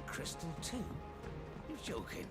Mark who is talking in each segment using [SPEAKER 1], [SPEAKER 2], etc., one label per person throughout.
[SPEAKER 1] crystal too? You're joking.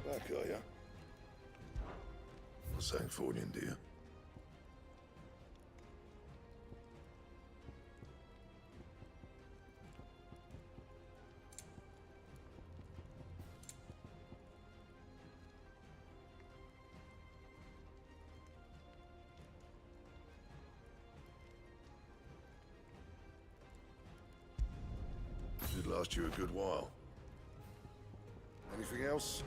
[SPEAKER 2] Back, are ya? What's that for you, dear? Should last you a good while. Anything else?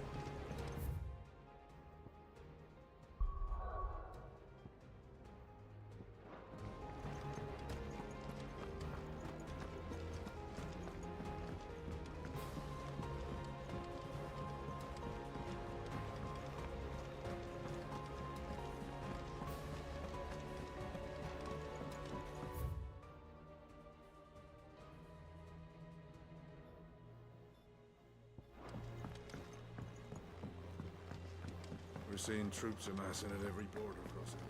[SPEAKER 3] We're seeing troops amassing at every border crossing.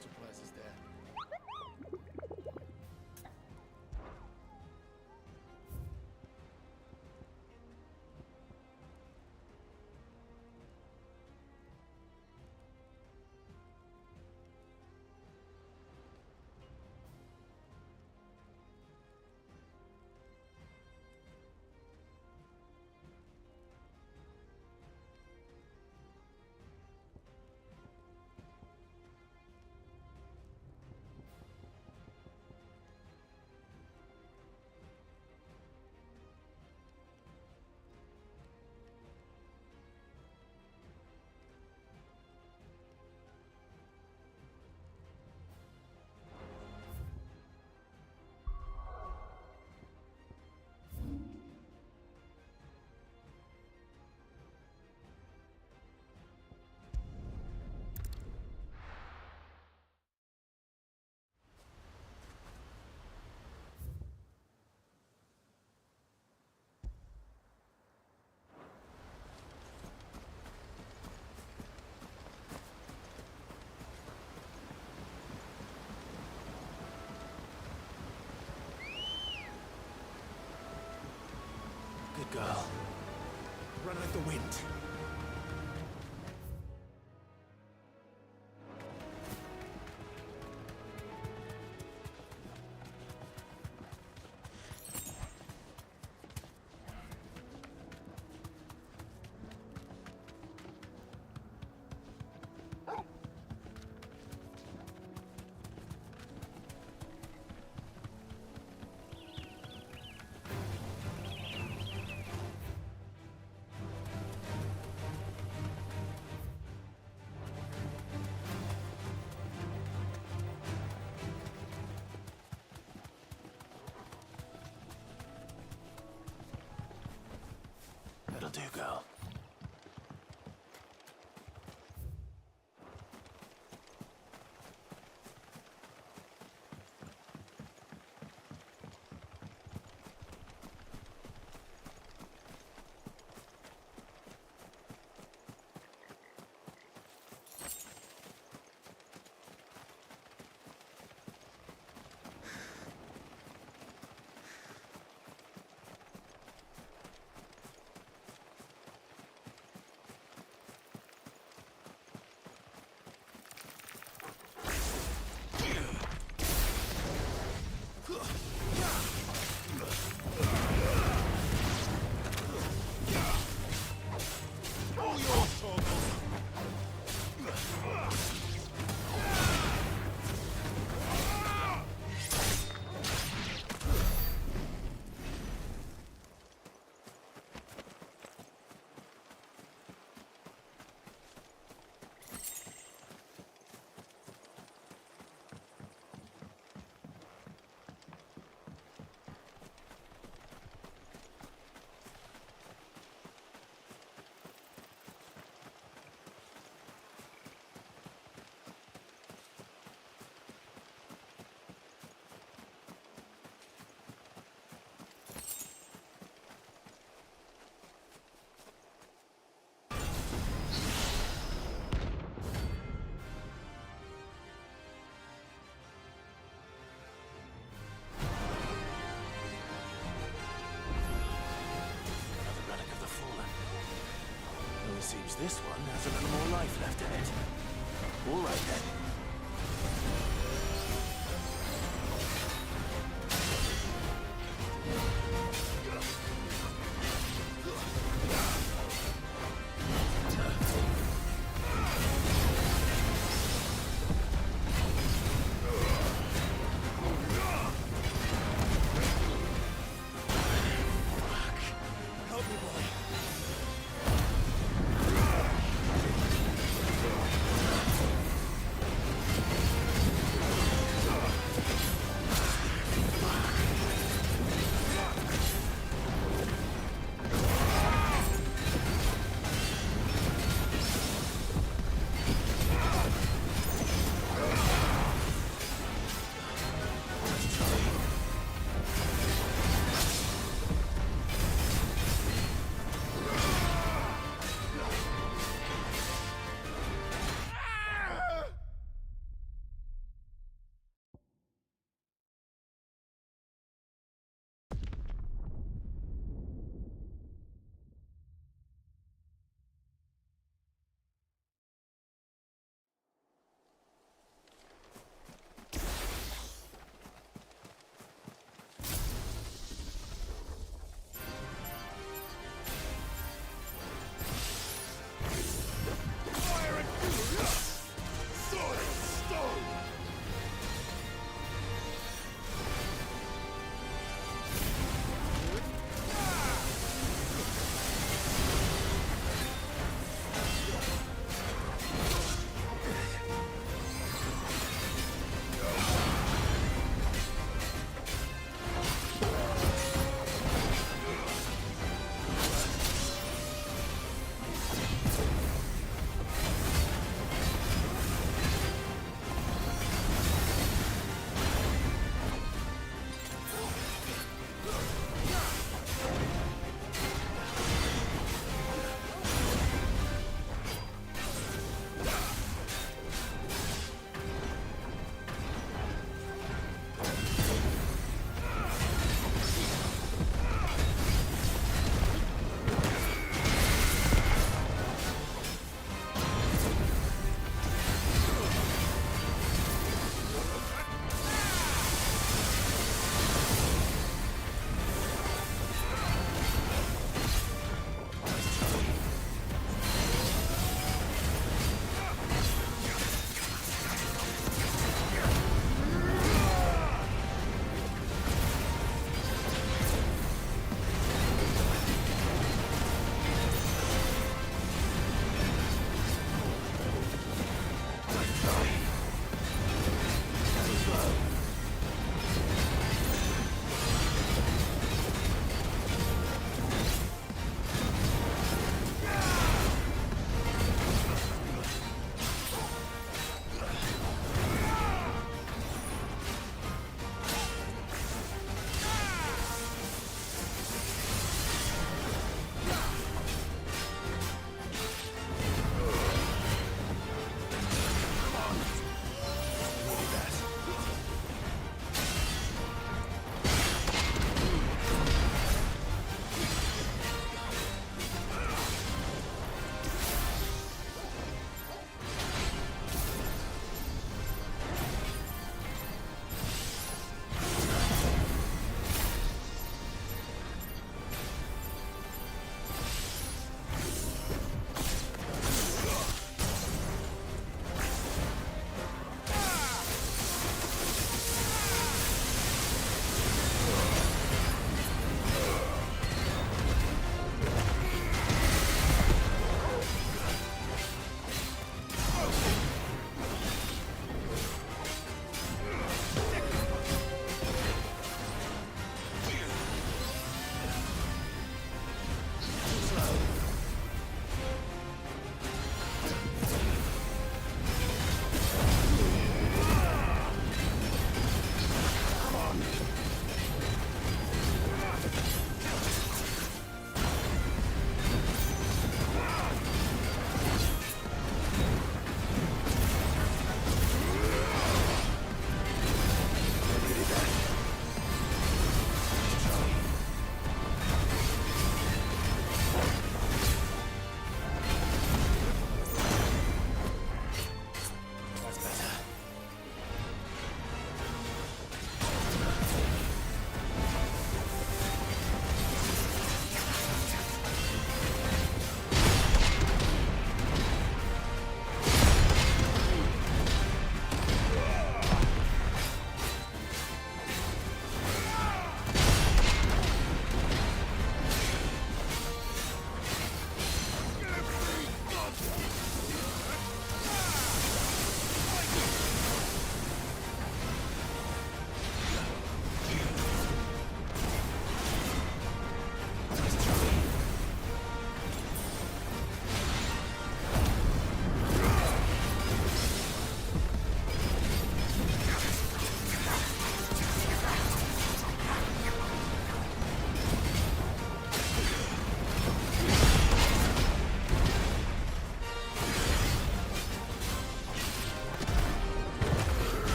[SPEAKER 4] Supplies is there.
[SPEAKER 1] Good girl. Run like the wind. Seems this one has a little more life left in it. All right then.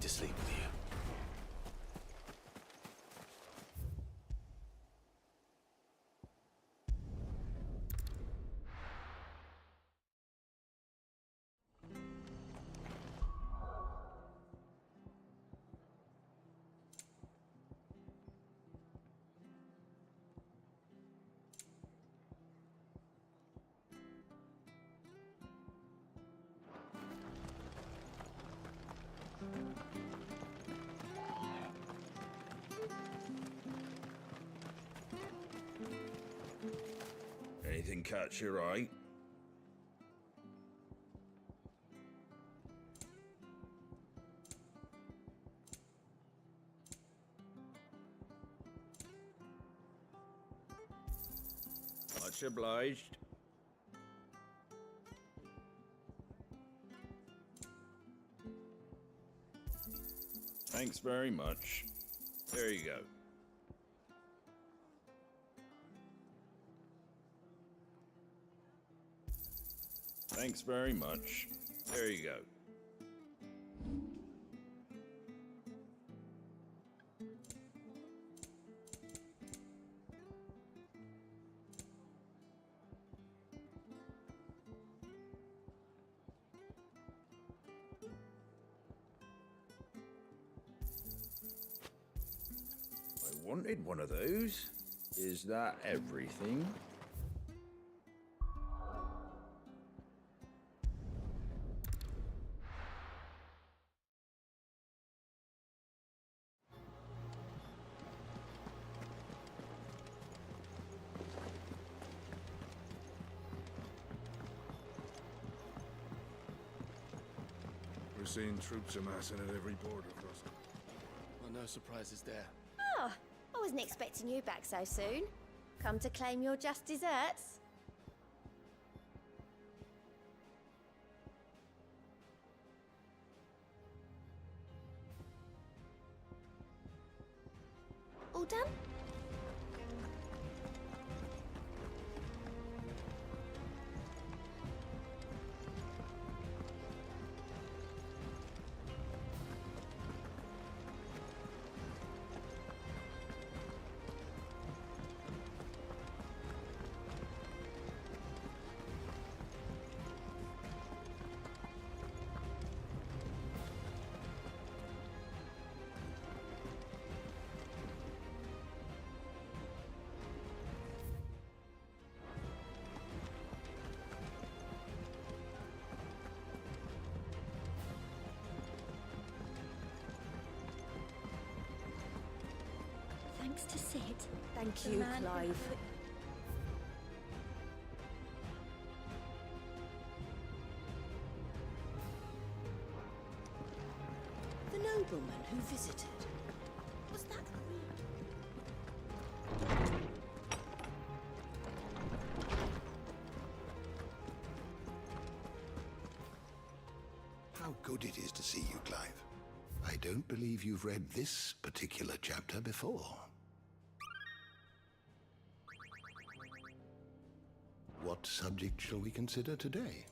[SPEAKER 1] to sleep with you.
[SPEAKER 3] Anything catch your eye? Much obliged. Thanks very much. There you go. Thanks very much. There you go. I wanted one of those. Is that everything? We're seeing troops amassing at every border crossing.
[SPEAKER 1] Well, no surprises there.
[SPEAKER 4] Oh, I wasn't expecting you back so soon. Come to claim your just desserts? All done? Thanks to Sid.
[SPEAKER 5] Thank
[SPEAKER 4] the
[SPEAKER 5] you,
[SPEAKER 4] man who
[SPEAKER 5] Clive.
[SPEAKER 4] put-
[SPEAKER 5] The nobleman who visited. Was that
[SPEAKER 6] How good it is to see you, Clive. I don't believe you've read this particular chapter before. What subject shall we consider today?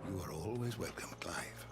[SPEAKER 6] You are always welcome, Clive.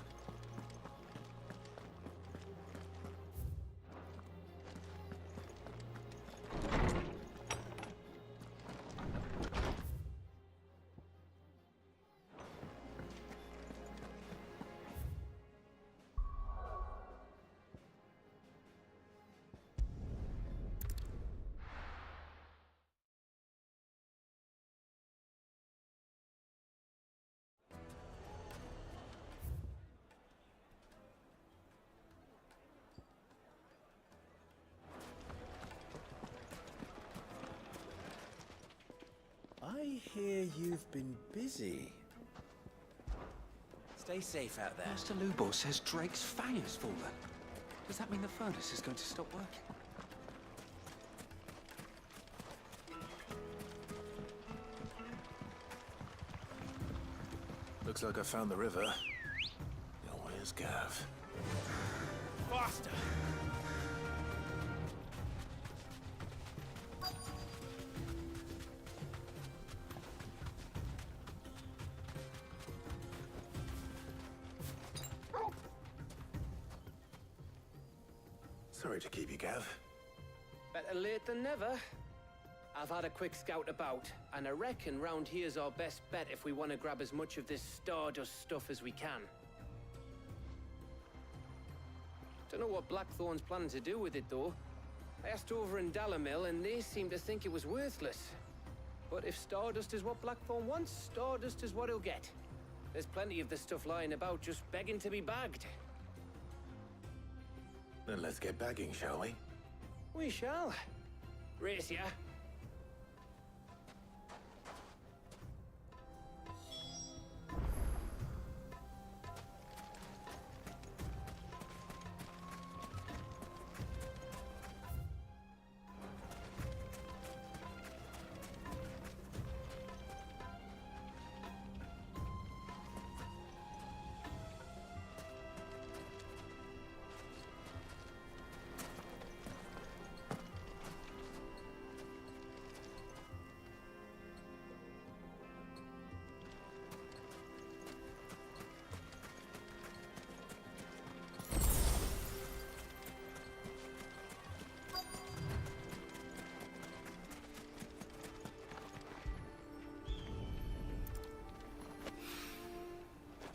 [SPEAKER 3] I hear you've been busy.
[SPEAKER 1] Stay safe out there.
[SPEAKER 7] Master Lubor says Drake's fang has fallen. Does that mean the furnace is going to stop working?
[SPEAKER 1] Looks like I found the river. Now where's Gav? Faster! Sorry to keep you, Gav.
[SPEAKER 8] Better late than never. I've had a quick scout about, and I reckon round here's our best bet if we want to grab as much of this Stardust stuff as we can. Don't know what Blackthorn's planning to do with it, though. I asked over in Dalamil, and they seem to think it was worthless. But if Stardust is what Blackthorn wants, Stardust is what he'll get. There's plenty of this stuff lying about, just begging to be bagged.
[SPEAKER 1] Then let's get bagging, shall we?
[SPEAKER 8] We shall. Race ya.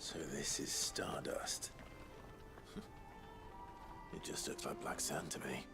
[SPEAKER 1] So this is Stardust. It just looks like black sand to me.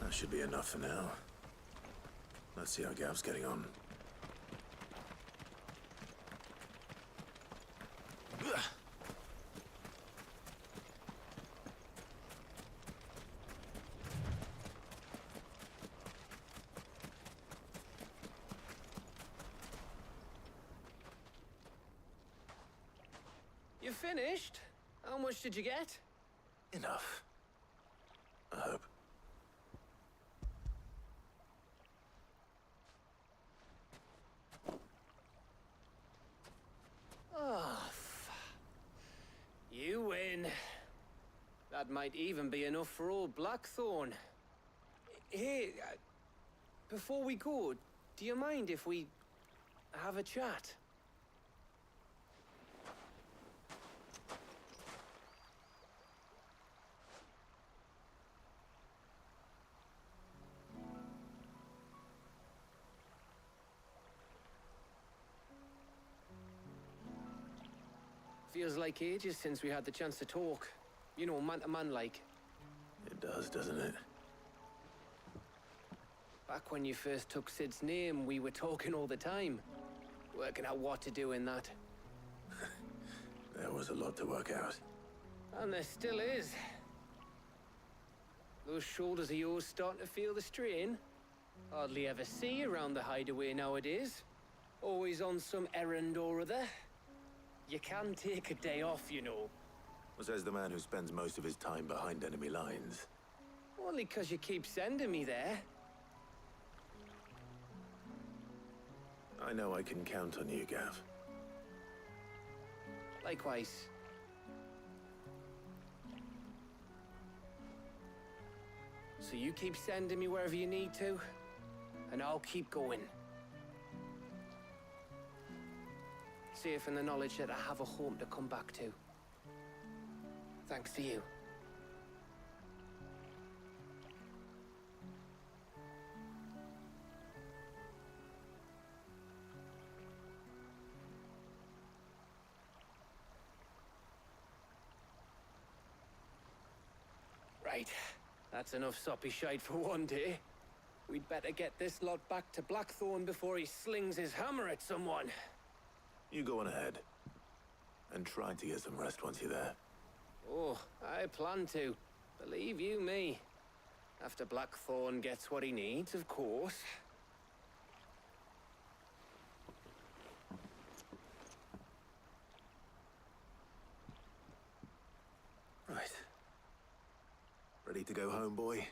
[SPEAKER 1] That should be enough for now. Let's see how Gav's getting on.
[SPEAKER 8] You finished? How much did you get?
[SPEAKER 1] Enough. I hope.
[SPEAKER 8] Oh, you win. That might even be enough for old Blackthorn. Hey, before we go, do you mind if we have a chat? Feels like ages since we had the chance to talk. You know, man to man like.
[SPEAKER 1] It does, doesn't it?
[SPEAKER 8] Back when you first took Sid's name, we were talking all the time. Working out what to do in that.
[SPEAKER 1] There was a lot to work out.
[SPEAKER 8] And there still is. Those shoulders of yours starting to feel the strain. Hardly ever see you around the hideaway nowadays. Always on some errand or other. You can take a day off, you know.
[SPEAKER 1] Says the man who spends most of his time behind enemy lines.
[SPEAKER 8] Only 'cause you keep sending me there.
[SPEAKER 1] I know I can count on you, Gav.
[SPEAKER 8] Likewise. So you keep sending me wherever you need to, and I'll keep going. Safe in the knowledge that I have a home to come back to. Thanks to you. Right. That's enough soppy shite for one day. We'd better get this lot back to Blackthorn before he slings his hammer at someone.
[SPEAKER 1] You go on ahead. And try to get some rest once you're there.
[SPEAKER 8] Oh, I plan to. Believe you me. After Blackthorn gets what he needs, of course.
[SPEAKER 1] Right. Ready to go home, boy?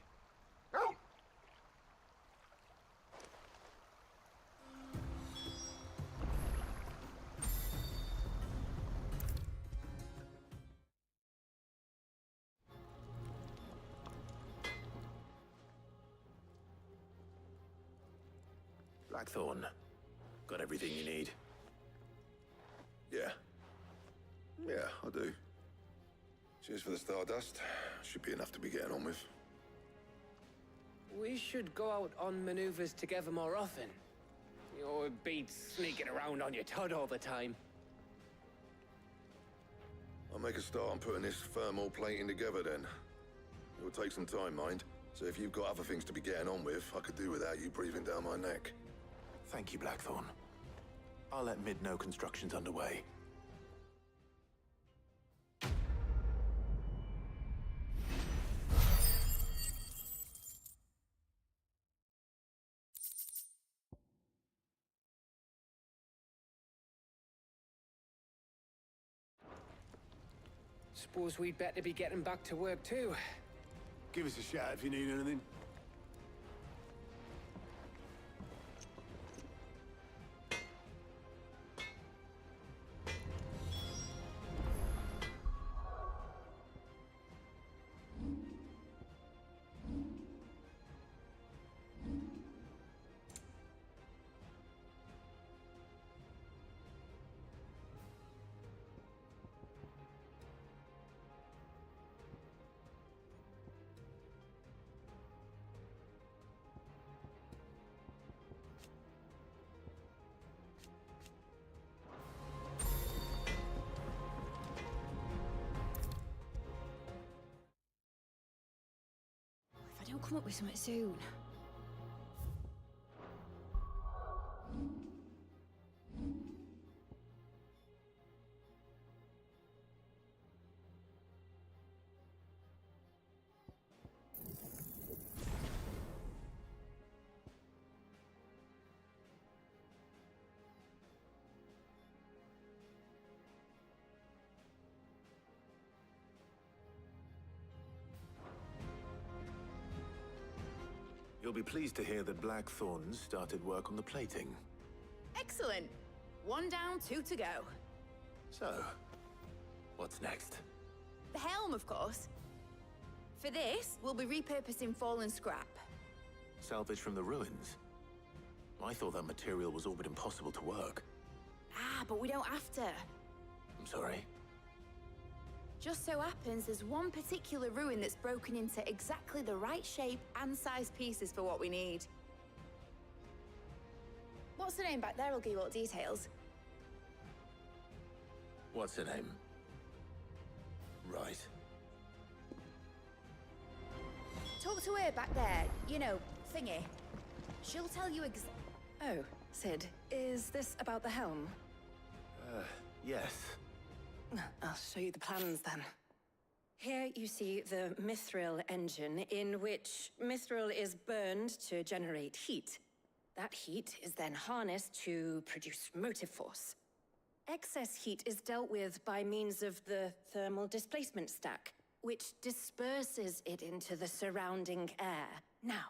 [SPEAKER 1] Blackthorn. Got everything you need?
[SPEAKER 2] Yeah. Yeah, I do. Cheers for the Stardust. Should be enough to be getting on with.
[SPEAKER 8] We should go out on maneuvers together more often. You know, it beats sneaking around on your Todd all the time.
[SPEAKER 2] I'll make a start on putting this thermal plating together then. It will take some time, mind. So if you've got other things to be getting on with, I could do without you breathing down my neck.
[SPEAKER 1] Thank you, Blackthorn. I'll let Mid know construction's underway.
[SPEAKER 8] Suppose we'd better be getting back to work too.
[SPEAKER 9] Give us a shout if you need anything.
[SPEAKER 5] If I don't come up with something soon.
[SPEAKER 1] You'll be pleased to hear that Blackthorn started work on the plating.
[SPEAKER 5] Excellent. One down, two to go.
[SPEAKER 1] So, what's next?
[SPEAKER 5] The helm, of course. For this, we'll be repurposing fallen scrap.
[SPEAKER 1] Salvage from the ruins? I thought that material was all but impossible to work.
[SPEAKER 5] Ah, but we don't have to.
[SPEAKER 1] I'm sorry.
[SPEAKER 5] Just so happens there's one particular ruin that's broken into exactly the right shape and size pieces for what we need. What's the name back there? I'll give you all the details.
[SPEAKER 1] What's her name? Right.
[SPEAKER 5] Talk to her back there. You know, thingy. She'll tell you
[SPEAKER 10] Oh, Sid, is this about the helm?
[SPEAKER 1] Yes.
[SPEAKER 10] I'll show you the plans then. Here you see the mithril engine, in which mithril is burned to generate heat. That heat is then harnessed to produce motive force. Excess heat is dealt with by means of the thermal displacement stack, which disperses it into the surrounding air. Now,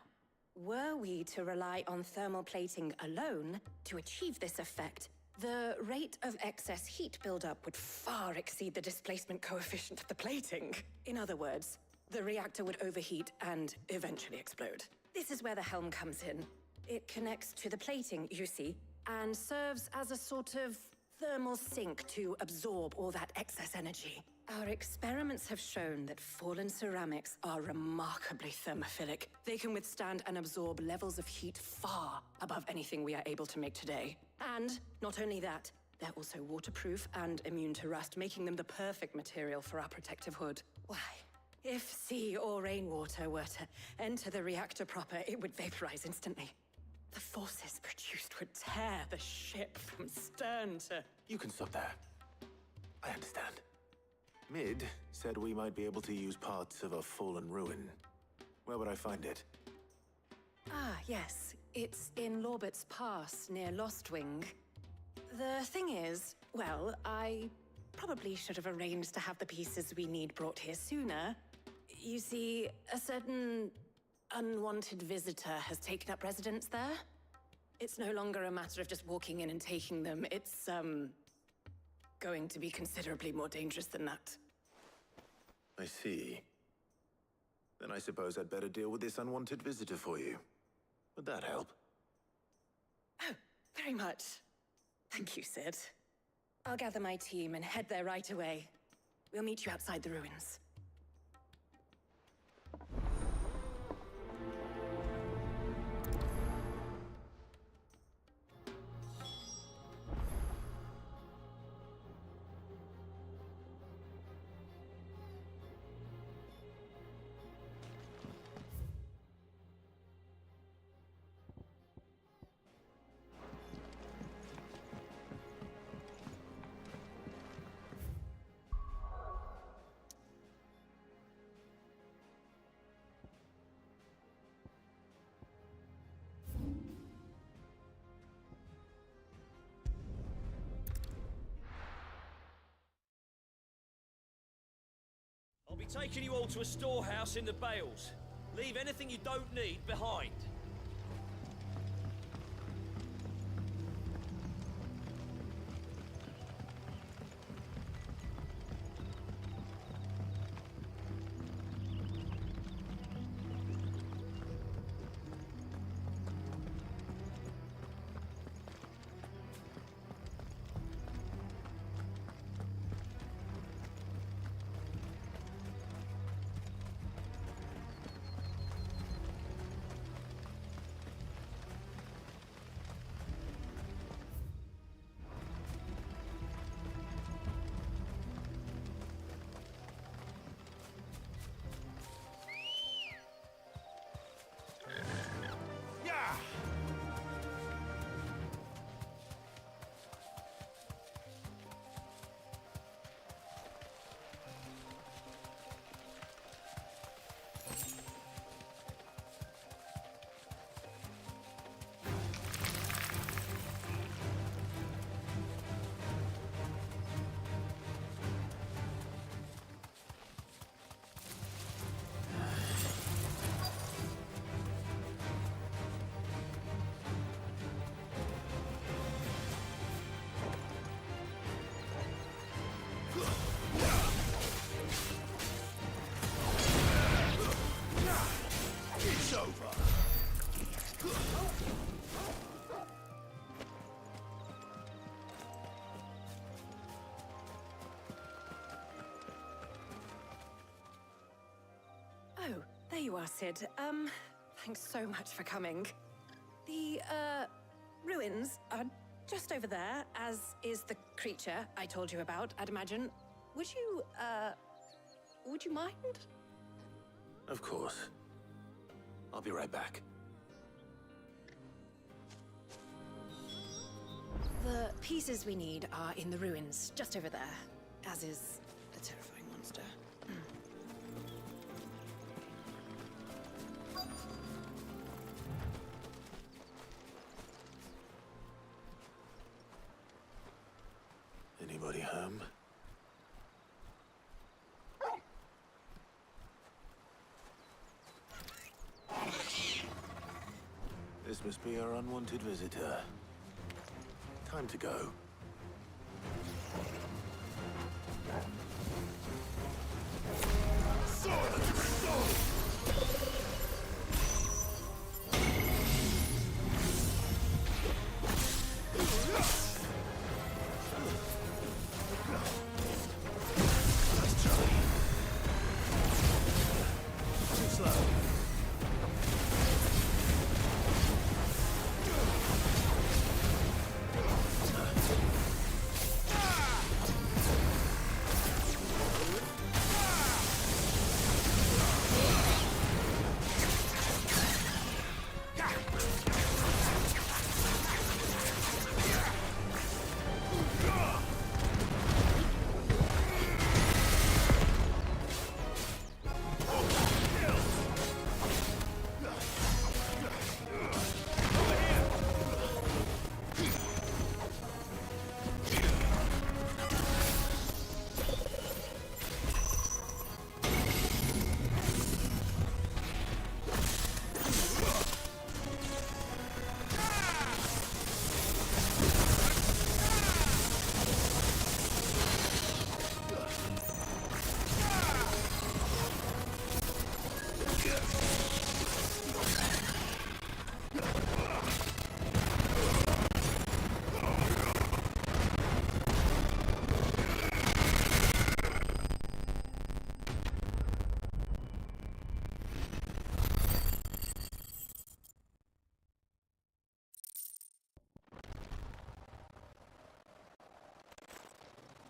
[SPEAKER 10] were we to rely on thermal plating alone to achieve this effect, the rate of excess heat buildup would far exceed the displacement coefficient of the plating. In other words, the reactor would overheat and eventually explode. This is where the helm comes in. It connects to the plating, you see, and serves as a sort of thermal sink to absorb all that excess energy. Our experiments have shown that fallen ceramics are remarkably thermophilic. They can withstand and absorb levels of heat far above anything we are able to make today. And not only that, they're also waterproof and immune to rust, making them the perfect material for our protective hood. Why? If sea or rainwater were to enter the reactor proper, it would vaporize instantly. The forces produced would tear the ship from stern to...
[SPEAKER 1] You can stop there. I understand. Mid said we might be able to use parts of a fallen ruin. Where would I find it?
[SPEAKER 10] Ah, yes. It's in Lorbert's Pass, near Lostwing. The thing is, well, I probably should have arranged to have the pieces we need brought here sooner. You see, a certain unwanted visitor has taken up residence there. It's no longer a matter of just walking in and taking them. It's, going to be considerably more dangerous than that.
[SPEAKER 1] I see. Then I suppose I'd better deal with this unwanted visitor for you. Would that help?
[SPEAKER 10] Oh, very much. Thank you, Sid. I'll gather my team and head there right away. We'll meet you outside the ruins.
[SPEAKER 11] I'll be taking you all to a storehouse in the Bales. Leave anything you don't need behind.
[SPEAKER 10] Oh, there you are, Sid. Thanks so much for coming. The, ruins are just over there, as is the creature I told you about, I'd imagine. Would you mind?
[SPEAKER 1] Of course. I'll be right back.
[SPEAKER 10] The pieces we need are in the ruins, just over there, as is the terrifying monster.
[SPEAKER 1] Anybody home? This must be our unwanted visitor. Time to go.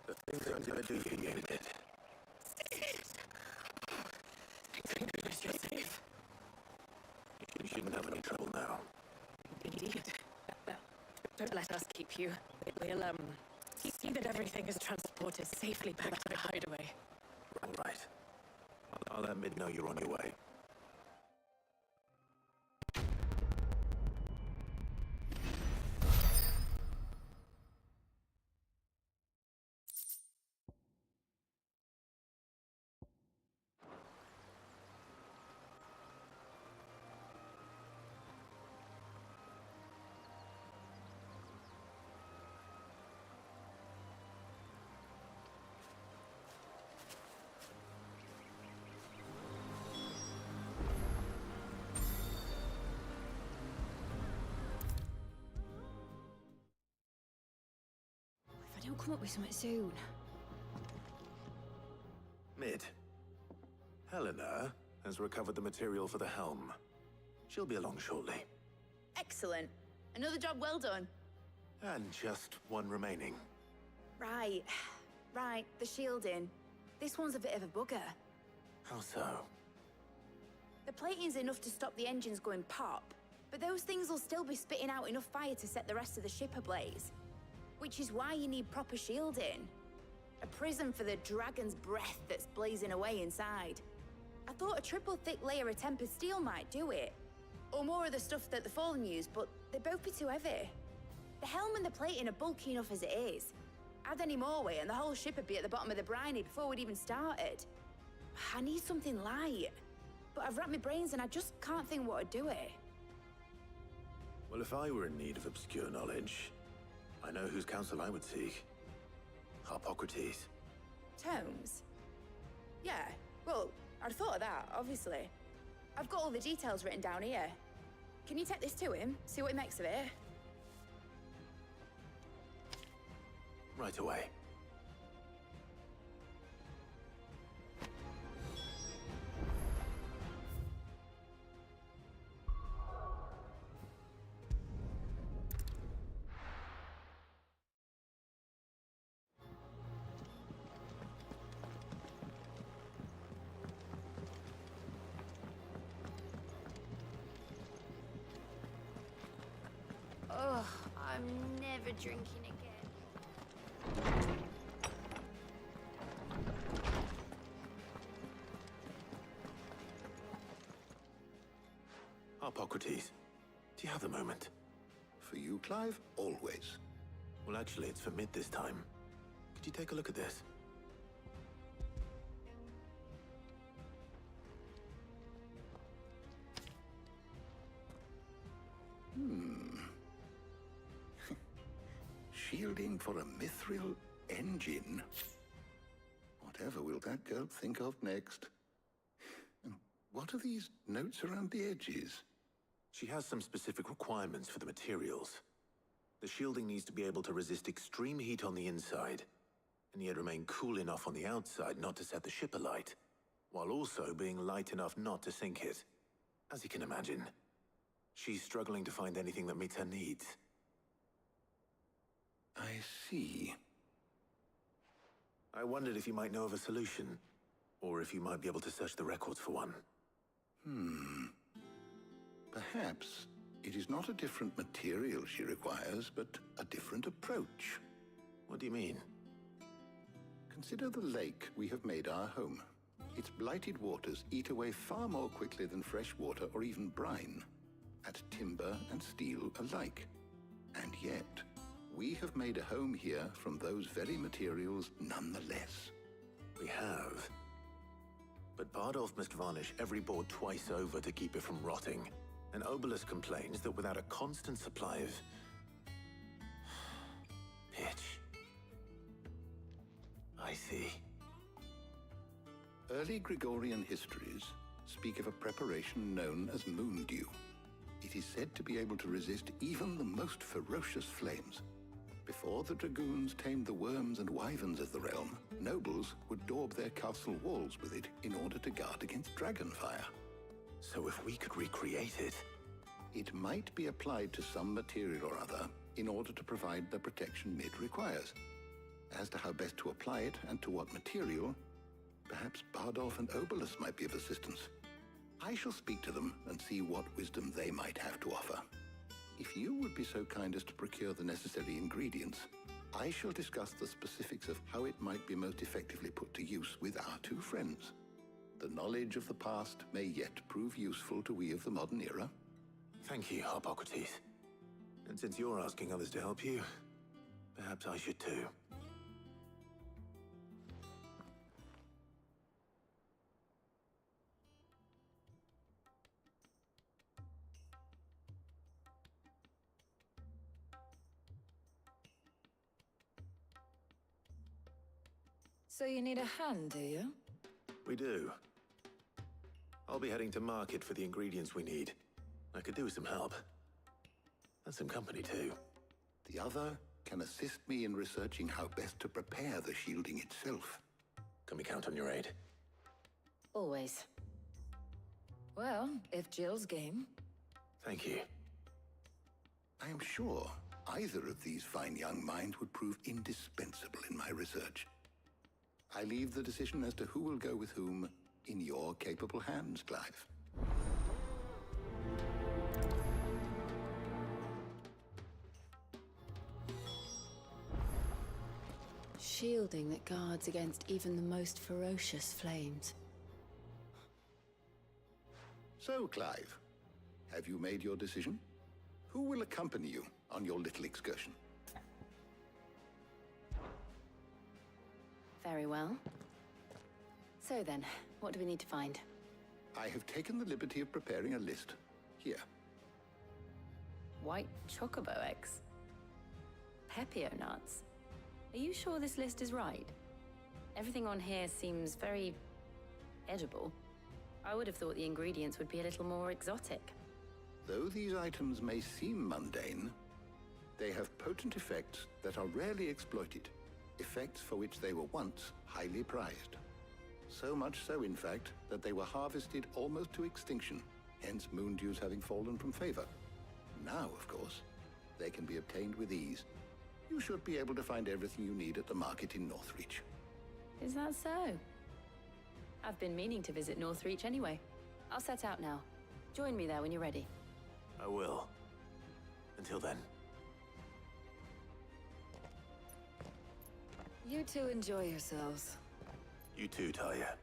[SPEAKER 1] The things I'm gonna do for you, Mid.
[SPEAKER 10] Thank goodness you're safe.
[SPEAKER 1] You shouldn't have any trouble now.
[SPEAKER 10] Indeed. Well, don't let us keep you. We'll, see that everything is transported safely back to the hideaway.
[SPEAKER 1] All right. I'll let Mid know you're on your way.
[SPEAKER 5] If I don't come up with something soon.
[SPEAKER 1] Mid. Helena has recovered the material for the helm. She'll be along shortly.
[SPEAKER 5] Excellent. Another job well done.
[SPEAKER 1] And just one remaining.
[SPEAKER 5] Right. Right, the shielding. This one's a bit of a bugger.
[SPEAKER 1] How so?
[SPEAKER 5] The plating's enough to stop the engines going pop, but those things will still be spitting out enough fire to set the rest of the ship ablaze. Which is why you need proper shielding. A prison for the dragon's breath that's blazing away inside. I thought a triple thick layer of tempered steel might do it. Or more of the stuff that the Fallen use, but they'd both be too heavy. The helm and the plating are bulky enough as it is. Add any more weight and the whole ship would be at the bottom of the briny before we'd even started. I need something light. But I've racked my brains and I just can't think what would do it.
[SPEAKER 1] Well, if I were in need of obscure knowledge, I know whose counsel I would seek. Hippocrates.
[SPEAKER 5] Tomes? Yeah, well, I'd thought of that, obviously. I've got all the details written down here. Can you take this to him, see what he makes of it?
[SPEAKER 1] Right away.
[SPEAKER 4] Oh, I'm never drinking again.
[SPEAKER 1] Hippocrates, do you have a moment?
[SPEAKER 6] For you, Clive? Always.
[SPEAKER 1] Well, actually, it's for Mid this time. Could you take a look at this?
[SPEAKER 6] Shielding for a mithril engine? Whatever will that girl think of next? And what are these notes around the edges?
[SPEAKER 1] She has some specific requirements for the materials. The shielding needs to be able to resist extreme heat on the inside, and yet remain cool enough on the outside not to set the ship alight, while also being light enough not to sink it. As you can imagine, she's struggling to find anything that meets her needs.
[SPEAKER 6] I see.
[SPEAKER 1] I wondered if you might know of a solution, or if you might be able to search the records for one.
[SPEAKER 6] Perhaps it is not a different material she requires, but a different approach.
[SPEAKER 1] What do you mean?
[SPEAKER 6] Consider the lake we have made our home. Its blighted waters eat away far more quickly than fresh water or even brine, at timber and steel alike. And yet, we have made a home here from those very materials nonetheless.
[SPEAKER 1] We have. But Bardolph must varnish every board twice over to keep it from rotting. And Obelus complains that without a constant supply of pitch. I see.
[SPEAKER 6] Early Gregorian histories speak of a preparation known as moondew. It is said to be able to resist even the most ferocious flames. Before the dragoons tamed the worms and wyverns of the realm, nobles would daub their castle walls with it in order to guard against dragonfire.
[SPEAKER 1] So if we could recreate it...
[SPEAKER 6] It might be applied to some material or other in order to provide the protection Mid requires. As to how best to apply it and to what material, perhaps Bardolph and Obelus might be of assistance. I shall speak to them and see what wisdom they might have to offer. If you would be so kind as to procure the necessary ingredients, I shall discuss the specifics of how it might be most effectively put to use with our two friends. The knowledge of the past may yet prove useful to we of the modern era.
[SPEAKER 1] Thank you, Hippocrates. And since you're asking others to help you, perhaps I should too.
[SPEAKER 12] So you need a hand, do you?
[SPEAKER 1] We do. I'll be heading to market for the ingredients we need. I could do with some help. And some company, too.
[SPEAKER 6] The other can assist me in researching how best to prepare the shielding itself.
[SPEAKER 1] Can we count on your aid?
[SPEAKER 12] Always. Well, if Jill's game.
[SPEAKER 1] Thank you.
[SPEAKER 6] I am sure either of these fine young minds would prove indispensable in my research. I leave the decision as to who will go with whom in your capable hands, Clive.
[SPEAKER 13] Shielding that guards against even the most ferocious flames.
[SPEAKER 6] So, Clive, have you made your decision? Who will accompany you on your little excursion?
[SPEAKER 13] Very well. So then, what do we need to find?
[SPEAKER 6] I have taken the liberty of preparing a list. Here.
[SPEAKER 13] White chocobo eggs. Pepio nuts. Are you sure this list is right? Everything on here seems very edible. I would have thought the ingredients would be a little more exotic.
[SPEAKER 6] Though these items may seem mundane, they have potent effects that are rarely exploited. Effects for which they were once highly prized. So much so, in fact, that they were harvested almost to extinction, hence moondews having fallen from favor. Now, of course, they can be obtained with ease. You should be able to find everything you need at the market in Northreach.
[SPEAKER 13] Is that so? I've been meaning to visit Northreach anyway. I'll set out now. Join me there when you're ready.
[SPEAKER 1] I will. Until then.
[SPEAKER 12] You two enjoy yourselves.
[SPEAKER 1] You too, Talia.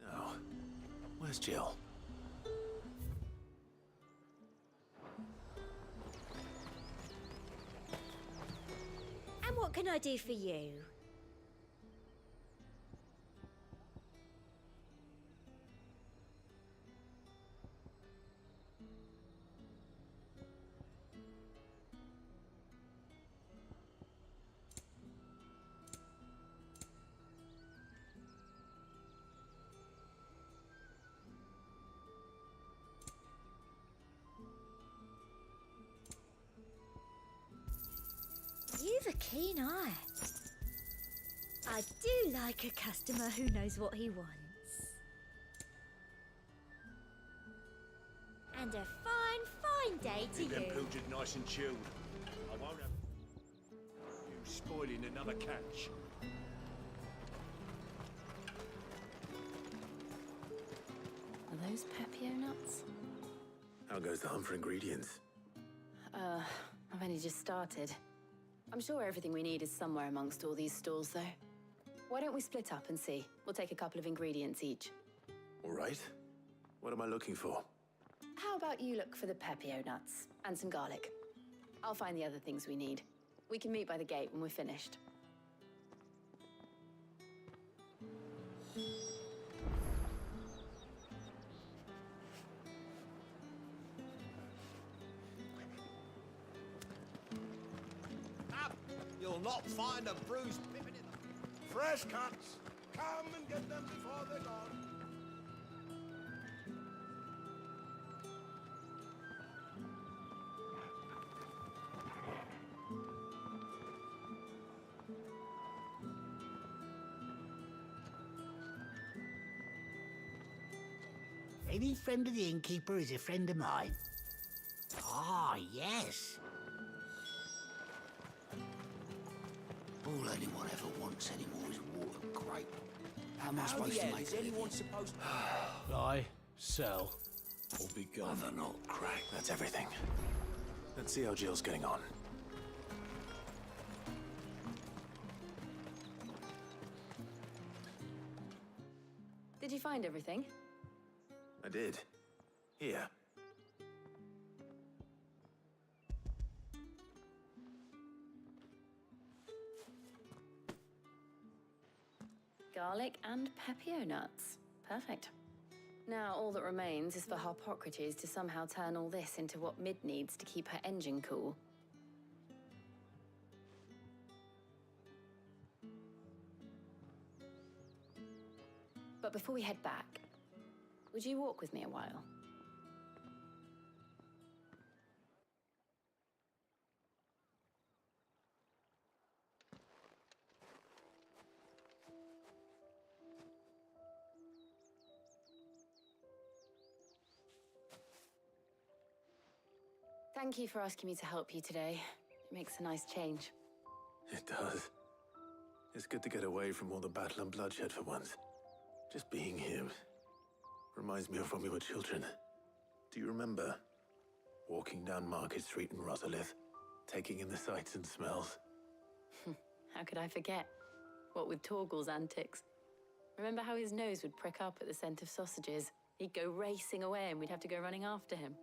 [SPEAKER 1] Now, where's Jill?
[SPEAKER 4] What can I do for you? You've a keen eye. I do like a customer who knows what he wants. And a fine day to
[SPEAKER 9] Keep them
[SPEAKER 4] you.
[SPEAKER 9] pilchard nice and chilled. I won't have you spoiling another catch.
[SPEAKER 13] Are those Pepio nuts?
[SPEAKER 1] How goes the hunt for ingredients?
[SPEAKER 13] I've only just started. I'm sure everything we need is somewhere amongst all these stalls, though. Why don't we split up and see? We'll take a couple of ingredients each.
[SPEAKER 1] All right. What am I looking for?
[SPEAKER 13] How about you look for the Pepio nuts and some garlic? I'll find the other things we need. We can meet by the gate when we're finished.
[SPEAKER 14] Up! You'll not find a bruised pippin in the... Fresh cuts! Come and get them before they're gone.
[SPEAKER 15] Any friend of the innkeeper is a friend of mine. Ah, yes. All anyone ever wants anymore is water. Great. How am I supposed to make
[SPEAKER 7] is
[SPEAKER 15] a
[SPEAKER 7] anyone
[SPEAKER 15] living?
[SPEAKER 7] supposed to...
[SPEAKER 9] Buy, sell, or be gone.
[SPEAKER 1] Mother not crack. That's everything. Let's see how Jill's getting on.
[SPEAKER 13] Did you find everything?
[SPEAKER 1] I did. Here.
[SPEAKER 13] Garlic and Pepio nuts. Perfect. Now, all that remains is for Harpocrates to somehow turn all this into what Mid needs to keep her engine cool. But before we head back, would you walk with me a while? Thank you for asking me to help you today. It makes a nice change.
[SPEAKER 1] It does. It's good to get away from all the battle and bloodshed for once. Just being here reminds me of when we were children. Do you remember? Walking down Market Street in Rosalith, taking in the sights and smells.
[SPEAKER 13] How could I forget? What with Torgal's antics. Remember how his nose would prick up at the scent of sausages? He'd go racing away and we'd have to go running after him.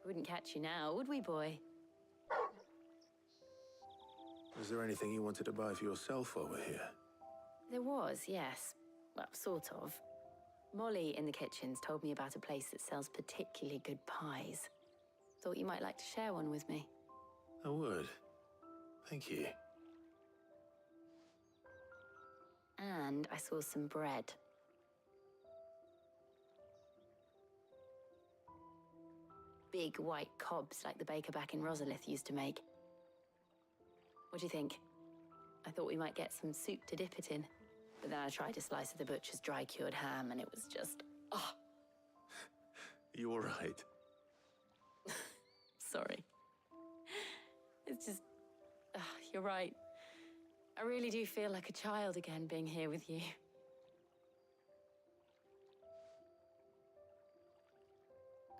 [SPEAKER 13] We wouldn't catch you now, would we, boy?
[SPEAKER 1] Was there anything you wanted to buy for yourself while we're here?
[SPEAKER 13] There was, yes. Well, sort of. Molly in the kitchens told me about a place that sells particularly good pies. Thought you might like to share one with me.
[SPEAKER 1] I would. Thank you.
[SPEAKER 13] And I saw some bread. Big white cobs like the baker back in Rosalith used to make. What do you think? I thought we might get some soup to dip it in. But then I tried a slice of the butcher's dry-cured ham and it was just... oh.
[SPEAKER 1] You all right?
[SPEAKER 13] Sorry. It's just... you're right. I really do feel like a child again being here with you.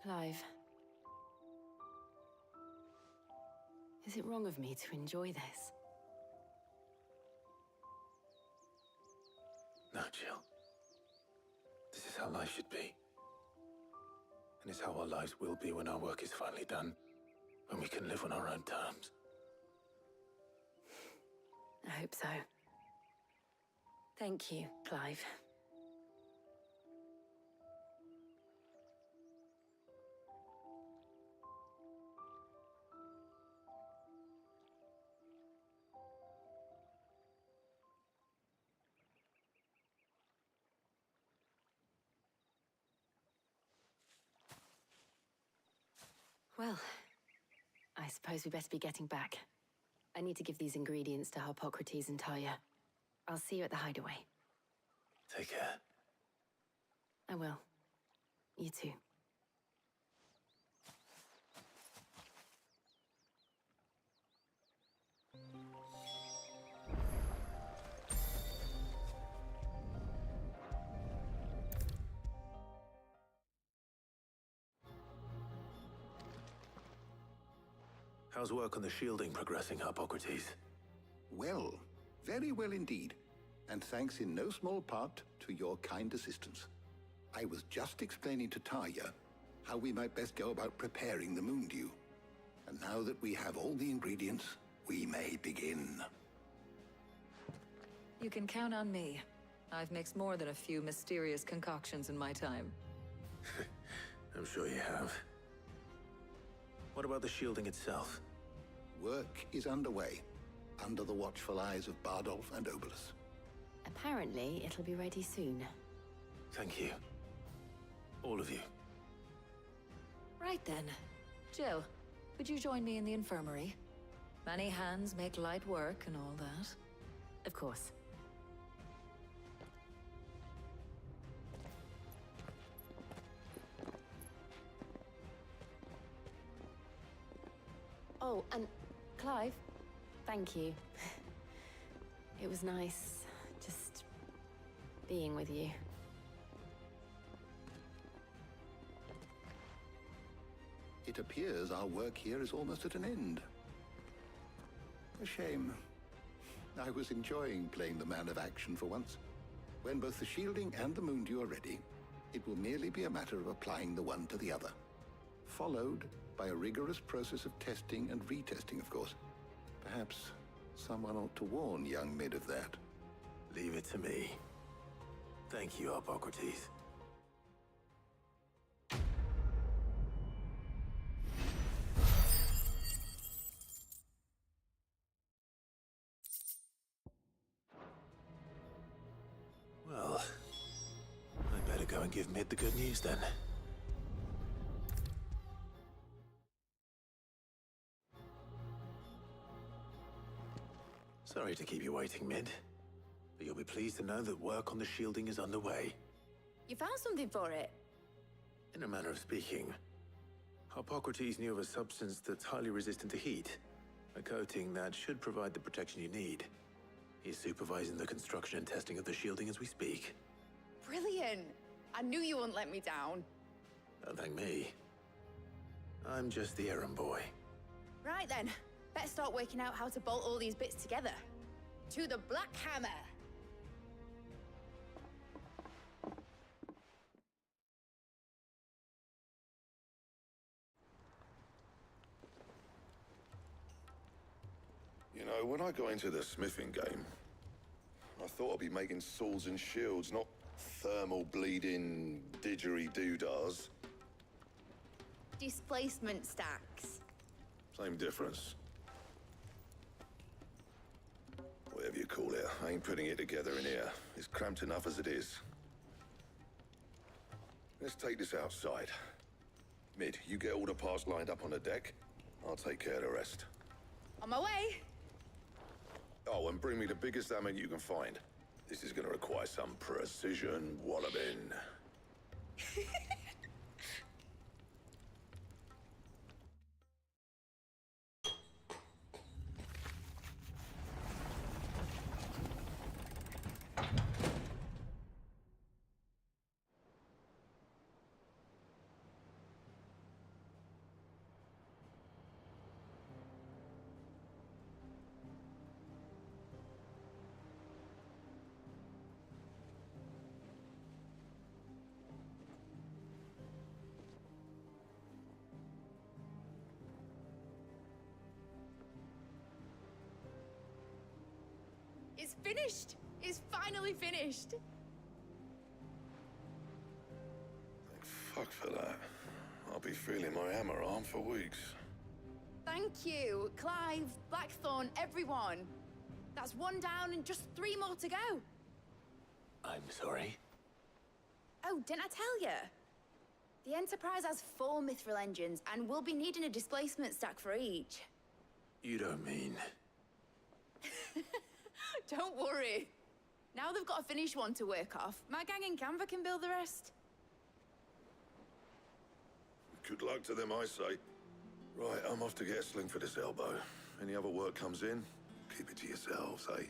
[SPEAKER 13] Clive. Is it wrong of me to enjoy this?
[SPEAKER 1] No, Jill. This is how life should be. And it's how our lives will be when our work is finally done. When we can live on our own terms.
[SPEAKER 13] I hope so. Thank you, Clive. Well, I suppose we best be getting back. I need to give these ingredients to Harpocrates and Talia. I'll see you at the hideaway.
[SPEAKER 1] Take care.
[SPEAKER 13] I will. You too.
[SPEAKER 1] How's work on the shielding progressing, Harpocrates?
[SPEAKER 6] Well, very well indeed. And thanks in no small part to your kind assistance. I was just explaining to Talia how we might best go about preparing the moon dew. And now that we have all the ingredients, we may begin.
[SPEAKER 12] You can count on me. I've mixed more than a few mysterious concoctions in my time.
[SPEAKER 1] I'm sure you have. What about the shielding itself?
[SPEAKER 6] Work is underway, under the watchful eyes of Bardolph and Obolus.
[SPEAKER 13] Apparently, it'll be ready soon.
[SPEAKER 1] Thank you. All of you.
[SPEAKER 12] Right then. Jill, would you join me in the infirmary? Many hands make light work and all that.
[SPEAKER 13] Of course. Oh, and Clive, thank you. It was nice, just being with you.
[SPEAKER 6] It appears our work here is almost at an end. A shame. I was enjoying playing the man of action for once. When both the shielding and the moon dew are ready, it will merely be a matter of applying the one to the other. Followed by a rigorous process of testing and retesting, of course. Perhaps someone ought to warn young Mid of that.
[SPEAKER 1] Leave it to me. Thank you, Harpocrates. Well, I better go and give Mid the good news then. Sorry to keep you waiting, Mid. But you'll be pleased to know that work on the shielding is underway.
[SPEAKER 5] You found something for it?
[SPEAKER 1] In a manner of speaking, Harpocrates knew of a substance that's highly resistant to heat. A coating that should provide the protection you need. He's supervising the construction and testing of the shielding as we speak.
[SPEAKER 5] Brilliant! I knew you wouldn't let me down.
[SPEAKER 1] Don't thank me. I'm just the errand boy.
[SPEAKER 5] Right then, better start working out how to bolt all these bits together. To the Black Hammer!
[SPEAKER 2] You know, when I got into the smithing game, I thought I'd be making swords and shields, not thermal bleeding didgeridoo-dahs.
[SPEAKER 5] Displacement stacks.
[SPEAKER 2] Same difference. Whatever you call it, I ain't putting it together in here. It's cramped enough as it is. Let's take this outside. Mid, you get all the parts lined up on the deck. I'll take care of the rest.
[SPEAKER 5] On my way!
[SPEAKER 2] Oh, and bring me the biggest hammer you can find. This is gonna require some precision walloping.
[SPEAKER 5] It's finished! It's finally finished!
[SPEAKER 2] Thank fuck for that. I'll be feeling my hammer arm for weeks.
[SPEAKER 5] Thank you, Clive, Blackthorn, everyone. That's one down and just 3 more to go.
[SPEAKER 1] I'm sorry.
[SPEAKER 5] Oh, didn't I tell you? The Enterprise has 4 mithril engines, and we'll be needing a displacement stack for each.
[SPEAKER 1] You don't mean...
[SPEAKER 5] Don't worry. Now they've got a finished one to work off. My gang in Canva can build the rest.
[SPEAKER 2] Good luck to them, I say. Right, I'm off to get a sling for this elbow. Any other work comes in, keep it to yourselves, eh?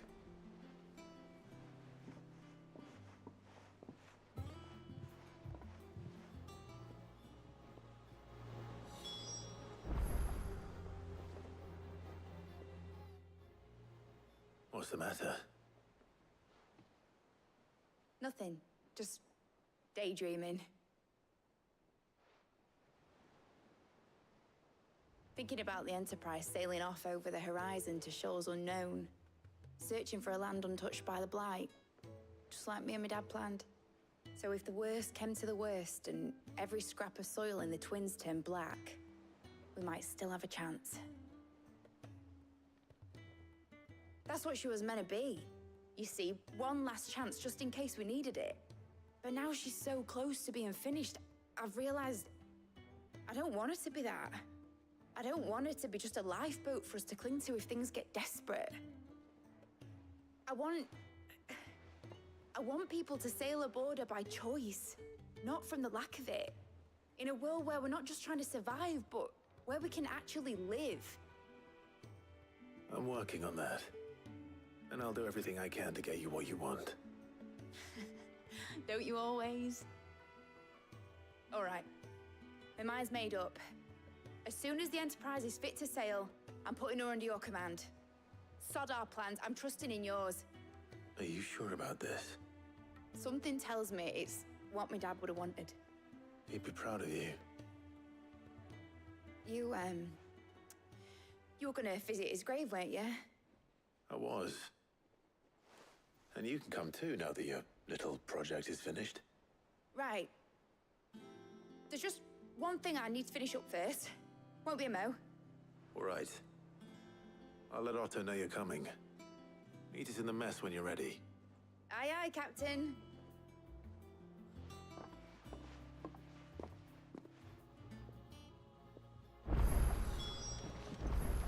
[SPEAKER 1] What's the matter?
[SPEAKER 5] Nothing. Just daydreaming. Thinking about the Enterprise sailing off over the horizon to shores unknown. Searching for a land untouched by the Blight. Just like me and my dad planned. So if the worst came to the worst and every scrap of soil in the Twins turned black, we might still have a chance. That's what she was meant to be. You see, one last chance just in case we needed it. But now she's so close to being finished, I've realized I don't want her to be that. I don't want her to be just a lifeboat for us to cling to if things get desperate. I want people to sail aboard her by choice, not from the lack of it. In a world where we're not just trying to survive, but where we can actually live.
[SPEAKER 1] I'm working on that. And I'll do everything I can to get you what you want.
[SPEAKER 5] Don't you always? All right. My mind's made up. As soon as the Enterprise is fit to sail, I'm putting her under your command. Sod our plans, I'm trusting in yours.
[SPEAKER 1] Are you sure about this?
[SPEAKER 5] Something tells me it's what my dad would have wanted.
[SPEAKER 1] He'd be proud of you.
[SPEAKER 5] You were gonna visit his grave, weren't you?
[SPEAKER 1] I was. And you can come too, now that your little project is finished.
[SPEAKER 5] Right. There's just one thing I need to finish up first. Won't be a mo.
[SPEAKER 1] All right. I'll let Otto know you're coming. Meet us in the mess when you're ready.
[SPEAKER 5] Aye, aye, Captain.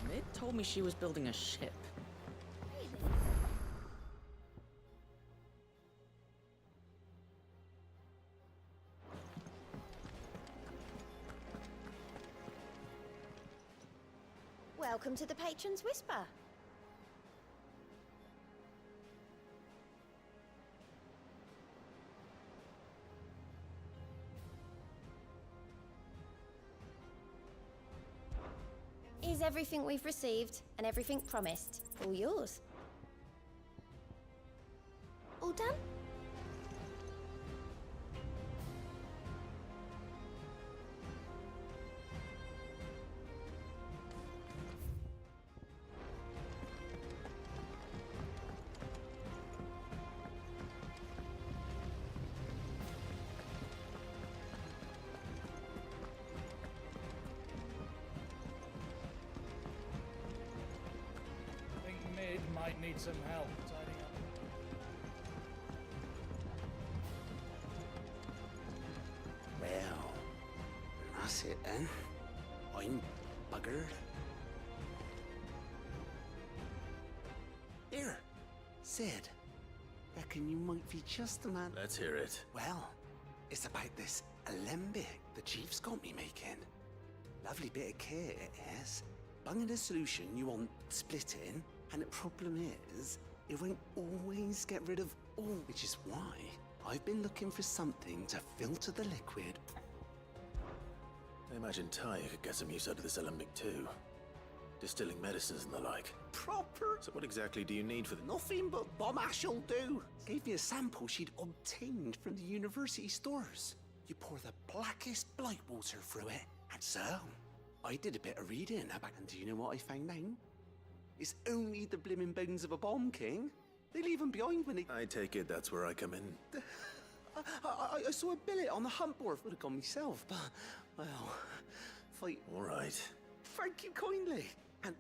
[SPEAKER 16] Mid told me she was building a ship.
[SPEAKER 4] Welcome to the Patron's Whisper. Is everything we've received and everything promised all yours? All done?
[SPEAKER 17] Might need some help tidying up.
[SPEAKER 15] Well, that's it then. I'm buggered. Here, Sid. Reckon you might be just the man.
[SPEAKER 1] Let's hear it.
[SPEAKER 15] Well, it's about this alembic the Chief's got me making. Lovely bit of kit it is. Bunging a solution you want splitting. And the problem is, it won't always get rid of all, which is why I've been looking for something to filter the liquid.
[SPEAKER 1] I imagine Ty could get some use out of this alembic too. Distilling medicines and the like.
[SPEAKER 15] Proper?
[SPEAKER 1] So what exactly do you need for the...
[SPEAKER 15] Nothing but bomb ash'll do. Gave me a sample she'd obtained from the university stores. You pour the blackest blight water through it, and so I did a bit of reading about, and do you know what I found out? It's only the blimmin' bones of a bomb king. They leave them behind when they...
[SPEAKER 1] I take it that's where I come in.
[SPEAKER 15] I saw a billet on the hunt board. Would have gone myself, but, well, fight...
[SPEAKER 1] All right.
[SPEAKER 15] Thank you kindly. And...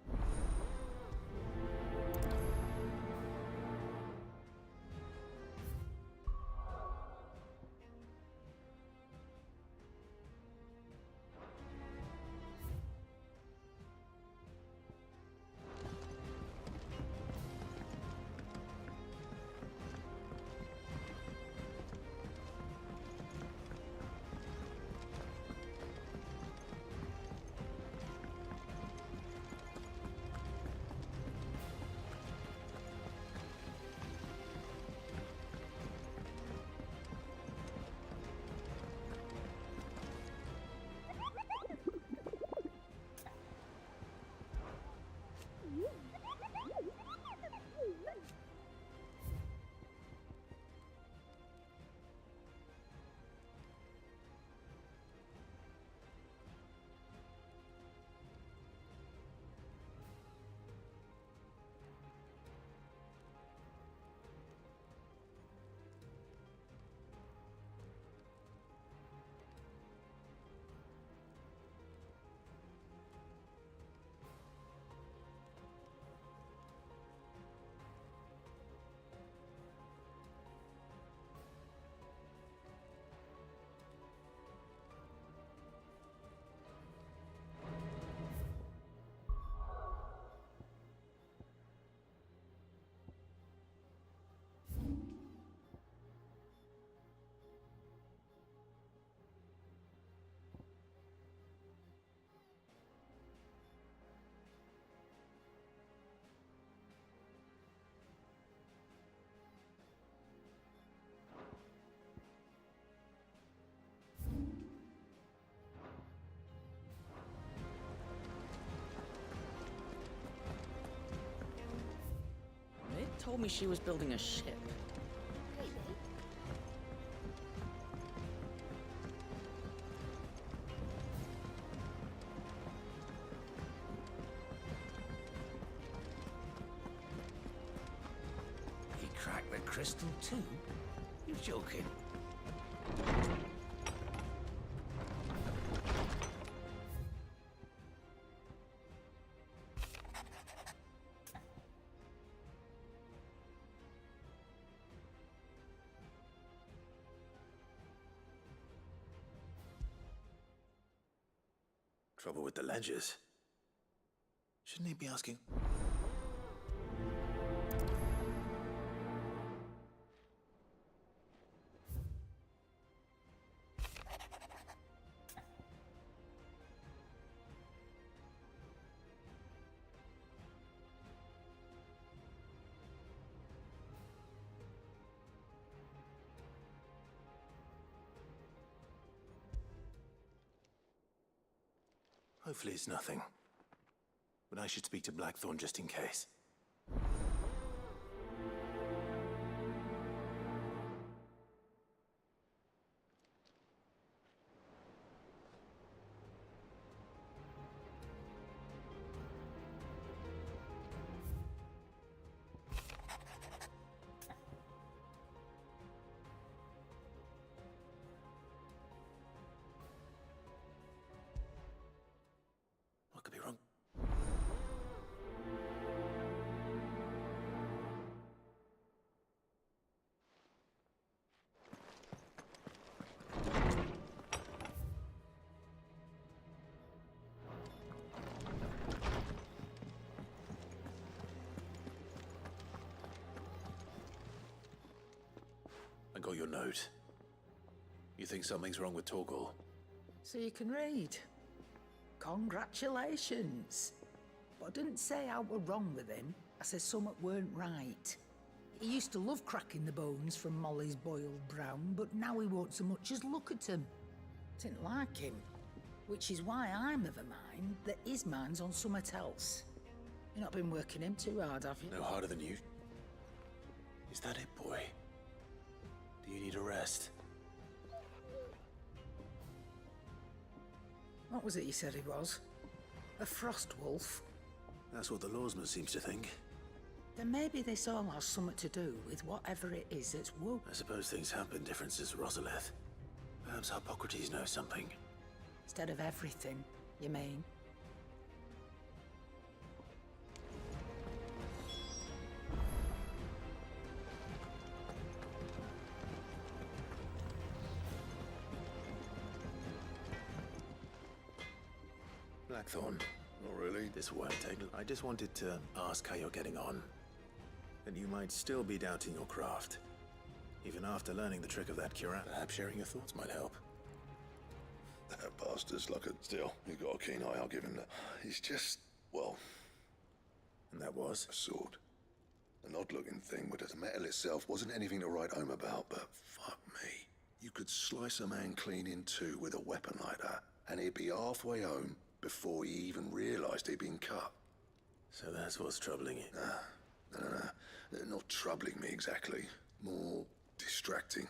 [SPEAKER 16] Told me she was building a ship.
[SPEAKER 7] He cracked the crystal too? You're joking.
[SPEAKER 1] Trouble with the ledgers. Shouldn't he be asking? Hopefully it's nothing. But I should speak to Blackthorn just in case. What could be wrong? I got your note. You think something's wrong with Torgal?
[SPEAKER 16] So you can read. Congratulations. But I didn't say I were wrong with him. I said something weren't right. He used to love cracking the bones from Molly's boiled brown, but now he won't so much as look at them. Didn't like him. Which is why I'm of a mind that his mind's on something else. You've not been working him too hard, have you?
[SPEAKER 1] No harder than you? Is that it, boy? Do you need a rest?
[SPEAKER 16] What was it you said he was? A frost wolf?
[SPEAKER 1] That's what the lawsman seems to think.
[SPEAKER 16] Then maybe this all has something to do with whatever it is that's woke.
[SPEAKER 1] I suppose things have been different since Rosalith. Perhaps Hippocrates knows something.
[SPEAKER 16] Instead of everything, you mean?
[SPEAKER 1] Blackthorn.
[SPEAKER 2] Not really.
[SPEAKER 1] This won't take... I just wanted to ask how you're getting on. And you might still be doubting your craft. Even after learning the trick of that cure, perhaps sharing your thoughts might help.
[SPEAKER 2] That bastard's like a... Still, he's got a keen eye, I'll give him that. He's just, well...
[SPEAKER 1] And that was?
[SPEAKER 2] A sword. An odd-looking thing, but the metal itself wasn't anything to write home about, but fuck me. You could slice a man clean in two with a weapon like that, and he'd be halfway home before he even realised he'd been cut.
[SPEAKER 1] So that's what's troubling you?
[SPEAKER 2] No. Not troubling me exactly. More distracting.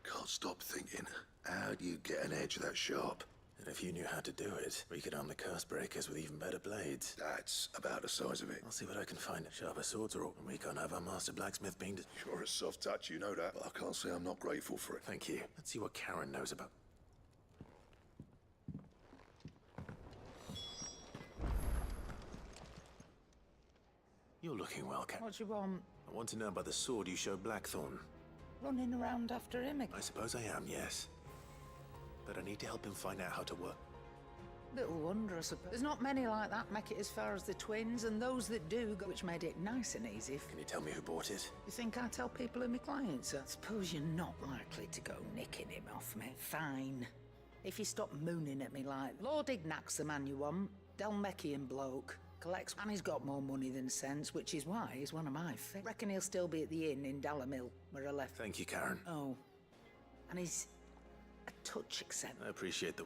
[SPEAKER 2] Can't stop thinking, how do you get an edge that sharp?
[SPEAKER 1] And if you knew how to do it, we could arm the curse breakers with even better blades.
[SPEAKER 2] That's about the size of it.
[SPEAKER 1] I'll see what I can find. Sharper swords or we can't have our master blacksmith being...
[SPEAKER 2] You're a soft touch, you know that. But I can't say I'm not grateful for it.
[SPEAKER 1] Thank you. Let's see what Karen knows about... You're looking well, Karen.
[SPEAKER 16] What do you want?
[SPEAKER 1] I want to know about the sword you showed Blackthorn.
[SPEAKER 16] Running around after him again?
[SPEAKER 1] I suppose I am, yes. But I need to help him find out how to work.
[SPEAKER 16] Little wonder, I suppose. There's not many like that make it as far as the twins, and those that do, which made it nice and easy.
[SPEAKER 1] Can you tell me who bought it?
[SPEAKER 16] You think I tell people who my clients are? I suppose you're not likely to go nicking him off me. Fine. If you stop mooning at me like... Lord Ignac's the man you want. Dalmekian bloke. Collects, and he's got more money than sense, which is why he's one of my favorites. Reckon he'll still be at the inn in Dalamil, where I left.
[SPEAKER 1] Thank you, Karen.
[SPEAKER 16] Oh. And he's a touch eccentric.
[SPEAKER 1] I appreciate the...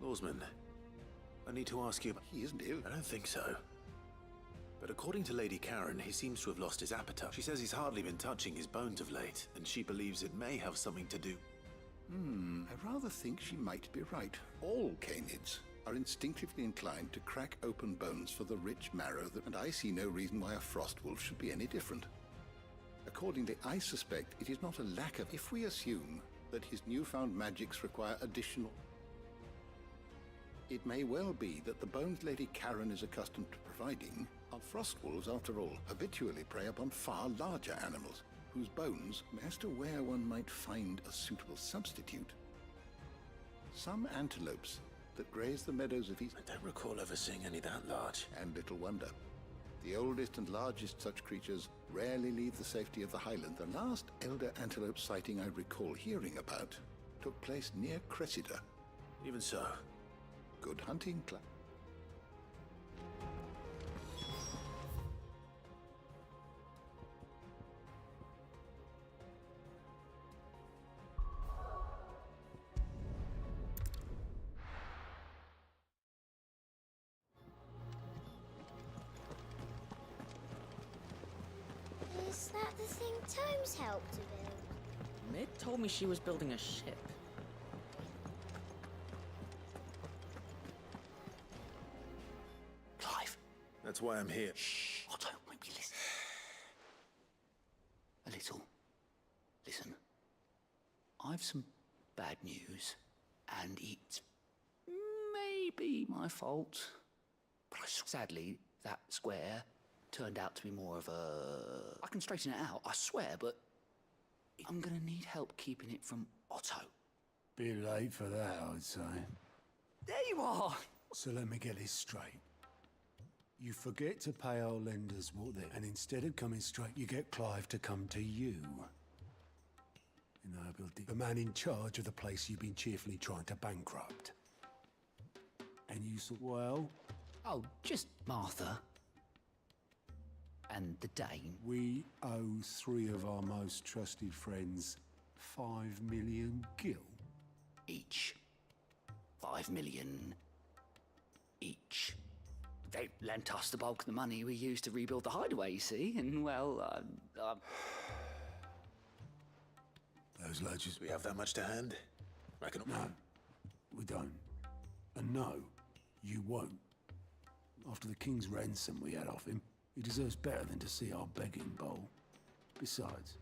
[SPEAKER 1] Lawsman, I need to ask you...
[SPEAKER 6] He isn't ill.
[SPEAKER 1] I don't think so. But according to Lady Karen, he seems to have lost his appetite. She says he's hardly been touching his bones of late, and she believes it may have something to do...
[SPEAKER 6] I rather think she might be right. All canids are instinctively inclined to crack open bones for the rich marrow, and I see no reason why a frost wolf should be any different. Accordingly, I suspect it is not a lack of... If we assume that his newfound magics require additional... It may well be that the bones Lady Karen is accustomed to providing are frost wolves, after all, habitually prey upon far larger animals, whose bones, as to where one might find a suitable substitute. Some antelopes that graze the meadows of East...
[SPEAKER 1] I don't recall ever seeing any that large.
[SPEAKER 6] And little wonder. The oldest and largest such creatures rarely leave the safety of the highland. The last elder antelope sighting I recall hearing about took place near Cressida.
[SPEAKER 1] Even so.
[SPEAKER 6] Good hunting, Cla.
[SPEAKER 4] Is that the thing Tomes helped to build?
[SPEAKER 18] Mid told me she was building a ship.
[SPEAKER 15] Clive.
[SPEAKER 1] That's why I'm here.
[SPEAKER 15] Shh. Otto, maybe listen. A little. Listen. I've some bad news, and it's maybe my fault. But sadly, that square turned out to be more of a... I can straighten it out, I swear, but I'm gonna need help keeping it from Otto.
[SPEAKER 9] Bit late for that, I'd say.
[SPEAKER 15] There you are!
[SPEAKER 9] So let me get this straight. You forget to pay our lenders what they... And instead of coming straight, you get Clive to come to you. The man in charge of the place you've been cheerfully trying to bankrupt. And you thought, well...
[SPEAKER 15] Oh, just Martha. And the Dane.
[SPEAKER 9] We owe 3 of our most trusted friends 5 million gil.
[SPEAKER 15] Each. 5 million each.
[SPEAKER 7] they lent us the bulk of the money we used to rebuild the hideaway, you see, and well,
[SPEAKER 9] Those ledgers...
[SPEAKER 1] Do we have that much to hand? Reckon...
[SPEAKER 9] No, we don't. And no, you won't. After the king's ransom we had off him, he deserves better than to see our begging bowl. Besides,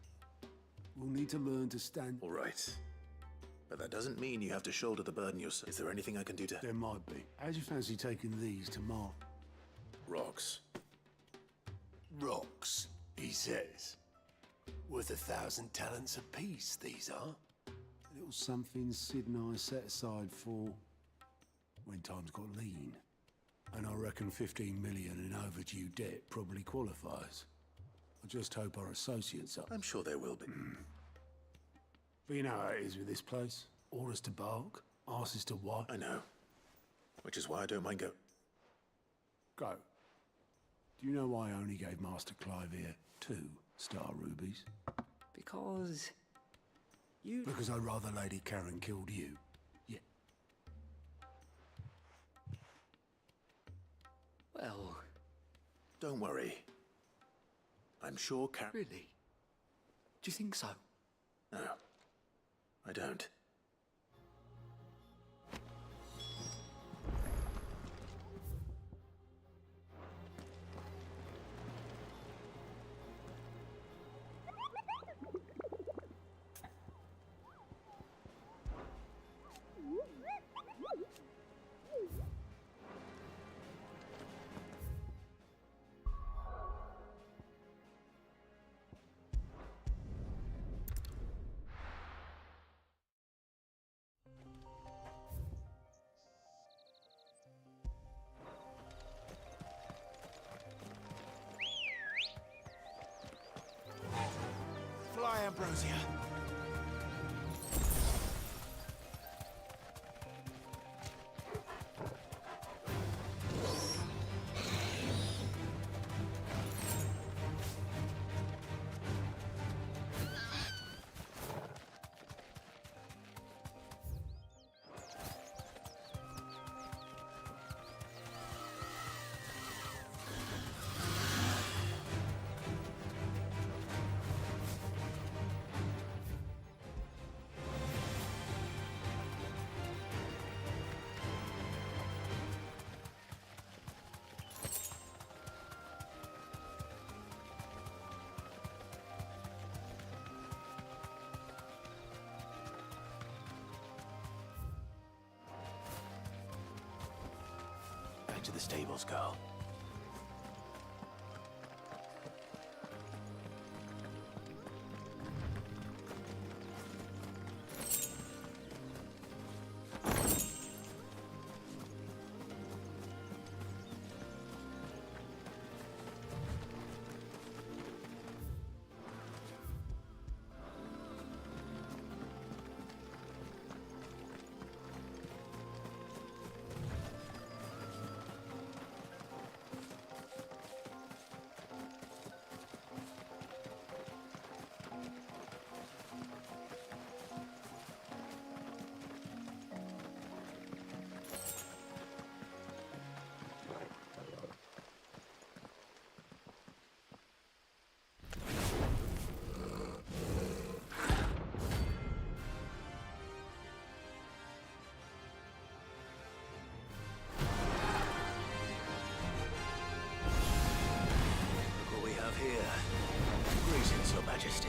[SPEAKER 9] we'll need to learn to stand...
[SPEAKER 1] All right. But that doesn't mean you have to shoulder the burden yourself. Is there anything I can do to...
[SPEAKER 9] There might be. How'd you fancy taking these to Mark?
[SPEAKER 1] Rocks.
[SPEAKER 14] Rocks, he says. Worth 1,000 talents apiece, these are.
[SPEAKER 9] A little something Sid and I set aside for... when times got lean. And I reckon 15 million in overdue debt probably qualifies. I just hope our associates are...
[SPEAKER 1] I'm sure there will be.
[SPEAKER 9] But you know how it is with this place. Orders to bark, asses to what?
[SPEAKER 1] I know. Which is why I don't mind
[SPEAKER 9] Go. Do you know why I only gave Master Clive here 2 star rubies?
[SPEAKER 7] because you...
[SPEAKER 9] Because I'd rather Lady Karen killed you. Yeah.
[SPEAKER 7] Well...
[SPEAKER 1] Don't worry. I'm sure Karen...
[SPEAKER 7] Really? Do you think so?
[SPEAKER 1] No. I don't.
[SPEAKER 14] Fly, Ambrosia.
[SPEAKER 1] Back to the stables, girl. Here. Greetings, Your Majesty.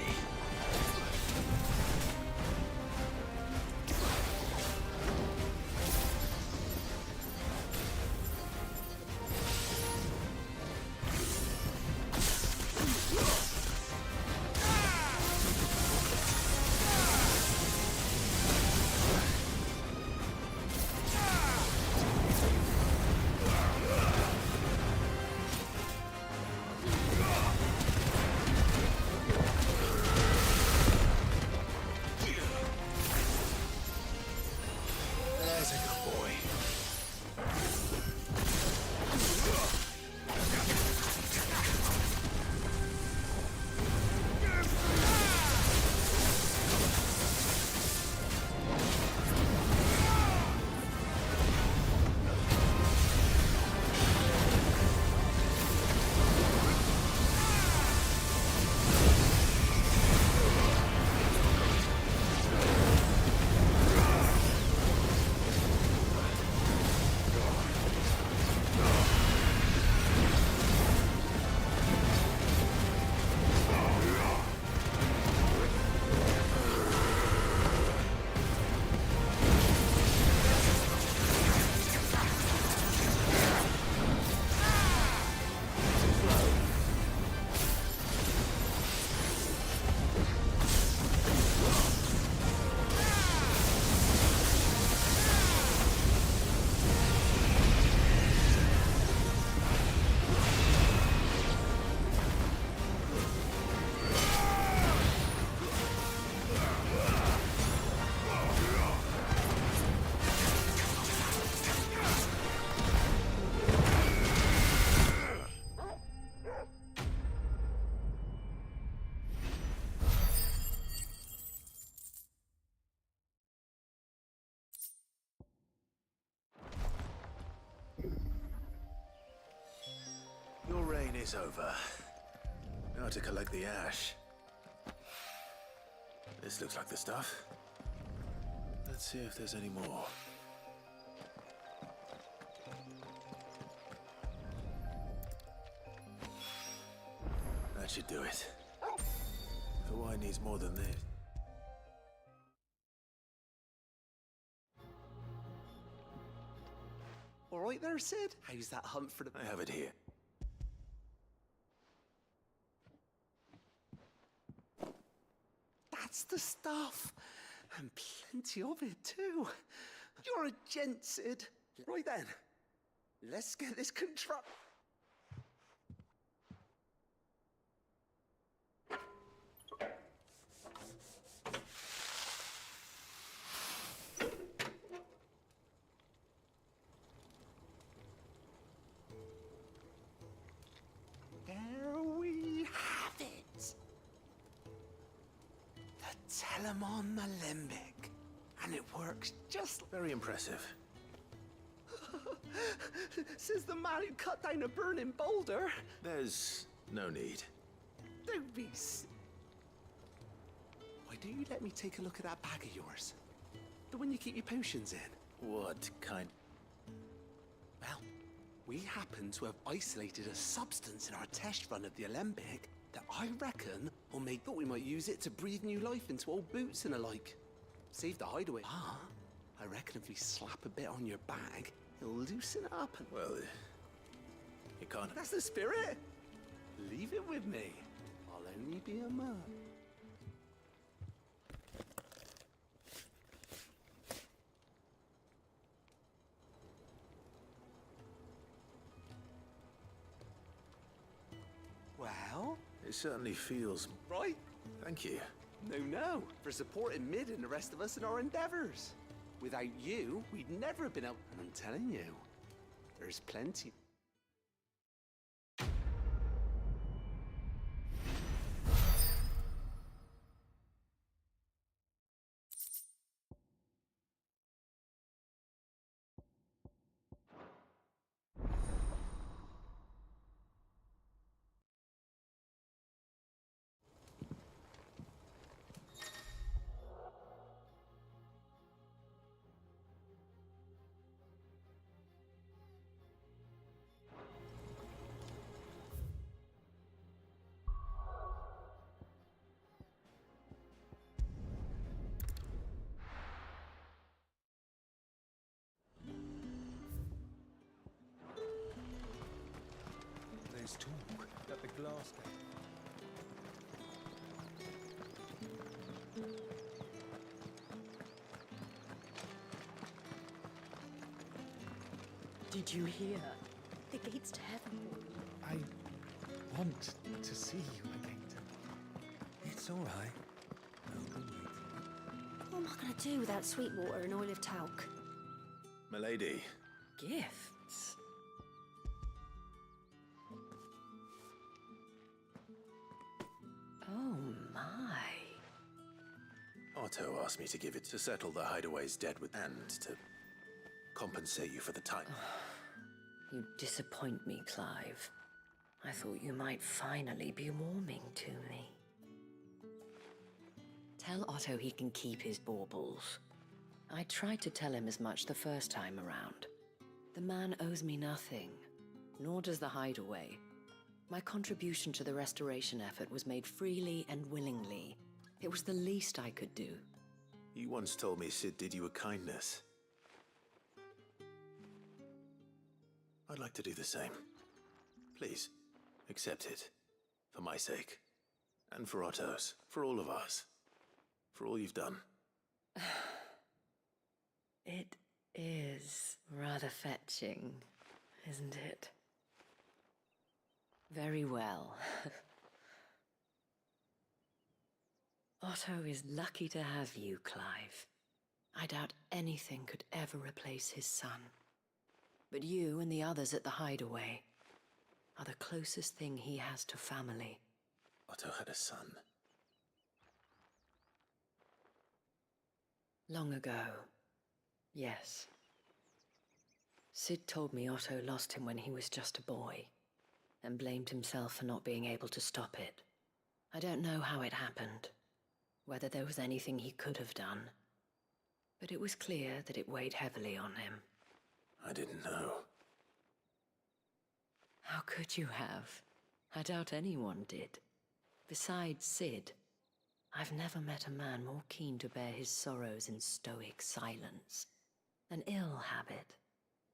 [SPEAKER 1] is over. Now to collect the ash. This looks like the stuff. Let's see if there's any more. That should do it. The wine needs more than this.
[SPEAKER 15] All right there, Sid. How's that hunt for the...
[SPEAKER 1] I have it here.
[SPEAKER 15] That's the stuff. And plenty of it, too. You're a gent, Sid. Right then. Let's get this contract... There we have it. The Telemon Alembic. And it works just...
[SPEAKER 1] Very impressive.
[SPEAKER 15] Says the man who cut down a burning boulder.
[SPEAKER 1] There's no need.
[SPEAKER 15] Don't be... Why don't you let me take a look at that bag of yours? The one you keep your potions in.
[SPEAKER 1] What kind?
[SPEAKER 15] Well, we happen to have isolated a substance in our test run of the Alembic that I reckon will make... Thought we might use it to breathe new life into old boots and the like. Save the hideaway. Ah, I reckon if we slap a bit on your bag, it'll loosen it up and...
[SPEAKER 1] Well, you can't...
[SPEAKER 15] That's the spirit! Leave it with me. I'll only be a man. Well?
[SPEAKER 1] It certainly feels...
[SPEAKER 15] Right?
[SPEAKER 1] Thank you.
[SPEAKER 15] No, for supporting Mid and the rest of us in our endeavors. Without you, we'd never have been able... And I'm telling you, there's plenty...
[SPEAKER 7] There's talk at the glass gate.
[SPEAKER 18] Did you hear?
[SPEAKER 4] The gates to heaven.
[SPEAKER 7] I want to see you again. It's all right. I'll be waiting.
[SPEAKER 4] What am I going to do without sweet water and oil of talc?
[SPEAKER 1] Milady.
[SPEAKER 18] Gifts? Oh my.
[SPEAKER 1] Otto asked me to give it to settle the hideaway's debt with... and to compensate you for the time.
[SPEAKER 18] You disappoint me, Clive. I thought you might finally be warming to me. Tell Otto he can keep his baubles. I tried to tell him as much the first time around. The man owes me nothing, nor does the hideaway. My contribution to the restoration effort was made freely and willingly. It was the least I could do.
[SPEAKER 1] You once told me Sid did you a kindness. I'd like to do the same. Please, accept it. For my sake. And for Otto's. For all of us. For all you've done.
[SPEAKER 18] It is rather fetching, isn't it? Very well. Otto is lucky to have you, Clive. I doubt anything could ever replace his son. But you and the others at the hideaway are the closest thing he has to family.
[SPEAKER 1] Otto had a son.
[SPEAKER 18] Long ago, yes. Sid told me Otto lost him when he was just a boy. and blamed himself for not being able to stop it. I don't know how it happened, whether there was anything he could have done, but it was clear that it weighed heavily on him.
[SPEAKER 1] I didn't know.
[SPEAKER 18] How could you have? I doubt anyone did. Besides Sid, I've never met a man more keen to bear his sorrows in stoic silence. An ill habit,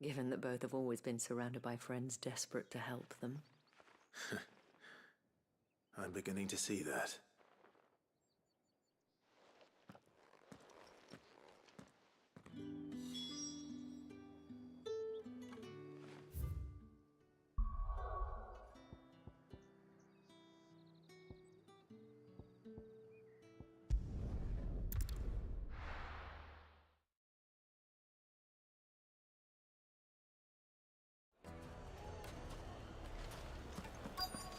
[SPEAKER 18] given that both have always been surrounded by friends desperate to help them.
[SPEAKER 1] I'm beginning to see that.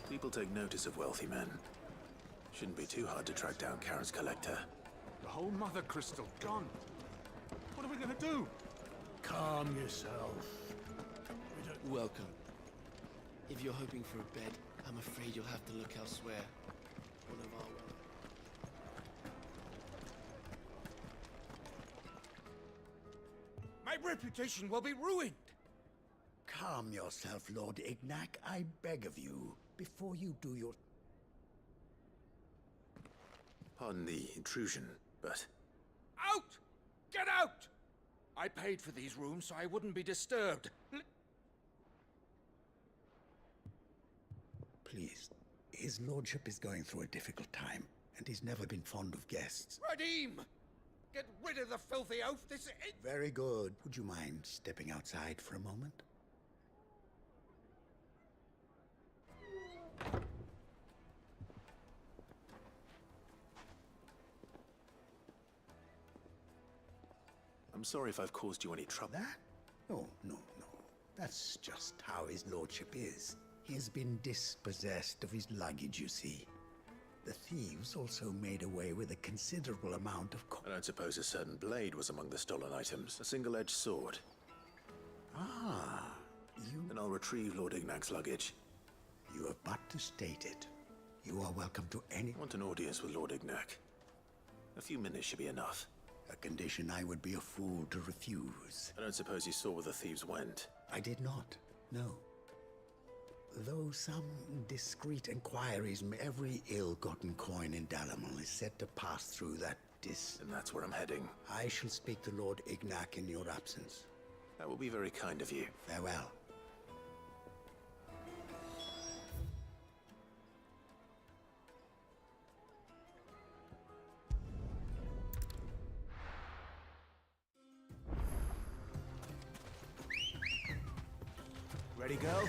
[SPEAKER 1] People take notice of wealthy men. Shouldn't be too hard to track down Karen's collector.
[SPEAKER 9] The whole mother crystal gone. What are we gonna do? Calm yourself.
[SPEAKER 19] Welcome. If you're hoping for a bed, I'm afraid you'll have to look elsewhere. One of our...
[SPEAKER 20] My reputation will be ruined!
[SPEAKER 21] Calm yourself, Lord Ignac, I beg of you, before you do your...
[SPEAKER 1] Pardon the intrusion, but...
[SPEAKER 20] Out! Get out! I paid for these rooms so I wouldn't be disturbed.
[SPEAKER 21] Please, his lordship is going through a difficult time, and he's never been fond of guests.
[SPEAKER 20] Radim! Get rid of the filthy oaf, this is...
[SPEAKER 21] Very good. Would you mind stepping outside for a moment?
[SPEAKER 1] I'm sorry if I've caused you any trouble.
[SPEAKER 21] That? Oh, no. That's just how his lordship is. He has been dispossessed of his luggage, you see. The thieves also made away with a considerable amount of...
[SPEAKER 1] I don't suppose a certain blade was among the stolen items. A single-edged sword.
[SPEAKER 21] Ah, you...
[SPEAKER 1] Then I'll retrieve Lord Ignac's luggage.
[SPEAKER 21] You have but to state it. You are welcome to any...
[SPEAKER 1] I want an audience with Lord Ignac. A few minutes should be enough.
[SPEAKER 21] A condition I would be a fool to refuse.
[SPEAKER 1] I don't suppose you saw where the thieves went.
[SPEAKER 21] I did not, no. Though some discreet inquiries, every ill-gotten coin in Dalamil is said to pass through that
[SPEAKER 1] And that's where I'm heading.
[SPEAKER 21] I shall speak to Lord Ignac in your absence.
[SPEAKER 1] That will be very kind of you.
[SPEAKER 21] Farewell.
[SPEAKER 1] Ready, girl?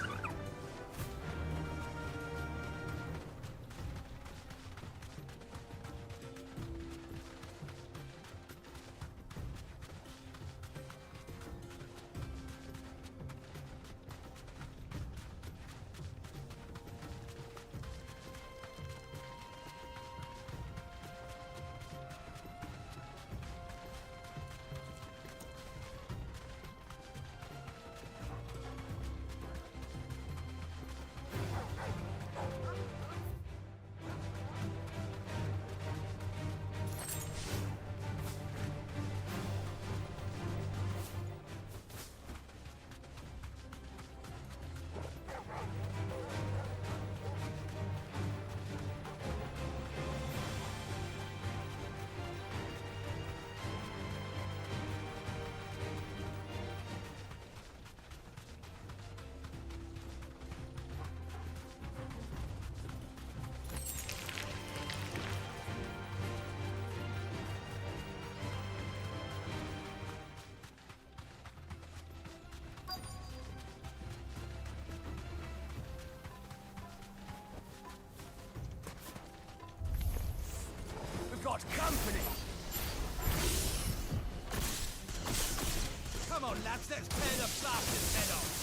[SPEAKER 20] Got company! Come on, lads, let's tear the bastard's head off!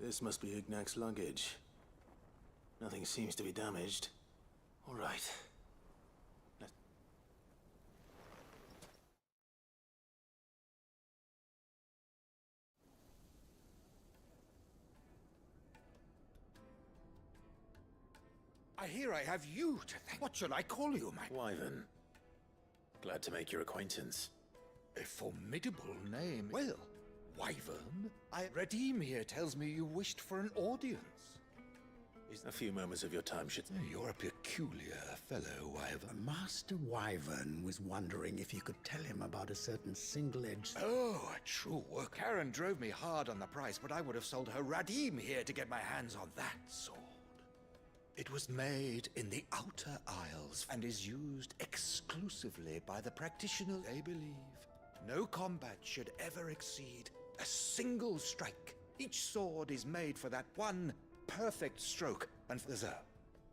[SPEAKER 1] This must be Ignac's luggage. Nothing seems to be damaged. All right.
[SPEAKER 20] I hear I have you to thank. What should I call you, my...
[SPEAKER 1] Wyvern. Glad to make your acquaintance.
[SPEAKER 20] A formidable name. Well, Wyvern, Redeem here tells me you wished for an audience.
[SPEAKER 1] A few moments of your time should...
[SPEAKER 20] You're a peculiar fellow, Wyvern.
[SPEAKER 21] Master Wyvern was wondering if you could tell him about a certain single-edged...
[SPEAKER 20] Oh, a true work. Karen drove me hard on the price, but I would have sold her Redeem here to get my hands on that sword. It was made in the Outer Isles and is used exclusively by the practitioners. They believe no combat should ever exceed a single strike. Each sword is made for that one perfect stroke, and there's a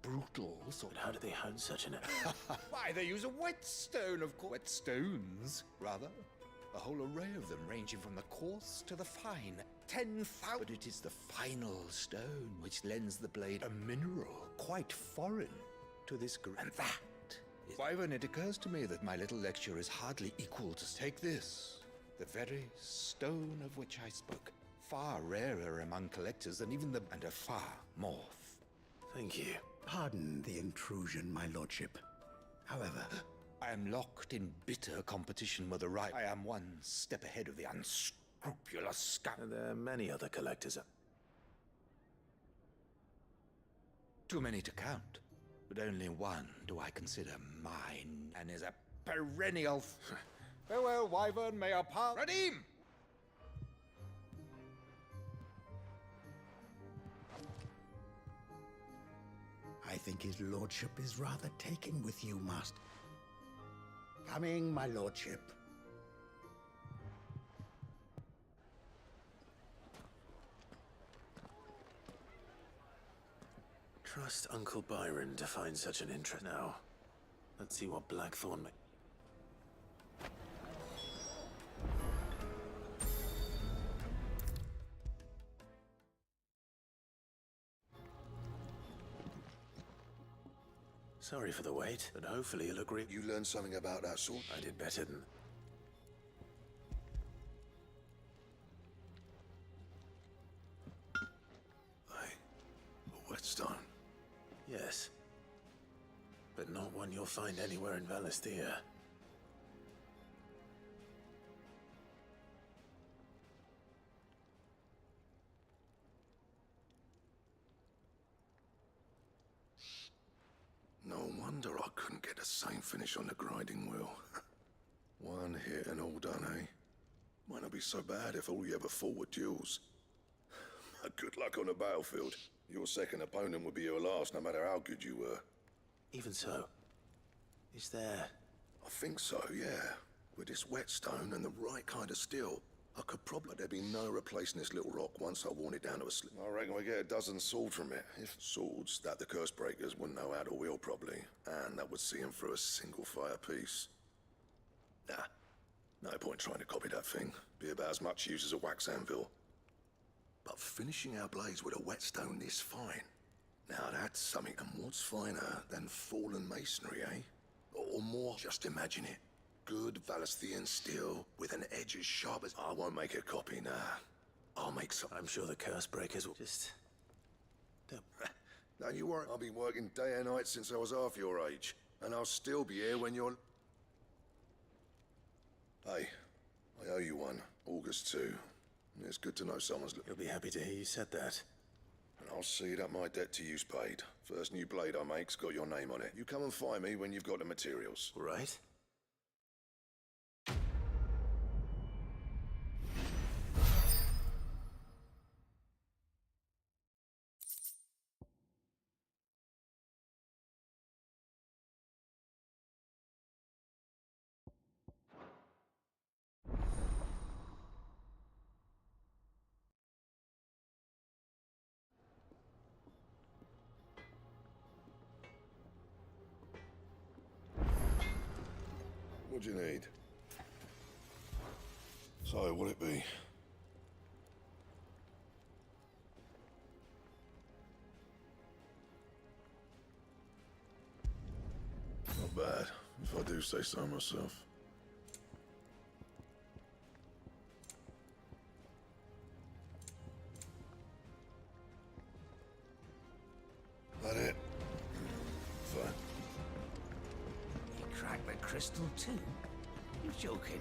[SPEAKER 20] brutal sword.
[SPEAKER 1] But how do they hone such an...
[SPEAKER 20] Why, they use a whetstone, of course. Whetstones, rather. A whole array of them, ranging from the coarse to the fine. 10,000. But it is the final stone which lends the blade a mineral quite foreign to this And that is... Wyvern, it occurs to me that my little lecture is hardly equal to... Take this, the very stone of which I spoke. Far rarer among collectors than even the... And a far more...
[SPEAKER 1] Thank you.
[SPEAKER 21] Pardon the intrusion, my lordship. However...
[SPEAKER 20] I am locked in bitter competition with the right. I am one step ahead of the unscrupulous scum.
[SPEAKER 1] There are many other collectors.
[SPEAKER 20] Too many to count, but only one do I consider mine, and is a perennial... Farewell, Wyvern, may our path... Redeem!
[SPEAKER 21] I think his lordship is rather taken with you, master. Coming, my lordship.
[SPEAKER 1] Trust Uncle Byron to find such an interest. Now, let's see what Blackthorn may... Sorry for the wait, but hopefully you'll agree.
[SPEAKER 2] You learned something about that sword?
[SPEAKER 1] I did better than...
[SPEAKER 2] A whetstone?
[SPEAKER 1] Yes. But not one you'll find anywhere in Valisthea.
[SPEAKER 2] No wonder I couldn't get the same finish on the grinding wheel. One hit and all done, eh? Might not be so bad if all you ever fought were duels. Good luck on the battlefield. Your second opponent would be your last, no matter how good you were.
[SPEAKER 1] Even so, is there...
[SPEAKER 2] I think so, yeah. With this whetstone and the right kind of steel, I could probably... There'd be no replacing this little rock once I worn it down to a slip. I reckon we get a dozen swords from it. If swords that the curse breakers wouldn't know how to wield properly, and that would see them through a single fire piece. Nah, no point trying to copy that thing. Be about as much use as a wax anvil. But finishing our blades with a whetstone this fine, now that's something. And what's finer than fallen masonry, eh? Or more, just imagine it. Good Valisthean steel with an edge as sharp as... I won't make a copy, nah. I'll make some...
[SPEAKER 1] I'm sure the curse breakers will just...
[SPEAKER 2] Don't you worry. I've been working day and night since I was half your age. And I'll still be here when you're... Hey, I owe you one. August 2. It's good to know someone's...
[SPEAKER 1] You'll be happy to hear you said that.
[SPEAKER 2] And I'll see that my debt to you's paid. First new blade I make's got your name on it. You come and find me when you've got the materials.
[SPEAKER 1] Right?
[SPEAKER 2] What do you need? So, what'll it be? Not bad, if I do say so myself. That it? Fine.
[SPEAKER 16] You cracked the crystal too? You joking?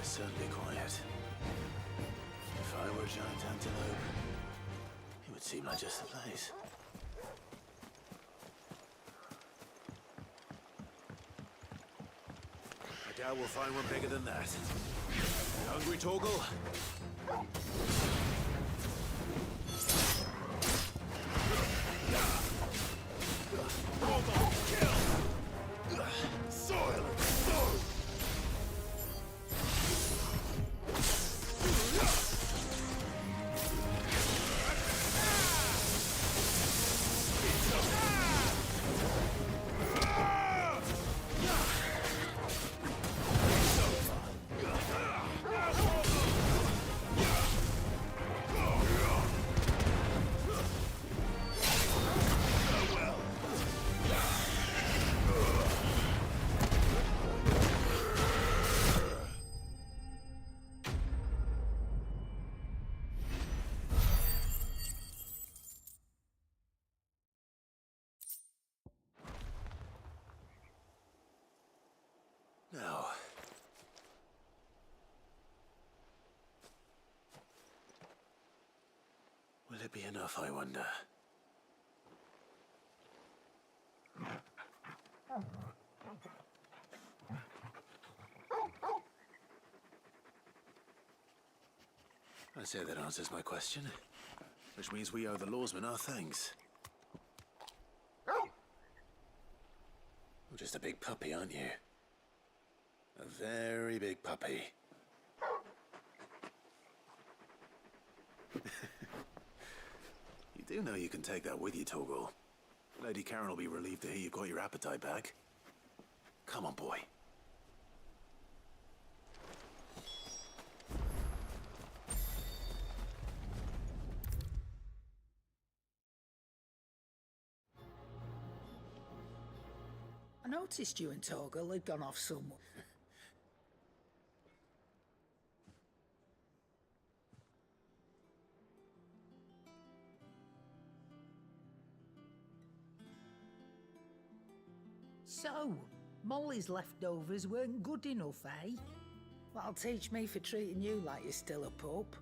[SPEAKER 1] Certainly quiet. If I were a giant antelope, it would seem like just the place. I doubt we'll find one bigger than that. You hungry, Torgal? Soil and stone! Now, will it be enough, I wonder? I say that answers my question, which means we owe the lawsmen our thanks. You're just a big puppy, aren't you? A very big puppy. You do know you can take that with you, Torgal. Lady Karen will be relieved to hear you've got your appetite back. Come on, boy.
[SPEAKER 16] I noticed you and Torgal had gone off somewhere. So, Molly's leftovers weren't good enough, eh? That'll teach me for treating you like you're still a pup.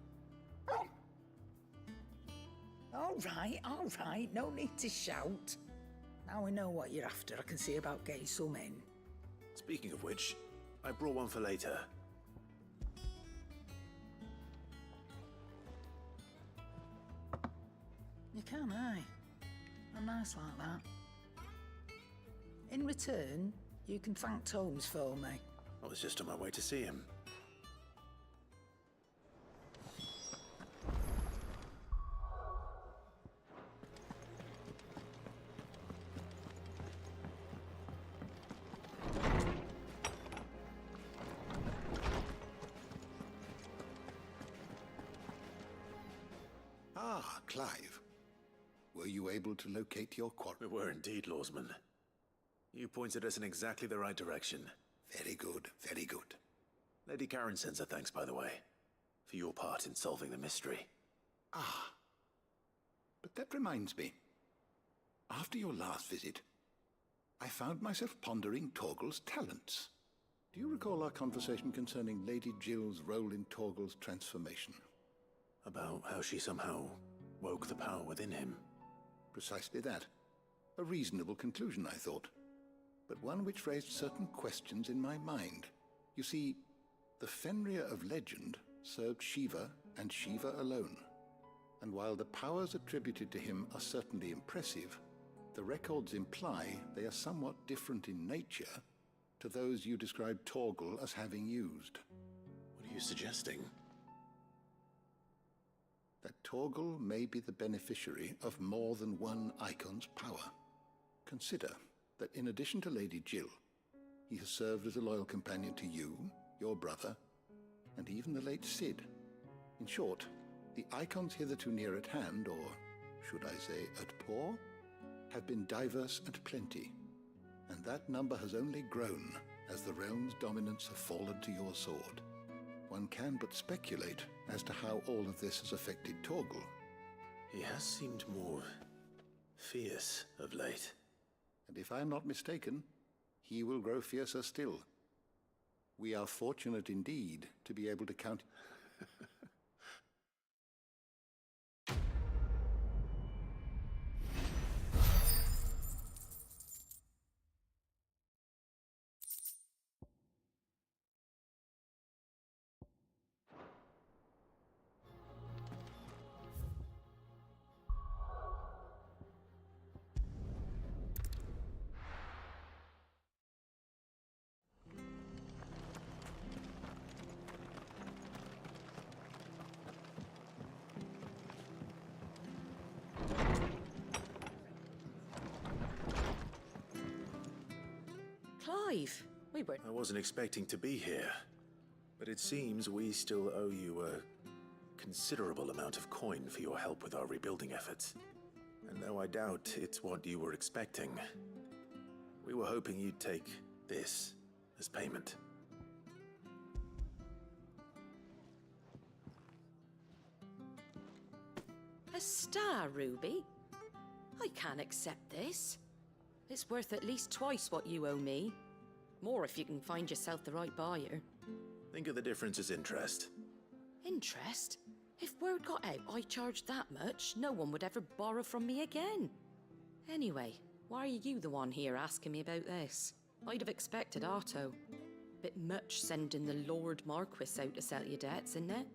[SPEAKER 16] All right, no need to shout. Now we know what you're after, I can see about getting some in.
[SPEAKER 1] Speaking of which, I brought one for later.
[SPEAKER 16] can, eh? I'm nice like that. In return, you can thank Tomes for me.
[SPEAKER 1] I was just on my way to see him.
[SPEAKER 6] Ah, Clive. Were you able to locate your quarry?
[SPEAKER 1] We were indeed, Lawsman. You pointed us in exactly the right direction.
[SPEAKER 6] Very good, very good.
[SPEAKER 1] Lady Karen sends her thanks, by the way, for your part in solving the mystery.
[SPEAKER 6] Ah. But that reminds me. After your last visit, I found myself pondering Torgal's talents. Do you recall our conversation concerning Lady Jill's role in Torgal's transformation?
[SPEAKER 1] About how she somehow woke the power within him.
[SPEAKER 6] Precisely that. A reasonable conclusion, I thought, but one which raised certain questions in my mind. You see, the Fenrir of legend served Shiva and Shiva alone. And while the powers attributed to him are certainly impressive, the records imply they are somewhat different in nature to those you described Torgal as having used.
[SPEAKER 1] What are you suggesting?
[SPEAKER 6] That Torgal may be the beneficiary of more than one icon's power. Consider that in addition to Lady Jill, he has served as a loyal companion to you, your brother, and even the late Cid. In short, the icons hitherto near at hand, or should I say at paw, have been diverse and plenty, and that number has only grown as the realm's dominance have fallen to your sword. One can but speculate as to how all of this has affected Torgal.
[SPEAKER 1] He has seemed more fierce of late.
[SPEAKER 6] And if I am not mistaken, he will grow fiercer still. We are fortunate indeed to be able to count...
[SPEAKER 18] Clive, we were...
[SPEAKER 1] I wasn't expecting to be here, but it seems we still owe you a considerable amount of coin for your help with our rebuilding efforts. And though I doubt it's what you were expecting, we were hoping you'd take this as payment.
[SPEAKER 18] A star ruby? I can't accept this. It's worth at least twice what you owe me. More if you can find yourself the right buyer.
[SPEAKER 1] Think of the difference as interest.
[SPEAKER 18] Interest? If word got out I charged that much, no one would ever borrow from me again. Anyway, why are you the one here asking me about this? I'd have expected Otto. Bit much sending the Lord Marquis out to settle your debts, isn't it?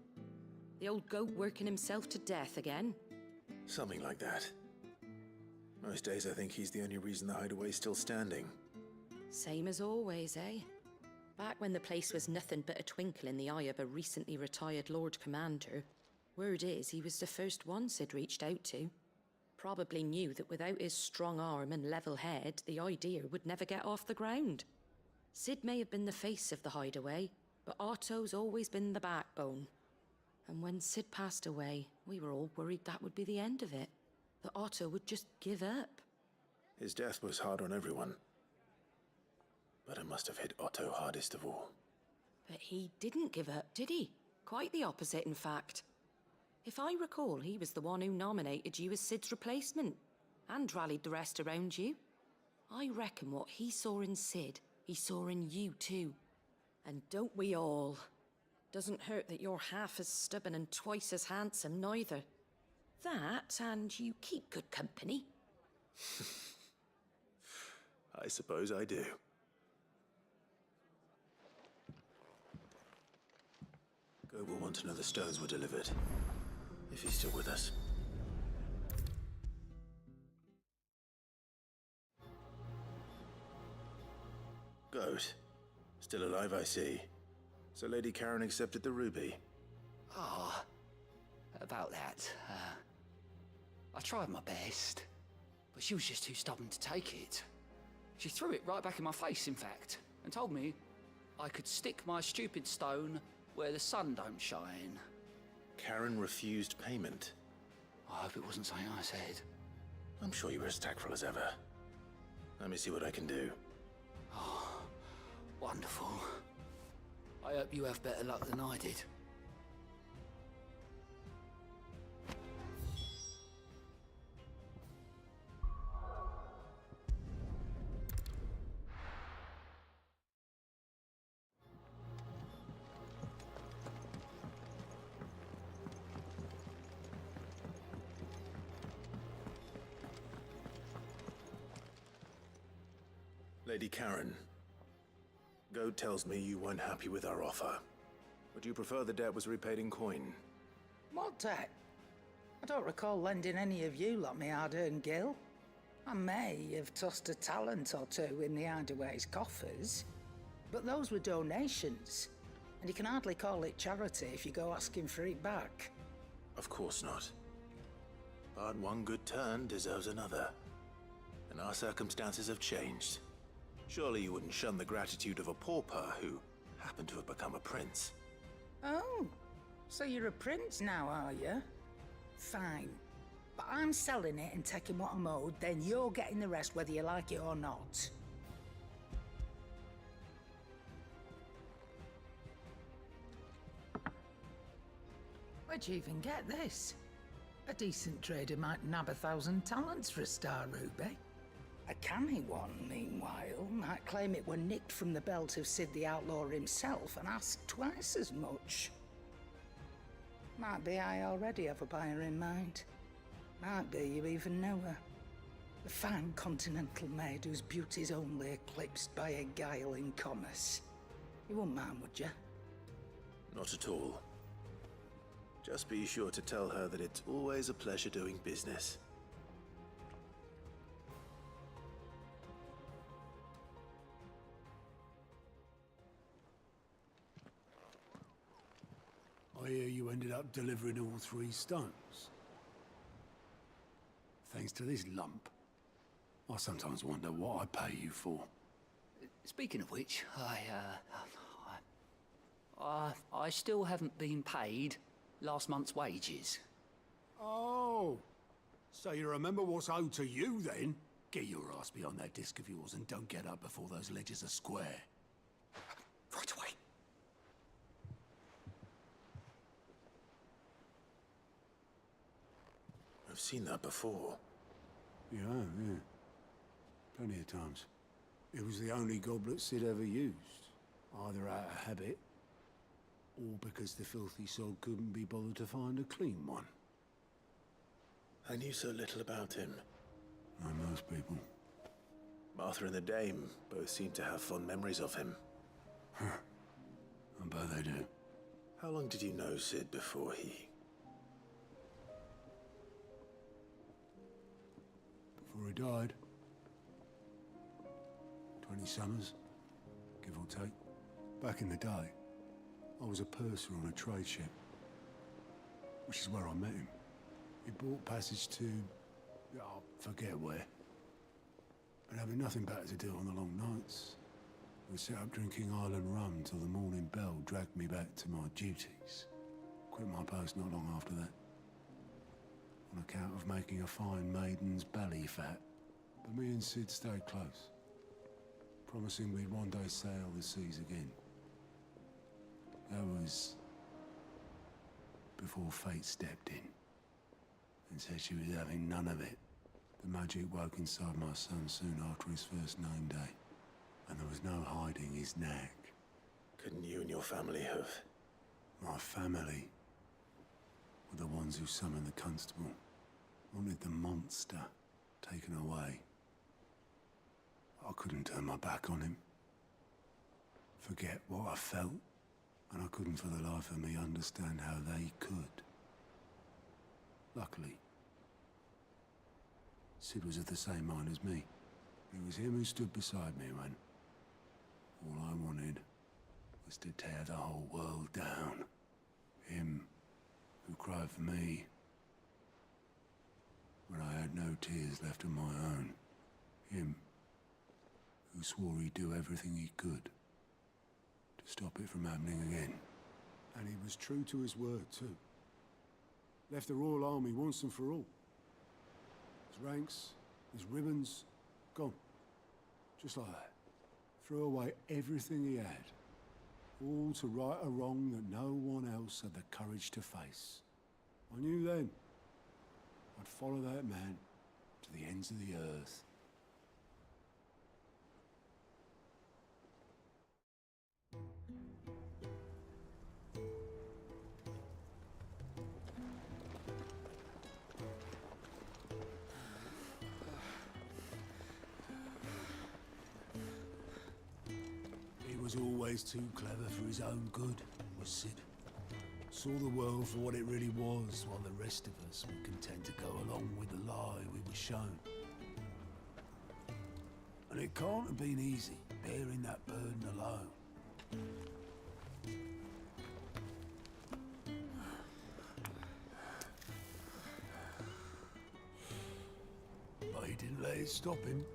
[SPEAKER 18] The old goat working himself to death again.
[SPEAKER 1] Something like that. Most days I think he's the only reason the hideaway's still standing.
[SPEAKER 18] Same as always, eh? Back when the place was nothing but a twinkle in the eye of a recently retired Lord Commander, word is he was the first one Sid reached out to. Probably knew that without his strong arm and level head, the idea would never get off the ground. Sid may have been the face of the hideaway, but Otto's always been the backbone. And when Sid passed away, we were all worried that would be the end of it. That Otto would just give up.
[SPEAKER 1] His death was hard on everyone. But it must have hit Otto hardest of all.
[SPEAKER 18] But he didn't give up, did he? Quite the opposite, in fact. If I recall, he was the one who nominated you as Sid's replacement, and rallied the rest around you. I reckon what he saw in Sid, he saw in you too. And don't we all? Doesn't hurt that you're half as stubborn and twice as handsome, neither. That, and you keep good company.
[SPEAKER 1] I suppose I do. Goat will want to know the stones were delivered, if he's still with us. Still alive, I see. So Lady Karen accepted the ruby.
[SPEAKER 3] Ah, about that. I tried my best, but she was just too stubborn to take it. She threw it right back in my face, in fact, and told me I could stick my stupid stone where the sun don't shine.
[SPEAKER 1] Karen refused payment.
[SPEAKER 3] I hope it wasn't something I said.
[SPEAKER 1] I'm sure you were as tactful as ever. Let me see what I can do.
[SPEAKER 3] Oh, wonderful. I hope you have better luck than I did.
[SPEAKER 1] Lady Karen, Goad tells me you weren't happy with our offer. Would you prefer the debt was repaid in coin?
[SPEAKER 16] What debt? I don't recall lending any of you lot me hard-earned gil. I may have tossed a talent or two in the Hideaway's coffers, but those were donations, and you can hardly call it charity if you go asking for it back.
[SPEAKER 1] Of course not. But one good turn deserves another. And our circumstances have changed. Surely you wouldn't shun the gratitude of a pauper who happened to have become a prince.
[SPEAKER 16] Oh, so you're a prince now, are you? Fine. But I'm selling it and taking what I'm owed, then you're getting the rest whether you like it or not. Where'd you even get this? A decent trader might nab 1,000 talents for a star ruby. A canny one, meanwhile, might claim it were nicked from the belt of Sid the Outlaw himself and ask twice as much. Might be I already have a buyer in mind. Might be you even know her. A fine continental maid whose beauty's only eclipsed by a guile in commerce. You wouldn't mind, would you?
[SPEAKER 1] Not at all. Just be sure to tell her that it's always a pleasure doing business.
[SPEAKER 9] I hear you ended up delivering all 3 stones. Thanks to this lump. I sometimes wonder what I pay you for.
[SPEAKER 3] Speaking of which, I still haven't been paid last month's wages.
[SPEAKER 9] Oh, so you remember what's owed to you then? Get your ass behind that disc of yours and don't get up before those ledgers are square.
[SPEAKER 3] Right away.
[SPEAKER 1] I've seen that before.
[SPEAKER 9] You have, yeah. Plenty of times. It was the only goblet Sid ever used. Either out of habit, or because the filthy sod couldn't be bothered to find a clean one.
[SPEAKER 1] I knew so little about him.
[SPEAKER 9] Like most people.
[SPEAKER 1] Martha and the Dame both seem to have fond memories of him.
[SPEAKER 9] I bet they do.
[SPEAKER 1] How long did you know Sid before he...
[SPEAKER 9] Before he died. 20 summers, give or take. Back in the day, I was a purser on a trade ship, which is where I met him. He bought passage to... I forget where. But having nothing better to do on the long nights, we set up drinking island rum till the morning bell dragged me back to my duties. Quit my post not long after that. On account of making a fine maiden's belly fat. But me and Sid stayed close, promising we'd one day sail the seas again. That was before fate stepped in and said she was having none of it. The magic woke inside my son soon after his first name day, and there was no hiding his knack.
[SPEAKER 1] Couldn't you and your family have...
[SPEAKER 9] My family were the ones who summoned the constable, wanted the monster taken away. I couldn't turn my back on him, forget what I felt, and I couldn't for the life of me understand how they could. Luckily, Sid was of the same mind as me. It was him who stood beside me when all I wanted was to tear the whole world down. Him who cried for me when I had no tears left of my own. Him who swore he'd do everything he could to stop it from happening again.
[SPEAKER 8] And he was true to his word, too. Left the Royal Army once and for all. His ranks, his ribbons, gone. Just like that. Threw away everything he had. All to right a wrong that no one else had the courage to face. I knew then I'd follow that man to the ends of the earth. He was always too clever for his own good, was Sid. Saw the world for what it really was, while the rest of us were content to go along with the lie we were shown. And it can't have been easy, bearing that burden alone. But he didn't let it stop him.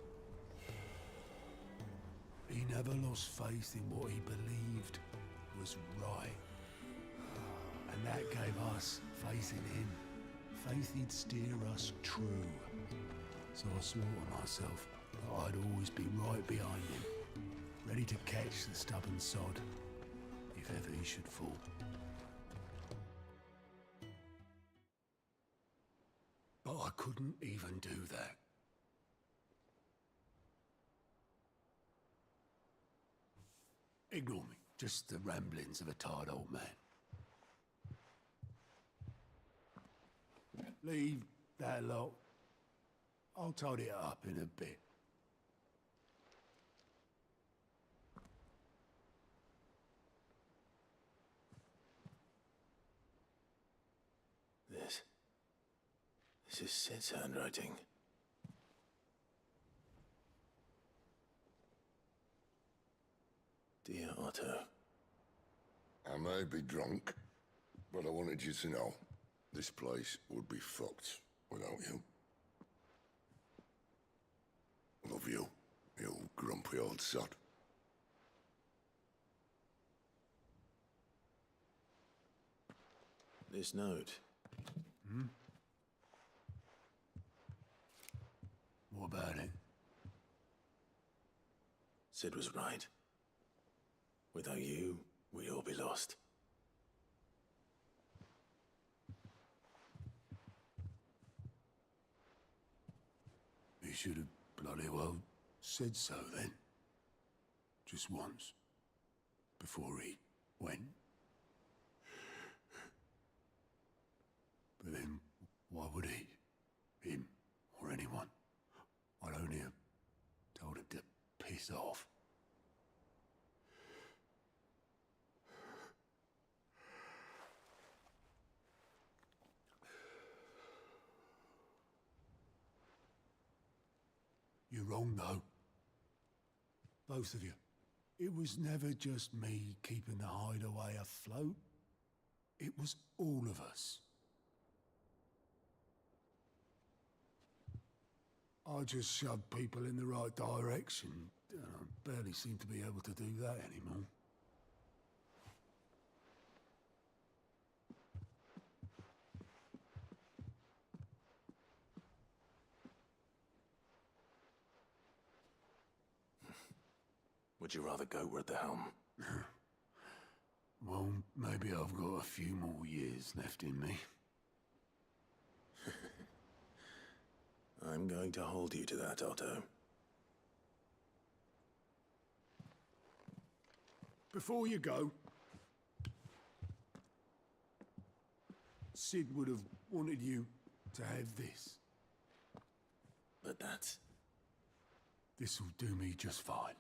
[SPEAKER 8] He never lost faith in what he believed was right. And that gave us faith in him. Faith he'd steer us true. So I swore to myself that I'd always be right behind him, ready to catch the stubborn sod, if ever he should fall. But I couldn't even do that. Ignore me, just the ramblings of a tired old man. Leave that lot. I'll tidy it up in a bit.
[SPEAKER 1] This is Sid's handwriting. Dear Otto.
[SPEAKER 2] I may be drunk, but I wanted you to know this place would be fucked without you. Love you, you grumpy old sod.
[SPEAKER 1] This note.
[SPEAKER 9] What about it?
[SPEAKER 1] Sid was right. Without you, we'd all be lost.
[SPEAKER 9] He should have bloody well said so then. Just once. Before he went. But then, why would he? Him, or anyone? I'd only have told him to piss off. You're wrong, though. Both of you. It was never just me keeping the hideaway afloat. It was all of us. I just shoved people in the right direction. I barely seem to be able to do that anymore.
[SPEAKER 1] Would you rather Goat were at the helm?
[SPEAKER 9] Well, maybe I've got a few more years left in me.
[SPEAKER 1] I'm going to hold you to that, Otto.
[SPEAKER 8] Before you go, Sid would have wanted you to have this.
[SPEAKER 1] But that's...
[SPEAKER 9] This'll do me just fine.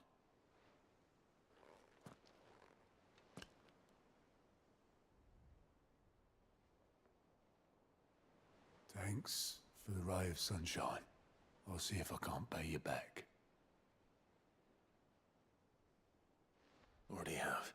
[SPEAKER 9] Thanks for the ray of sunshine. I'll see if I can't pay you back.
[SPEAKER 1] Already have.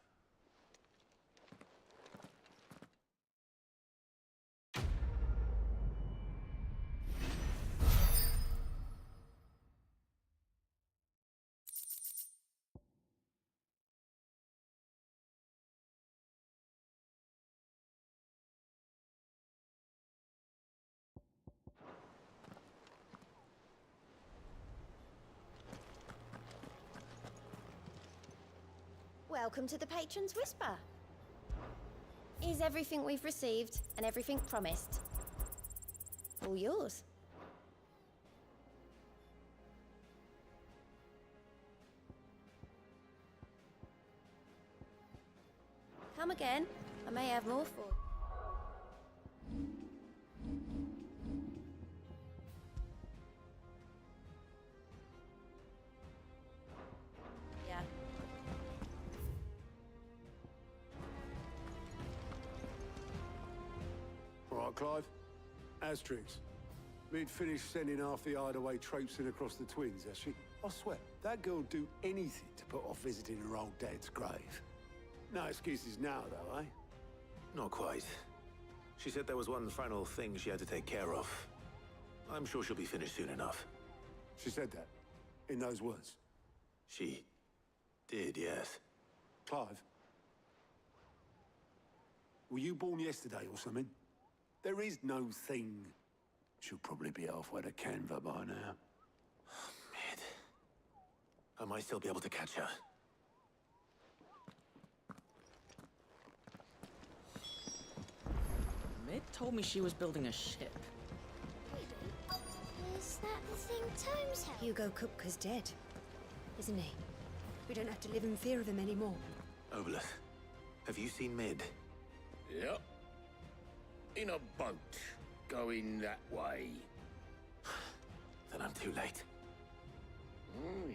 [SPEAKER 4] Welcome to the Patron's Whisper. Is everything we've received and everything promised? All yours. Come again. I may have more for. Yeah.
[SPEAKER 8] All right, Clive. Asterix. We'd finished sending half the hideaway traipsing across the twins, has she? I swear, that girl'd do anything to put off visiting her old dad's grave. No excuses now, though, eh?
[SPEAKER 1] Not quite. She said there was one final thing she had to take care of. I'm sure she'll be finished soon enough.
[SPEAKER 8] She said that? In those words?
[SPEAKER 1] She did, yes.
[SPEAKER 8] Clive? Were you born yesterday or something? There is no thing. She'll probably be halfway to Canva by now.
[SPEAKER 1] Mid. I might still be able to catch her.
[SPEAKER 11] Mid told me she was building a ship.
[SPEAKER 22] Is that the thing Tomes held?
[SPEAKER 23] Hugo Kupka's dead, isn't he? We don't have to live in fear of him anymore.
[SPEAKER 1] Obolus, have you seen Mid?
[SPEAKER 24] Yep. In a boat, going that way.
[SPEAKER 1] Then I'm too late.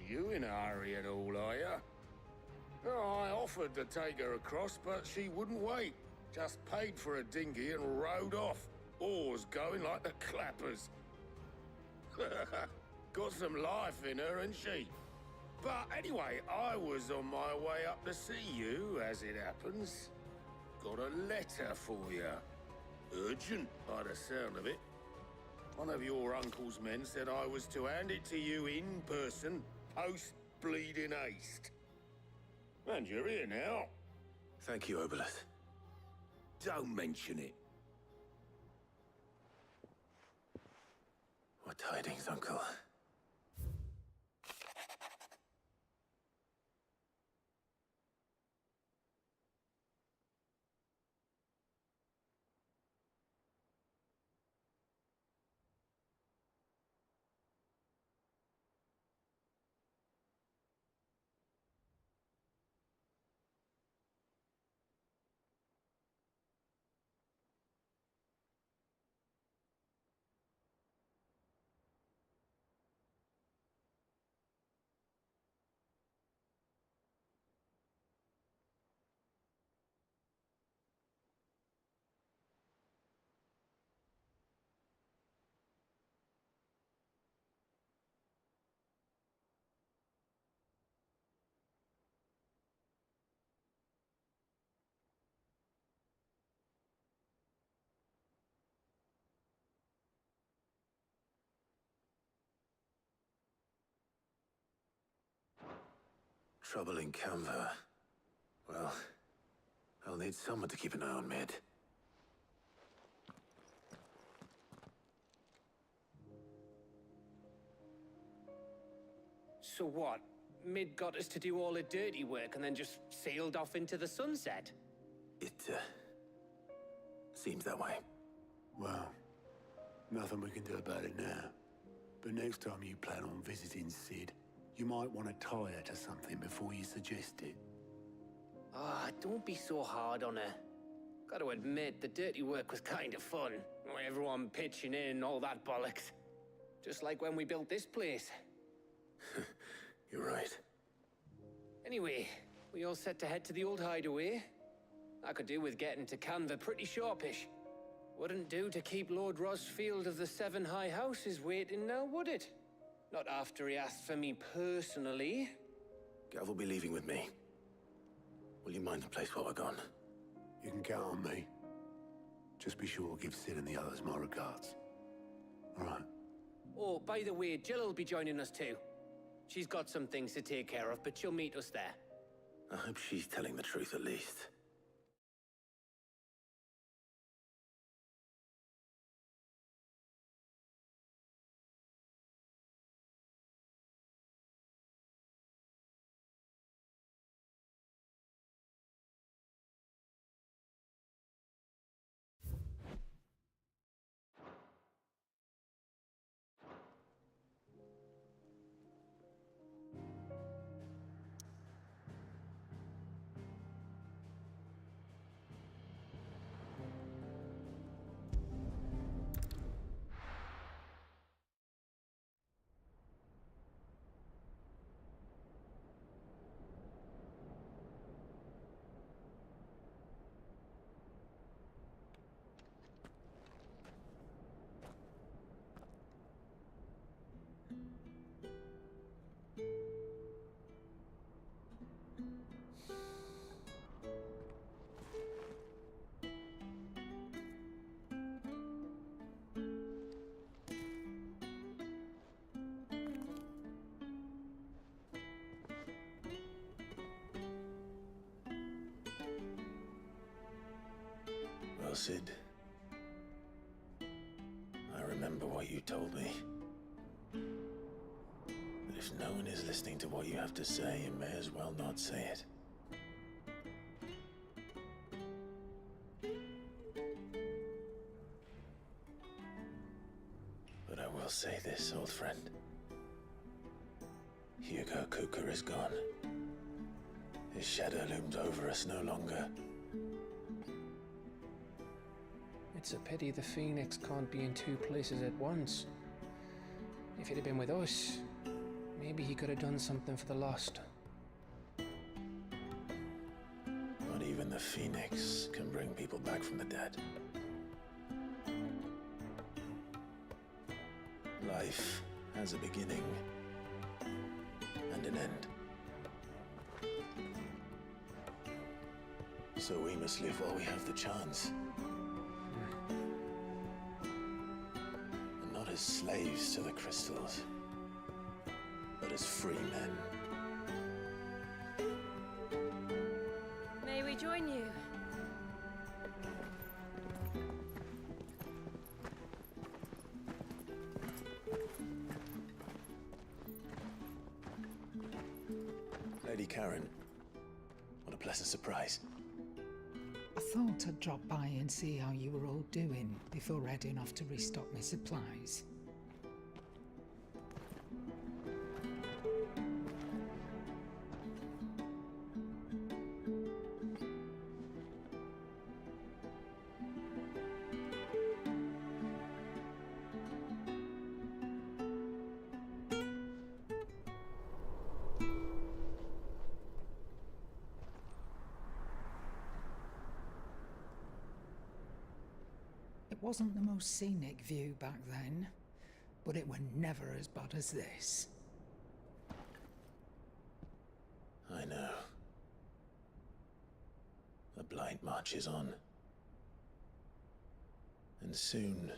[SPEAKER 24] You in a hurry at all, are you? Oh, I offered to take her across, but she wouldn't wait. Just paid for a dinghy and rowed off. Oars going like the clappers. Got some life in her, ain't she? But anyway, I was on my way up to see you, as it happens. Got a letter for you. Urgent, by the sound of it. One of your uncle's men said I was to hand it to you in person, post-bleeding haste. And you're here now.
[SPEAKER 1] Thank you, Obolus.
[SPEAKER 24] Don't mention it.
[SPEAKER 1] What tidings, Uncle? Trouble in Canva. Well, I'll need someone to keep an eye on Mid.
[SPEAKER 25] So what? Mid got us to do all the dirty work and then just sailed off into the sunset?
[SPEAKER 1] It, seems that way.
[SPEAKER 8] Well, nothing we can do about it now. But next time you plan on visiting Sid, you might want to tie her to something before you suggest it.
[SPEAKER 25] Ah, don't be so hard on her. Gotta admit, the dirty work was kind of fun. Everyone pitching in and all that bollocks. Just like when we built this place.
[SPEAKER 1] You're right.
[SPEAKER 25] Anyway, we all set to head to the old hideaway. I could do with getting to Canva pretty sharpish. Wouldn't do to keep Lord Rosfield of the Seven High Houses waiting now, would it? Not after he asked for me personally.
[SPEAKER 1] Gav will be leaving with me. Will you mind the place while we're gone?
[SPEAKER 8] You can count on me. Just be sure to give Sid and the others my regards. All right.
[SPEAKER 25] Oh, by the way, Jill will be joining us too. She's got some things to take care of, but she'll meet us there.
[SPEAKER 1] I hope she's telling the truth at least. well, Sid. I remember what you told me. But if no one is listening to what you have to say, you may as well not say it. But I will say this, old friend. Hugo Kuka is gone. His shadow looms over us no longer.
[SPEAKER 25] It's a pity the Phoenix can't be in two places at once. If he'd have been with us, maybe he could have done something for the lost.
[SPEAKER 1] Not even the Phoenix can bring people back from the dead. Life has a beginning and an end. So we must live while we have the chance. And not as slaves to the crystals, but as free men.
[SPEAKER 23] May we join you?
[SPEAKER 1] Lady Karen, what a pleasant surprise.
[SPEAKER 16] I thought I'd drop by and see how you were all doing before heading off to restock my supplies. It wasn't the most scenic view back then, but it were never as bad as this.
[SPEAKER 1] I know. The Blight marches on. And soon,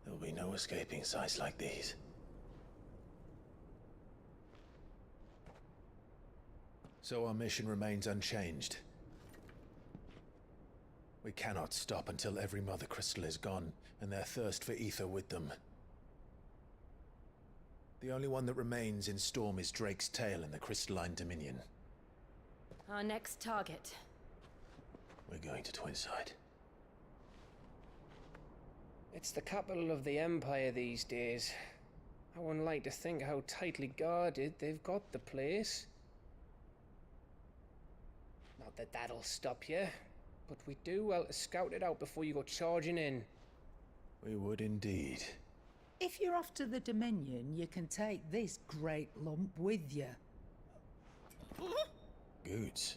[SPEAKER 1] there will be no escaping sights like these. So our mission remains unchanged. We cannot stop until every Mother Crystal is gone, and their thirst for ether with them. The only one that remains in Storm is Drake's tail in the Crystalline Dominion.
[SPEAKER 23] Our next target.
[SPEAKER 1] We're going to Twinside.
[SPEAKER 25] It's the capital of the Empire these days. I wouldn't like to think how tightly guarded they've got the place. Not that that'll stop you. But we'd do well to scout it out before you go charging in.
[SPEAKER 1] We would indeed.
[SPEAKER 16] If you're off to the Dominion, you can take this great lump with you.
[SPEAKER 1] Goods.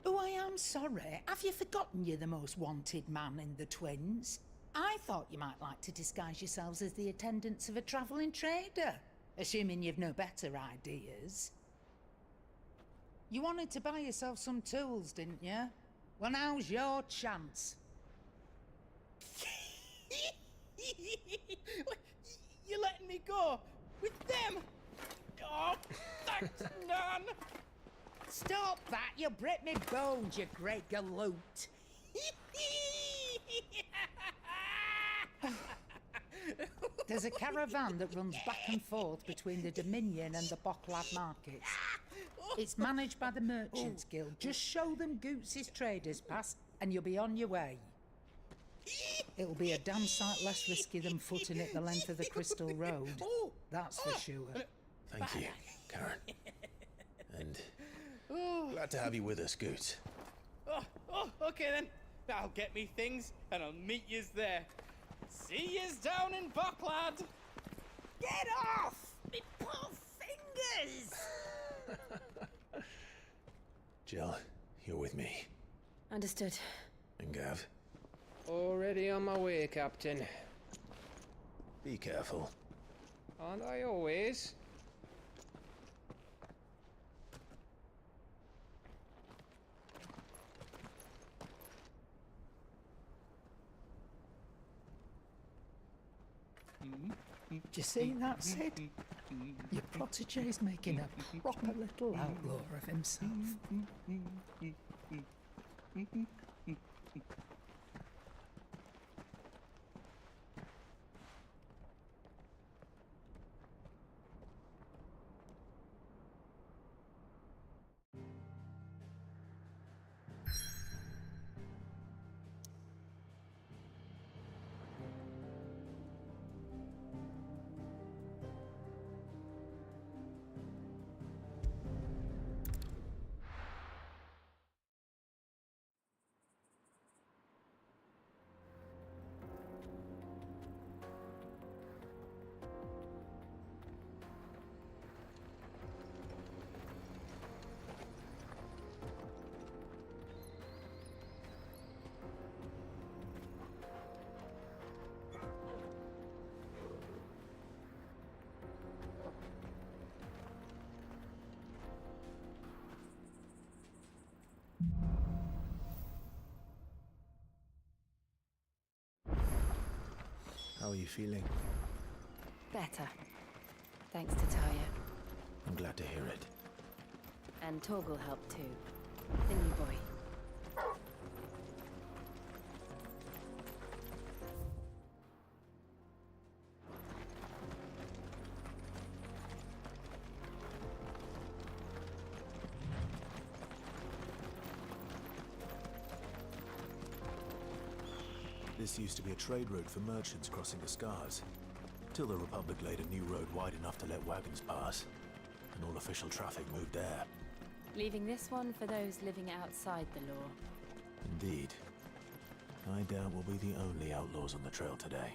[SPEAKER 16] Oh, I am sorry. Have you forgotten you're the most wanted man in the Twins? I thought you might like to disguise yourselves as the attendants of a travelling trader, assuming you've no better ideas. You wanted to buy yourself some tools, didn't you? Well, now's your chance.
[SPEAKER 5] You're letting me go? With them? Oh, thanks, Nan!
[SPEAKER 16] Stop that! You'll break me bones, you great galoot! There's a caravan that runs back and forth between the Dominion and the Bocklad markets. It's managed by the Merchants Guild. Just show them Goots' traders pass, and you'll be on your way. It'll be a damn sight less risky than footing it the length of the Crystal Road. That's for sure.
[SPEAKER 1] Thank you, Karen. And glad to have you with us, Goots.
[SPEAKER 5] Okay then. I'll get me things, and I'll meet yous there. See yous down in Bocklad!
[SPEAKER 16] Get off! Me poor fingers!
[SPEAKER 1] Jill, you're with me.
[SPEAKER 23] Understood.
[SPEAKER 1] And Gav?
[SPEAKER 25] Already on my way, Captain.
[SPEAKER 1] Be careful.
[SPEAKER 25] Aren't I always?
[SPEAKER 16] Do you see that, Sid? Your protege's making a proper little outlaw of himself.
[SPEAKER 7] How are you feeling?
[SPEAKER 18] Better. Thanks to Talia.
[SPEAKER 7] I'm glad to hear it.
[SPEAKER 18] And Torgal helped too. The new boy.
[SPEAKER 10] This used to be a trade route for merchants crossing the Scars, till the Republic laid a new road wide enough to let wagons pass, and all official traffic moved there.
[SPEAKER 18] Leaving this one for those living outside the law.
[SPEAKER 10] Indeed. I doubt we'll be the only outlaws on the trail today.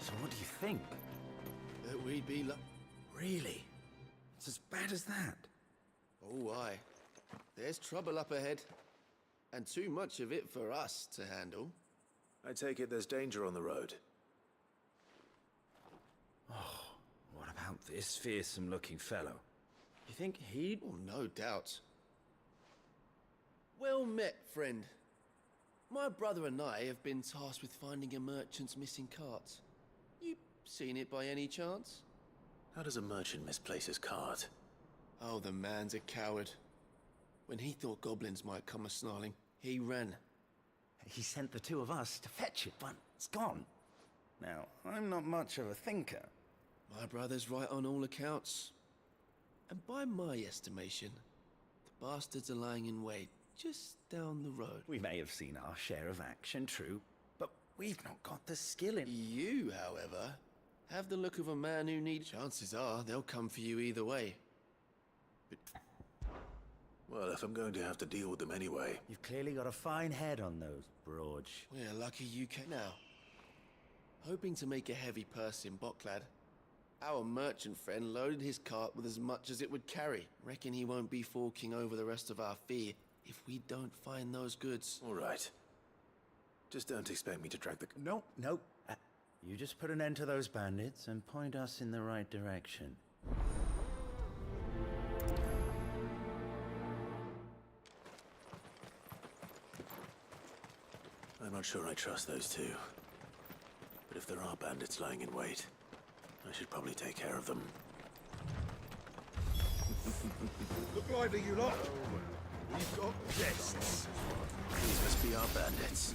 [SPEAKER 20] So what do you think?
[SPEAKER 19] That we'd be
[SPEAKER 20] Really? It's as bad as that?
[SPEAKER 19] Oh, aye. There's trouble up ahead. And too much of it for us to handle.
[SPEAKER 1] I take it there's danger on the road.
[SPEAKER 20] Oh, what about this fearsome-looking fellow? You think he'd...
[SPEAKER 19] Oh, no doubt. Well met, friend. My brother and I have been tasked with finding a merchant's missing cart. You seen it by any chance?
[SPEAKER 1] How does a merchant misplace his cart?
[SPEAKER 19] Oh, the man's a coward. When he thought goblins might come a-snarling, he ran.
[SPEAKER 20] He sent the two of us to fetch it, but it's gone. Now, I'm not much of a thinker.
[SPEAKER 19] My brother's right on all accounts. And by my estimation, the bastards are lying in wait just down the road.
[SPEAKER 20] We may have seen our share of action, true, but we've not got the skill in...
[SPEAKER 19] You, however, have the look of a man who needs... Chances are they'll come for you either way. But...
[SPEAKER 1] Well, if I'm going to have to deal with them anyway...
[SPEAKER 20] You've clearly got a fine head on those, Broad.
[SPEAKER 19] We're lucky you came now. Hoping to make a heavy purse in Bocklad, our merchant friend loaded his cart with as much as it would carry. Reckon he won't be forking over the rest of our fee if we don't find those goods.
[SPEAKER 1] All right. Just don't expect me to track the...
[SPEAKER 20] No. You just put an end to those bandits and point us in the right direction.
[SPEAKER 1] I'm not sure I trust those two. But if there are bandits lying in wait, I should probably take care of them.
[SPEAKER 2] Look lively, you lot. We've got guests.
[SPEAKER 1] These must be our bandits.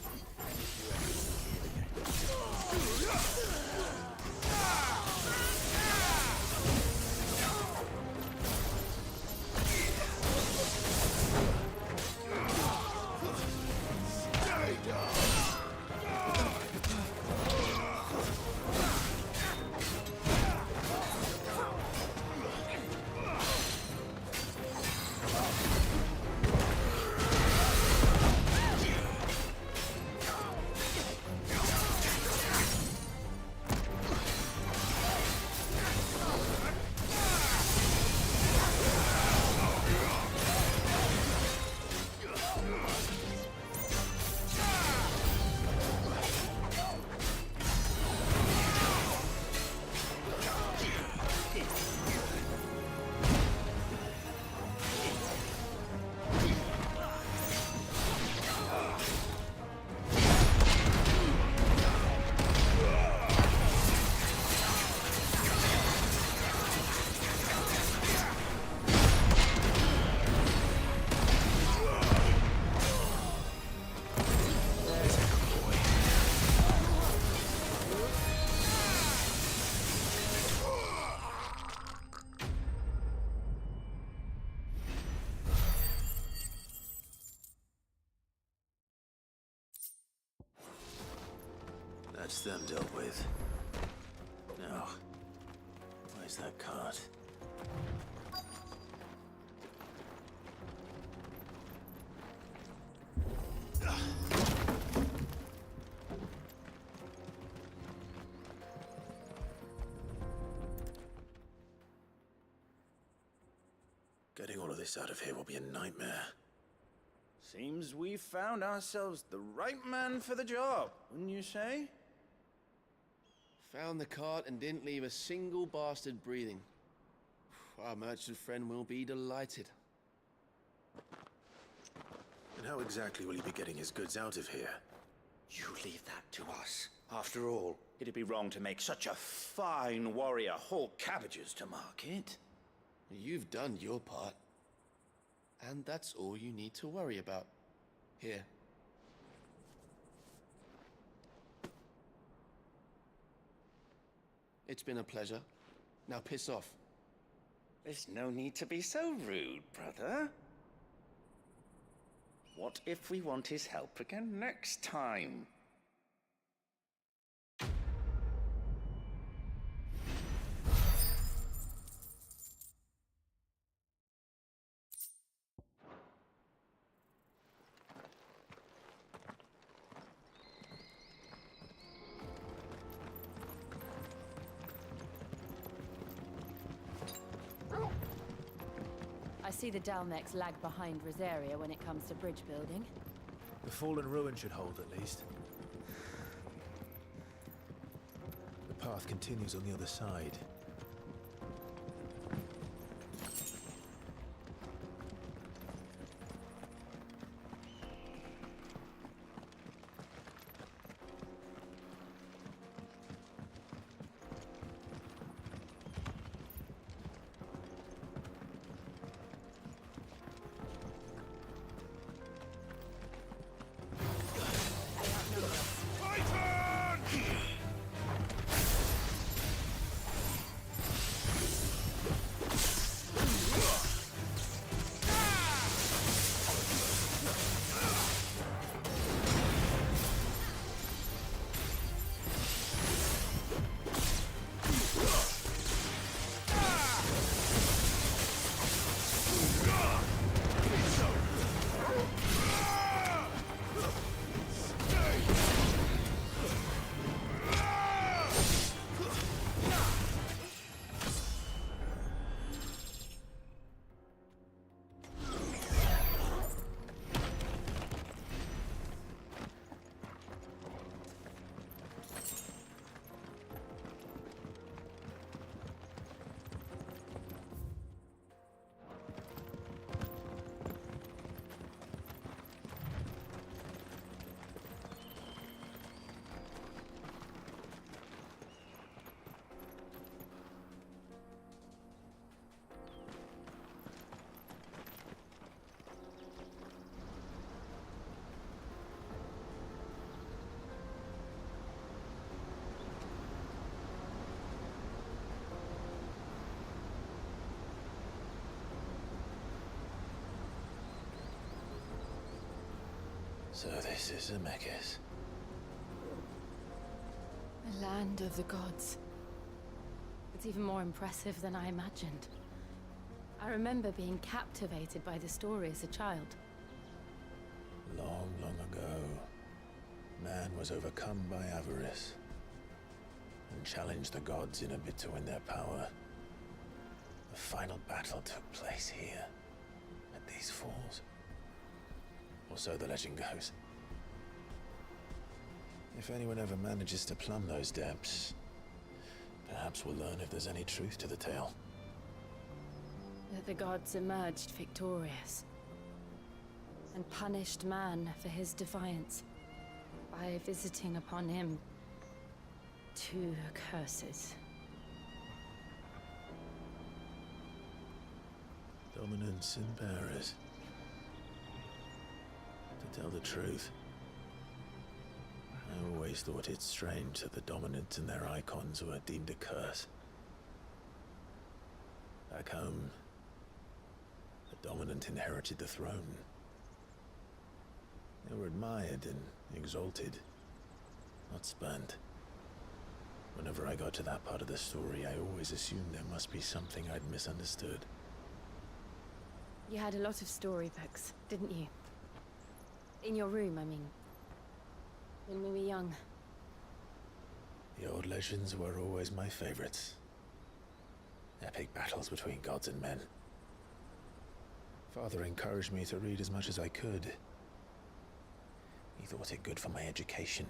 [SPEAKER 1] That's them dealt with. Now, where's that cart? Getting all of this out of here will be a nightmare.
[SPEAKER 12] Seems we've found ourselves the right man for the job, wouldn't you say?
[SPEAKER 19] Found the cart and didn't leave a single bastard breathing. Our merchant friend will be delighted.
[SPEAKER 1] And how exactly will he be getting his goods out of here?
[SPEAKER 20] You leave that to us. After all, it'd be wrong to make such a fine warrior haul cabbages to market.
[SPEAKER 19] You've done your part. And that's all you need to worry about. Here. It's been a pleasure. Now piss off.
[SPEAKER 20] There's no need to be so rude, brother. What if we want his help again next time?
[SPEAKER 13] I see the Dalmex lag behind Rosaria when it comes to bridge building.
[SPEAKER 10] The fallen ruin should hold, at least. The path continues on the other side.
[SPEAKER 1] So this is Zemeckis.
[SPEAKER 13] The land of the gods. It's even more impressive than I imagined. I remember being captivated by the story as a child.
[SPEAKER 1] Long, long ago, man was overcome by avarice and challenged the gods in a bid to win their power. The final battle took place here, at these falls. Or so the legend goes. If anyone ever manages to plumb those depths, perhaps we'll learn if there's any truth to the tale.
[SPEAKER 13] That the gods emerged victorious and punished man for his defiance by visiting upon him 2 curses.
[SPEAKER 1] Dominance and bearers. To tell the truth, I always thought it strange that the dominant and their icons were deemed a curse. Back home, the dominant inherited the throne. They were admired and exalted, not spurned.
[SPEAKER 10] Whenever I got to that part of the story, I always assumed there must be something I'd misunderstood.
[SPEAKER 13] You had a lot of storybooks, didn't you? In your room, I mean. When we were young.
[SPEAKER 10] The old legends were always my favorites. Epic battles between gods and men. Father encouraged me to read as much as I could. He thought it good for my education.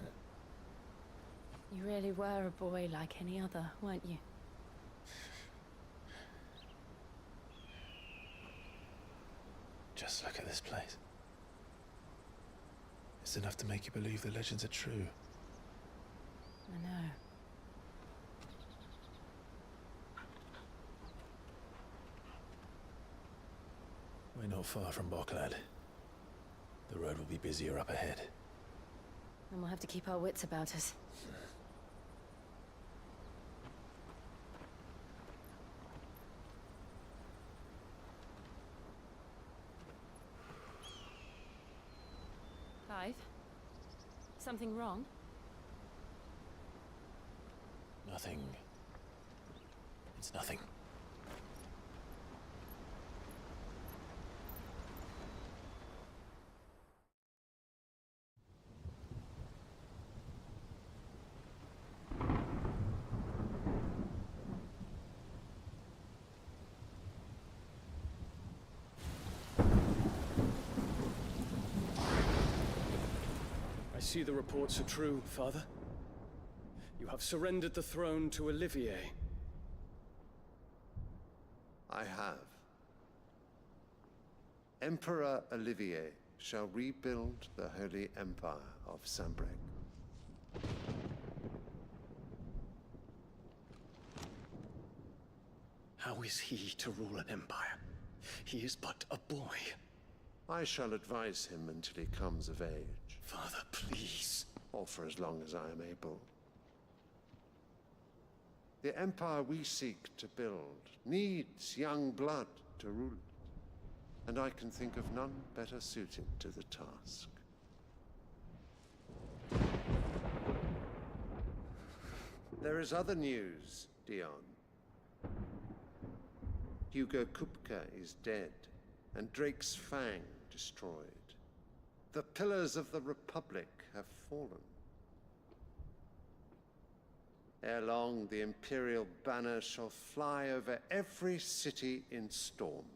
[SPEAKER 13] You really were a boy like any other, weren't you?
[SPEAKER 10] Just look at this place. It's enough to make you believe the legends are true.
[SPEAKER 13] I know.
[SPEAKER 10] We're not far from Boklad. The road will be busier up ahead.
[SPEAKER 13] And we'll have to keep our wits about us. Clive? Something wrong?
[SPEAKER 10] Nothing. It's nothing.
[SPEAKER 6] I see the reports are true, Father. You have surrendered the throne to Olivier.
[SPEAKER 14] I have. Emperor Olivier shall rebuild the Holy Empire of Sanbreque.
[SPEAKER 6] How is he to rule an empire? He is but a boy.
[SPEAKER 14] I shall advise him until he comes of age.
[SPEAKER 6] Father, please.
[SPEAKER 14] Or for as long as I am able. The empire we seek to build needs young blood to rule it, and I can think of none better suited to the task. There is other news, Dion. Hugo Kupka is dead, and Drake's Fang destroyed. The pillars of the Republic have fallen. Ere long, the Imperial banner shall fly over every city in Storm.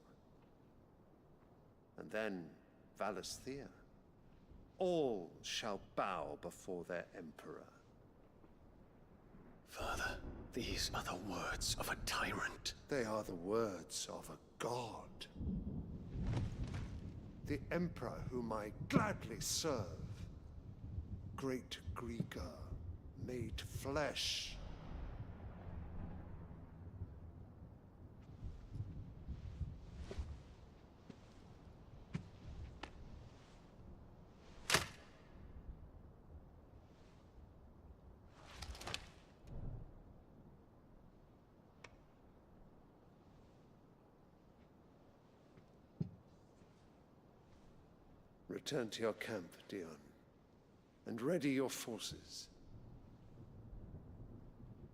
[SPEAKER 14] And then, Valisthea. All shall bow before their Emperor.
[SPEAKER 6] Father, these are the words of a tyrant.
[SPEAKER 14] They are the words of a god. The Emperor whom I gladly serve. Great Greeker, made flesh. Return to your camp, Dion, and ready your forces.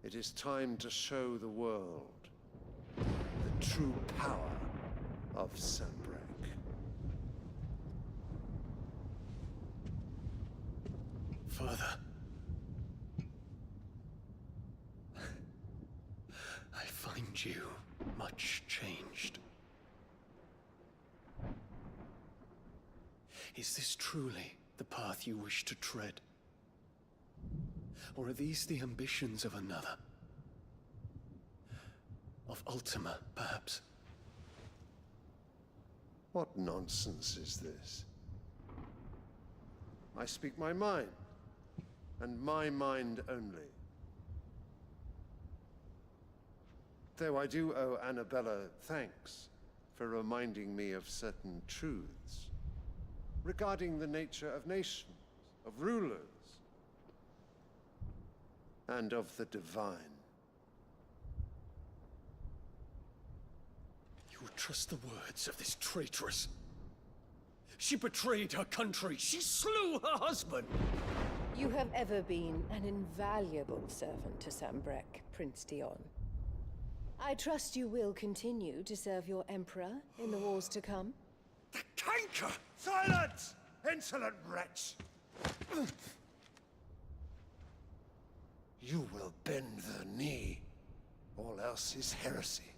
[SPEAKER 14] It is time to show the world the true power of Sanbreque.
[SPEAKER 6] Father. I find you much changed. Is this truly the path you wish to tread? Or are these the ambitions of another? Of Ultima, perhaps?
[SPEAKER 14] What nonsense is this? I speak my mind, and my mind only. Though I do owe Annabella thanks for reminding me of certain truths regarding the nature of nations, of rulers, and of the divine.
[SPEAKER 6] You would trust the words of this traitress? She betrayed her country. She slew her husband.
[SPEAKER 3] You have ever been an invaluable servant to Sambrek, Prince Dion. I trust you will continue to serve your Emperor in the wars to come.
[SPEAKER 14] The canker! Silence! Insolent wretch! You will bend the knee. All else is heresy.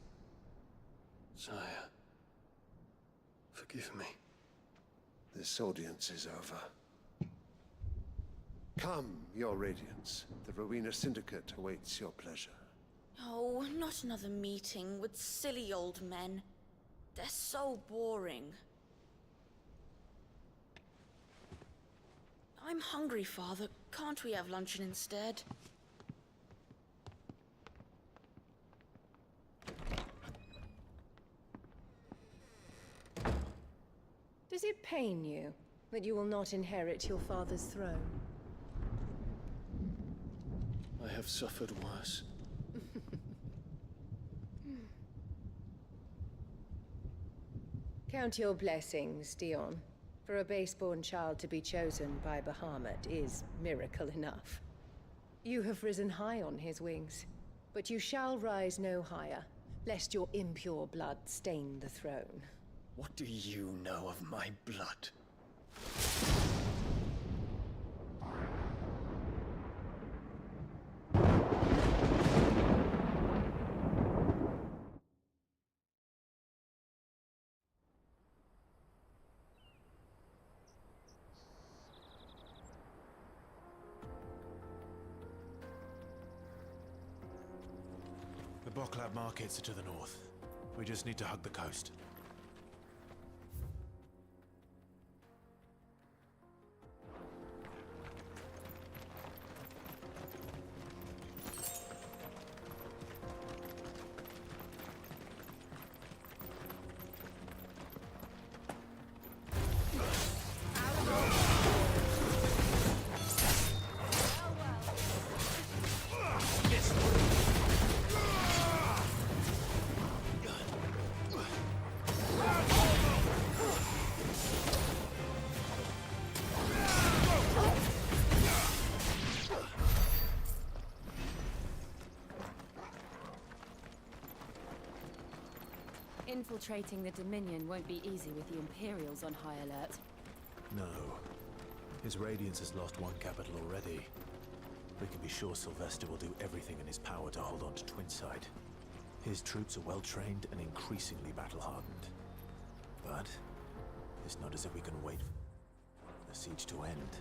[SPEAKER 8] Sire, forgive me.
[SPEAKER 14] This audience is over. Come, your Radiance. The Rowena Syndicate awaits your pleasure.
[SPEAKER 11] Oh, not another meeting with silly old men. They're so boring. I'm hungry, Father. Can't we have luncheon instead?
[SPEAKER 3] Does it pain you that you will not inherit your father's throne?
[SPEAKER 6] I have suffered worse.
[SPEAKER 3] Count your blessings, Dion. For a base-born child to be chosen by Bahamut is miracle enough. You have risen high on his wings, but you shall rise no higher, lest your impure blood stain the throne.
[SPEAKER 6] What do you know of my blood?
[SPEAKER 10] The Boklab markets are to the north. We just need to hug the coast.
[SPEAKER 13] Infiltrating the Dominion won't be easy with the Imperials on high alert.
[SPEAKER 10] No. His Radiance has lost one capital already. We can be sure Sylvester will do everything in his power to hold on to Twinside. His troops are well-trained and increasingly battle-hardened. But it's not as if we can wait for the siege to end.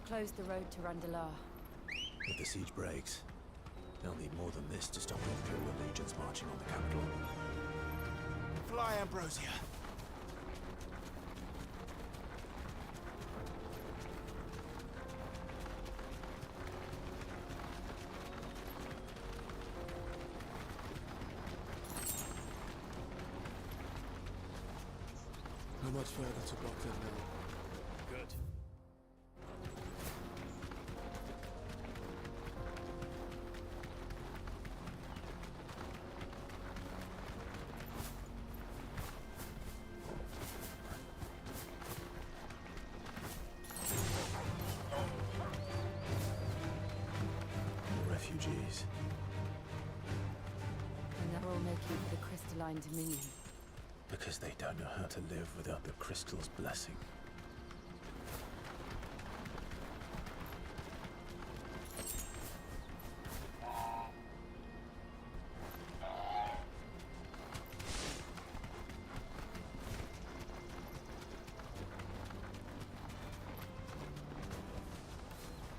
[SPEAKER 13] Closed the road to Randalar.
[SPEAKER 10] If the siege breaks, they'll need more than this to stop the Imperial legions marching on the capital. Fly, Ambrosia!
[SPEAKER 8] How much further to Boklab now?
[SPEAKER 6] Good.
[SPEAKER 13] working for the Crystalline Dominion?
[SPEAKER 10] Because they don't know how to live without the crystal's blessing.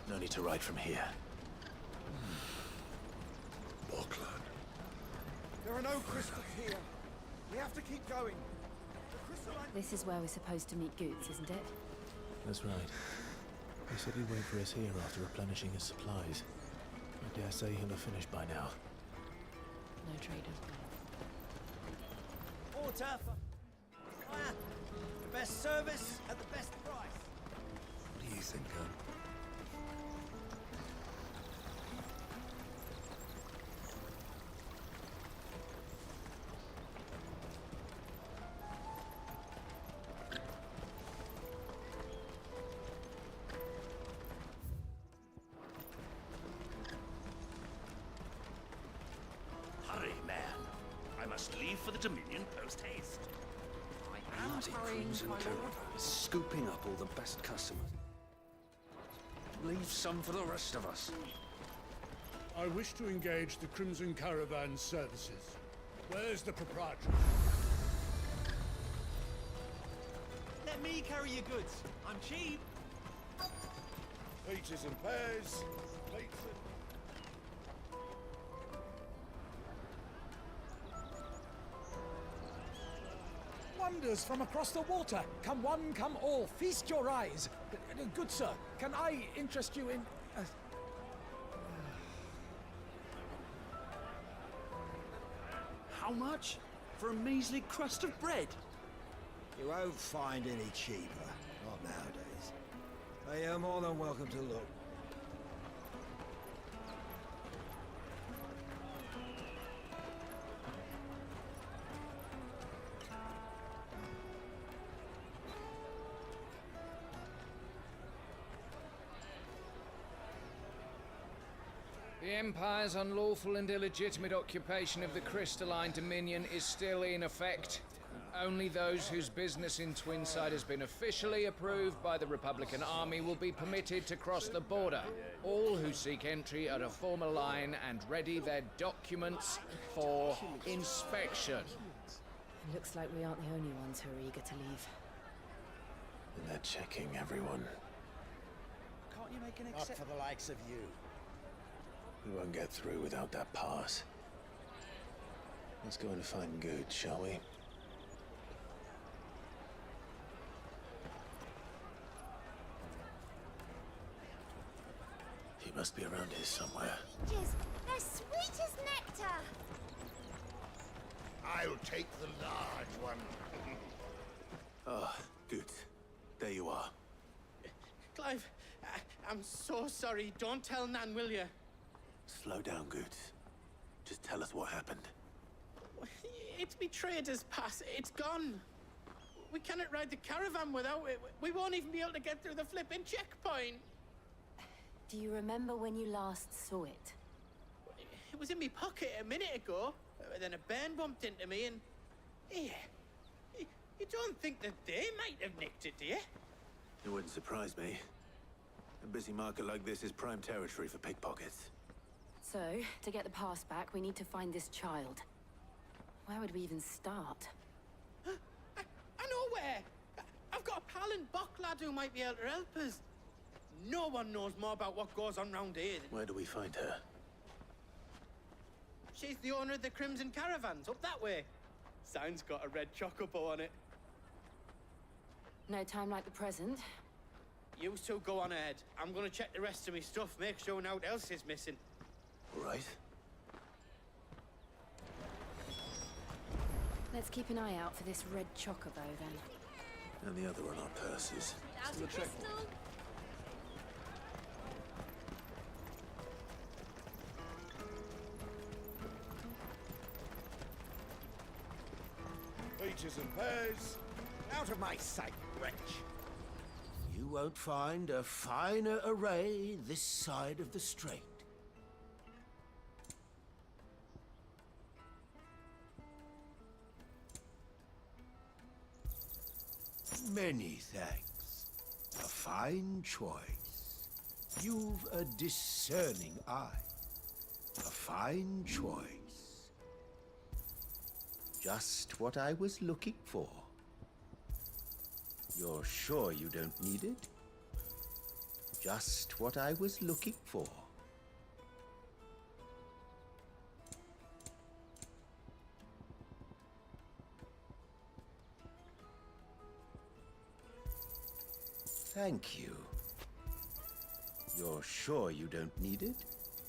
[SPEAKER 10] No need to ride from here.
[SPEAKER 2] Buckland.
[SPEAKER 4] There are no crystals here. We have to keep going.
[SPEAKER 13] This is where we're supposed to meet Goots, isn't it?
[SPEAKER 10] That's right. He said he'd wait for us here after replenishing his supplies. I dare say he'll have finished by now.
[SPEAKER 13] No traders.
[SPEAKER 4] Water for fire. The best service at the best price.
[SPEAKER 2] What do you think, Gun?
[SPEAKER 9] Hurry, man. I must leave for the Dominion post-haste.
[SPEAKER 7] I am hurrying, my lord. Scooping up all the best customers. Leave some for the rest of us.
[SPEAKER 8] I wish to engage the Crimson Caravan services. Where's the proprietor?
[SPEAKER 4] Let me carry your goods. I'm cheap.
[SPEAKER 2] Peaches and pears. Pizza.
[SPEAKER 4] Wonders from across the water. Come one, come all. Feast your eyes. Good sir, can I interest you in...
[SPEAKER 7] How much? For a measly crust of bread?
[SPEAKER 4] You won't find any cheaper. Not nowadays. But you're more than welcome to look.
[SPEAKER 15] The Empire's unlawful and illegitimate occupation of the Crystalline Dominion is still in effect. Only those whose business in Twinside has been officially approved by the Republican Army will be permitted to cross the border. All who seek entry are to form a line and ready their documents for inspection.
[SPEAKER 13] It looks like we aren't the only ones who are eager to leave.
[SPEAKER 10] And they're checking everyone.
[SPEAKER 4] Can't you make an exception? Up for the likes of you.
[SPEAKER 10] We won't get through without that pass. Let's go and find Good, shall we? He must be around here somewhere.
[SPEAKER 22] Peaches, they're sweet as nectar.
[SPEAKER 24] I'll take the large one.
[SPEAKER 1] Ah, Good. There you are.
[SPEAKER 5] Clive, I'm so sorry. Don't tell Nan, will you?
[SPEAKER 1] Slow down, Good. Just tell us what happened.
[SPEAKER 5] It's betrayed us, Pass. It's gone. We cannot ride the caravan without it. We won't even be able to get through the flipping checkpoint.
[SPEAKER 13] Do you remember when you last saw it?
[SPEAKER 5] It was in my pocket a minute ago. Then a bairn bumped into me and... Yeah. You don't think that they might have nicked it, do you?
[SPEAKER 1] It wouldn't surprise me. A busy market like this is prime territory for pickpockets.
[SPEAKER 13] So, to get the pass back, we need to find this child. Where would we even start?
[SPEAKER 5] I know where! I've got a pal in Bocklad who might be able to help us. No one knows more about what goes on round here than...
[SPEAKER 1] Where do we find her?
[SPEAKER 5] She's the owner of the Crimson Caravans, up that way. Sign's got a red chocobo on it.
[SPEAKER 13] No time like the present.
[SPEAKER 5] You two go on ahead. I'm gonna check the rest of my stuff, make sure no one else is missing.
[SPEAKER 1] All right.
[SPEAKER 13] Let's keep an eye out for this red chocobo, then.
[SPEAKER 1] And the other on our purses.
[SPEAKER 22] Out a crystal.
[SPEAKER 2] Peaches and pears.
[SPEAKER 4] Out of my sight, wretch.
[SPEAKER 17] You won't find a finer array this side of the strait. Many thanks. A fine choice. You've a discerning eye. A fine choice. Just what I was looking for. You're sure you don't need it? Just what I was looking for. Thank you. You're sure you don't need it?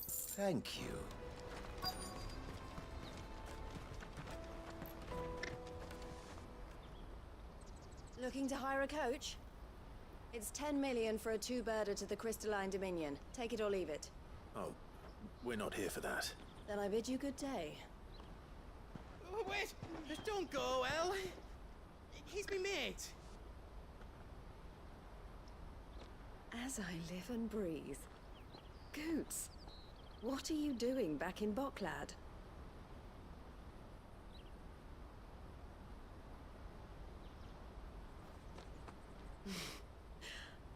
[SPEAKER 17] Thank you.
[SPEAKER 3] Looking to hire a coach? It's 10 million for a two-birder to the Crystalline Dominion. Take it or leave it.
[SPEAKER 1] Oh, we're not here for that.
[SPEAKER 3] Then I bid you good day.
[SPEAKER 5] Oh, wait! Don't go, El! He's me mate.
[SPEAKER 3] As I live and breathe. Goots, what are you doing back in Bocklad?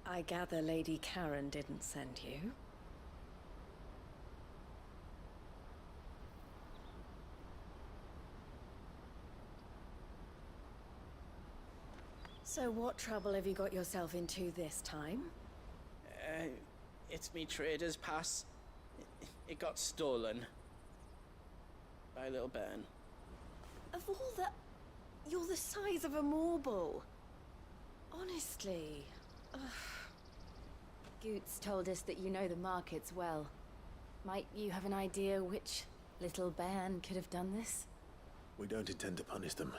[SPEAKER 3] I gather Lady Karen didn't send you. So what trouble have you got yourself into this time?
[SPEAKER 5] It's me trader's pass. It got stolen. By a little bairn.
[SPEAKER 3] Of all the... You're the size of a marble. Honestly. Ugh.
[SPEAKER 13] Goots told us that you know the markets well. Might you have an idea which little bairn could have done this?
[SPEAKER 1] We don't intend to punish them.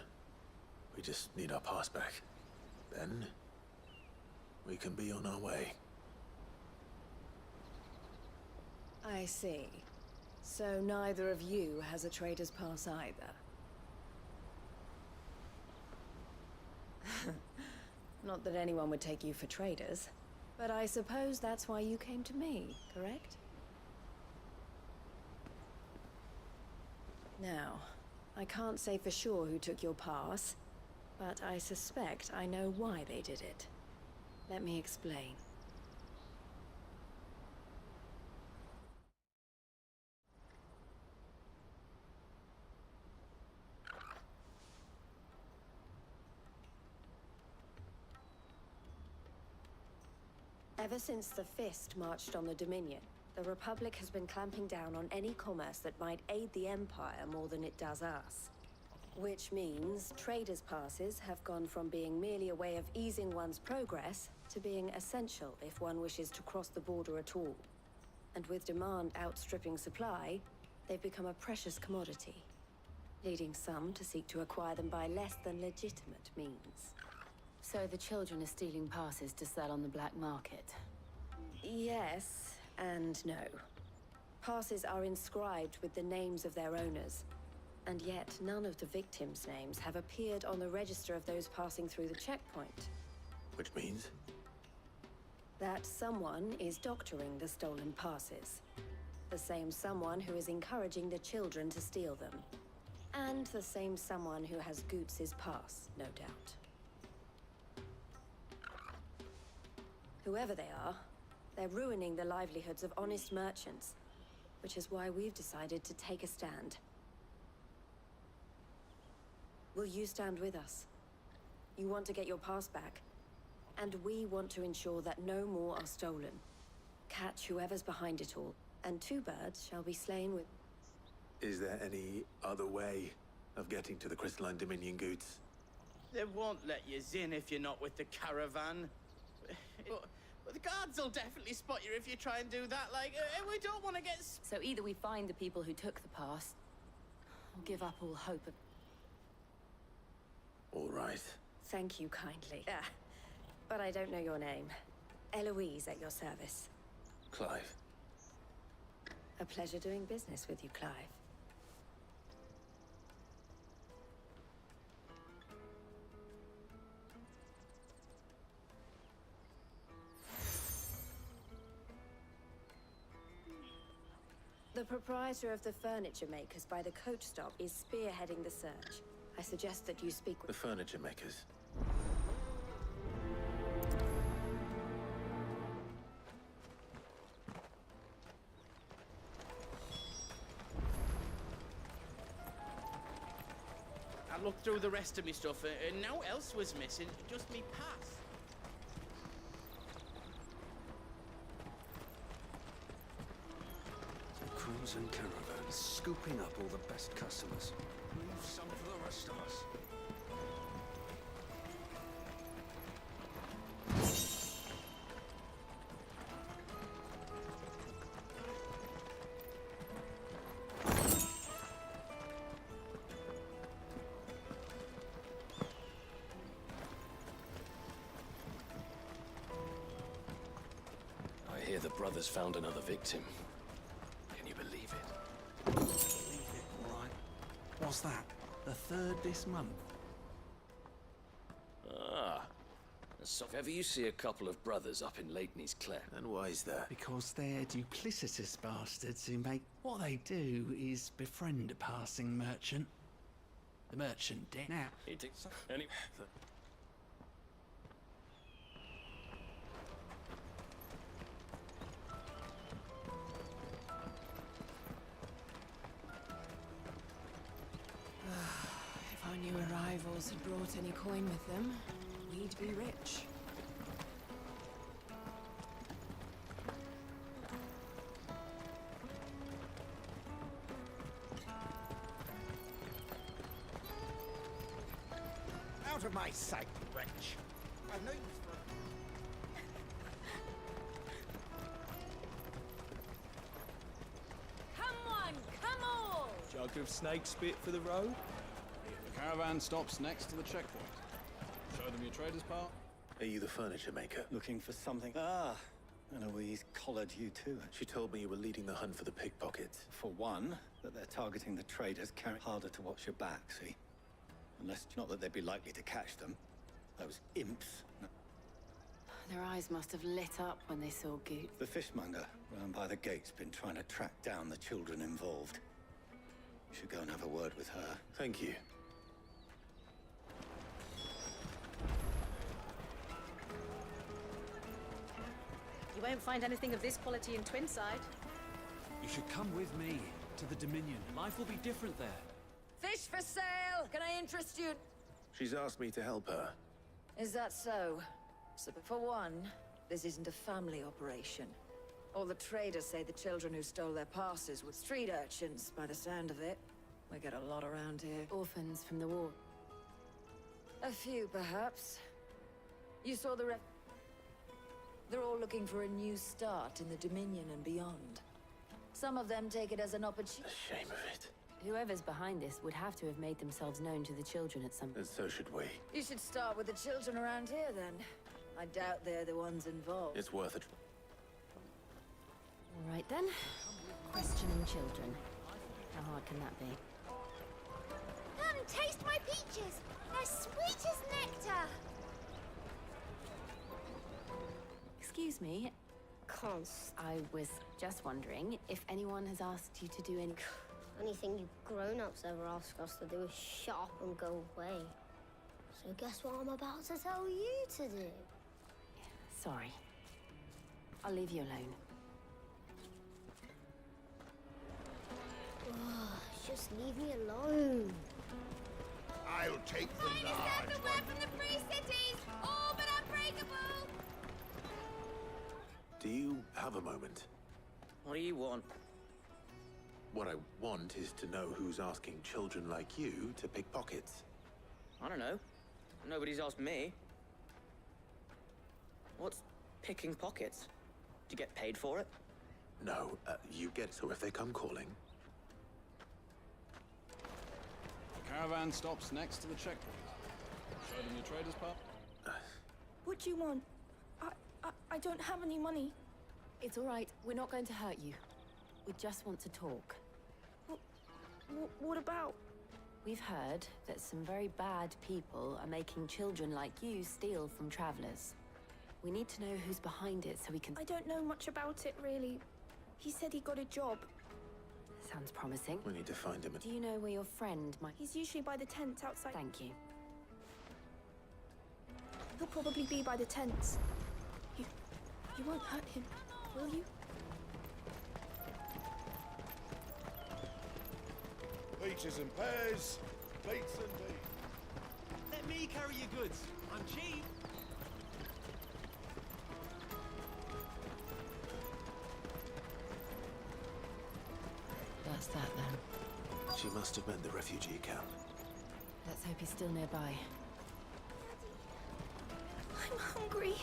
[SPEAKER 1] We just need our pass back. Then, we can be on our way.
[SPEAKER 3] I see. So neither of you has a trader's pass either. Not that anyone would take you for traders, but I suppose that's why you came to me, correct? Now, I can't say for sure who took your pass, but I suspect I know why they did it. Let me explain. Ever since the Fist marched on the Dominion, the Republic has been clamping down on any commerce that might aid the Empire more than it does us. Which means traders' passes have gone from being merely a way of easing one's progress to being essential if one wishes to cross the border at all. And with demand outstripping supply, they've become a precious commodity, leading some to seek to acquire them by less than legitimate means.
[SPEAKER 13] So the children are stealing passes to sell on the black market?
[SPEAKER 3] Yes, and no. Passes are inscribed with the names of their owners, and yet none of the victims' names have appeared on the register of those passing through the checkpoint.
[SPEAKER 1] Which means?
[SPEAKER 3] That someone is doctoring the stolen passes. The same someone who is encouraging the children to steal them. And the same someone who has Goots' pass, no doubt. Whoever they are, they're ruining the livelihoods of honest merchants, which is why we've decided to take a stand. Will you stand with us? You want to get your pass back, and we want to ensure that no more are stolen. Catch whoever's behind it all, and two birds shall be slain with...
[SPEAKER 1] Is there any other way of getting to the Crystalline Dominion, Goots?
[SPEAKER 5] They won't let you in if you're not with the caravan. But the guards will definitely spot you if you try and do that. Like, we don't want to get...
[SPEAKER 13] So either we find the people who took the pass, or give up all hope of...
[SPEAKER 1] All right.
[SPEAKER 3] Thank you kindly. But I don't know your name. Eloise at your service.
[SPEAKER 1] Clive.
[SPEAKER 3] A pleasure doing business with you, Clive. The proprietor of the furniture makers by the coach stop is spearheading the search. I suggest that you speak with...
[SPEAKER 1] The furniture makers?
[SPEAKER 5] looked through the rest of me stuff, and no else was missing, just me pass.
[SPEAKER 7] Crews and caravans, scooping up all the best customers. Leave some for the rest of us.
[SPEAKER 6] I hear the brothers found another victim. Can you believe it?
[SPEAKER 7] Believe it, all right. What's that? The third this month?
[SPEAKER 6] Ah. So if ever you see a couple of brothers up in Lakeney's Cleft.
[SPEAKER 10] And why is that?
[SPEAKER 7] Because they're duplicitous bastards who make... What they do is befriend a passing merchant. The merchant dead. Now...
[SPEAKER 6] Any...
[SPEAKER 3] If our new arrivals had brought any coin with them, we'd be rich.
[SPEAKER 4] Out of my sight, wretch. I've no use for...
[SPEAKER 13] Come on, come all!
[SPEAKER 10] Jug of snake spit for the road?
[SPEAKER 12] The caravan stops next to the checkpoint. Show them your trader's part.
[SPEAKER 1] Are you the furniture maker?
[SPEAKER 16] Looking for something? Ah, Eloise collared you too.
[SPEAKER 1] She told me you were leading the hunt for the pickpockets.
[SPEAKER 16] For one, that they're targeting the traders, carrying harder to watch your back, see? Unless, not that they'd be likely to catch them. Those imps. No.
[SPEAKER 13] Their eyes must have lit up when they saw Goot.
[SPEAKER 16] The fishmonger round by the gate's been trying to track down the children involved. You should go and have a word with her.
[SPEAKER 1] Thank you.
[SPEAKER 18] You won't find anything of this quality in Twinside.
[SPEAKER 10] You should come with me to the Dominion. Life will be different there.
[SPEAKER 21] Fish for sale! Can I interest you?
[SPEAKER 1] She's asked me to help her.
[SPEAKER 21] Is that so? So, for one, this isn't a family operation. All the traders say the children who stole their passes were street urchins, by the sound of it. We get a lot around here.
[SPEAKER 13] Orphans from the war.
[SPEAKER 21] A few, perhaps. You saw the They're all looking for a new start in the Dominion and beyond. Some of them take it as an opportunity.
[SPEAKER 1] The shame of it.
[SPEAKER 13] Whoever's behind this would have to have made themselves known to the children at some point.
[SPEAKER 1] And so should we.
[SPEAKER 21] You should start with the children around here, then. I doubt they're the ones involved.
[SPEAKER 1] It's worth it.
[SPEAKER 13] All right, then. Questioning children. How hard can that be?
[SPEAKER 22] Come, taste my peaches. They're sweet as nectar.
[SPEAKER 13] Excuse me. I was just wondering if anyone has asked you to do any...
[SPEAKER 22] Anything you grown-ups ever ask us to do is shut up and go away. So guess what I'm about to tell you to do?
[SPEAKER 13] Sorry. I'll leave you alone.
[SPEAKER 22] Oh, just leave me alone.
[SPEAKER 2] I'll take the large one.
[SPEAKER 22] From the free cities, all but unbreakable.
[SPEAKER 1] Do you have a moment?
[SPEAKER 5] What do you want?
[SPEAKER 1] What I want is to know who's asking children like you to pick pockets.
[SPEAKER 5] I don't know. Nobody's asked me. What's picking pockets? Do you get paid for it?
[SPEAKER 1] No, you get it. So if they come calling...
[SPEAKER 12] The caravan stops next to the checkpoint. Show them your trader's part.
[SPEAKER 23] What do you want? I don't have any money.
[SPEAKER 13] It's all right. We're not going to hurt you. We just want to talk.
[SPEAKER 23] What about?
[SPEAKER 13] We've heard that some very bad people are making children like you steal from travelers. We need to know who's behind it so we can...
[SPEAKER 23] I don't know much about it, really. He said he got a job.
[SPEAKER 13] Sounds promising.
[SPEAKER 1] We need to find him.
[SPEAKER 13] Do you know where your friend might...
[SPEAKER 23] He's usually by the tents outside.
[SPEAKER 13] Thank you.
[SPEAKER 23] He'll probably be by the tents. You won't hurt him, will you?
[SPEAKER 2] Peaches and pears, beets and beans.
[SPEAKER 10] Let me carry your goods. I'm cheap.
[SPEAKER 13] That's that then.
[SPEAKER 10] She must have meant the refugee camp.
[SPEAKER 13] Let's hope he's still nearby.
[SPEAKER 23] I'm hungry.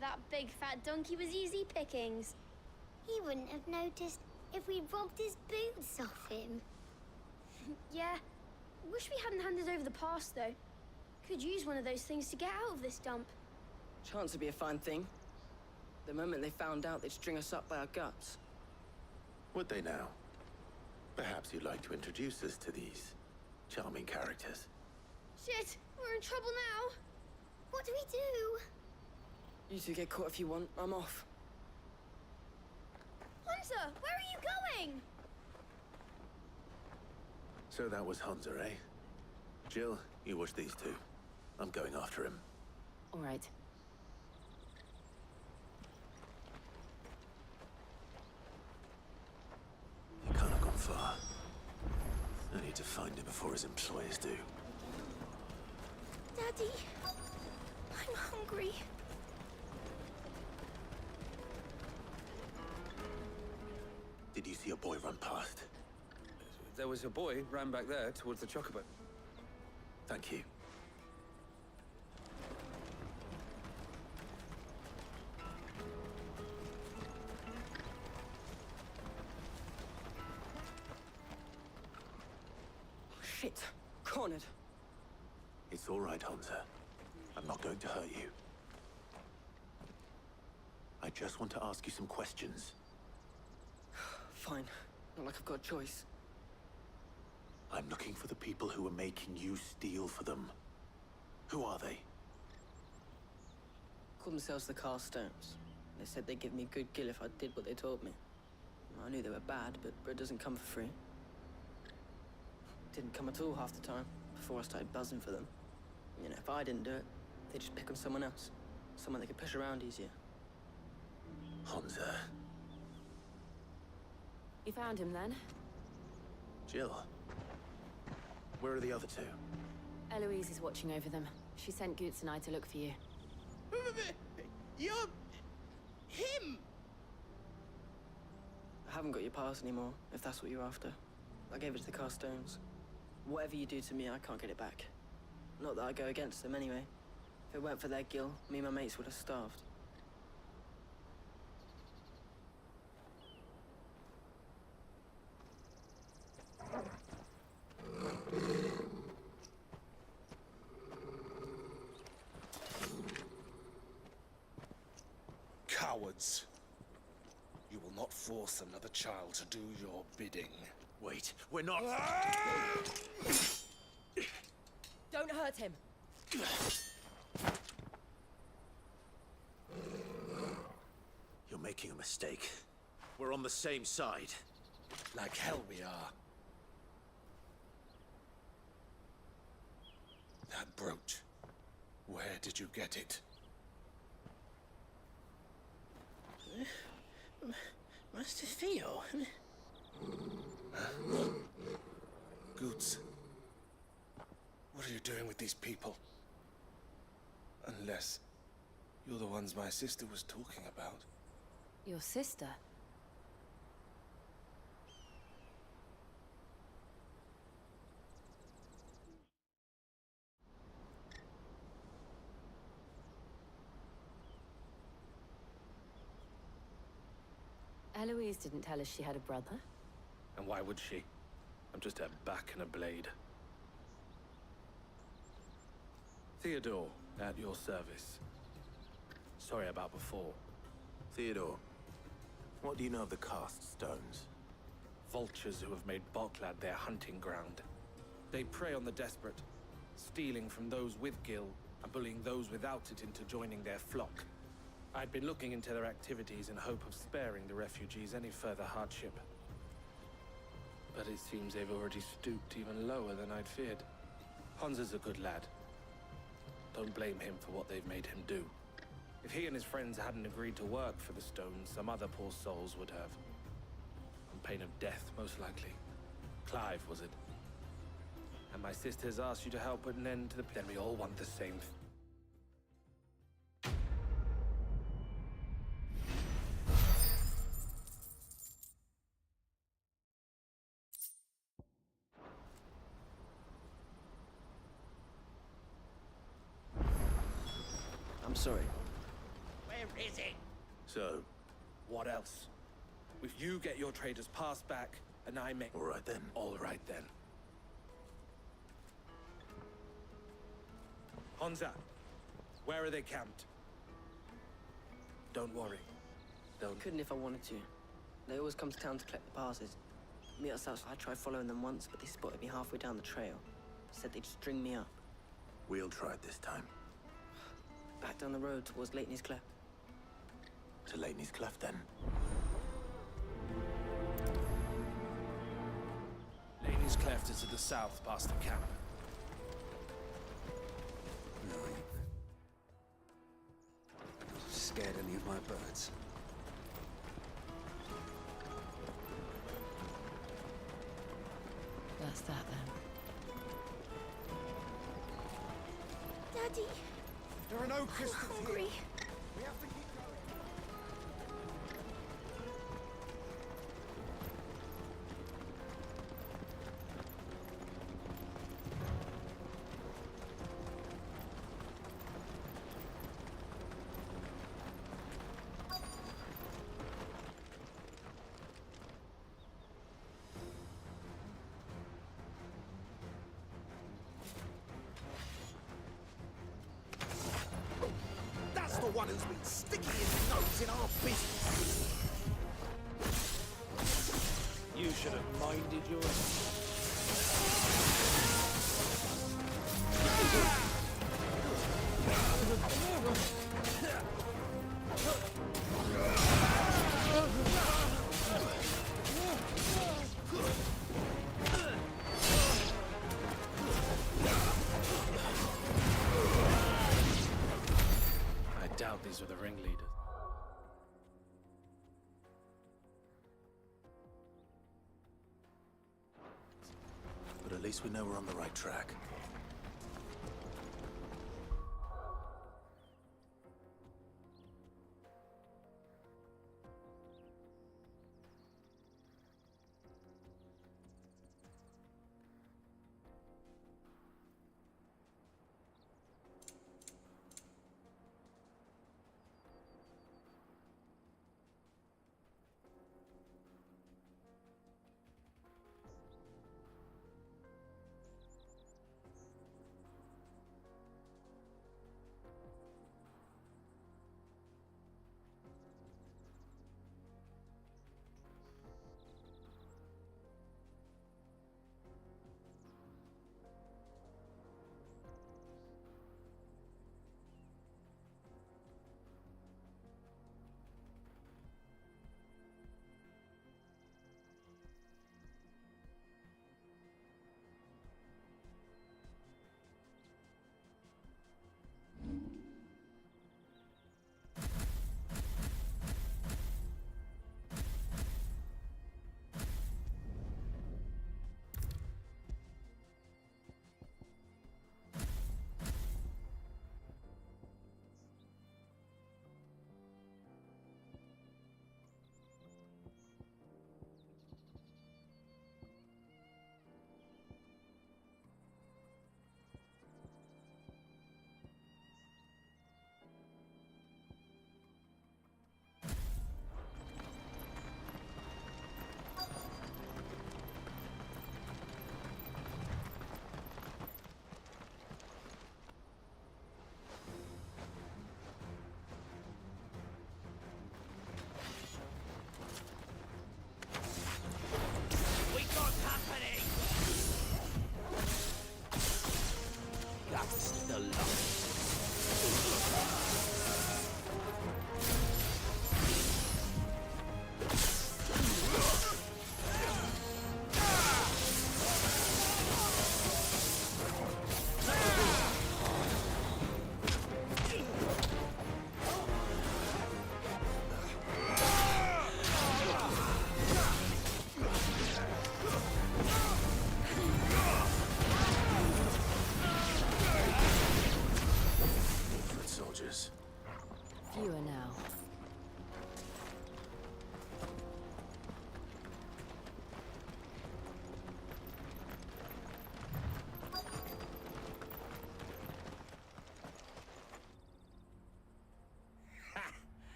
[SPEAKER 22] That big fat donkey was easy pickings. He wouldn't have noticed if we'd robbed his boots off him.
[SPEAKER 23] Yeah. Wish we hadn't handed over the pass, though. Could use one of those things to get out of this dump.
[SPEAKER 11] Chance would be a fine thing. The moment they found out, they'd string us up by our guts.
[SPEAKER 1] Would they now? Perhaps you'd like to introduce us to these charming characters.
[SPEAKER 23] Shit, we're in trouble now.
[SPEAKER 22] What do we do?
[SPEAKER 11] You two get caught if you want. I'm off.
[SPEAKER 23] Hunter, where are you going?
[SPEAKER 1] So that was Hunter, eh? Jill, you watch these two. I'm going after him.
[SPEAKER 13] All right.
[SPEAKER 1] He can't have gone far. I need to find him before his employers do.
[SPEAKER 23] Daddy, I'm hungry.
[SPEAKER 1] Did you see a boy run past?
[SPEAKER 14] There was a boy ran back there towards the chocobo.
[SPEAKER 1] Thank you.
[SPEAKER 11] Shit. Cornered.
[SPEAKER 1] It's all right, Hunter. I'm not going to hurt you. I just want to ask you some questions.
[SPEAKER 11] Fine. Not like I've got a choice.
[SPEAKER 1] I'm looking for the people who are making you steal for them. Who are they?
[SPEAKER 11] Called themselves the Carstones. They said they'd give me good gill if I did what they told me. I knew they were bad, but bread doesn't come for free. Didn't come at all half the time, before I started buzzing for them. You know, if I didn't do it, they'd just pick on someone else. Someone they could push around easier.
[SPEAKER 1] Hunter.
[SPEAKER 13] You found him then?
[SPEAKER 1] Jill. Where are the other two?
[SPEAKER 13] Eloise is watching over them. She sent Goots and I to look for you.
[SPEAKER 5] You're... him!
[SPEAKER 11] I haven't got your pass anymore, if that's what you're after. I gave it to the Carstones. Whatever you do to me, I can't get it back. Not that I go against them anyway. If it weren't for their gill, me and my mates would have starved.
[SPEAKER 2] Cowards. You will not force another child to do your bidding.
[SPEAKER 10] Wait, we're not...
[SPEAKER 3] Don't hurt him.
[SPEAKER 10] You're making a mistake. We're on the same side.
[SPEAKER 2] Like hell we are. That brooch. Where did you get it?
[SPEAKER 5] Master Theo.
[SPEAKER 2] Goots. What are you doing with these people? Unless you're the ones my sister was talking about.
[SPEAKER 13] Your sister? Eloise didn't tell us she had a brother.
[SPEAKER 14] And why would she? I'm just a back and a blade. Theodore, at your service. Sorry about before.
[SPEAKER 1] Theodore, what do you know of the Cast Stones?
[SPEAKER 14] Vultures who have made Boklad their hunting ground. They prey on the desperate, stealing from those with gill and bullying those without it into joining their flock. I'd been looking into their activities in hope of sparing the refugees any further hardship. But it seems they've already stooped even lower than I'd feared. Hansa's a good lad. Don't blame him for what they've made him do. If he and his friends hadn't agreed to work for the Stones, some other poor souls would have. On pain of death, most likely. Clive, was it? And my sisters asked you to help put an end to the... Then we all want the same
[SPEAKER 11] I'm sorry.
[SPEAKER 5] Where is it?
[SPEAKER 1] So,
[SPEAKER 14] What else? If you get your traders passed back, and I make...
[SPEAKER 1] all right then.
[SPEAKER 14] All right then. Honza, where are they camped? Don't worry. Don't...
[SPEAKER 11] Couldn't if I wanted to. They always come to town to collect the passes. Meet us outside. I tried following them once, but they spotted me halfway down the trail. Said they'd string me up.
[SPEAKER 1] We'll try it this time.
[SPEAKER 11] Back down the road towards Leighton's Cleft.
[SPEAKER 1] To Leighton's Cleft, then.
[SPEAKER 14] Lady's Cleft is to the south, past the camp.
[SPEAKER 7] No. Not scared any of my birds.
[SPEAKER 13] That's that then.
[SPEAKER 23] Daddy,
[SPEAKER 4] There are no crystals here.
[SPEAKER 23] hungry.
[SPEAKER 4] We have to keep going.
[SPEAKER 17] That's the one who's been sticking his nose in our business.
[SPEAKER 14] You should have minded yours. I doubt these were the ringleaders.
[SPEAKER 1] But at least we know we're on the right track.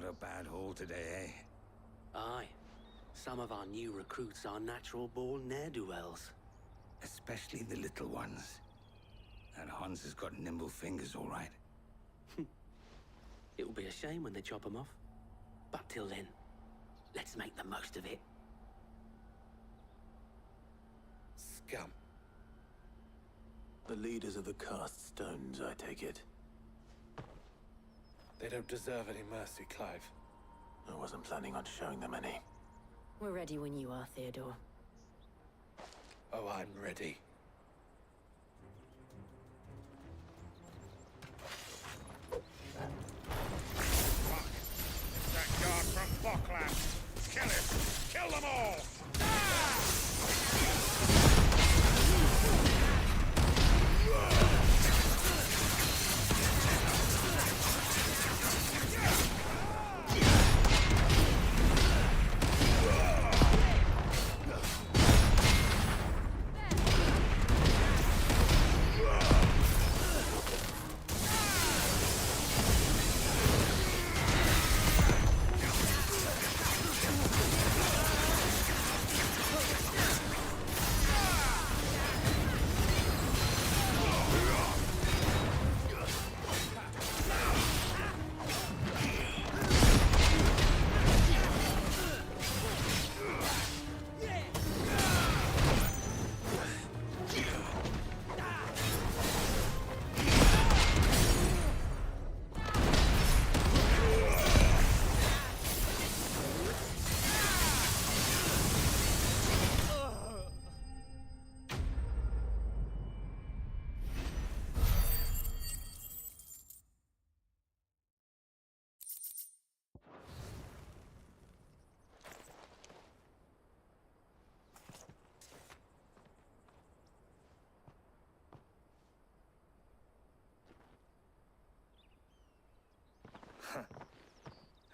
[SPEAKER 8] a bad haul today, eh?
[SPEAKER 9] Aye. Some of our new recruits are natural-born ne'er-do-wells.
[SPEAKER 8] Especially the little ones. That Hans has got nimble fingers, all right.
[SPEAKER 9] It will be a shame when they chop them off. But till then, let's make the most of it.
[SPEAKER 14] Scum.
[SPEAKER 1] The leaders of the cast stones, I take it.
[SPEAKER 14] They don't deserve any mercy, Clive.
[SPEAKER 1] I wasn't planning on showing them any.
[SPEAKER 13] We're ready when you are, Theodore.
[SPEAKER 14] Oh, I'm ready.
[SPEAKER 24] That guard from Bokland! Kill him! Kill them all!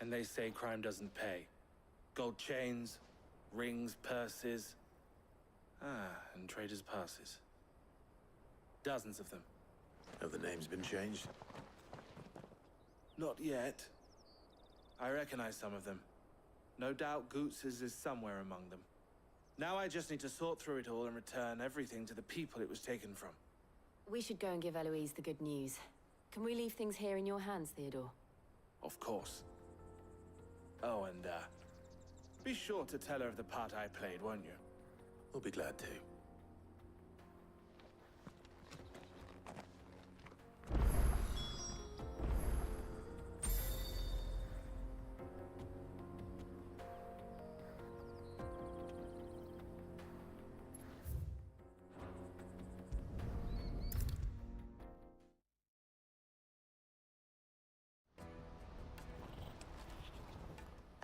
[SPEAKER 14] And they say crime doesn't pay. Gold chains, rings, purses. And traders' passes. Dozens of them.
[SPEAKER 1] Have the names been changed?
[SPEAKER 14] Not yet. I recognize some of them. No doubt Goots's is somewhere among them. Now I just need to sort through it all and return everything to the people it was taken from.
[SPEAKER 13] We should go and give Eloise the good news. Can we leave things here in your hands, Theodore?
[SPEAKER 14] Of course. Oh, and, be sure to tell her of the part I played, won't you?
[SPEAKER 1] We'll be glad to.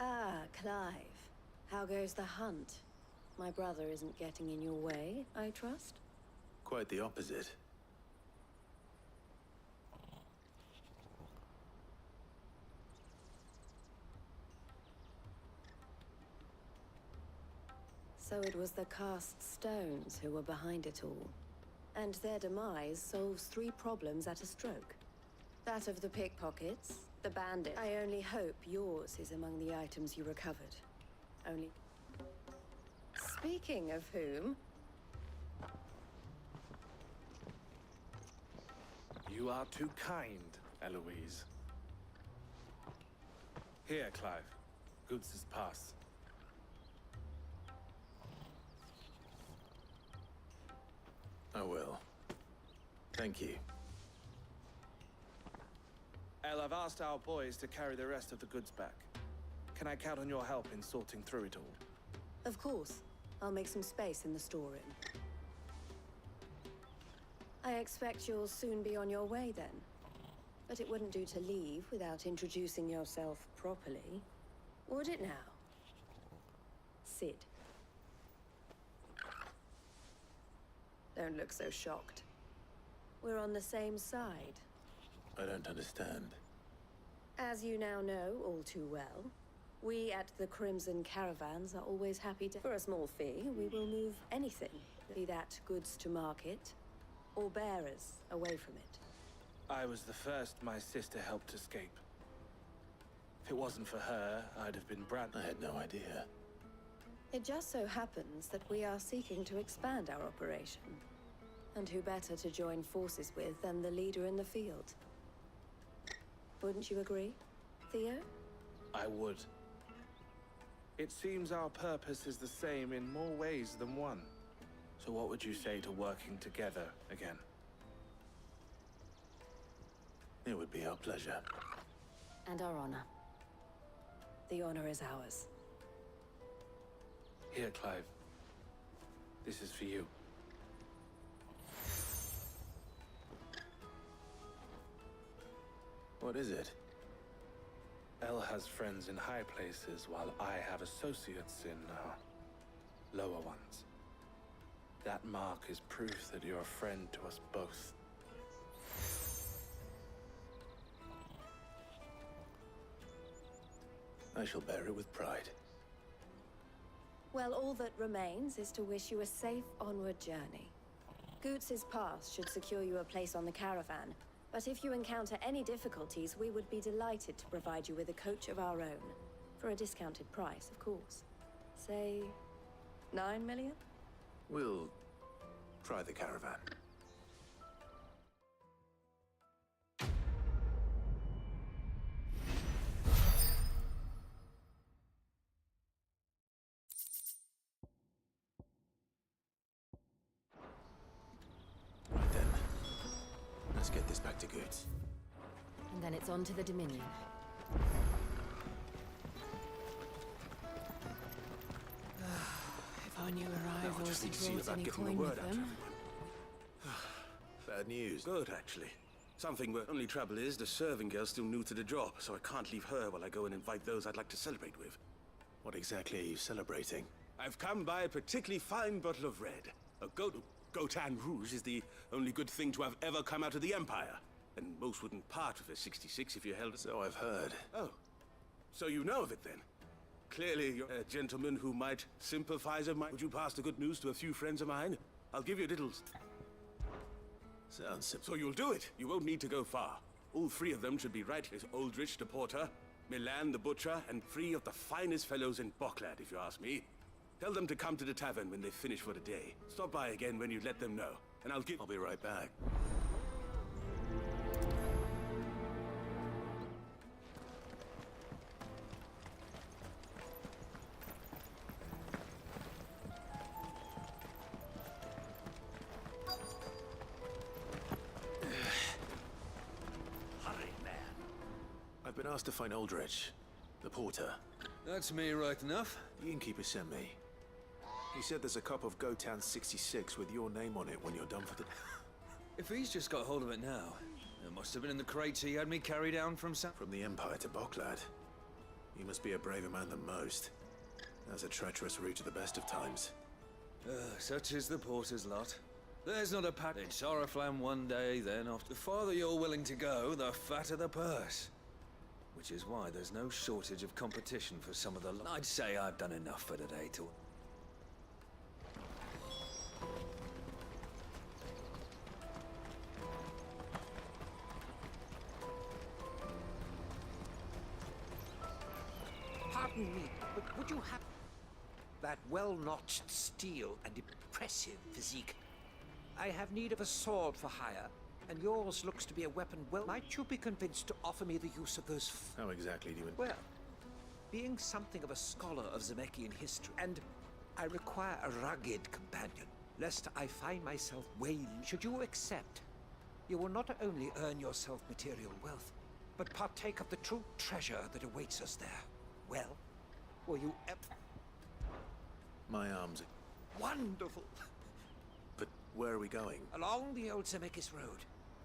[SPEAKER 3] Ah, Clive. How goes the hunt? My brother isn't getting in your way, I trust?
[SPEAKER 1] Quite the opposite.
[SPEAKER 3] So it was the cast stones who were behind it all. And their demise solves 3 problems at a stroke. That of the pickpockets, the bandit. I only hope yours is among the items you recovered. Only... Speaking of whom...
[SPEAKER 14] You are too kind, Eloise. Here, Clive. Goods' pass.
[SPEAKER 1] I will. Thank you.
[SPEAKER 14] Elle, I've asked our boys to carry the rest of the goods back. Can I count on your help in sorting through it all?
[SPEAKER 3] Of course. I'll make some space in the storeroom. I expect you'll soon be on your way then. But it wouldn't do to leave without introducing yourself properly. Would it now? Sid. Don't look so shocked. We're on the same side.
[SPEAKER 1] I don't understand.
[SPEAKER 3] As you now know all too well, we at the Crimson Caravans are always happy to... For a small fee, we will move anything. Be that goods to market, or bearers away from it.
[SPEAKER 14] I was the first my sister helped escape. If it wasn't for her, I'd have been
[SPEAKER 1] I had no idea.
[SPEAKER 3] It just so happens that we are seeking to expand our operation. And who better to join forces with than the leader in the field? Wouldn't you agree, Theo?
[SPEAKER 14] I would. It seems our purpose is the same in more ways than one. So what would you say to working together again?
[SPEAKER 1] It would be our pleasure.
[SPEAKER 3] And our honor. The honor is ours.
[SPEAKER 14] Here, Clive. This is for you.
[SPEAKER 1] What is it?
[SPEAKER 14] Elle has friends in high places, while I have associates in, lower ones. That mark is proof that you're a friend to us both.
[SPEAKER 1] I shall bear it with pride.
[SPEAKER 3] Well, all that remains is to wish you a safe onward journey. Goots's pass should secure you a place on the caravan, but if you encounter any difficulties, we would be delighted to provide you with a coach of our own. For a discounted price, of course. Say, 9 million?
[SPEAKER 1] We'll try the caravan. Right then. Let's get this back to Goods.
[SPEAKER 13] And then it's on to the Dominion. If I knew arrivals
[SPEAKER 10] just need
[SPEAKER 13] had
[SPEAKER 10] to see
[SPEAKER 13] brought
[SPEAKER 10] about
[SPEAKER 13] any
[SPEAKER 10] getting the
[SPEAKER 13] coin
[SPEAKER 10] word
[SPEAKER 13] with
[SPEAKER 10] out to
[SPEAKER 13] them.
[SPEAKER 10] Bad news.
[SPEAKER 17] Good, actually. Something where only trouble is the serving girl's still new to the job, so I can't leave her while I go and invite those I'd like to celebrate with.
[SPEAKER 1] What exactly are you celebrating?
[SPEAKER 17] I've come by a particularly fine bottle of red. A Gotan Rouge is the only good thing to have ever come out of the Empire. And most wouldn't part with a 66 if you held it.
[SPEAKER 1] So I've heard.
[SPEAKER 17] Oh. So you know of it then? Clearly you're a gentleman who might sympathize of mine. Would you pass the good news to a few friends of mine? I'll give you a little...
[SPEAKER 1] Sounds simple.
[SPEAKER 17] So you'll do it. You won't need to go far. All three of them should be right. There's Aldrich the porter, Milan the butcher, and three of the finest fellows in Boklad, if you ask me. Tell them to come to the tavern when they finish for the day. Stop by again when you let them know, and I'll
[SPEAKER 1] be right back. I've been asked to find Aldrich, the porter.
[SPEAKER 6] That's me right enough.
[SPEAKER 10] The innkeeper sent me. He said there's a cup of Gotan 66 with your name on it when you're done for the...
[SPEAKER 6] If he's just got hold of it now, it must have been in the crates he had me carry down from
[SPEAKER 10] From the Empire to Boklad. You must be a braver man than most. That's a treacherous route to the best of times.
[SPEAKER 6] Such is the porter's lot. There's not a pat in Soraflam one day, then after. The farther you're willing to go, the fatter the purse. Which is why there's no shortage of competition for some of the... I'd say I've done enough for today to...
[SPEAKER 15] Pardon me, but would you have that well-notched steel and impressive physique? I have need of a sword for hire, and yours looks to be a weapon well... Might you be convinced to offer me the use of those...
[SPEAKER 10] How exactly do you...
[SPEAKER 15] Well, being something of a scholar of Zemeckyan history, and I require a rugged companion, lest I find myself wailing. Should you accept, you will not only earn yourself material wealth, but partake of the true treasure that awaits us there. Well, will you ever...
[SPEAKER 10] My arms...
[SPEAKER 15] Wonderful!
[SPEAKER 10] But where are we going?
[SPEAKER 15] Along the old Zemeckis road.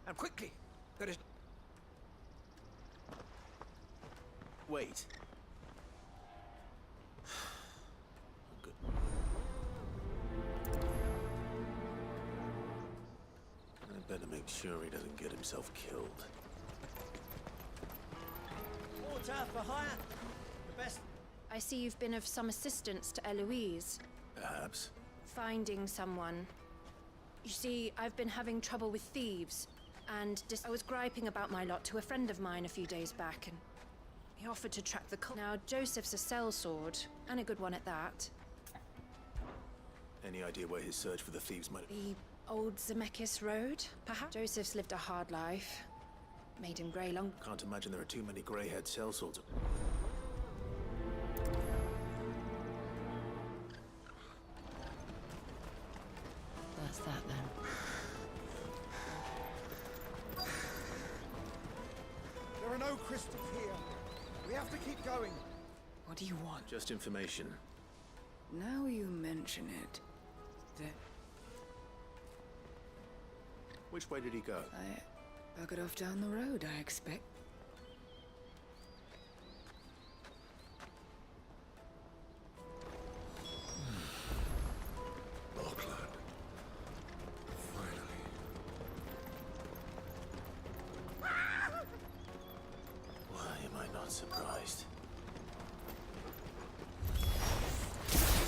[SPEAKER 15] And quickly! There is...
[SPEAKER 10] Wait. Good. I better make sure he doesn't get himself killed.
[SPEAKER 19] Water for hire. The best.
[SPEAKER 13] I see you've been of some assistance to Eloise.
[SPEAKER 10] Perhaps.
[SPEAKER 13] Finding someone. You see, I've been having trouble with thieves, and I was griping about my lot to a friend of mine a few days back, and
[SPEAKER 16] He offered to track the cult. Now, Joseph's a sellsword, and a good one at that.
[SPEAKER 10] Any idea where his search for the thieves might...
[SPEAKER 16] The old Zemeckis Road, perhaps? Joseph's lived a hard life. Made him grey long.
[SPEAKER 10] Can't imagine there are too many grey-haired sellswords.
[SPEAKER 13] That's that then.
[SPEAKER 4] There are no crystals here. We have to keep going.
[SPEAKER 11] What do you want?
[SPEAKER 10] Just information.
[SPEAKER 11] Now you mention it.
[SPEAKER 10] Which way did he go?
[SPEAKER 11] I buggered off down the road, I expect.
[SPEAKER 2] Auckland. Finally.
[SPEAKER 10] Why am I not surprised?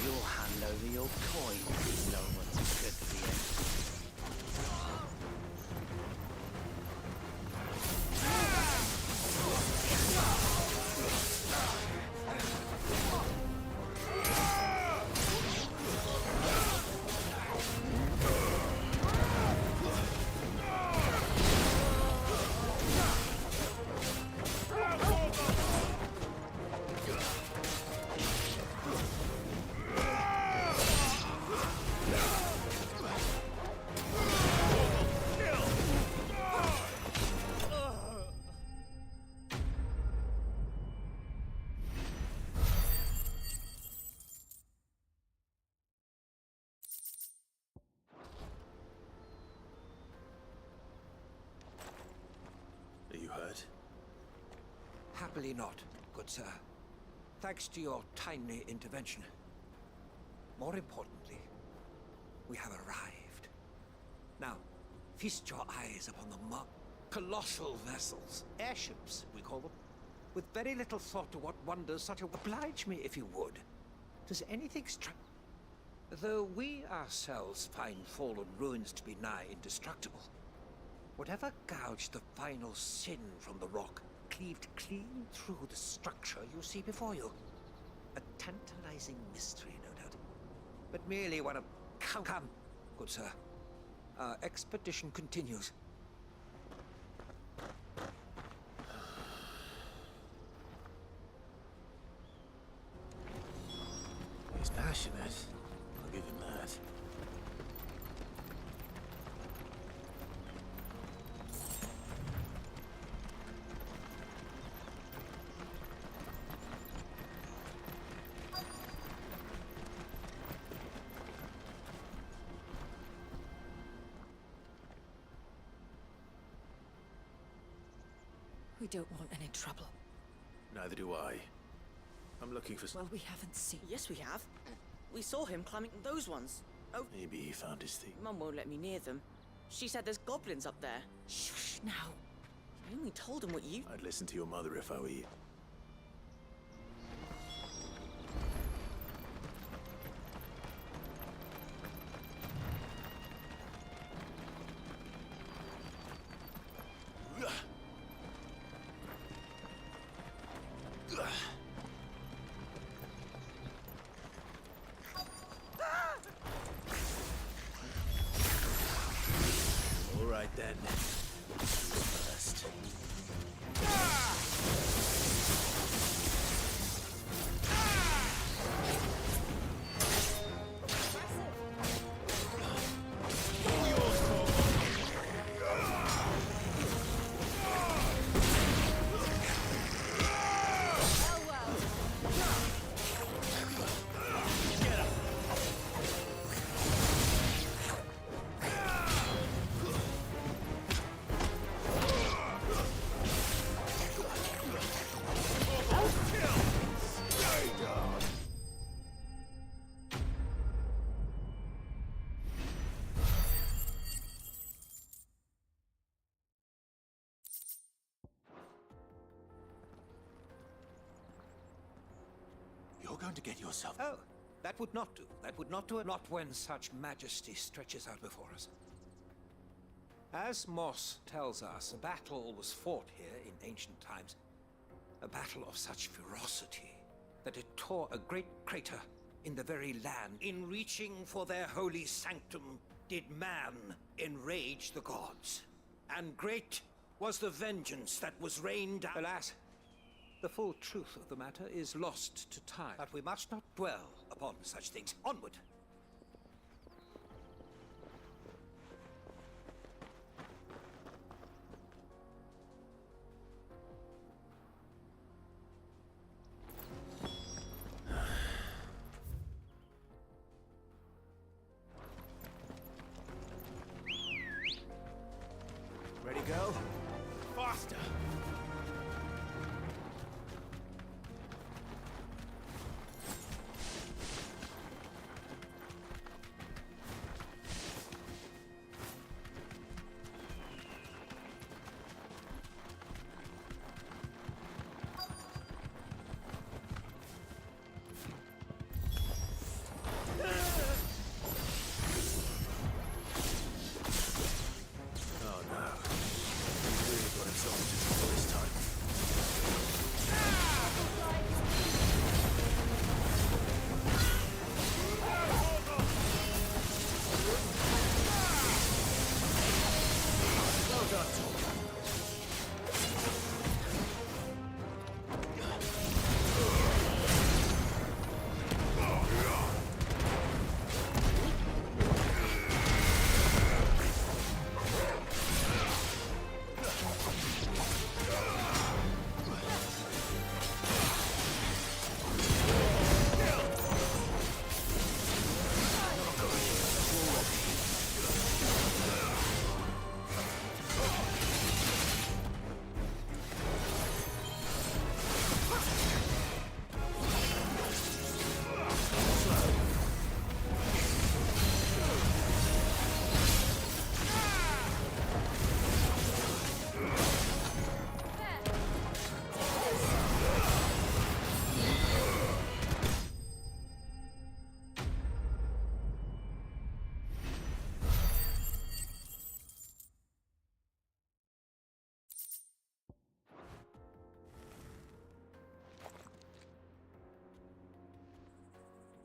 [SPEAKER 15] You'll hand over your coin. No one's good for you.
[SPEAKER 10] Are you hurt?
[SPEAKER 15] Happily not, good sir. Thanks to your timely intervention. More importantly, we have arrived. Now, feast your eyes upon the colossal vessels, airships, we call them, with very little thought to what wonders such a... Oblige me, if you would. Does anything strike... Though we ourselves find fallen ruins to be nigh indestructible, whatever gouged the final sin from the rock cleaved clean through the structure you see before you. A tantalizing mystery, no doubt. But merely one of... Come, good sir. Our expedition continues.
[SPEAKER 10] He's passionate. I'll give him that.
[SPEAKER 18] We don't want any trouble.
[SPEAKER 10] Neither do I. I'm looking for...
[SPEAKER 18] Well, we haven't seen...
[SPEAKER 11] Yes, we have. We saw him climbing those ones. Oh.
[SPEAKER 10] Maybe he found his thief.
[SPEAKER 11] Mum won't let me near them. She said there's goblins up there.
[SPEAKER 18] Shh, now.
[SPEAKER 11] I only told him what you...
[SPEAKER 10] I'd listen to your mother if I were you. All right then. First. You're going to get yourself...
[SPEAKER 15] Oh, that would not do. That would not do. Not when such majesty stretches out before us. As Moss tells us, a battle was fought here in ancient times. A battle of such ferocity that it tore a great crater in the very land. In reaching for their holy sanctum, did man enrage the gods. And great was the vengeance that was rained down. Alas, the full truth of the matter is lost to time. But we must not dwell upon such things. Onward!
[SPEAKER 10] Ready, go?
[SPEAKER 14] Faster!
[SPEAKER 10] Oh no. He's really got himself into trouble this time. Well done, Tom.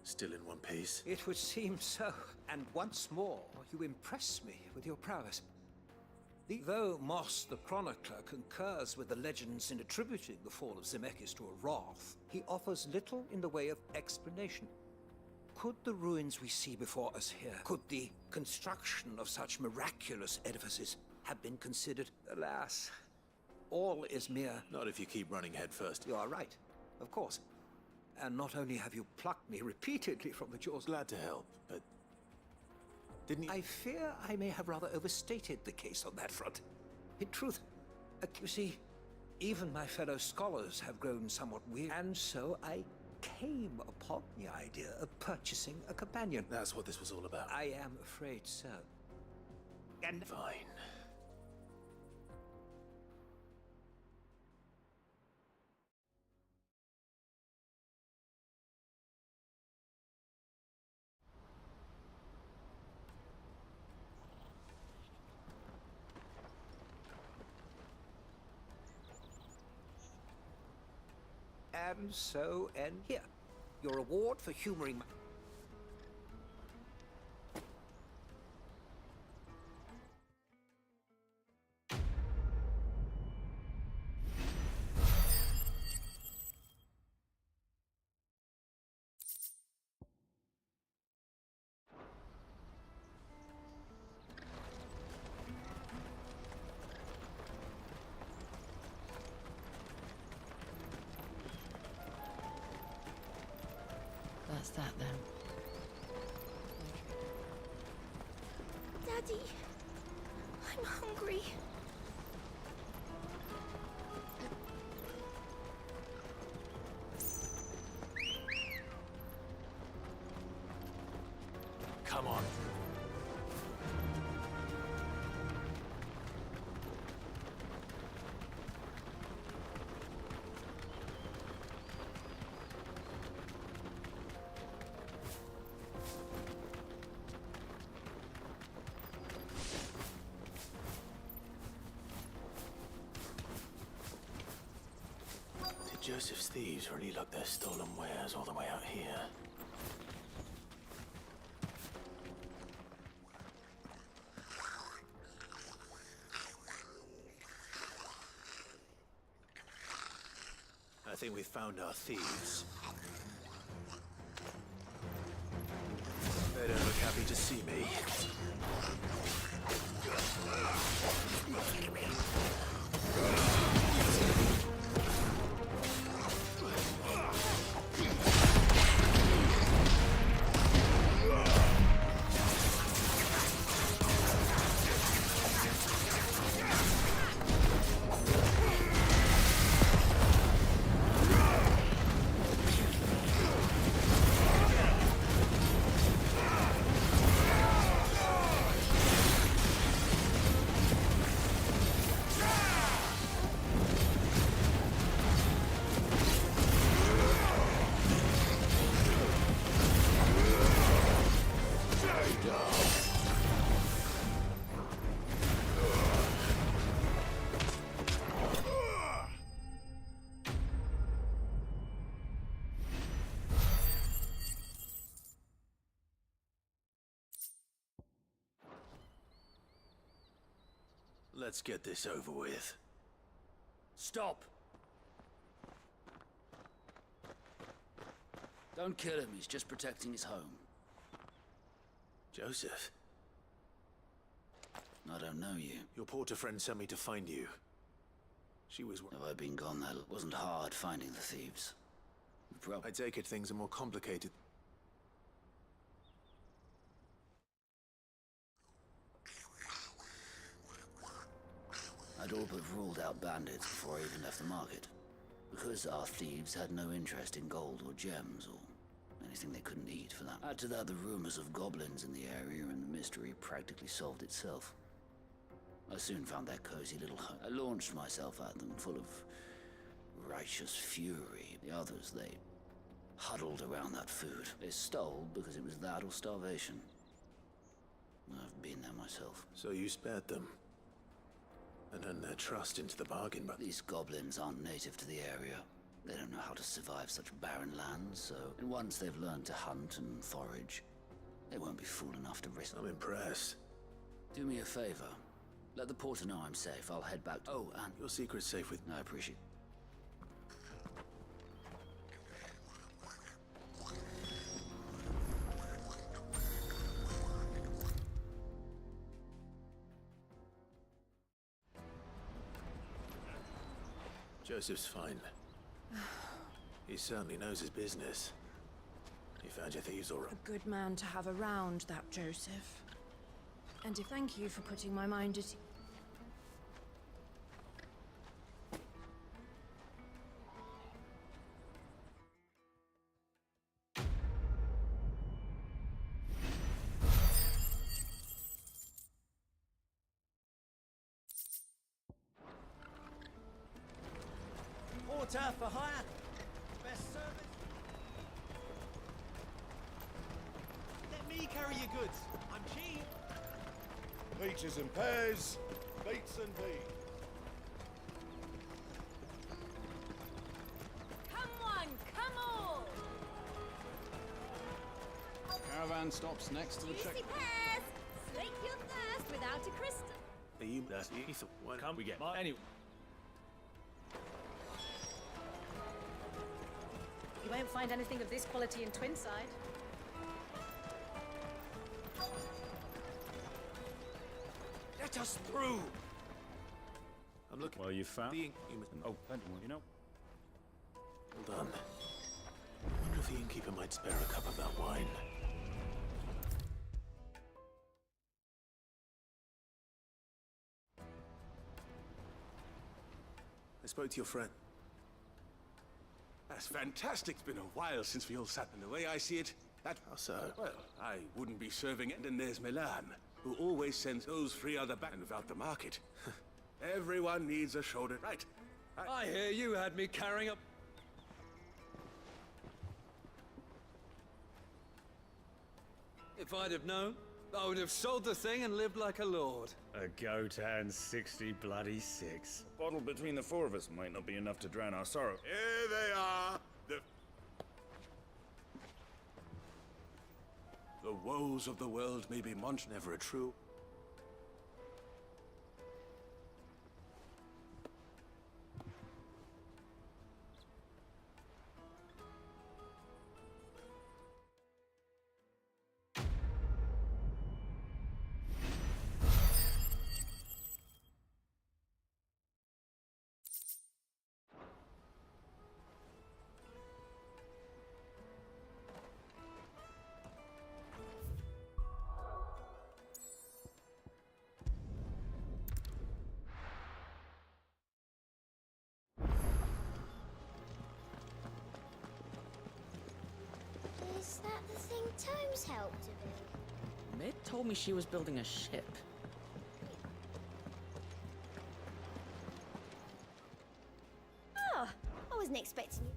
[SPEAKER 10] Still in one piece.
[SPEAKER 15] It would seem so. And once more, you impress me with your prowess. Though Moss the Chronicler concurs with the legends in attributing the fall of Zemeckis to a wrath, he offers little in the way of explanation. Could the ruins we see before us here, could the construction of such miraculous edifices have been considered? Alas, all is mere...
[SPEAKER 10] Not if you keep running head first.
[SPEAKER 15] You are right, of course. And not only have you plucked me repeatedly from the jaws...
[SPEAKER 10] Glad to help, but... Didn't you...
[SPEAKER 15] I fear I may have rather overstated the case on that front. In truth, you see, even my fellow scholars have grown somewhat weary, and so I came upon the idea of purchasing a companion.
[SPEAKER 10] That's what this was all about.
[SPEAKER 15] I am afraid so. And...
[SPEAKER 10] Fine.
[SPEAKER 15] And so end here. Your reward for humoring my...
[SPEAKER 13] That's that then.
[SPEAKER 23] Daddy, I'm hungry.
[SPEAKER 10] Come on.
[SPEAKER 1] Joseph's thieves really lug their stolen wares all the way out here? I think we've found our thieves. They don't look happy to see me. Let's get this over with.
[SPEAKER 12] Stop! Don't kill him, he's just protecting his home.
[SPEAKER 1] Joseph?
[SPEAKER 12] I don't know you.
[SPEAKER 1] Your porter friend sent me to find you. She was...
[SPEAKER 12] Have I been gone that? It wasn't hard finding the thieves.
[SPEAKER 1] I take it things are more complicated.
[SPEAKER 12] I'd all but ruled out bandits before I even left the market. Because our thieves had no interest in gold or gems or anything they couldn't eat for that. Add to that the rumors of goblins in the area and the mystery practically solved itself. I soon found their cozy little home. I launched myself at them full of righteous fury. The others, they huddled around that food. They stole because it was that or starvation. I've been there myself.
[SPEAKER 1] So you spared them? And earned their trust into the bargain, but...
[SPEAKER 12] These goblins aren't native to the area. They don't know how to survive such barren lands, so... And once they've learned to hunt and forage, they won't be fool enough to risk...
[SPEAKER 1] I'm impressed.
[SPEAKER 12] Do me a favor. Let the porter know I'm safe. I'll head back... Oh, and...
[SPEAKER 1] Your secret's safe with...
[SPEAKER 12] I appreciate...
[SPEAKER 1] Joseph's fine. He certainly knows his business. He found your thieves all right.
[SPEAKER 16] A good man to have around, that Joseph. And thank you for putting my mind at...
[SPEAKER 19] Porter for hire. Best service.
[SPEAKER 4] Let me carry your goods. I'm cheap.
[SPEAKER 2] Peaches and pears, beets and beans.
[SPEAKER 13] Come on, come all!
[SPEAKER 20] Caravan stops next to the check.
[SPEAKER 13] Juicy pears! Slake your thirst without a crystal.
[SPEAKER 1] Are you... That's Ethan. What can we get?
[SPEAKER 4] Anyway.
[SPEAKER 13] You won't find anything of this quality in Twinside.
[SPEAKER 4] Let us through!
[SPEAKER 1] I'm looking...
[SPEAKER 20] Well, you found...
[SPEAKER 1] Oh,
[SPEAKER 20] you know...
[SPEAKER 1] Hold on. I wonder if the innkeeper might spare a cup of that wine. I spoke to your friend.
[SPEAKER 17] That's fantastic. It's been a while since we all sat in. The way I see it, that...
[SPEAKER 1] How so?
[SPEAKER 17] Well, I wouldn't be serving it. And then there's Milan, who always sends those three other back without the market. Everyone needs a shoulder. Right.
[SPEAKER 6] I hear you had me carrying up... If I'd have known, I would have sold the thing and lived like a lord.
[SPEAKER 5] A goat and 60 bloody six.
[SPEAKER 7] A bottle between the four of us might not be enough to drown our sorrow.
[SPEAKER 24] Here they are.
[SPEAKER 17] The woes of the world may be never true.
[SPEAKER 23] Is that the thing Tomes helped to build?
[SPEAKER 11] Mid told me she was building a ship.
[SPEAKER 23] Oh, I wasn't expecting you.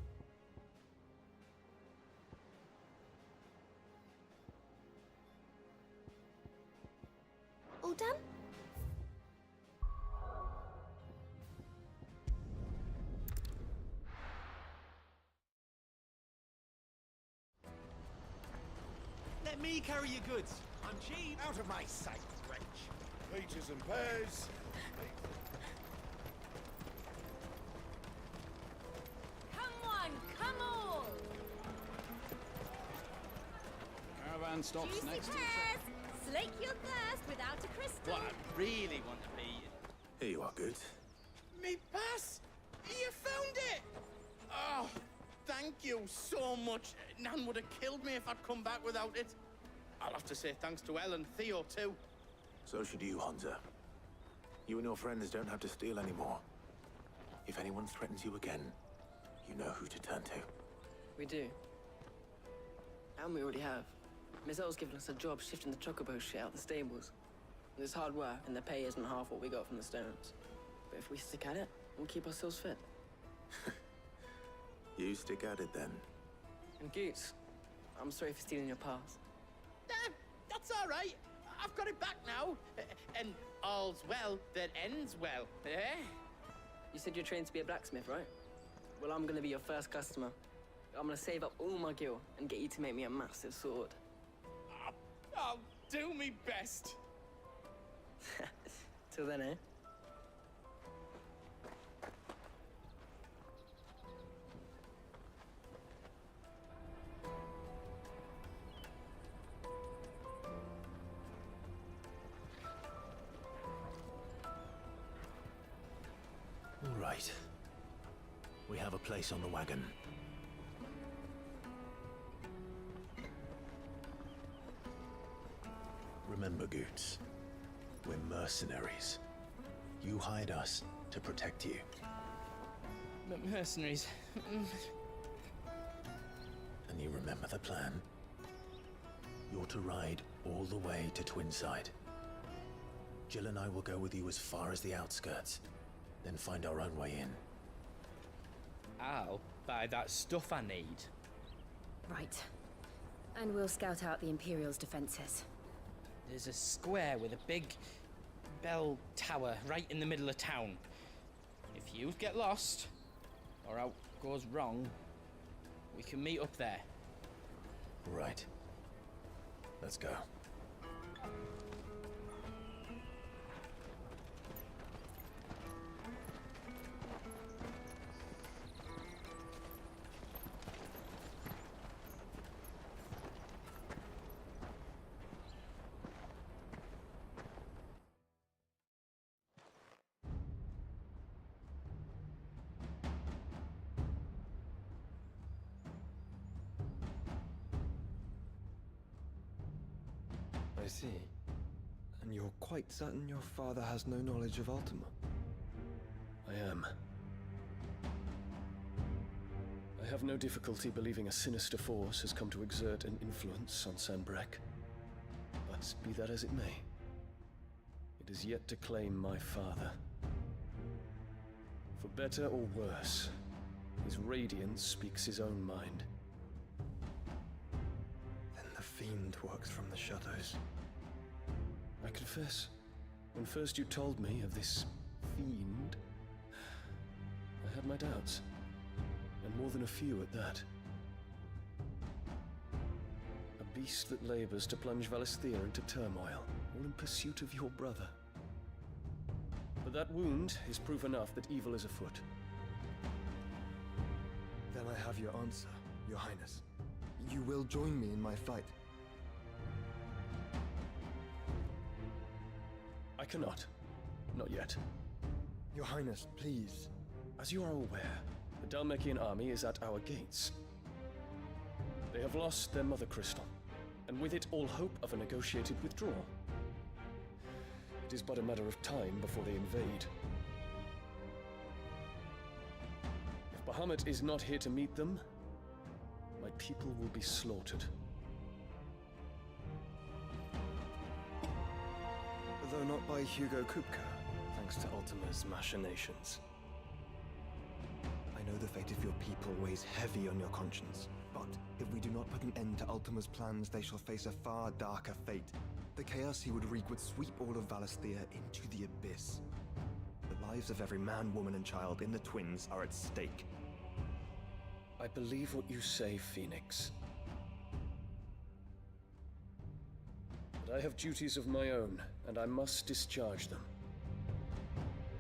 [SPEAKER 23] All done?
[SPEAKER 19] Let me carry your goods. I'm cheap. Out of my sight, wench.
[SPEAKER 24] Peaches and pears.
[SPEAKER 13] Come on, come all!
[SPEAKER 20] Caravan stops
[SPEAKER 13] Juicy
[SPEAKER 20] next to the
[SPEAKER 13] pears! Slake your thirst without a crystal.
[SPEAKER 19] What I really want to be.
[SPEAKER 1] Here you are, Goot.
[SPEAKER 19] Me pass! You found it! Oh, thank you so much. Nan would have killed me if I'd come back without it. I'll have to say thanks to Elle and Theo, too.
[SPEAKER 1] So should you, Hansa. You and your friends don't have to steal anymore. If anyone threatens you again, you know who to turn to.
[SPEAKER 11] We do. And we already have. Mizelle's given us a job shifting the chocobo shit out the stables. It's hard work, and the pay isn't half what we got from the stones. But if we stick at it, we'll keep ourselves fit.
[SPEAKER 1] You stick at it then.
[SPEAKER 11] And Goots, I'm sorry for stealing your pass.
[SPEAKER 19] That's all right. I've got it back now. And all's well that ends well, eh?
[SPEAKER 11] You said you're trained to be a blacksmith, right? Well, I'm gonna be your first customer. I'm gonna save up all my gil and get you to make me a massive sword.
[SPEAKER 19] I'll do me best.
[SPEAKER 11] Till then, eh?
[SPEAKER 10] All right. We have a place on the wagon. Remember, Goots, we're mercenaries. You hired us to protect you.
[SPEAKER 19] But mercenaries.
[SPEAKER 10] And you remember the plan? You're to ride all the way to Twinside. Jill and I will go with you as far as the outskirts, then find our own way in.
[SPEAKER 21] I'll buy that stuff I need.
[SPEAKER 13] Right. And we'll scout out the Imperial's defenses.
[SPEAKER 21] There's a square with a big bell tower right in the middle of town. If you get lost, or out goes wrong, we can meet up there.
[SPEAKER 10] Right. Let's go.
[SPEAKER 22] I see. And you're quite certain your father has no knowledge of Ultima?
[SPEAKER 25] I am. I have no difficulty believing a sinister force has come to exert an influence on Sanbreque. But be that as it may, it is yet to claim my father. For better or worse, his radiance speaks his own mind.
[SPEAKER 22] Then the fiend works from the shadows.
[SPEAKER 25] I confess, when first you told me of this fiend, I had my doubts. And more than a few at that. A beast that labors to plunge Valisthea into turmoil, all in pursuit of your brother. But that wound is proof enough that evil is afoot.
[SPEAKER 22] Then I have your answer, Your Highness. You will join me in my fight.
[SPEAKER 25] I cannot. Not yet.
[SPEAKER 22] Your Highness, please.
[SPEAKER 25] As you are aware, the Dhalmekian army is at our gates. They have lost their mother crystal, and with it all hope of a negotiated withdrawal. It is but a matter of time before they invade. If Bahamut is not here to meet them, my people will be slaughtered.
[SPEAKER 22] Though not by Hugo Kupka, thanks to Ultima's machinations. I know the fate of your people weighs heavy on your conscience, but if we do not put an end to Ultima's plans, they shall face a far darker fate. The chaos he would wreak would sweep all of Valisthea into the abyss. The lives of every man, woman, and child in the Twins are at stake.
[SPEAKER 25] I believe what you say, Phoenix. But I have duties of my own, and I must discharge them.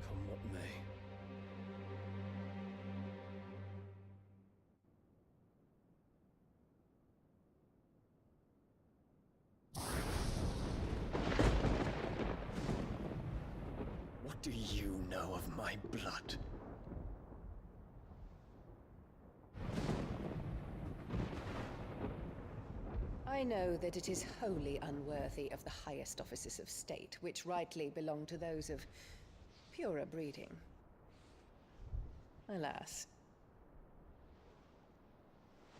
[SPEAKER 25] Come what may. What do you know of my blood?
[SPEAKER 3] I know that it is wholly unworthy of the highest offices of state, which rightly belong to those of purer breeding. Alas.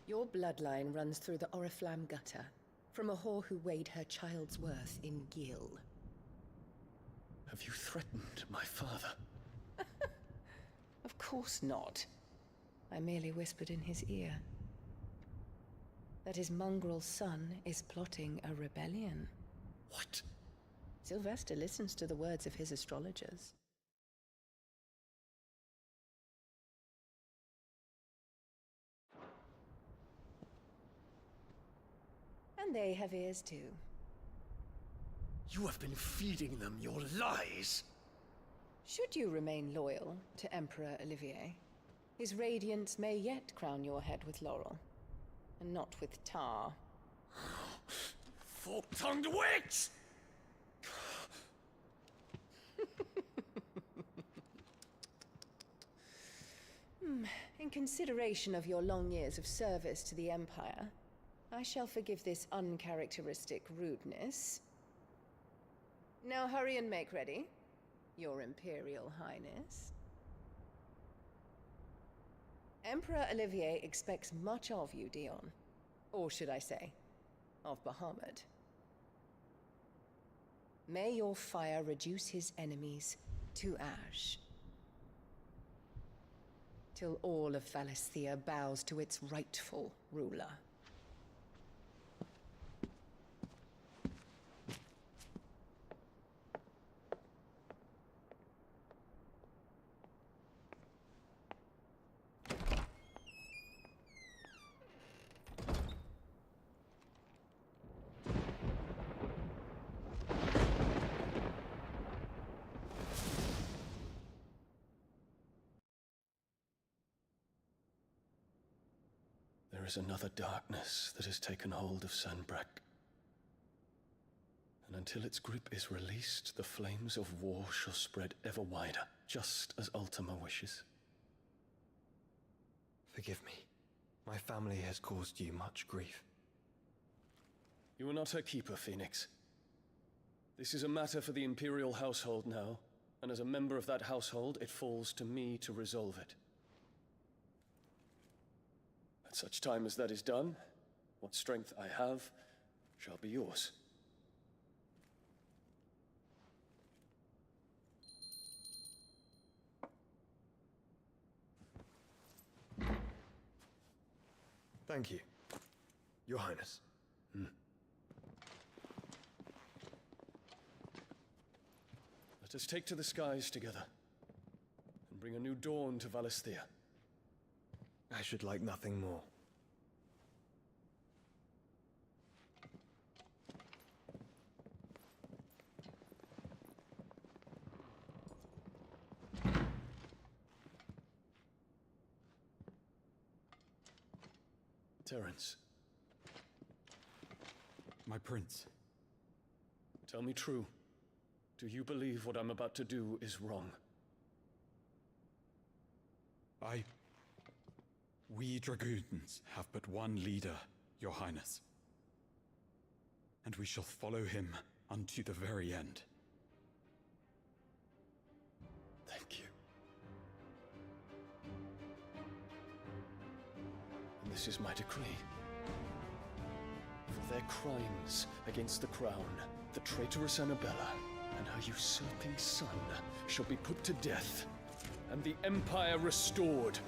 [SPEAKER 3] Your bloodline runs through the Oriflamme gutter, from a whore who weighed her child's worth in gil.
[SPEAKER 25] Have you threatened my father?
[SPEAKER 3] Of course not. I merely whispered in his ear that his mongrel son is plotting a rebellion.
[SPEAKER 25] What?
[SPEAKER 3] Sylvester listens to the words of his astrologers. And they have ears too.
[SPEAKER 25] You have been feeding them your lies!
[SPEAKER 3] Should you remain loyal to Emperor Olivier, his radiance may yet crown your head with laurel. And not with tar.
[SPEAKER 25] Fork-tongued witch!
[SPEAKER 3] In consideration of your long years of service to the Empire, I shall forgive this uncharacteristic rudeness. Now hurry and make ready, Your Imperial Highness. Emperor Olivier expects much of you, Dion. Or should I say, of Bahamut. May your fire reduce his enemies to ash. Till all of Valisthea bows to its rightful ruler.
[SPEAKER 25] There is another darkness that has taken hold of Sanbreque. And until its grip is released, the flames of war shall spread ever wider, just as Ultima wishes.
[SPEAKER 22] Forgive me. My family has caused you much grief.
[SPEAKER 25] You are not her keeper, Phoenix. This is a matter for the Imperial household now, and as a member of that household, it falls to me to resolve it. At such time as that is done, what strength I have shall be yours.
[SPEAKER 22] Thank you, Your Highness.
[SPEAKER 25] Let us take to the skies together, and bring a new dawn to Valisthea.
[SPEAKER 22] I should like nothing more.
[SPEAKER 25] Terence,
[SPEAKER 8] My prince.
[SPEAKER 25] tell me true. Do you believe what I'm about to do is wrong?
[SPEAKER 8] We dragoons have but one leader, your highness. And we shall follow him unto the very end.
[SPEAKER 25] Thank you. And this is my decree. For their crimes against the crown, the traitorous Annabella and her usurping son shall be put to death, and the Empire restored.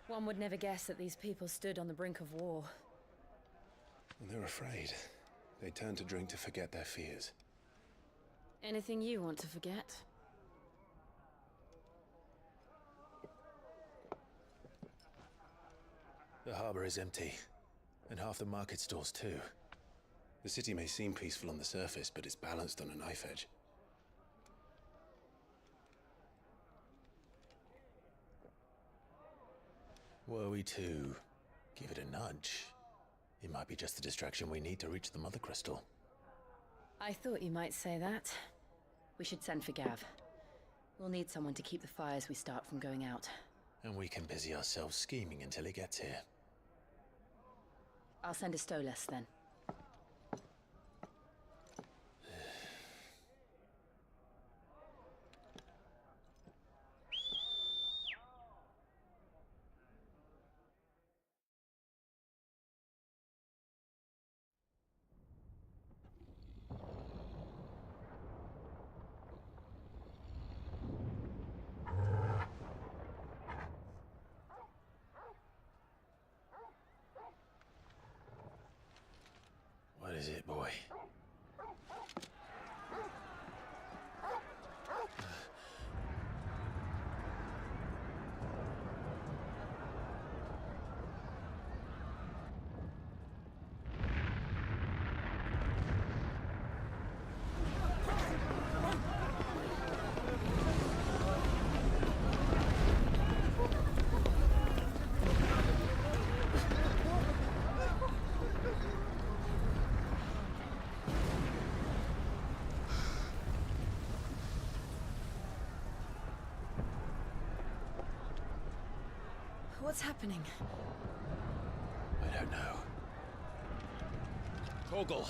[SPEAKER 13] One would never guess that these people stood on the brink of war.
[SPEAKER 1] And they're afraid. They turn to drink to forget their fears.
[SPEAKER 13] Anything you want to forget?
[SPEAKER 1] The harbor is empty, and half the market stalls too. The city may seem peaceful on the surface, but it's balanced on a knife edge. Were we to give it a nudge, it might be just the distraction we need to reach the Mother Crystal.
[SPEAKER 13] I thought you might say that. We should send for Gav. We'll need someone to keep the fires we start from going out.
[SPEAKER 1] And we can busy ourselves scheming until he gets here.
[SPEAKER 13] I'll send a Stolas then.
[SPEAKER 1] What is it, boy?
[SPEAKER 13] What's happening?
[SPEAKER 1] I don't know. Torgal!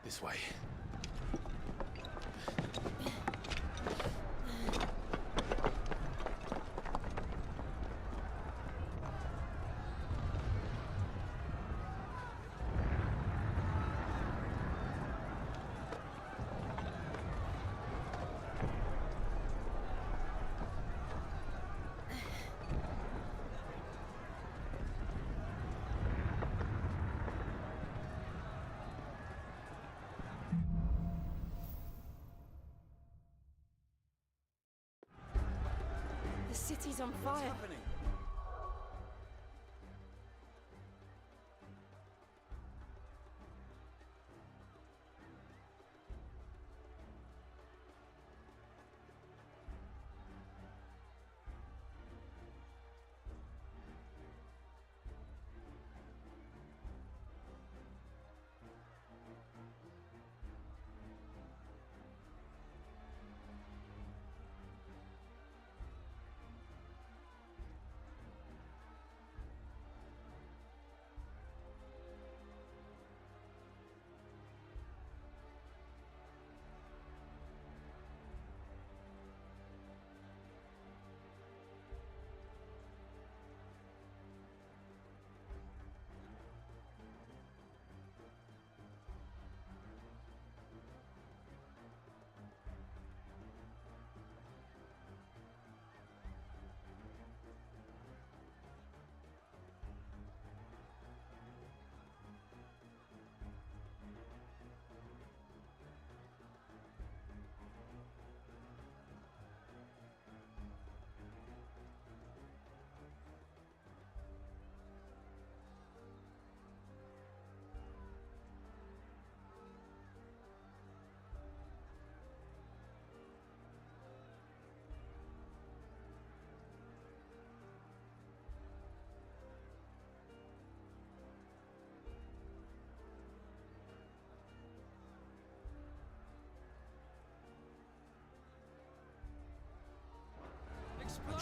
[SPEAKER 1] This way.
[SPEAKER 13] The city's on fire.
[SPEAKER 19] What's happening?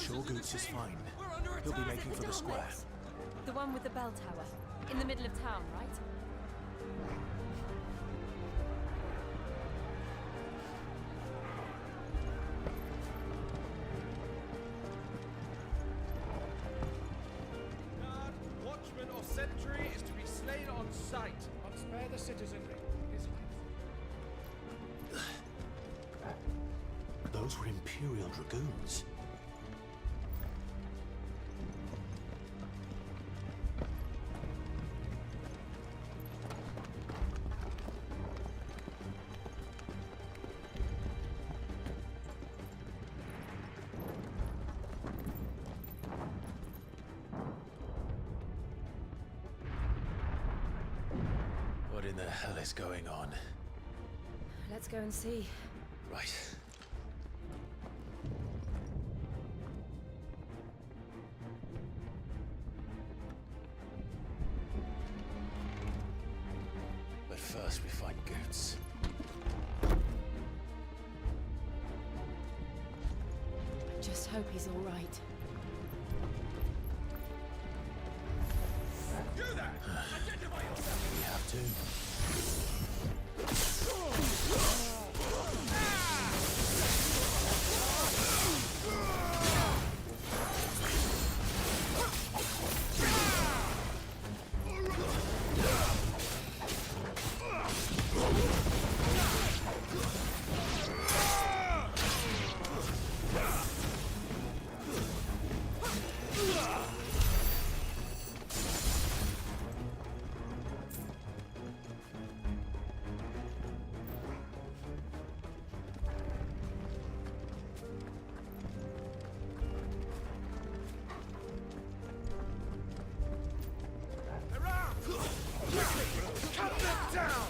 [SPEAKER 10] sure Goots is fine. He'll be making for the square.
[SPEAKER 13] The one with the bell tower. In the middle of town, right?
[SPEAKER 4] Guard, watchman or sentry is to be slain on sight. Not spare the citizenry.
[SPEAKER 10] Those were Imperial Dragoons. What in the hell is going on?
[SPEAKER 13] Let's go and see.
[SPEAKER 10] Right. But first we find Goots.
[SPEAKER 13] Just hope he's all right.
[SPEAKER 4] Do that! Identify yourself!
[SPEAKER 10] We have to.
[SPEAKER 4] Cut them down!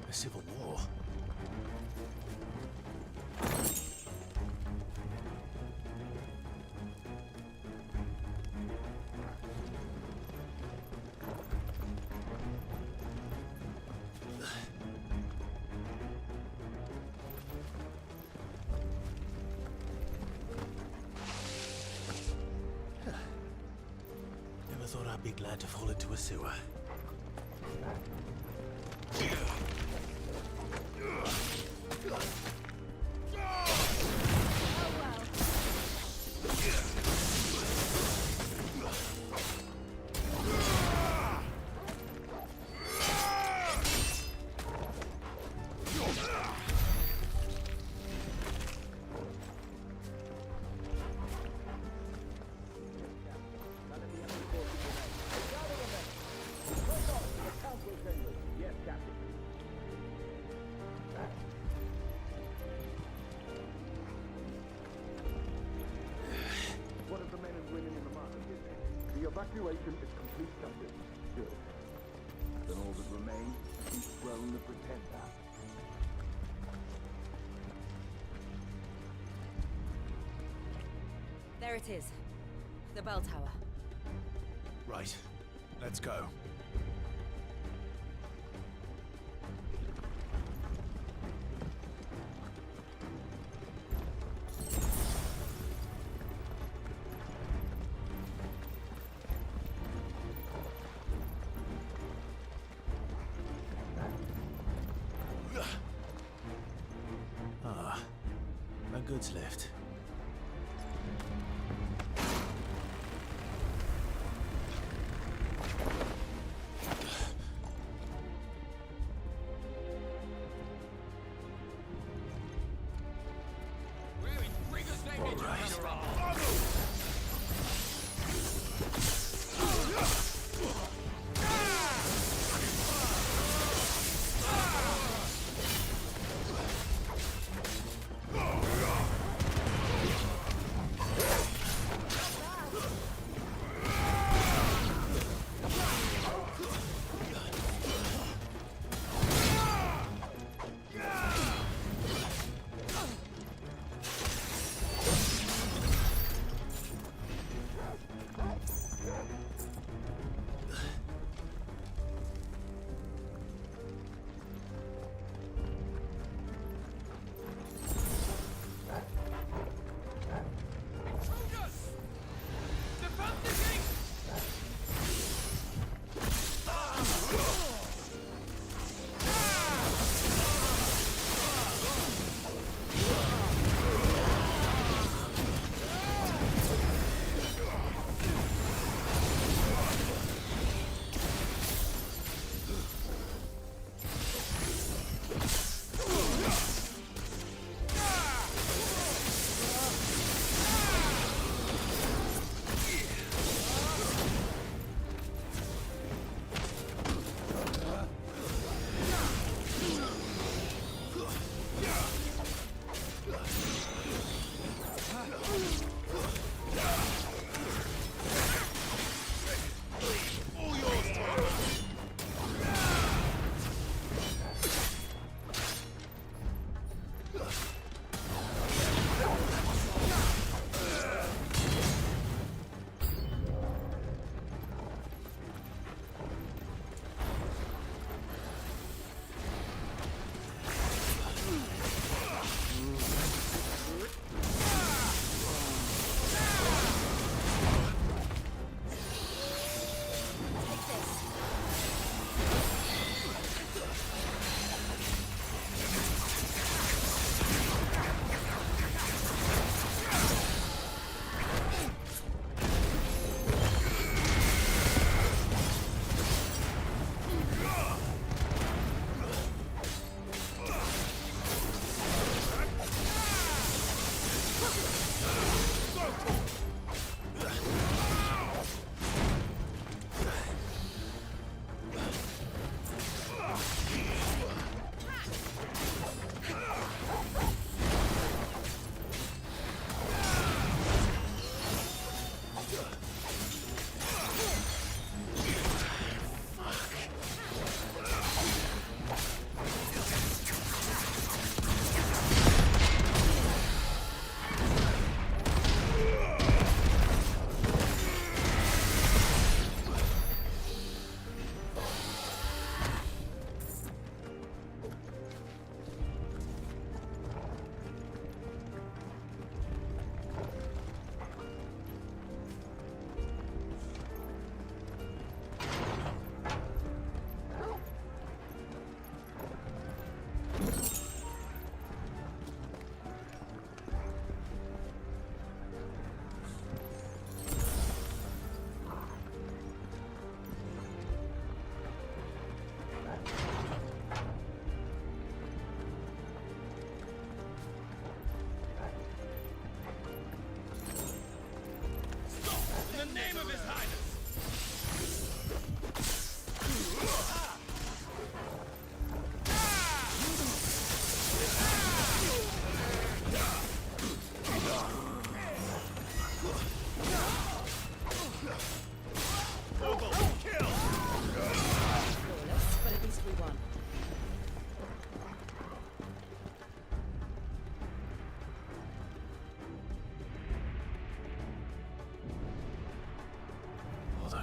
[SPEAKER 10] Civil War. Never thought I'd be glad to fall into a sewer.
[SPEAKER 9] Evacuation is complete, Captain. Good. Then all that remains is to dethrone the Pretender.
[SPEAKER 12] There it is. The bell tower.
[SPEAKER 10] Right. Let's go. Ah, a goods lift.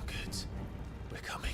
[SPEAKER 10] Dragoons, we're coming.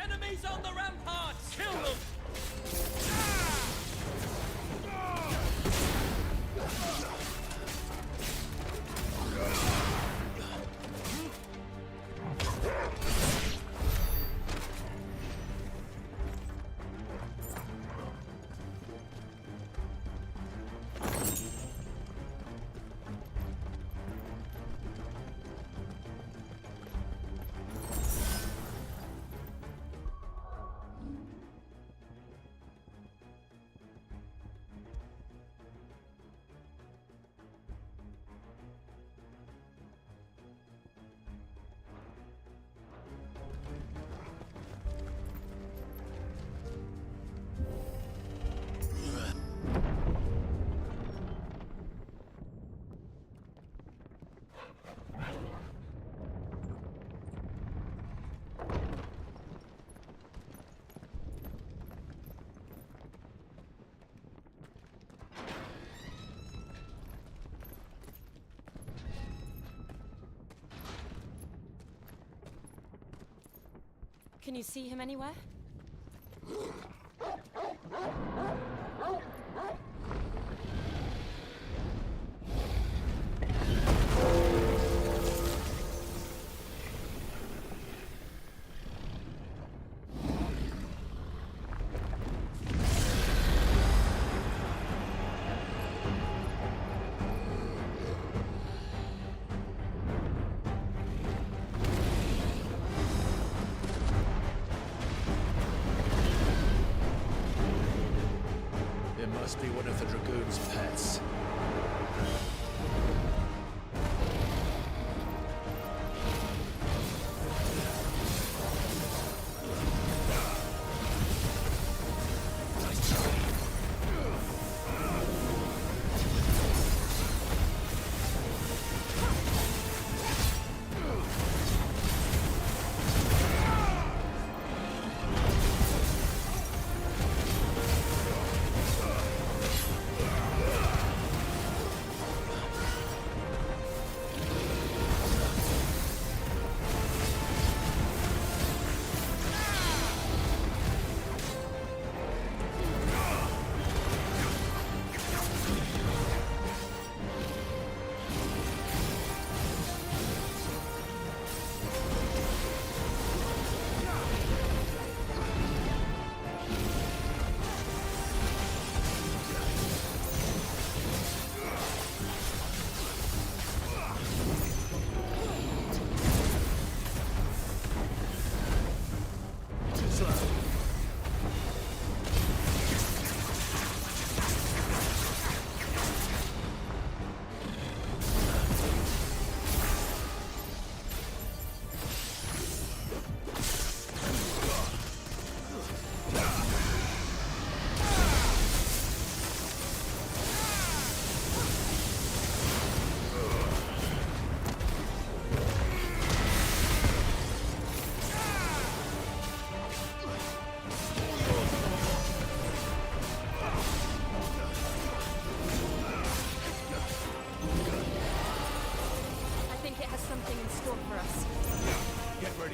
[SPEAKER 21] Enemies on the ramparts! Kill them!
[SPEAKER 13] Can you see him anywhere?
[SPEAKER 10] Must be one of the Dragoon's pets.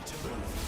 [SPEAKER 10] to move.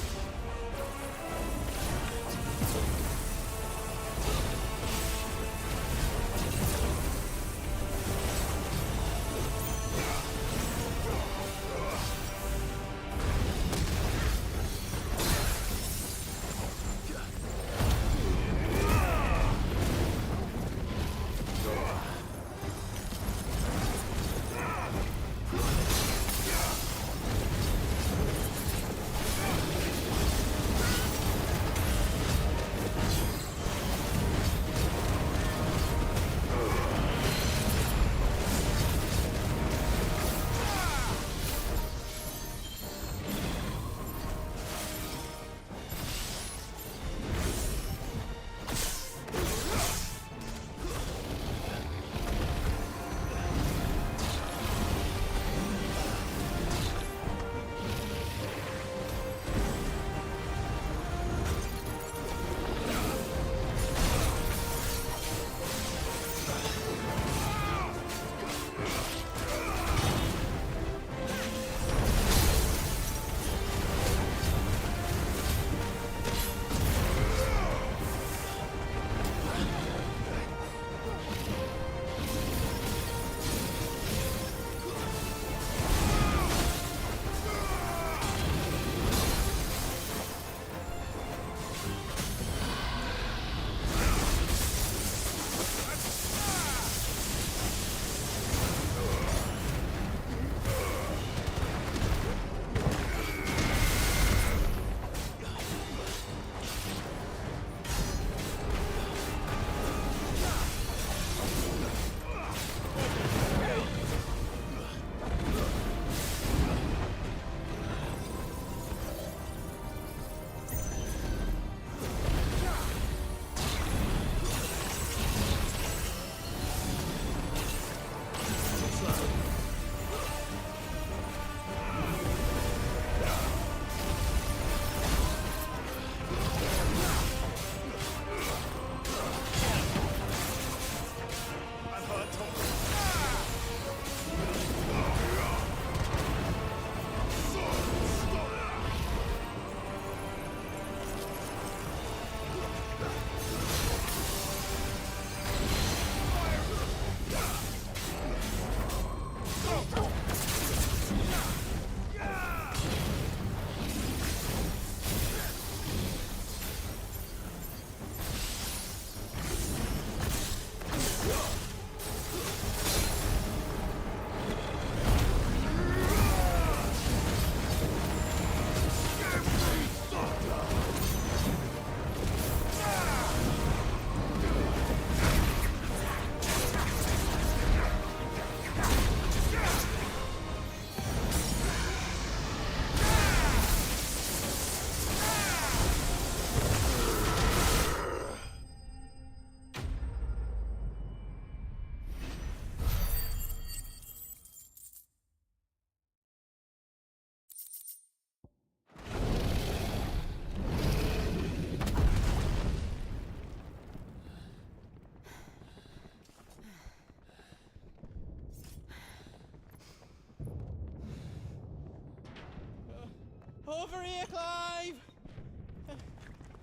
[SPEAKER 19] Over here, Clive!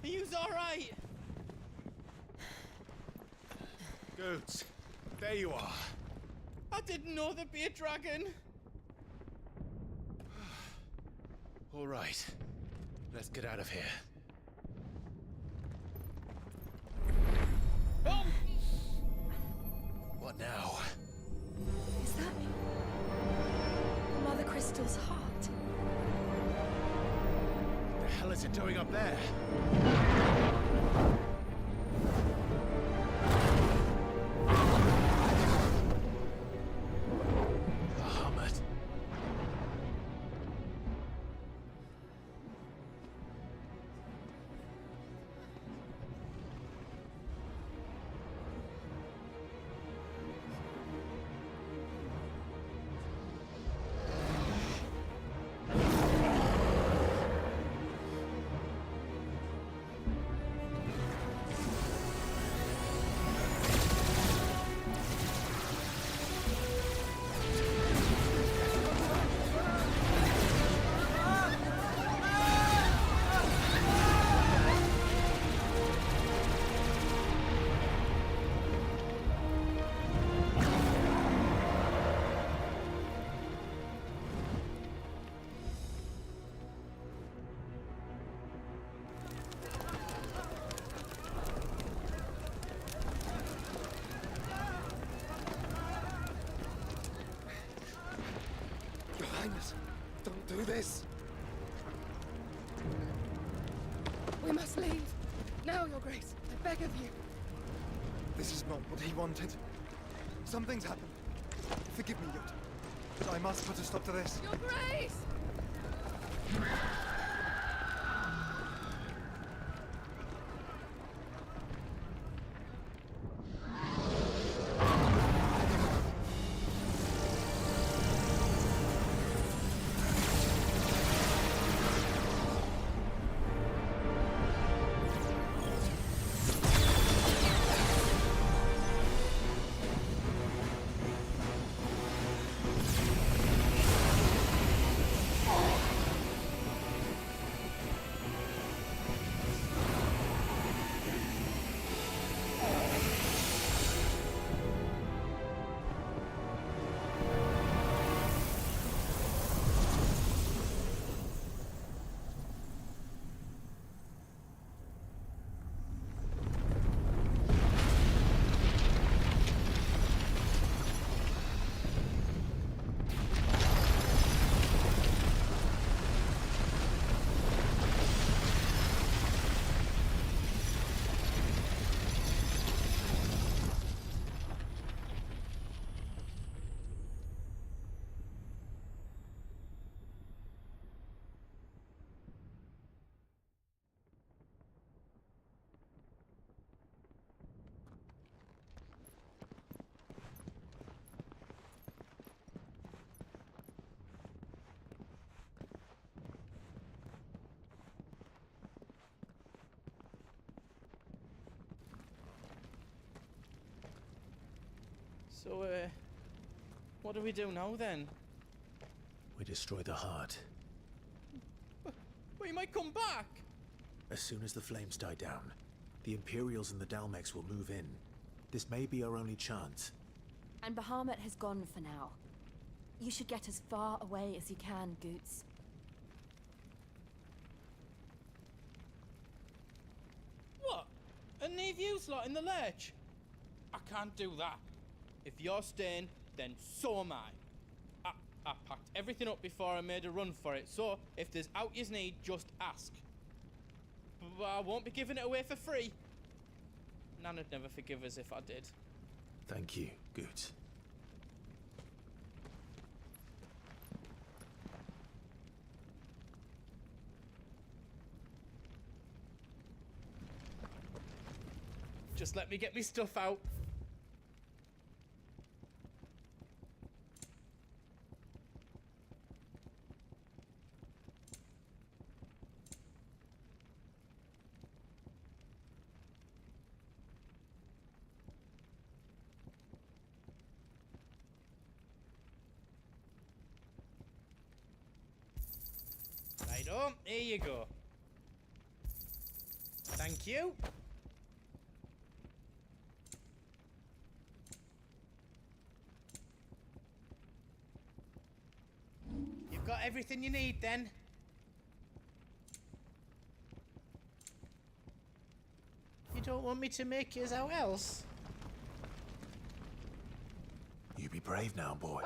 [SPEAKER 19] Are you alright?
[SPEAKER 10] Goods, there you are.
[SPEAKER 19] I didn't know there'd be a dragon.
[SPEAKER 10] All right, let's get out of here.
[SPEAKER 19] Oh!
[SPEAKER 10] What now?
[SPEAKER 3] Is that Mother Crystal's heart?
[SPEAKER 10] What the hell is it doing up there?
[SPEAKER 2] Highness, don't do this.
[SPEAKER 14] We must leave. Now, Your Grace. I beg of you.
[SPEAKER 2] This is not what he wanted. Something's happened. Forgive me, Yod. But I must put a stop to this.
[SPEAKER 14] Your Grace!
[SPEAKER 21] So, what do we do now then?
[SPEAKER 10] We destroy the heart.
[SPEAKER 21] We might come back!
[SPEAKER 10] As soon as the flames die down, the Imperials and the Dalmex will move in. This may be our only chance.
[SPEAKER 12] And Bahamut has gone for now. You should get as far away as you can, Goots.
[SPEAKER 21] What? And leave you lot in the lurch? I can't do that. If you're staying, then so am I. I packed everything up before I made a run for it, so if there's out you need, just ask. But I won't be giving it away for free. Nana'd never forgive us if I did.
[SPEAKER 10] Thank you, Goots.
[SPEAKER 21] Just let me get me stuff out. Righto, here you go. Thank you. You've got everything you need then. You don't want me to make yours out else?
[SPEAKER 10] You be brave now, boy.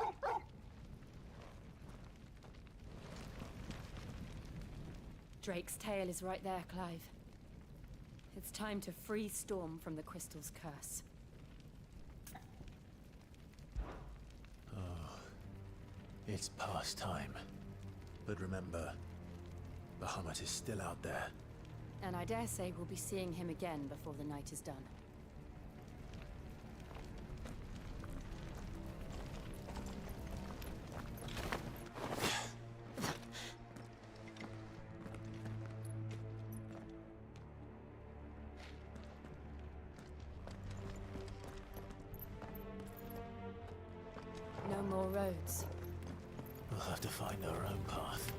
[SPEAKER 12] Drake's tail is right there, Clive. It's time to free Storm from the Crystal's curse.
[SPEAKER 10] Oh, it's past time. But remember, Bahamut is still out there.
[SPEAKER 12] And I dare say we'll be seeing him again before the night is done. No more roads.
[SPEAKER 10] We'll have to find our own path.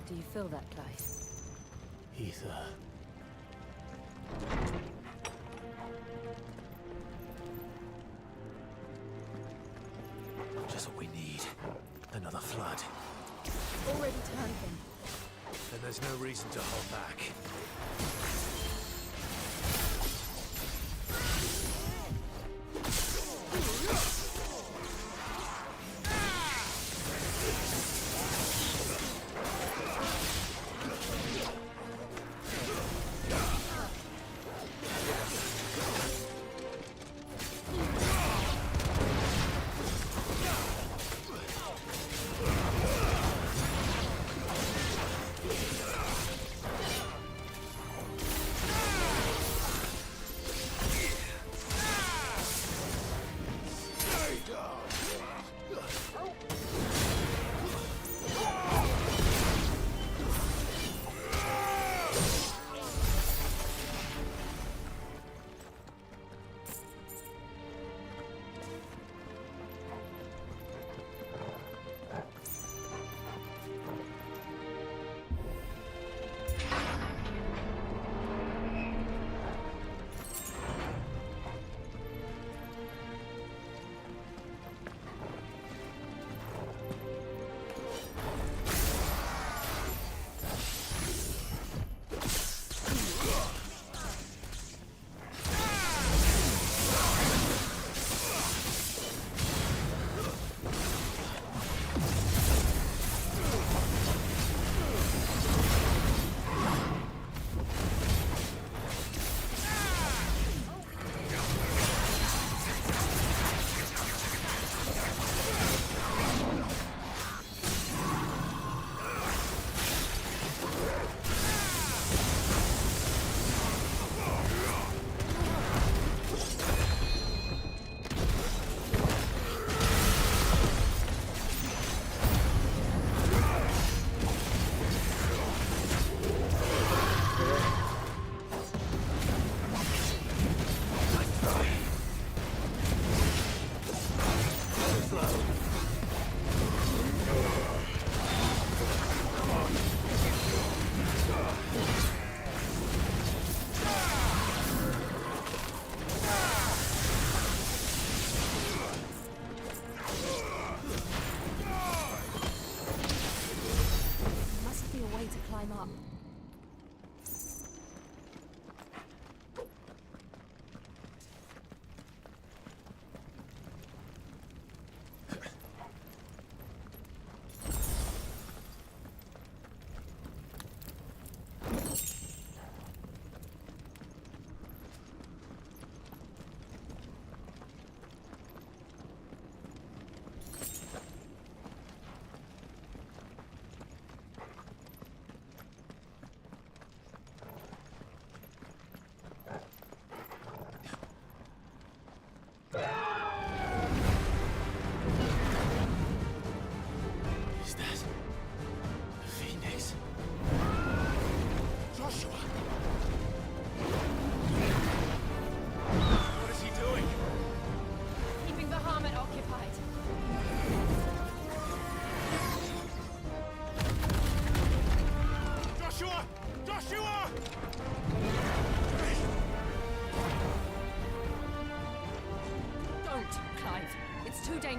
[SPEAKER 12] Do you feel that, Clive?
[SPEAKER 10] Ether. Just what we need. Another flood.
[SPEAKER 12] Already turned them.
[SPEAKER 10] Then there's no reason to hold back.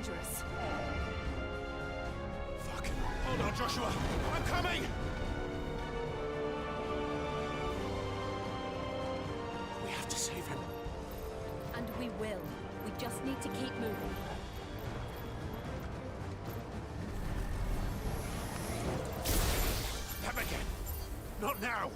[SPEAKER 12] dangerous.
[SPEAKER 17] Fucking hold on, Joshua! I'm coming! We have to save him.
[SPEAKER 12] And we will. We just need to keep moving.
[SPEAKER 17] Them again! Not now!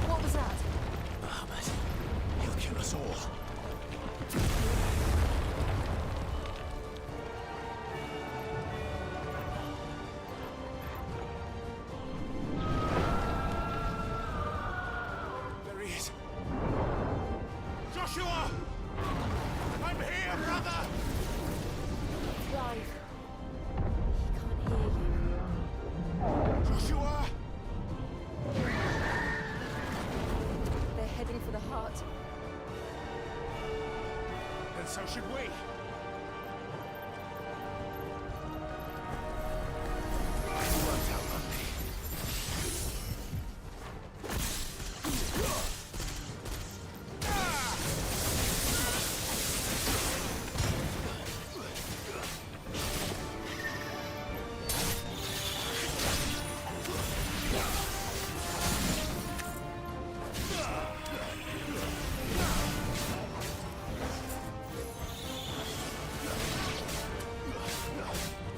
[SPEAKER 12] What was that?
[SPEAKER 10] Bahamut. He'll kill us all.
[SPEAKER 17] There he is. Joshua! I'm here, brother!
[SPEAKER 12] Clive. He can't hear you.
[SPEAKER 17] Joshua!
[SPEAKER 12] They're heading for the heart.
[SPEAKER 17] And so should we. You won't outrun me.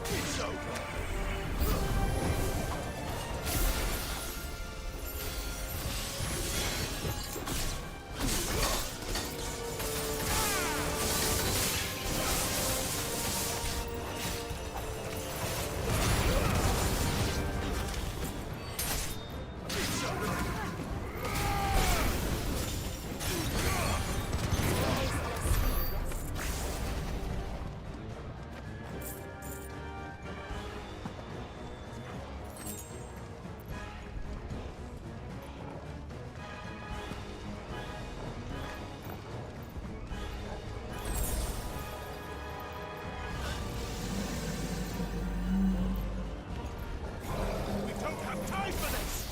[SPEAKER 17] It's over. We don't have time for this!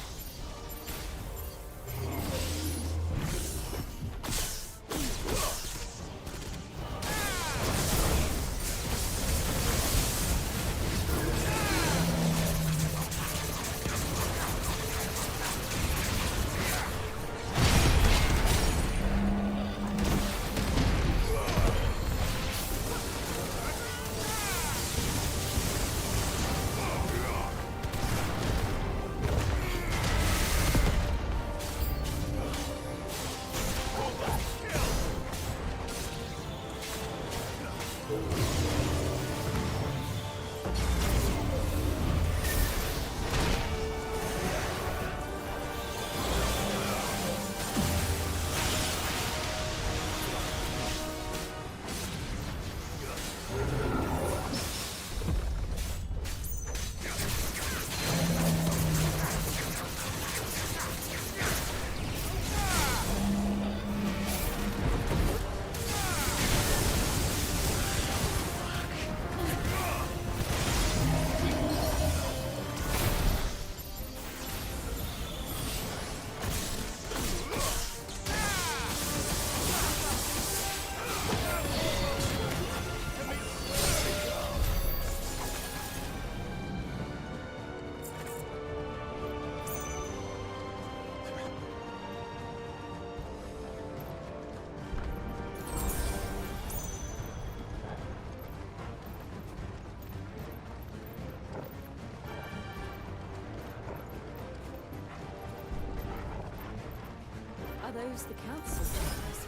[SPEAKER 12] Are those the council chambers?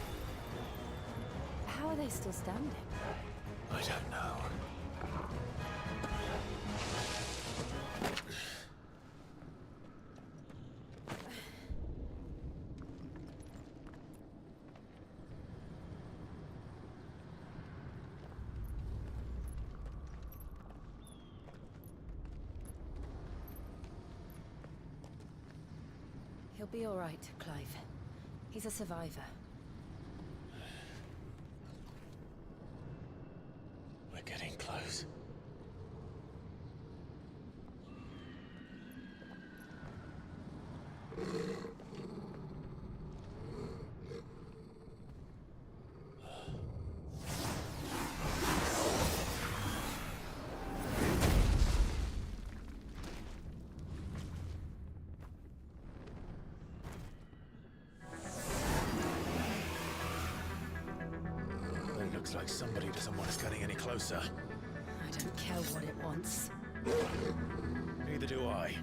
[SPEAKER 12] How are they still standing?
[SPEAKER 10] I don't know.
[SPEAKER 12] He'll be all right, Clive. He's a survivor.
[SPEAKER 10] We're getting close. It looks like somebody doesn't want us getting any closer.
[SPEAKER 12] I don't care what it wants.
[SPEAKER 10] Neither do I.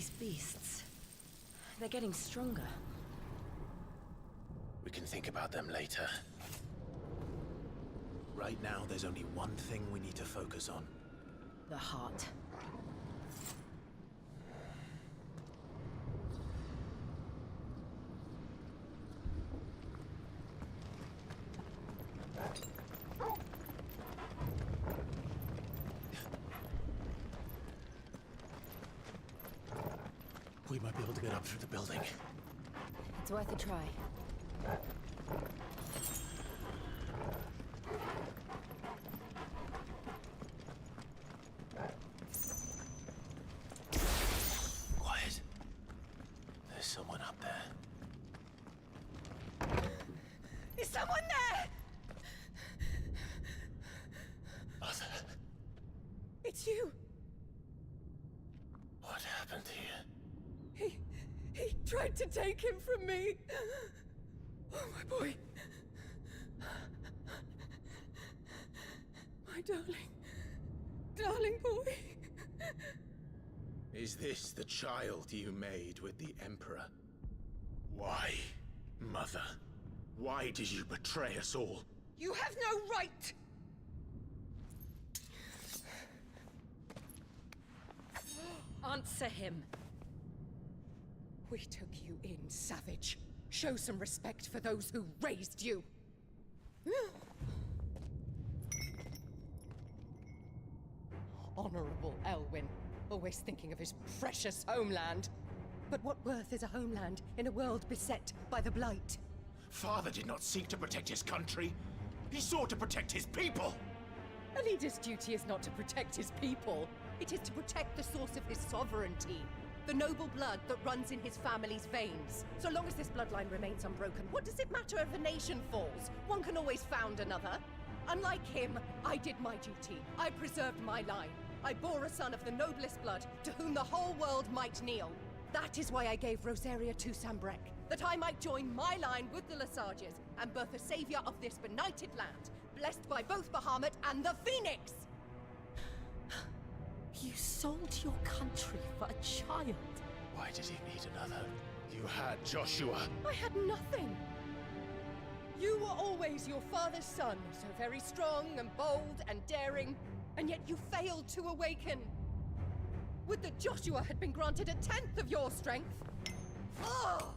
[SPEAKER 12] These beasts... they're getting stronger.
[SPEAKER 10] We can think about them later. Right now, there's only one thing we need to focus on.
[SPEAKER 12] The heart.
[SPEAKER 10] We might be able to get up through the building.
[SPEAKER 12] It's worth a try.
[SPEAKER 10] Quiet. There's someone up there.
[SPEAKER 3] Is someone there?
[SPEAKER 10] Mother.
[SPEAKER 3] It's you.
[SPEAKER 10] What happened here?
[SPEAKER 3] He tried to take him from me. Oh, my boy. My darling boy.
[SPEAKER 1] Is this the child you made with the Emperor? Why, Mother? Why did you betray us all?
[SPEAKER 3] You have no right!
[SPEAKER 12] Answer him.
[SPEAKER 3] We took you in, savage. Show some respect for those who raised you. Honorable Elwyn, always thinking of his precious homeland. But what worth is a homeland in a world beset by the Blight?
[SPEAKER 1] Father did not seek to protect his country. He sought to protect his people.
[SPEAKER 3] A leader's duty is not to protect his people. It is to protect the source of his sovereignty. The noble blood that runs in his family's veins. So long as this bloodline remains unbroken, what does it matter if a nation falls? One can always found another. Unlike him, I did my duty. I preserved my line. I bore a son of the noblest blood, to whom the whole world might kneel. That is why I gave Rosaria to Sanbreque, that I might join my line with the Lesages and birth a savior of this benighted land, blessed by both Bahamut and the Phoenix!
[SPEAKER 12] You sold your country for a child.
[SPEAKER 10] Why did he need another?
[SPEAKER 1] You had Joshua.
[SPEAKER 3] I had nothing. You were always your father's son, so very strong and bold and daring, and yet you failed to awaken. Would that Joshua had been granted 1/10 of your strength? Oh!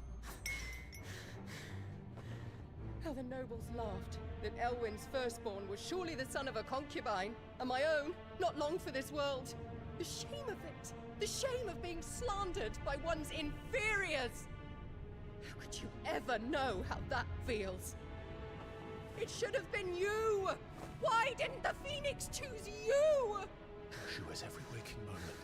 [SPEAKER 3] How the nobles laughed that Elwyn's firstborn was surely the son of a concubine, and my own, not long for this world. The shame of it! The shame of being slandered by one's inferiors! How could you ever know how that feels? It should have been you! Why didn't the Phoenix choose you?
[SPEAKER 1] Joshua's every waking moment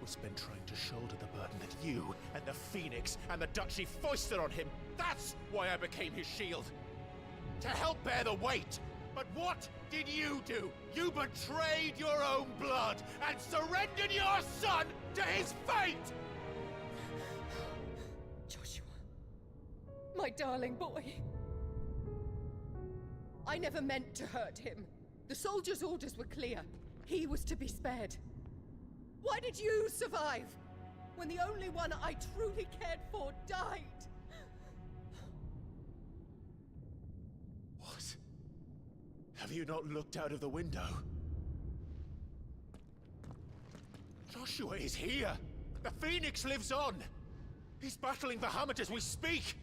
[SPEAKER 1] was spent trying to shoulder the burden that you and the Phoenix and the Duchy foisted on him. That's why I became his shield. To help bear the weight. But what did you do? You betrayed your own blood and surrendered your son to his fate!
[SPEAKER 3] Joshua. My darling boy. I never meant to hurt him. The soldiers' orders were clear. He was to be spared. Why did you survive? When the only one I truly cared for died?
[SPEAKER 1] What? Have you not looked out of the window? Joshua is here! The Phoenix lives on! He's battling Bahamut as we speak!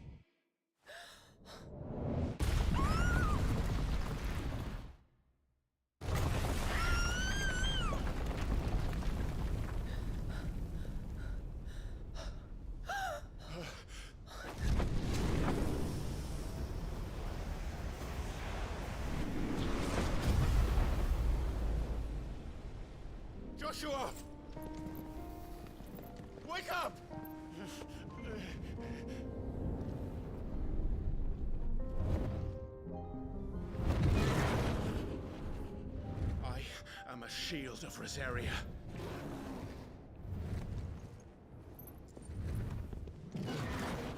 [SPEAKER 1] Joshua! Wake up! I am a shield of Rosaria.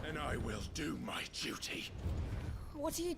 [SPEAKER 1] And I will do my duty.
[SPEAKER 12] What are you...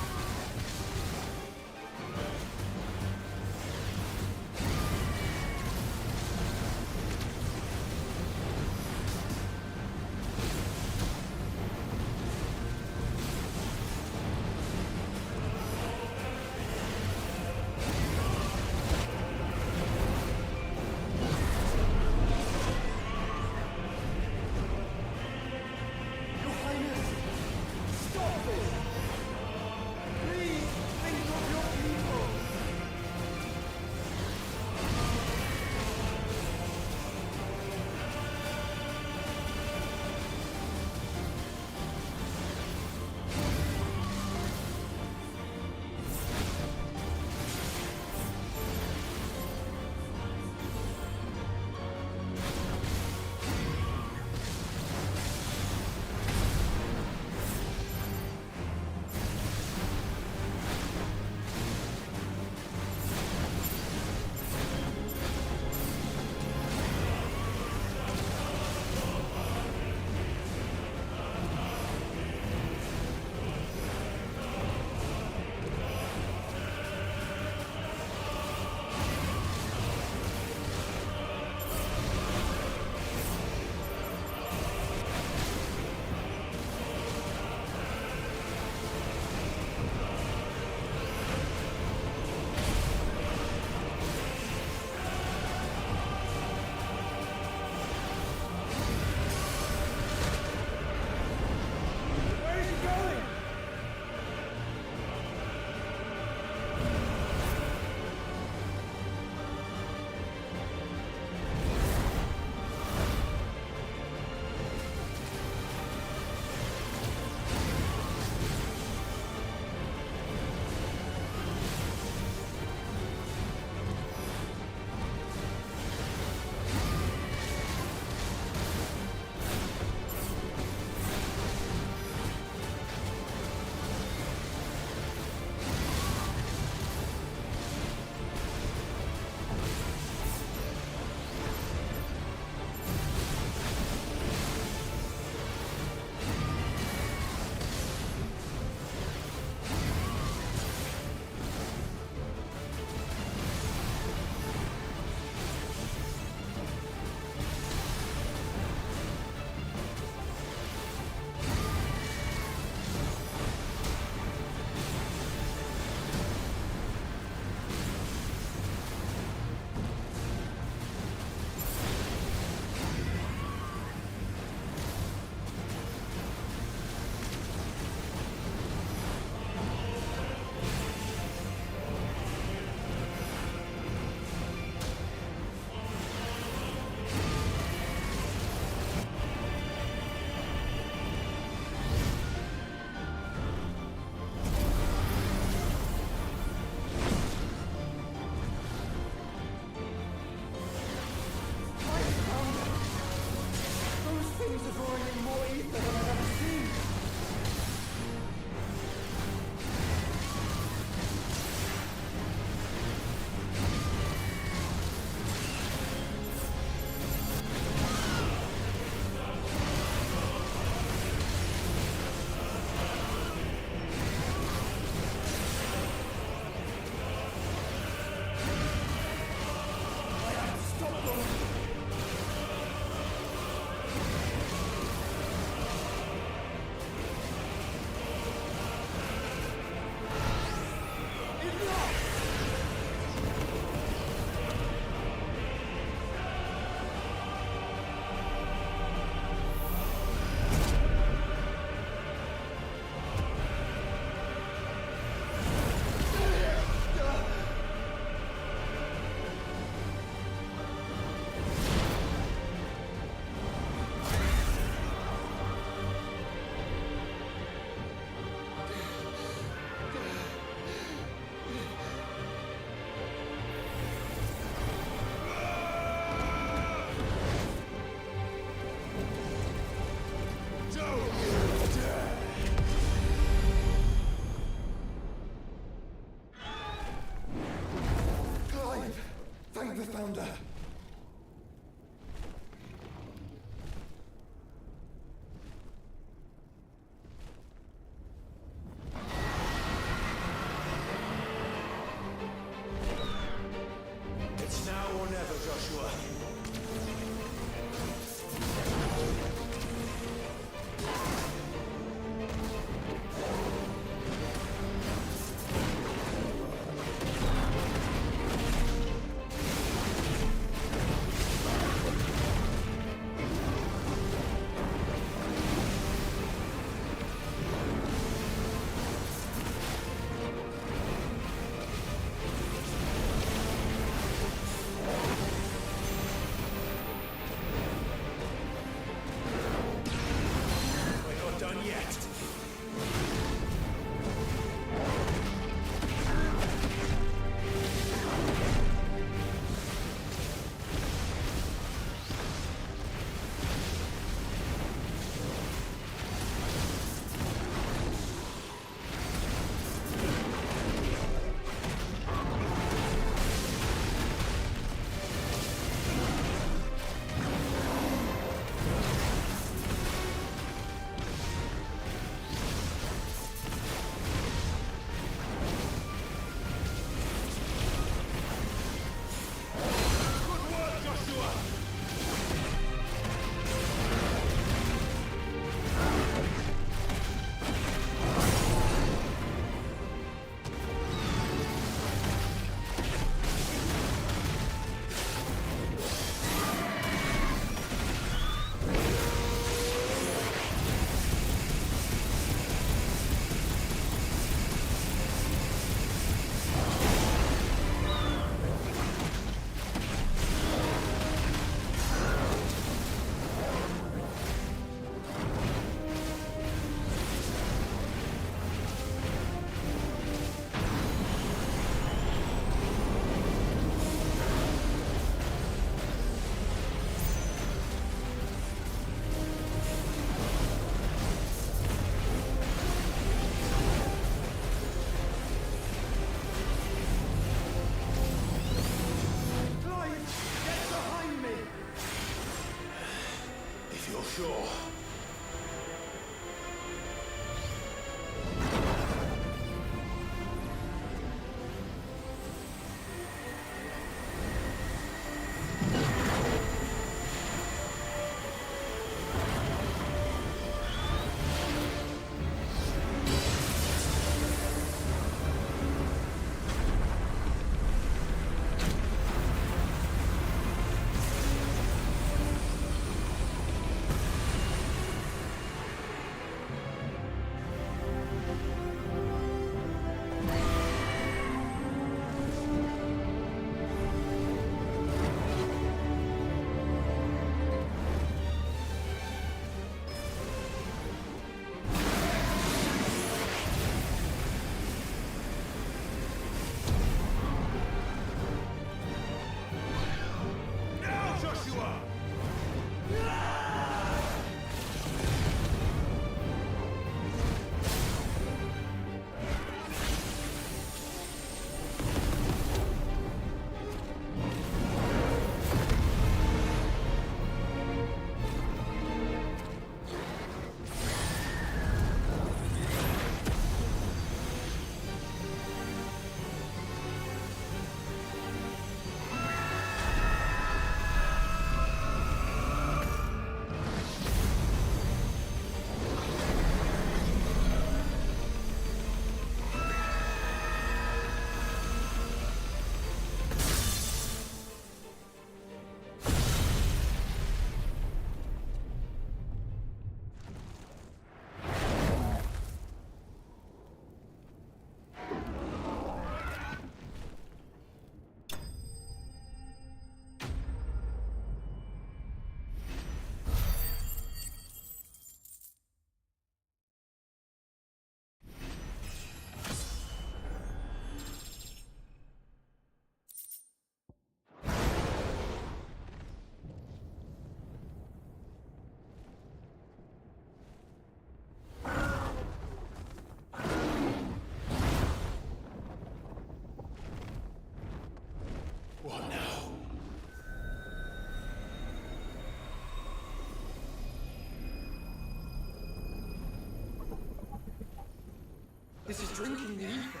[SPEAKER 2] This is drinking the ether.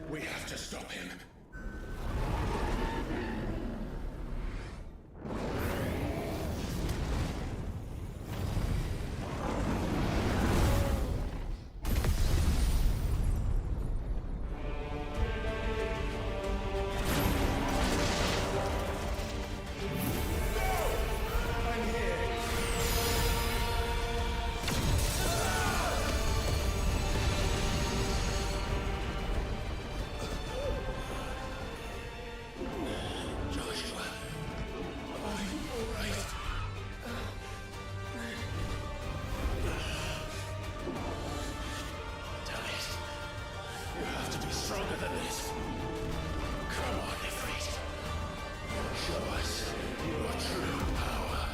[SPEAKER 24] We have to stop him.
[SPEAKER 5] Stronger than this. Come on, Ifrit. Show us your true power.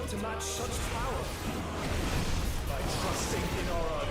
[SPEAKER 2] To match such power by trusting in our own.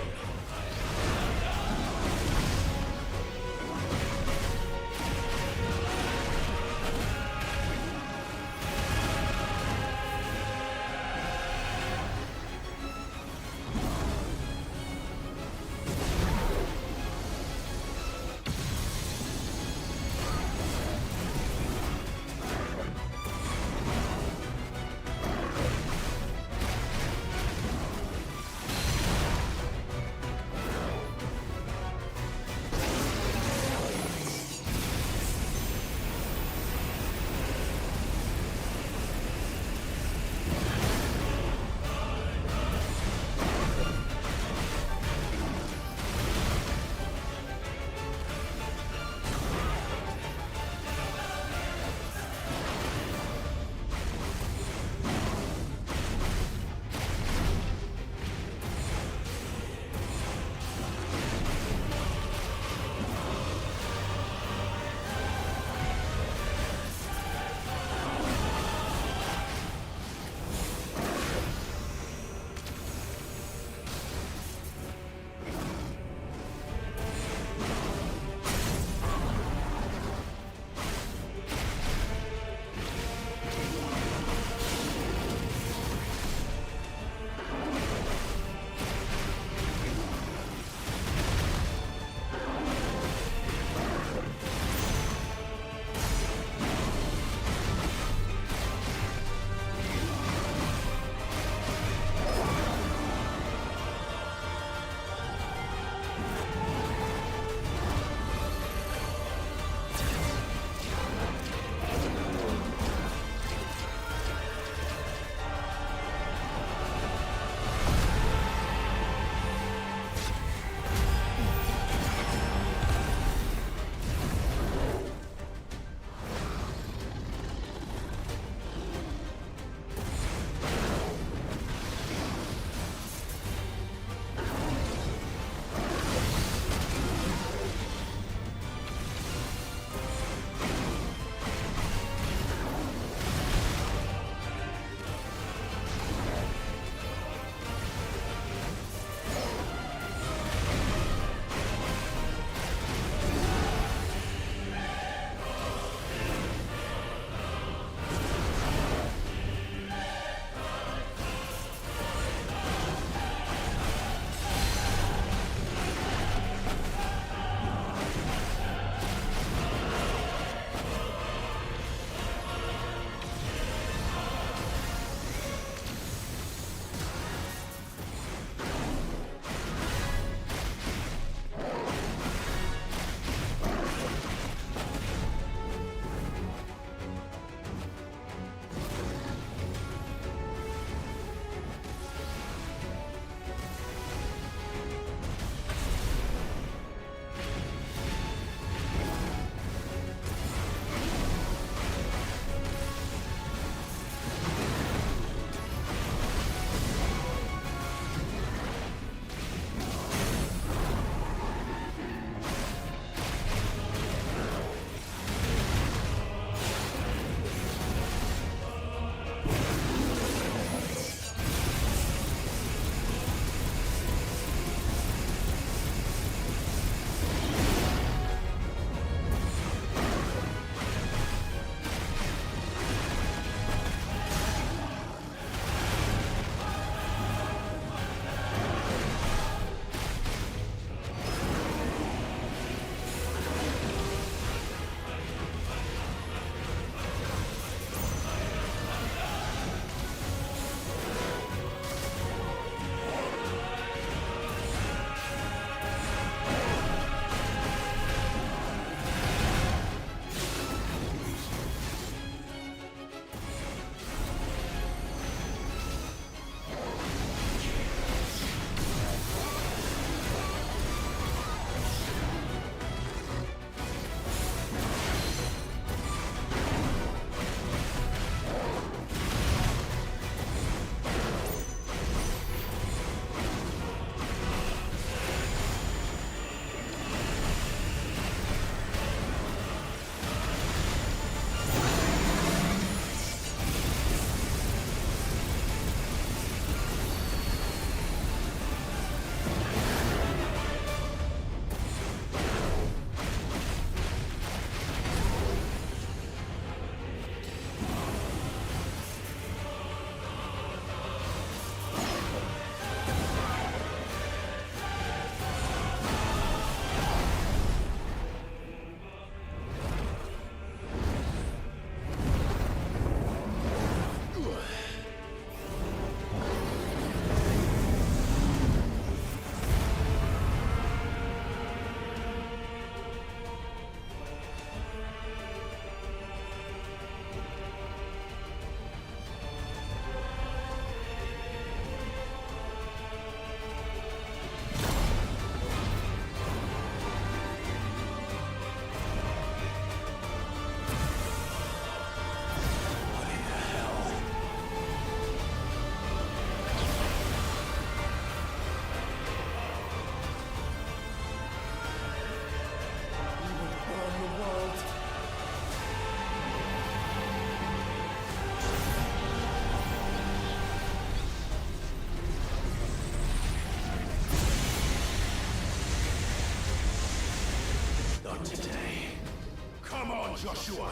[SPEAKER 5] Joshua!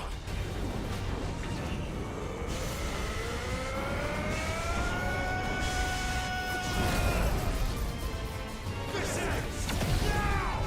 [SPEAKER 5] This ends now!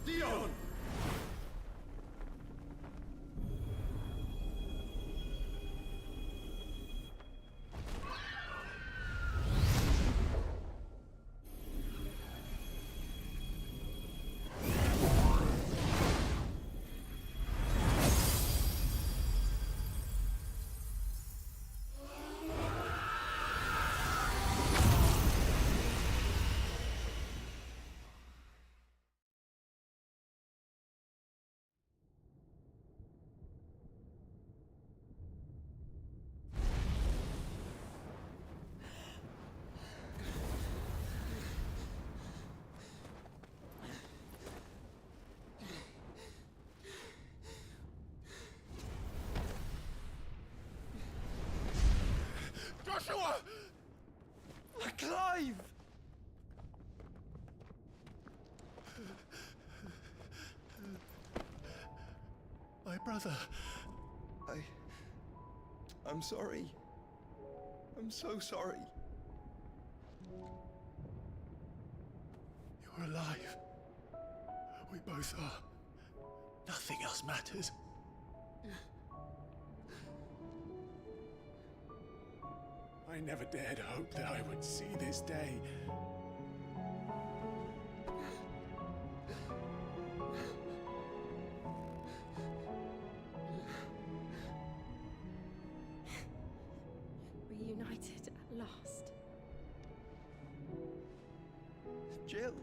[SPEAKER 5] Dion! Joshua!
[SPEAKER 2] Clive!
[SPEAKER 5] My brother.
[SPEAKER 2] I'm sorry. I'm so sorry.
[SPEAKER 5] You're alive. We both are. Nothing else matters. I never dared hope that I would see this day.
[SPEAKER 13] Reunited at last.
[SPEAKER 2] Jill.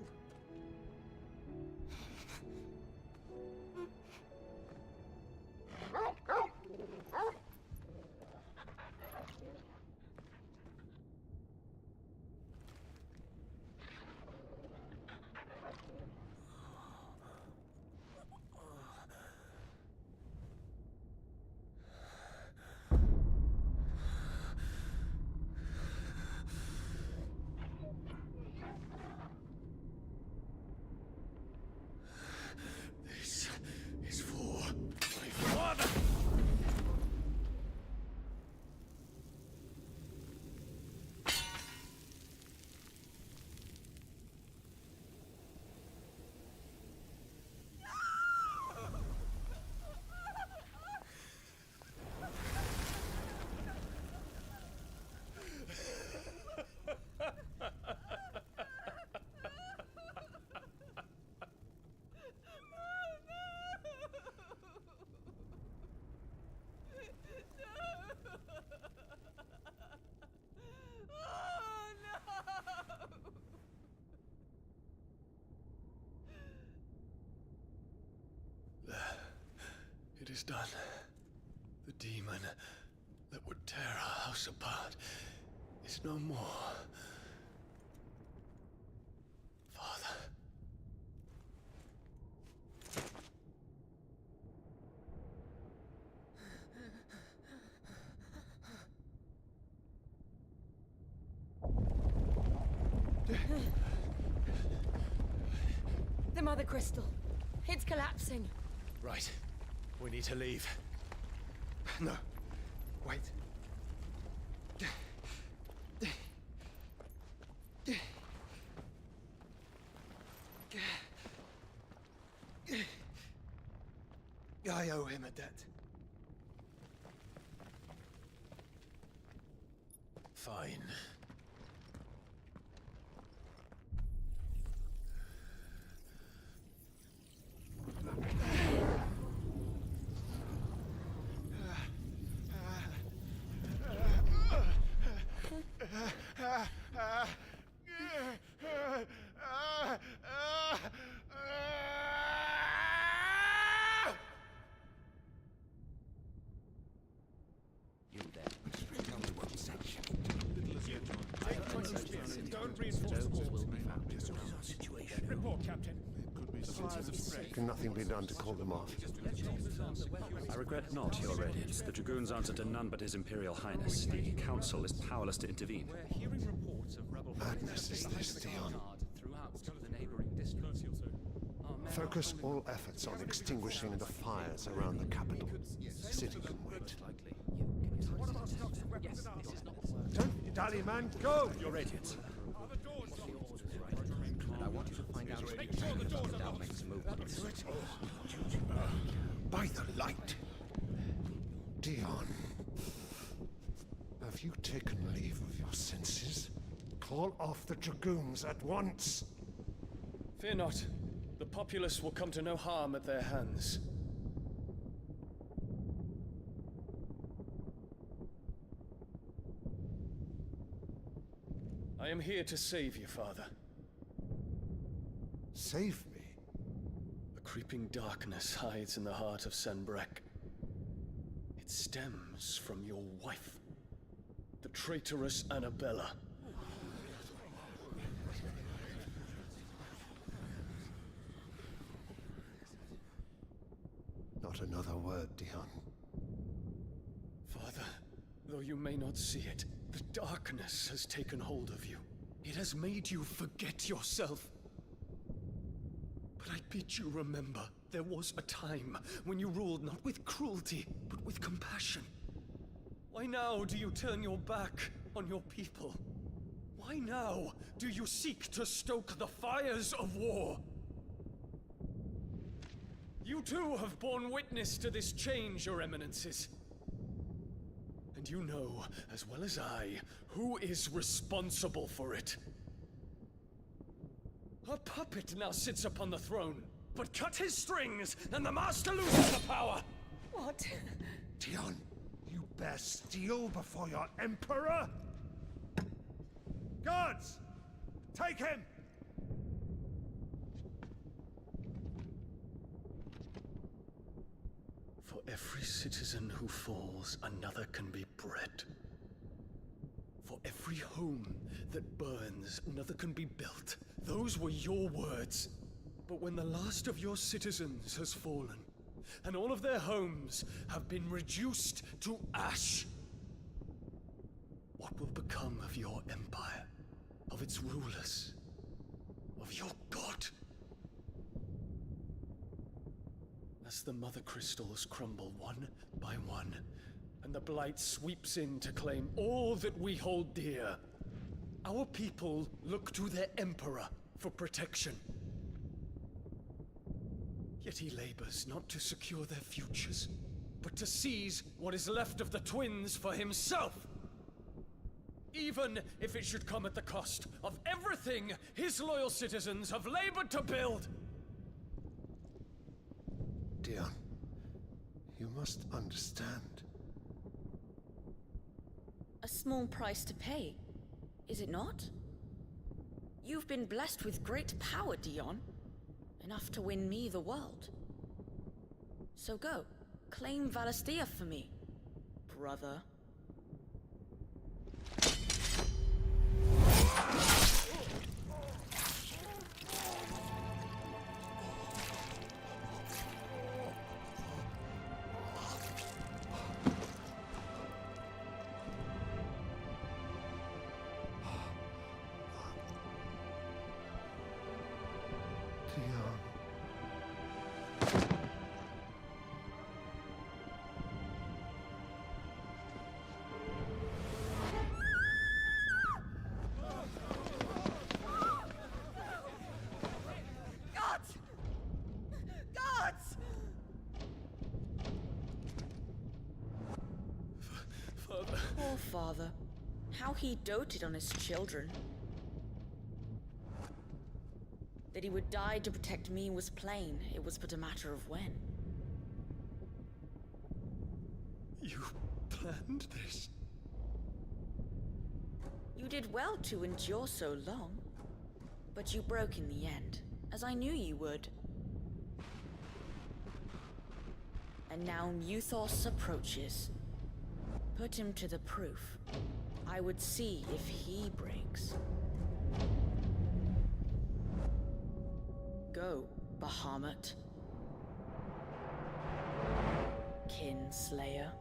[SPEAKER 25] It is done. The demon that would tear our house apart is no more. Father.
[SPEAKER 12] The Mother Crystal. It's collapsing.
[SPEAKER 25] Right. We need to leave.
[SPEAKER 2] No. Wait. I owe him a debt.
[SPEAKER 10] Fine.
[SPEAKER 24] You there. Tell me what section. Don't reinforce the walls. Situation.
[SPEAKER 4] Report, Captain.
[SPEAKER 5] Can nothing be done to call them off?
[SPEAKER 20] I regret not, Your Radiance. The Dragoons answer to none but His Imperial Highness. The Council is powerless to intervene.
[SPEAKER 24] We're hearing reports of rebel
[SPEAKER 5] Madness is this, Dion.
[SPEAKER 24] throughout the neighboring districts.
[SPEAKER 5] Focus all efforts on extinguishing the fires around the capital. City can wait. Don't dally, man. Go!
[SPEAKER 20] Your Radiance.
[SPEAKER 24] I want you to find out if Down makes a move.
[SPEAKER 5] By the light. Dion. Have you taken leave of your senses? Call off the Dragoons at once.
[SPEAKER 25] Fear not. The populace will come to no harm at their hands. I am here to save you, Father.
[SPEAKER 5] Save me?
[SPEAKER 25] A creeping darkness hides in the heart of Sanbreque. It stems from your wife, the traitorous Annabella.
[SPEAKER 5] Not another word, Dion.
[SPEAKER 25] Father, though you may not see it, the darkness has taken hold of you. It has made you forget yourself. But I bid you remember, there was a time when you ruled not with cruelty, but with compassion. Why now do you turn your back on your people? Why now do you seek to stoke the fires of war? You too have borne witness to this change, Your Eminences. And you know, as well as I, who is responsible for it. A puppet now sits upon the throne, but cut his strings, and the Master loses the power!
[SPEAKER 3] What?
[SPEAKER 5] Dion, you bear steel before your Emperor? Guards! Take him!
[SPEAKER 25] For every citizen who falls, another can be bred. For every home that burns, another can be built. Those were your words. But when the last of your citizens has fallen, and all of their homes have been reduced to ash, what will become of your empire, of its rulers, of your god? As the Mother Crystals crumble one by one, and the Blight sweeps in to claim all that we hold dear, our people look to their Emperor for protection. Yet he labors not to secure their futures, but to seize what is left of the twins for himself. Even if it should come at the cost of everything his loyal citizens have labored to build.
[SPEAKER 5] Dion, you must understand.
[SPEAKER 6] A small price to pay, is it not? You've been blessed with great power, Dion. Enough to win me the world. So go. Claim Valisthea for me, brother.
[SPEAKER 3] Gods! Gods!
[SPEAKER 25] Father.
[SPEAKER 6] Poor father. How he doted on his children. That he would die to protect me was plain. It was but a matter of when.
[SPEAKER 25] You planned this?
[SPEAKER 6] You did well to endure so long. But you broke in the end, as I knew you would. And now Muthos approaches. Put him to the proof. I would see if he breaks. Go, Bahamut. Kinslayer.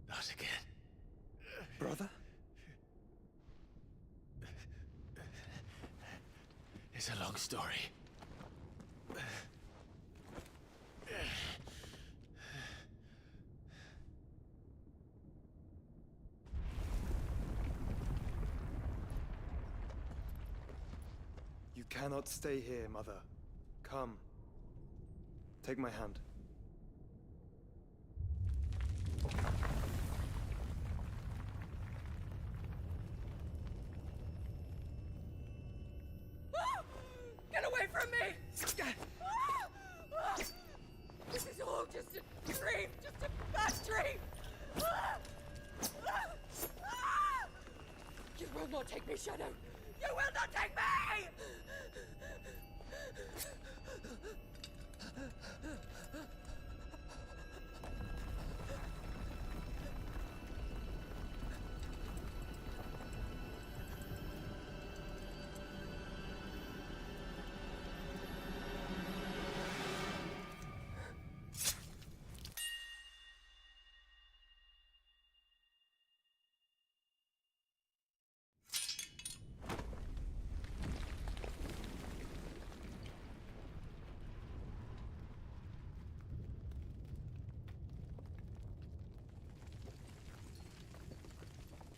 [SPEAKER 10] Not again.
[SPEAKER 2] Brother?
[SPEAKER 10] It's a long story.
[SPEAKER 2] You cannot stay here, Mother. Come. Take my hand.
[SPEAKER 14] Get away from me! This is all just a dream, just a bad dream! You will not take me, Shadow! You will not take me!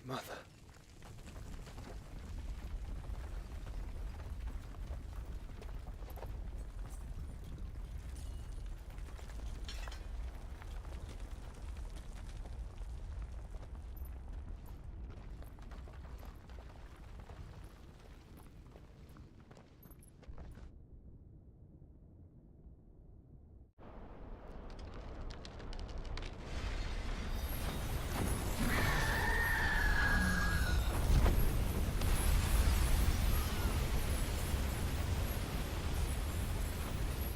[SPEAKER 2] Mother.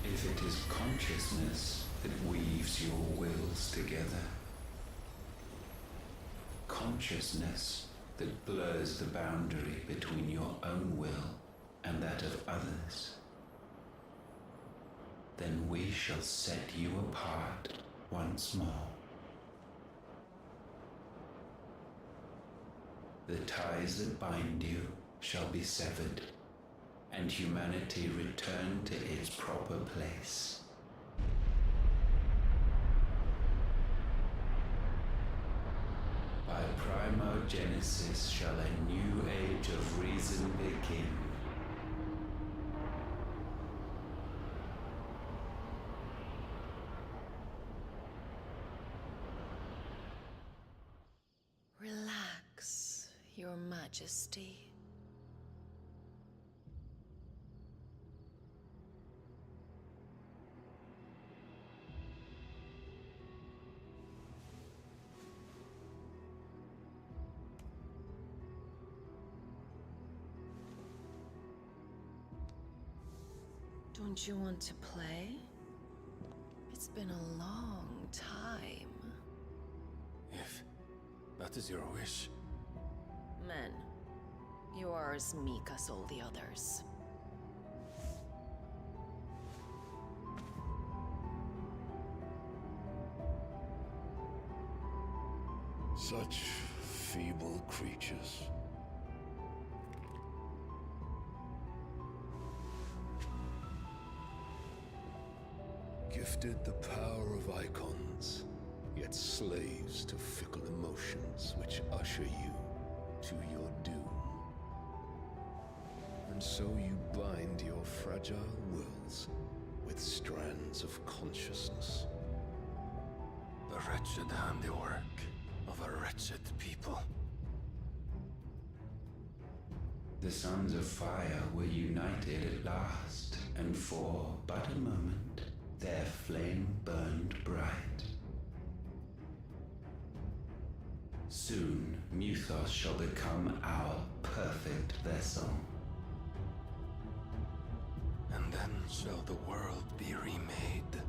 [SPEAKER 7] If it is consciousness that weaves your wills together, consciousness that blurs the boundary between your own will and that of others, then we shall set you apart once more. The ties that bind you shall be severed, and humanity return to its proper place. By primogenesis shall a new age of reason begin.
[SPEAKER 13] Relax, Your Majesty.
[SPEAKER 6] Don't you want to play? It's been a long time.
[SPEAKER 24] If that is your wish.
[SPEAKER 6] Men, you are as meek as all the others.
[SPEAKER 24] Such feeble creatures. Gifted the power of icons, yet slaves to fickle emotions which usher you to your doom. And so you bind your fragile wills with strands of consciousness. The wretched handiwork of a wretched people.
[SPEAKER 7] The Sons of Fire were united at last, and for but a moment, their flame burned bright. Soon, Muthos shall become our perfect vessel.
[SPEAKER 24] And then shall the world be remade.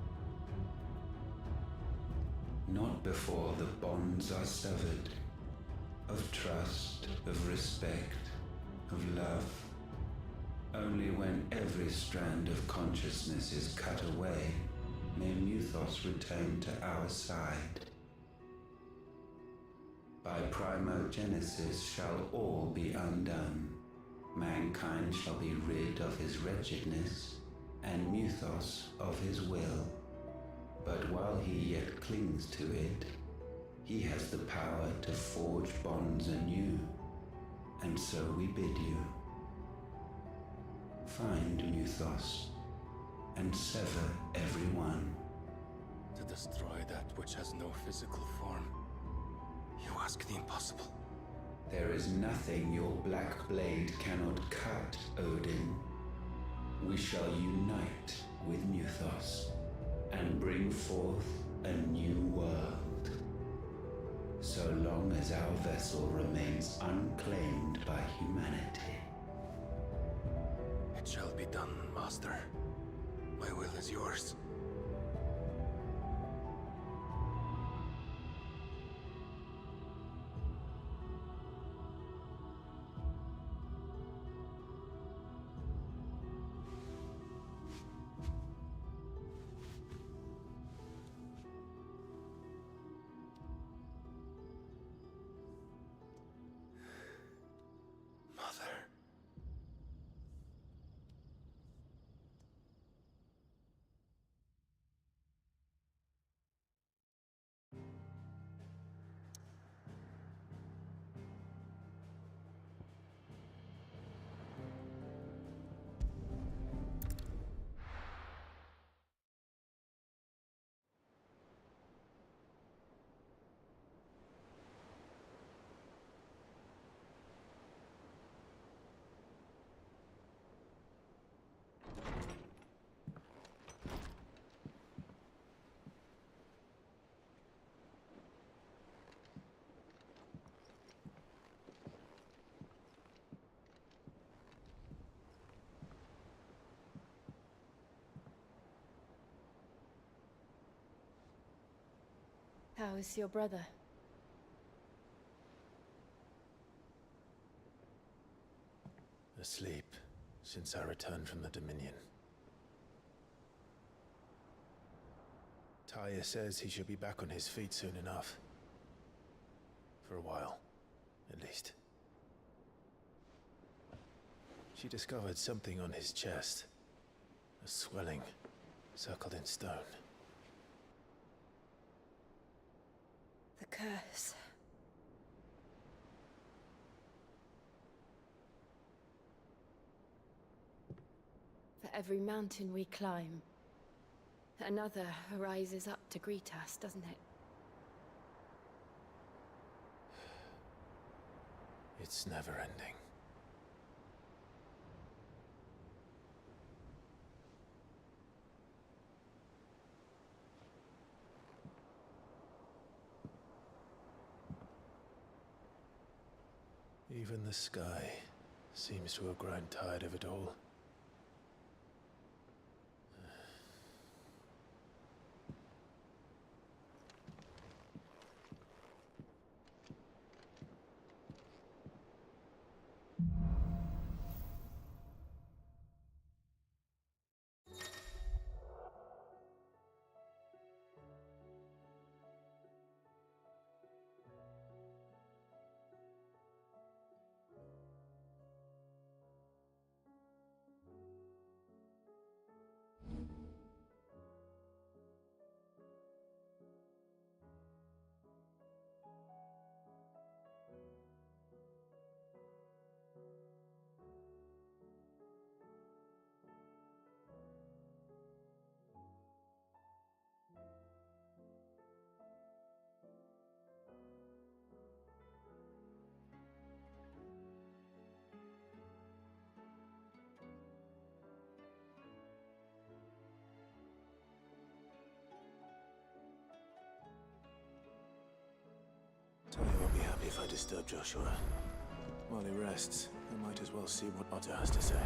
[SPEAKER 7] Not before the bonds are severed, of trust, of respect, of love. Only when every strand of consciousness is cut away, may Muthos return to our side. By primogenesis shall all be undone. Mankind shall be rid of his wretchedness, and Muthos of his will. But while he yet clings to it, he has the power to forge bonds anew. And so we bid you, find Muthos, and sever every one.
[SPEAKER 24] To destroy that which has no physical form, you ask the impossible.
[SPEAKER 7] There is nothing your black blade cannot cut, Odin. We shall unite with Muthos, and bring forth a new world. So long as our vessel remains unclaimed by humanity.
[SPEAKER 24] It shall be done, Master. My will is yours.
[SPEAKER 13] How is your brother?
[SPEAKER 10] Asleep since I returned from the Dominion. Taya says he should be back on his feet soon enough. For a while, at least. She discovered something on his chest. A swelling, circled in stone.
[SPEAKER 3] The curse.
[SPEAKER 13] For every mountain we climb, another rises up to greet us, doesn't it?
[SPEAKER 10] It's never ending. Even the sky seems to have grown tired of it all. If I disturb Joshua, while he rests, I might as well see what Otto has to say.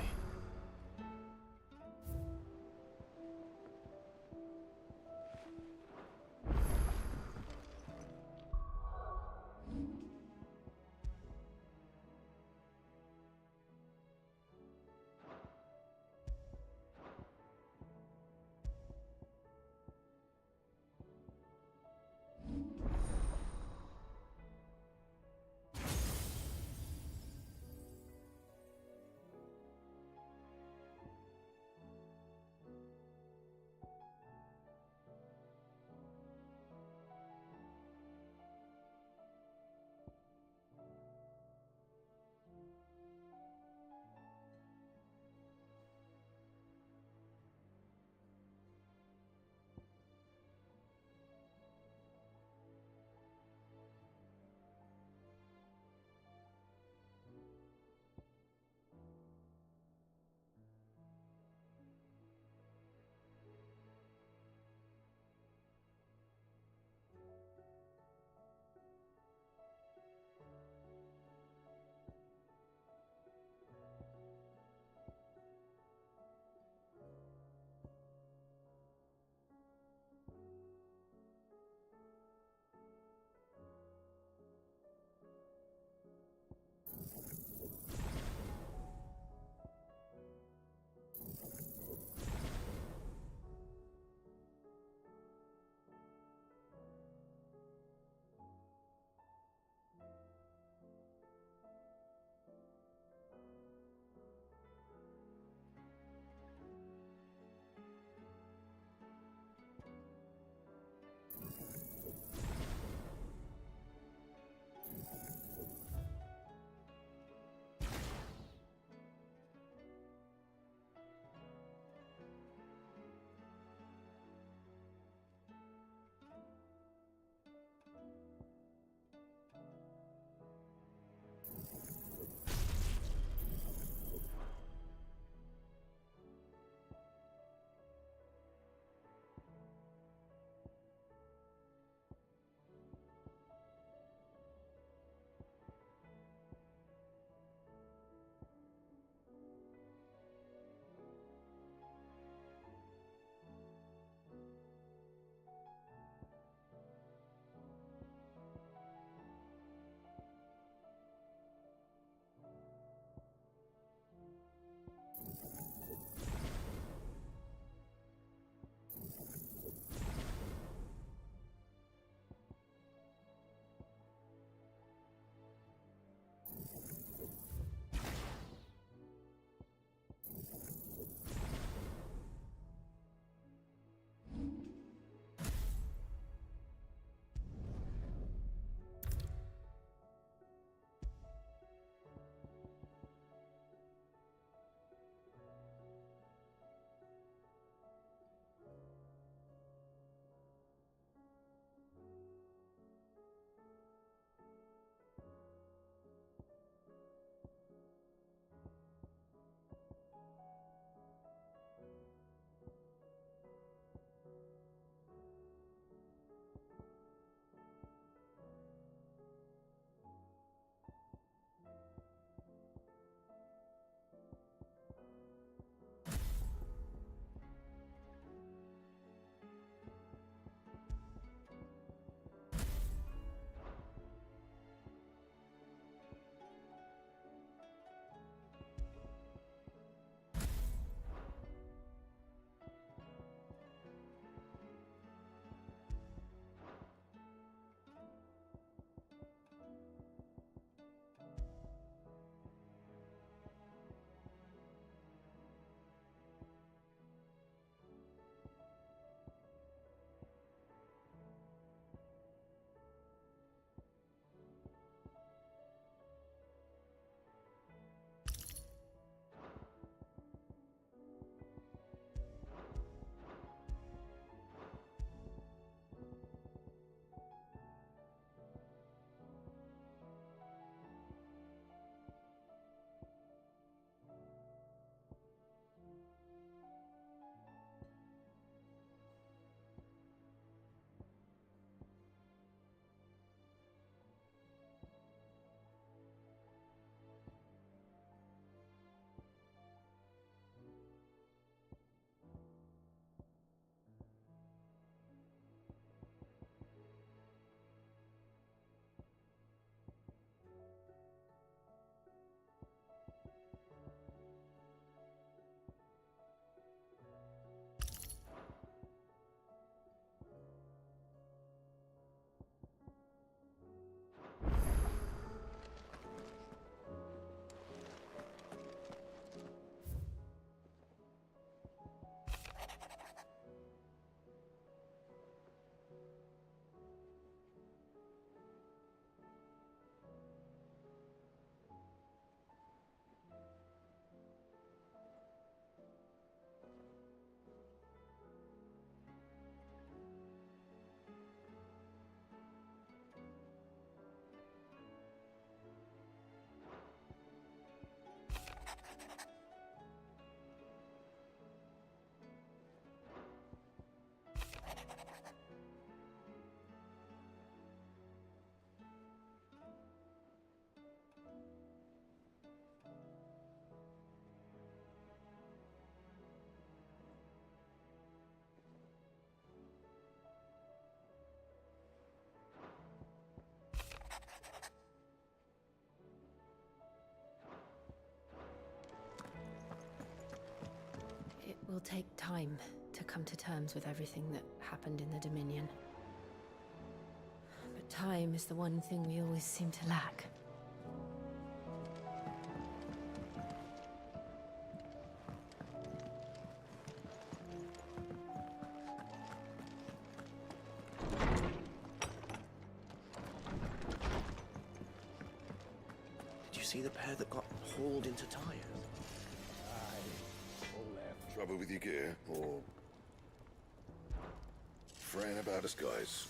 [SPEAKER 13] take time to come to terms with everything that happened in the Dominion. But time is the one thing we always seem to lack.
[SPEAKER 22] Did you see the pair that got hauled into tires?
[SPEAKER 24] Trouble with your gear, or fraying about us, guys?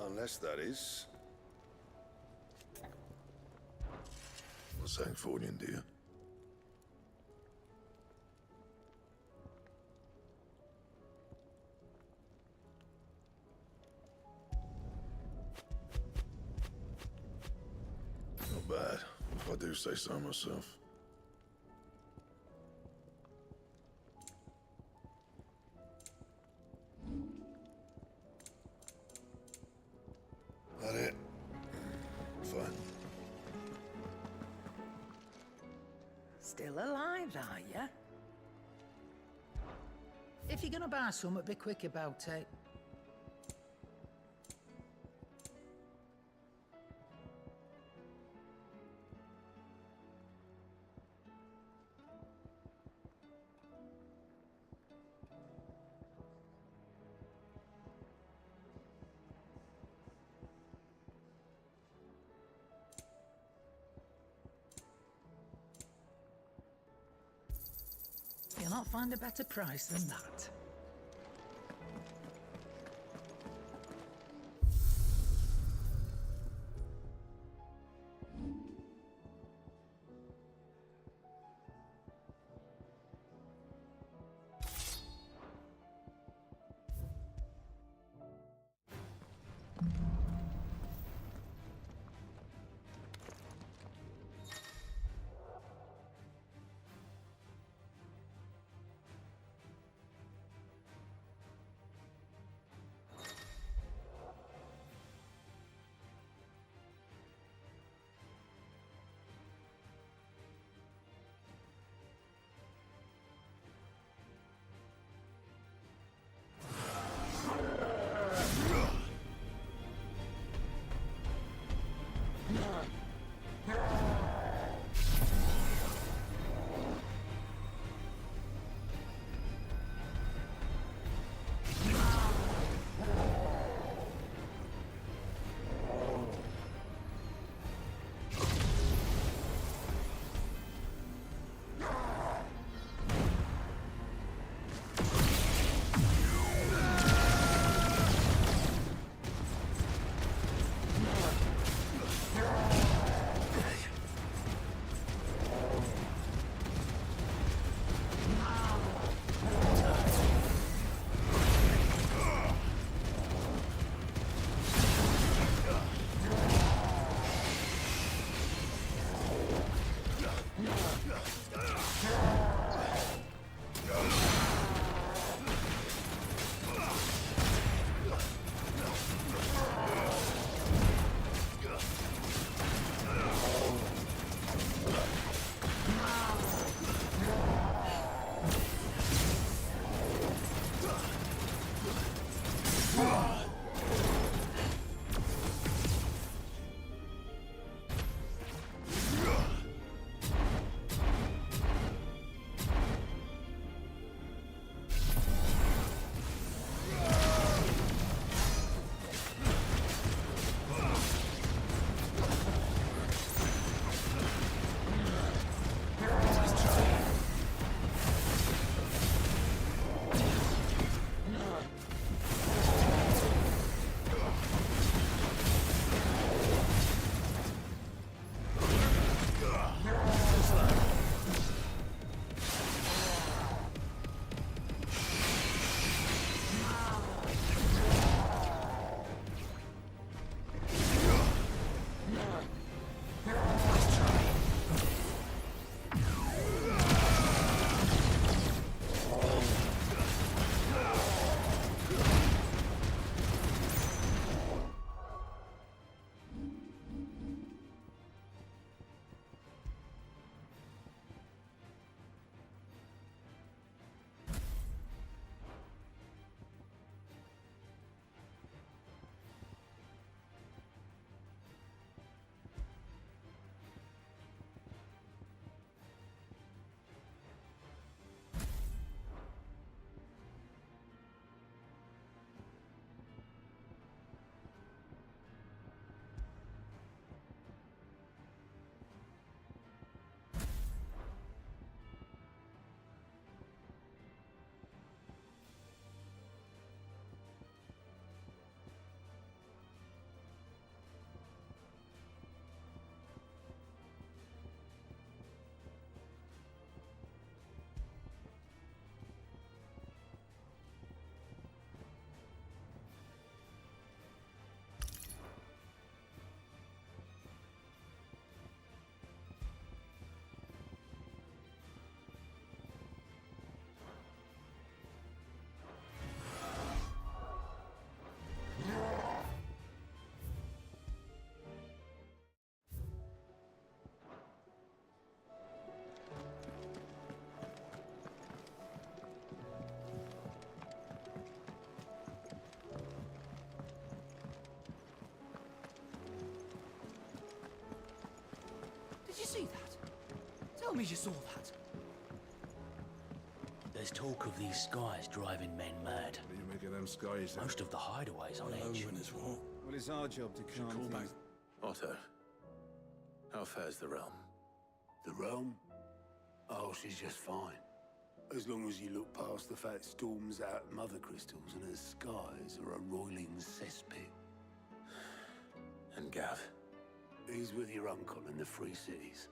[SPEAKER 24] Unless that is... a Sancfordian, dear. Not bad, if I do say so myself. That it? Fine.
[SPEAKER 11] Still alive, are ya? If you're gonna buy something, be quick about it. You'll not find a better price than that.
[SPEAKER 4] see that? Tell me you saw that.
[SPEAKER 8] There's talk of these skies driving men mad.
[SPEAKER 24] What do you make of them skies?
[SPEAKER 8] Most of the hideaways on edge.
[SPEAKER 24] Well, it's our job to calm things.
[SPEAKER 1] Otto, how fares the realm?
[SPEAKER 24] The realm? Oh, she's just fine. As long as you look past the fact storms out mother crystals and her skies are a roiling cesspit.
[SPEAKER 1] And Gav?
[SPEAKER 24] He's with your uncle in the Free Cities,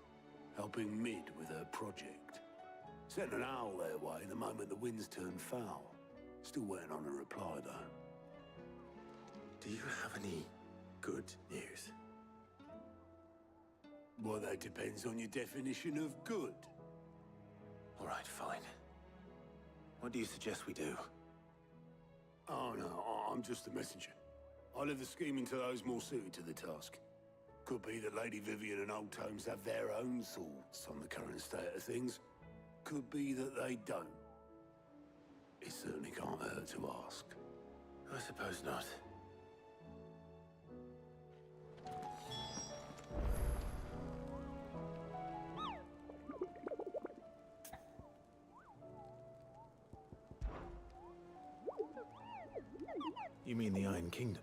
[SPEAKER 24] helping Mid with her project. Sent an owl their way the moment the winds turned foul. Still waiting on a reply, though.
[SPEAKER 1] Do you have any good news?
[SPEAKER 24] Well, that depends on your definition of good.
[SPEAKER 1] All right, fine. What do you suggest we do?
[SPEAKER 24] Oh, no, I'm just a messenger. I leave the scheming to those more suited to the task. Could be that Lady Vivian and Old Tomes have their own thoughts on the current state of things. Could be that they don't. It certainly can't hurt to ask.
[SPEAKER 1] I suppose not. You mean the Iron Kingdom?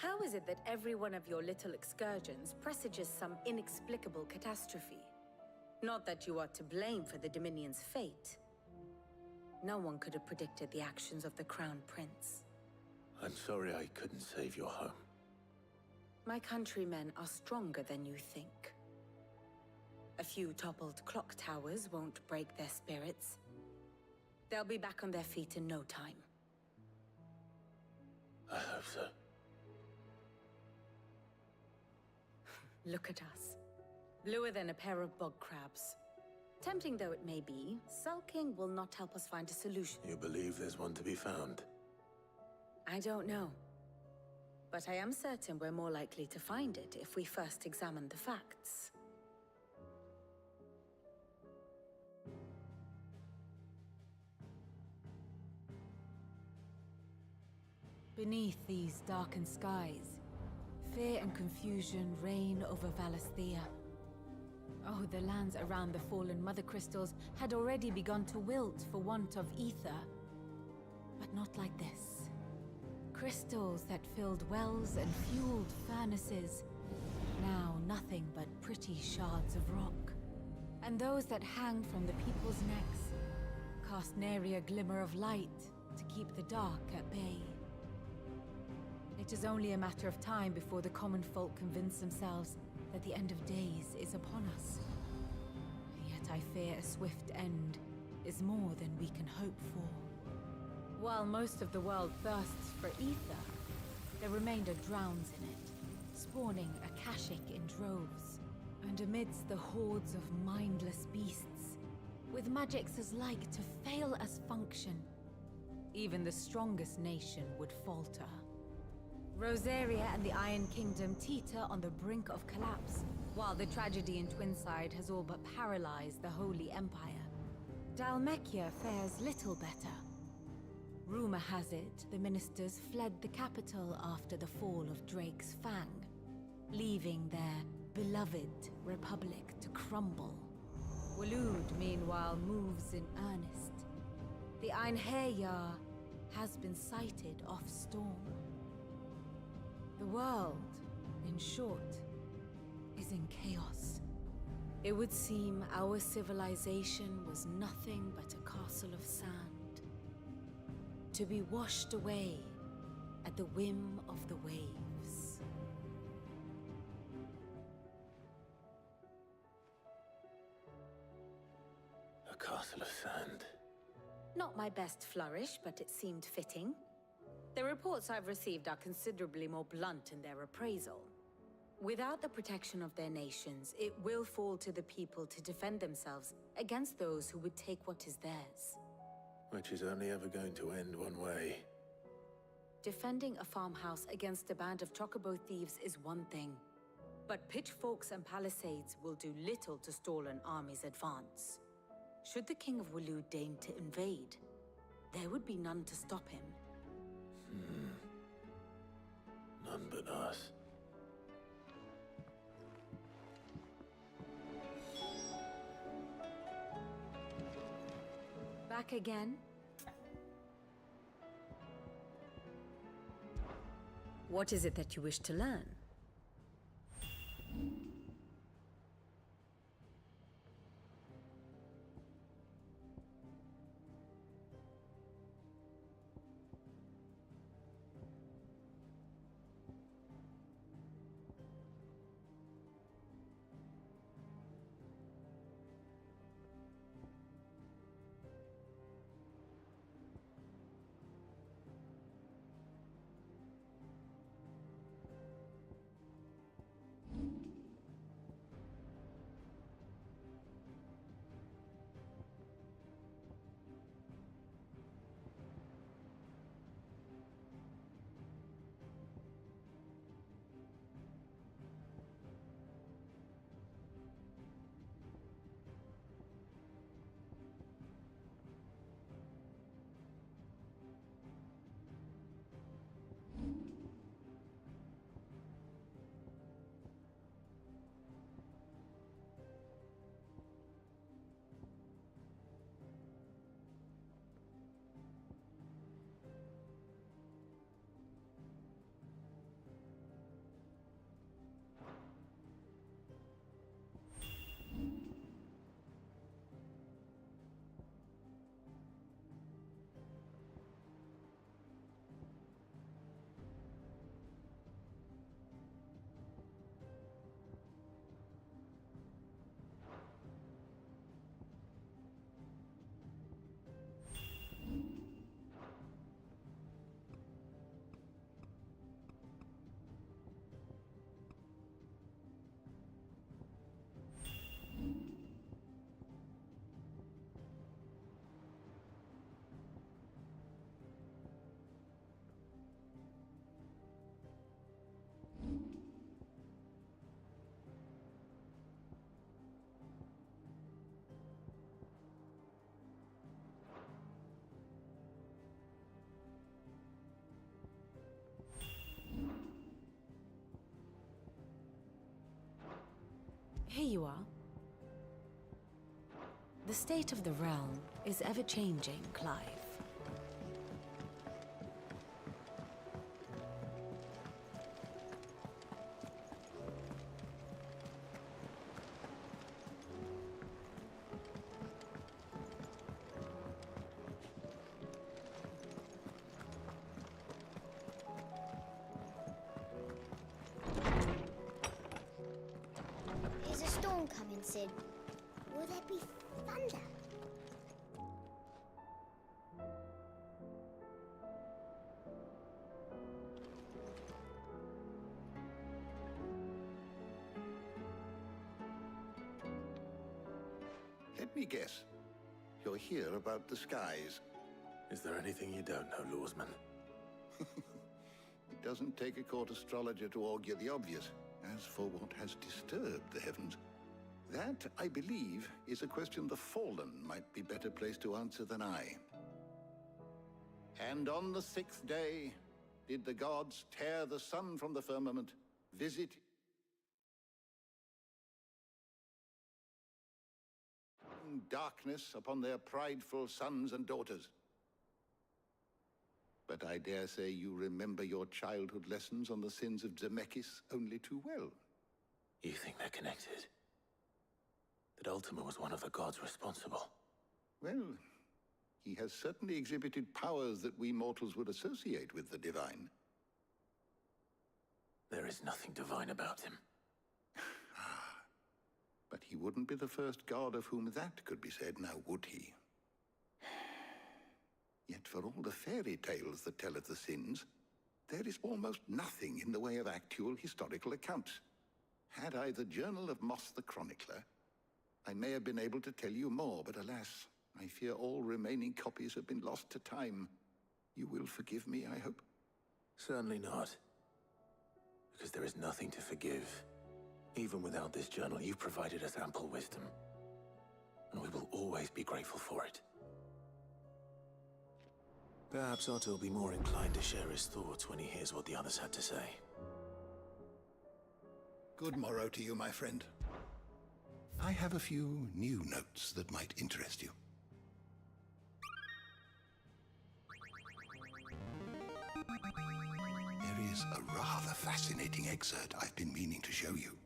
[SPEAKER 15] How is it that every one of your little excursions presages some inexplicable catastrophe? Not that you are to blame for the Dominion's fate. No one could have predicted the actions of the Crown Prince.
[SPEAKER 1] I'm sorry I couldn't save your home.
[SPEAKER 15] My countrymen are stronger than you think. A few toppled clock towers won't break their spirits. They'll be back on their feet in no time.
[SPEAKER 1] I hope so.
[SPEAKER 15] Look at us. Bluer than a pair of bog crabs. Tempting though it may be, sulking will not help us find a solution.
[SPEAKER 1] You believe there's one to be found?
[SPEAKER 15] I don't know. But I am certain we're more likely to find it if we first examine the facts.
[SPEAKER 13] Beneath these darkened skies, fear and confusion reign over Valisthea. Oh, the lands around the fallen Mother Crystals had already begun to wilt for want of ether. But not like this. Crystals that filled wells and fueled furnaces. Now nothing but pretty shards of rock. And those that hang from the people's necks cast nary a glimmer of light to keep the dark at bay. It is only a matter of time before the common folk convince themselves that the end of days is upon us. Yet I fear a swift end is more than we can hope for. While most of the world thirsts for ether, the remainder drowns in it, spawning Akashic in droves. And amidst the hordes of mindless beasts, with magics as like to fail as function, even the strongest nation would falter. Rosaria and the Iron Kingdom teeter on the brink of collapse, while the tragedy in Twinside has all but paralyzed the Holy Empire. Dhalmekia fares little better. Rumor has it the ministers fled the capital after the fall of Drake's Fang, leaving their beloved republic to crumble. Waloed, meanwhile, moves in earnest. The Einherjar has been sighted off-storm. The world, in short, is in chaos. It would seem our civilization was nothing but a castle of sand, to be washed away at the whim of the waves.
[SPEAKER 1] A castle of sand.
[SPEAKER 15] Not my best flourish, but it seemed fitting. The reports I've received are considerably more blunt in their appraisal. Without the protection of their nations, it will fall to the people to defend themselves against those who would take what is theirs.
[SPEAKER 1] Which is only ever going to end one way.
[SPEAKER 15] Defending a farmhouse against a band of chocobo thieves is one thing, but pitchforks and palisades will do little to stall an army's advance. Should the King of Waloed deign to invade, there would be none to stop him.
[SPEAKER 1] None but us.
[SPEAKER 15] Back again? What is it that you wish to learn?
[SPEAKER 13] Here you are. The state of the realm is ever-changing, Clive.
[SPEAKER 9] Is a storm coming, Sid? Will there be thunder?
[SPEAKER 16] Let me guess. You're here about the skies.
[SPEAKER 1] Is there anything you don't know, Lawsman?
[SPEAKER 16] It doesn't take a court astrologer to augur the obvious. As for what has disturbed the heavens, that, I believe, is a question the Fallen might be better placed to answer than I. And on the 6th day, did the gods tear the sun from the firmament, visit darkness upon their prideful sons and daughters. But I dare say you remember your childhood lessons on the sins of Zemeckis only too well.
[SPEAKER 1] You think they're connected? That Ultima was one of the gods responsible?
[SPEAKER 16] Well, he has certainly exhibited powers that we mortals would associate with the divine.
[SPEAKER 1] There is nothing divine about him.
[SPEAKER 16] But he wouldn't be the first god of whom that could be said, now would he? Yet for all the fairy tales that tell of the sins, there is almost nothing in the way of actual historical accounts. Had I the Journal of Moss the Chronicler, I may have been able to tell you more, but alas, I fear all remaining copies have been lost to time. You will forgive me, I hope?
[SPEAKER 1] Certainly not. Because there is nothing to forgive. Even without this journal, you've provided us ample wisdom. And we will always be grateful for it. Perhaps Otto will be more inclined to share his thoughts when he hears what the others had to say.
[SPEAKER 16] Good morrow to you, my friend. I have a few new notes that might interest you. There is a rather fascinating excerpt I've been meaning to show you.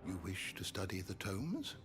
[SPEAKER 16] You wish to study the tomes?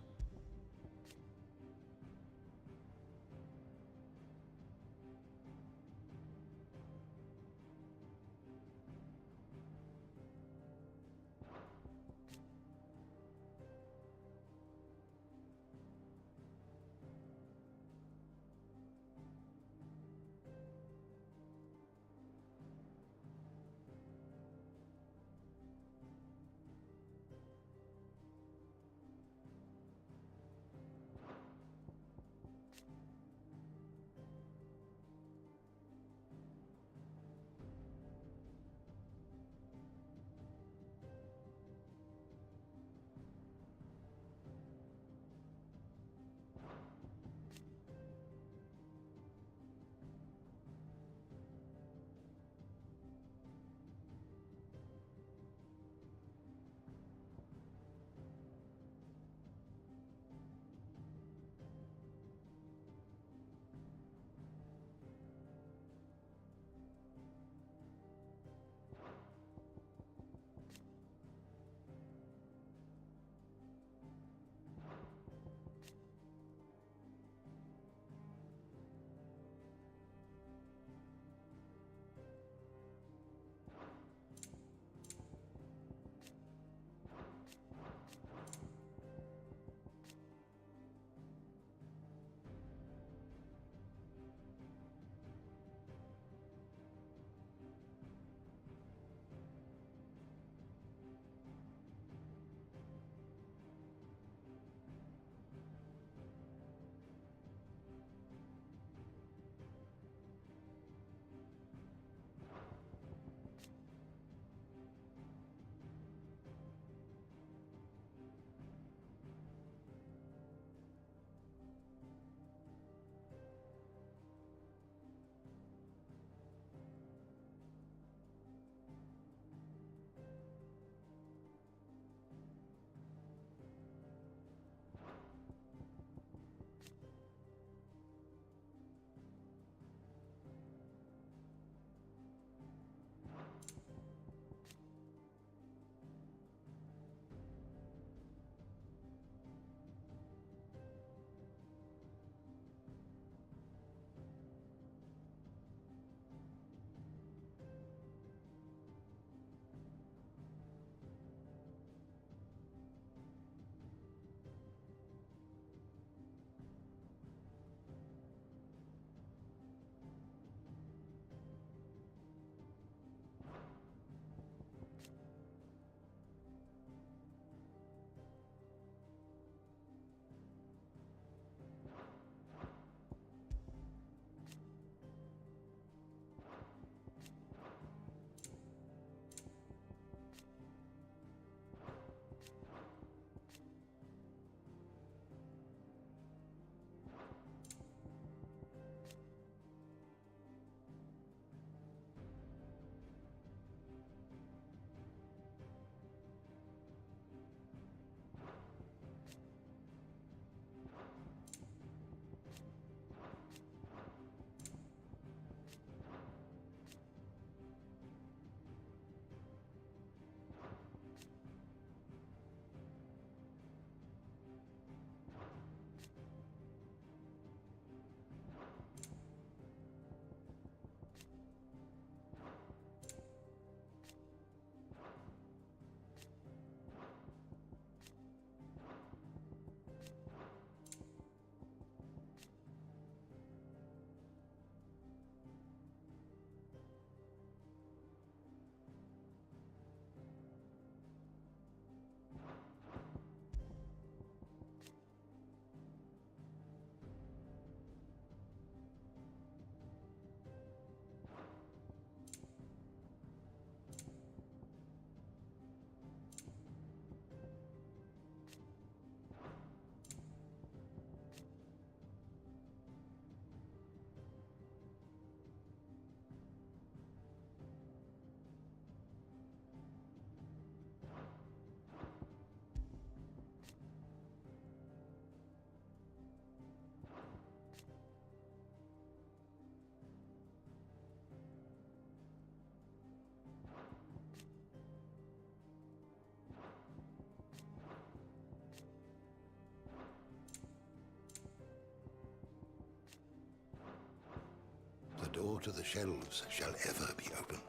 [SPEAKER 16] door to the shelves shall ever be open.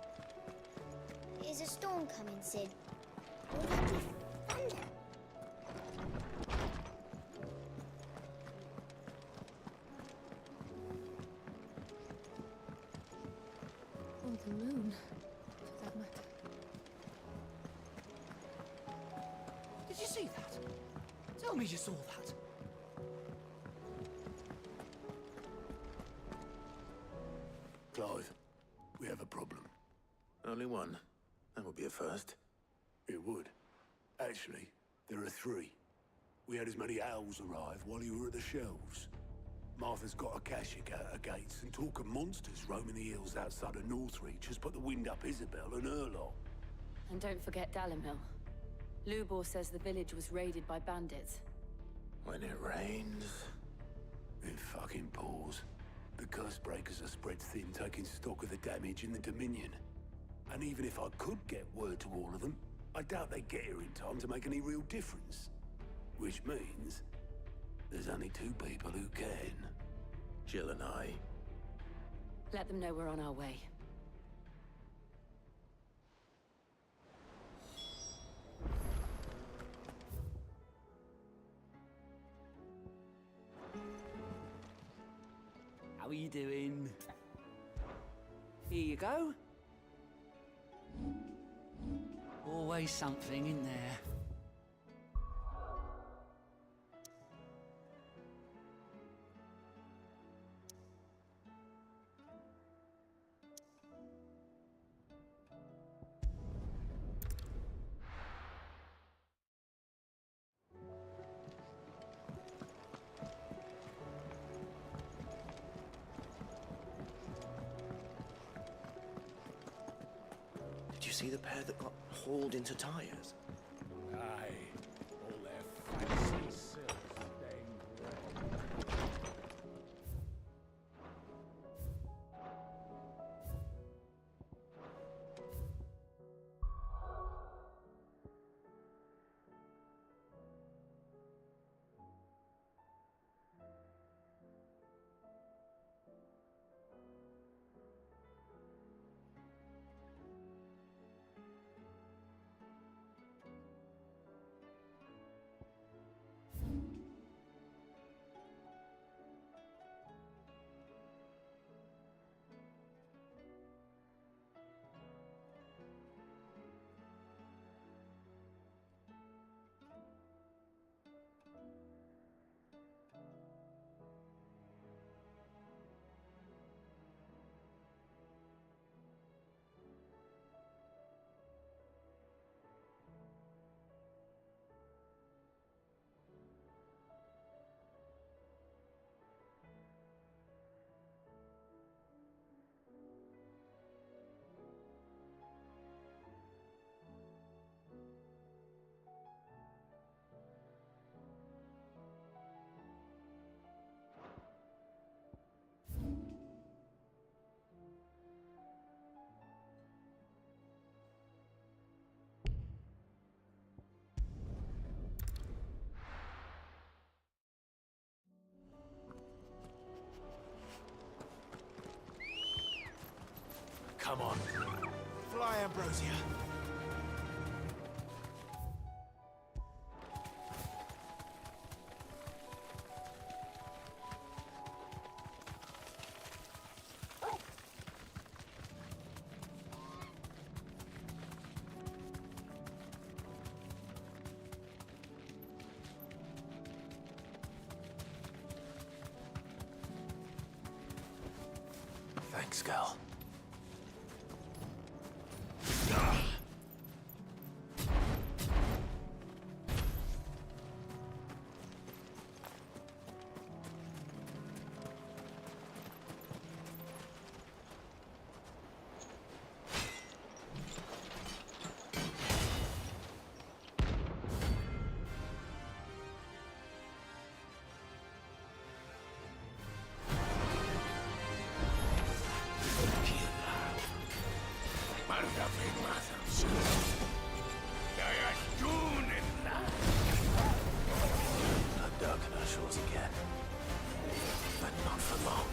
[SPEAKER 9] Is a storm coming, Sid? Will there be thunder?
[SPEAKER 13] Or the moon, for that matter.
[SPEAKER 4] Did you see that? Tell me you saw that.
[SPEAKER 1] Clive, we have a problem. Only one? That would be a first.
[SPEAKER 17] It would. Actually, there are three. We had as many owls arrive while you were at the shelves. Martha's got a cashier out her gates, and talk of monsters roaming the hills outside of Northreach has put the wind up Isabel and her lot.
[SPEAKER 12] And don't forget Dalimil. Lubor says the village was raided by bandits.
[SPEAKER 1] When it rains...
[SPEAKER 17] It fucking pours. The curse breakers are spread thin, taking stock of the damage in the Dominion. And even if I could get word to all of them, I doubt they'd get here in time to make any real difference. Which means... there's only two people who can.
[SPEAKER 1] Jill and I.
[SPEAKER 12] Let them know we're on our way.
[SPEAKER 8] How are you doing? Here you go. Always something in there.
[SPEAKER 22] Did you see the pair that got hauled into tires?
[SPEAKER 17] Aye. All their fancy silk stained red.
[SPEAKER 10] Come on.
[SPEAKER 4] Fly, Ambrosia.
[SPEAKER 10] Thanks, Gal.
[SPEAKER 1] Blood darken our shores again. But not for long.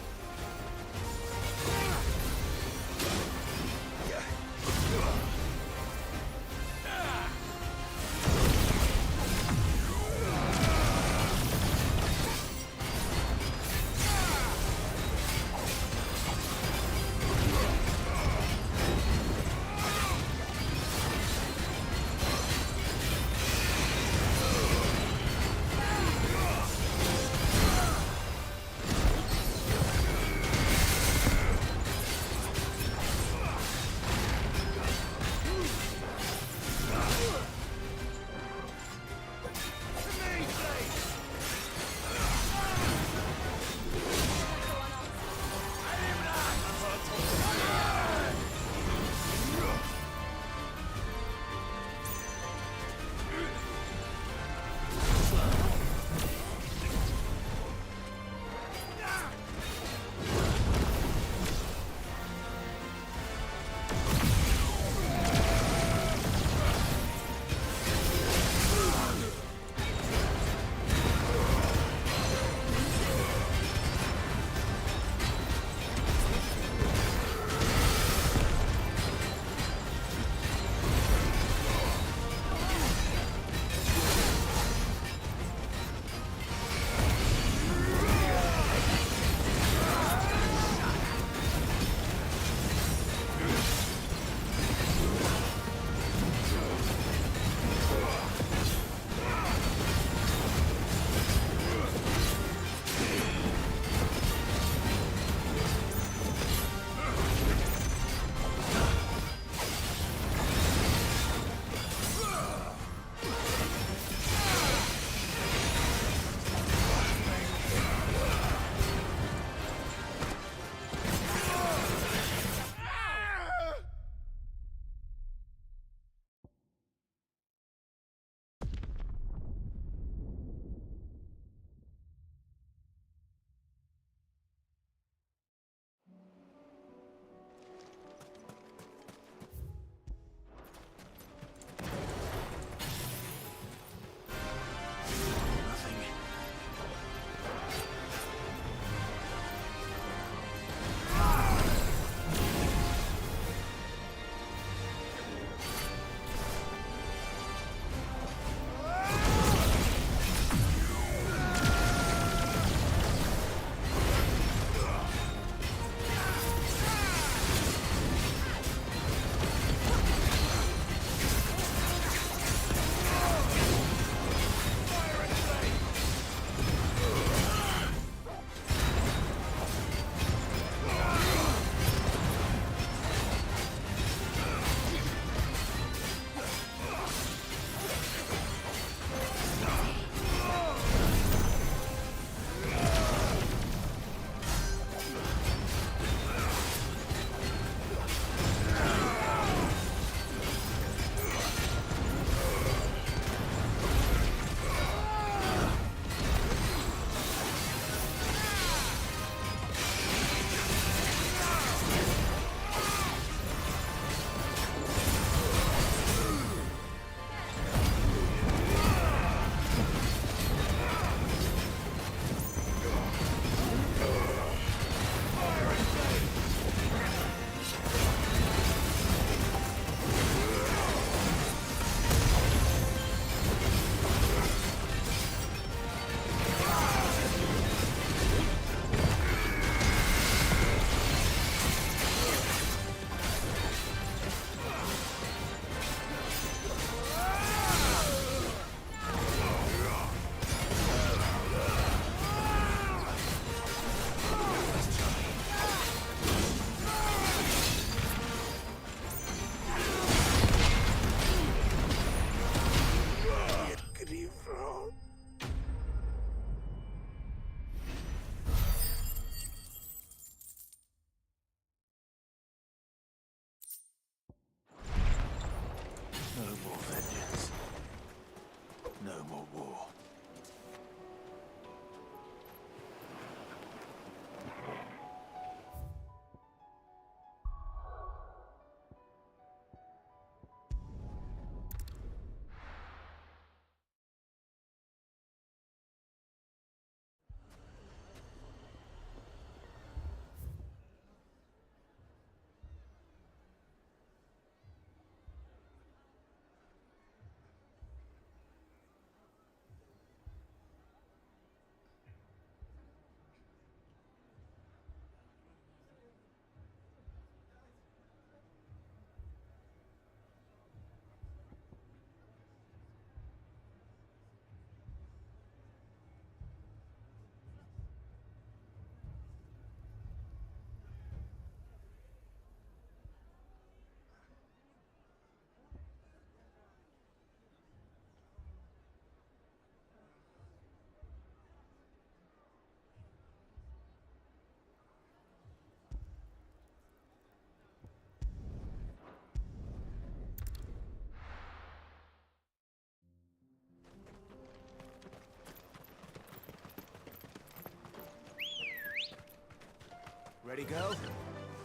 [SPEAKER 10] Ready, girl?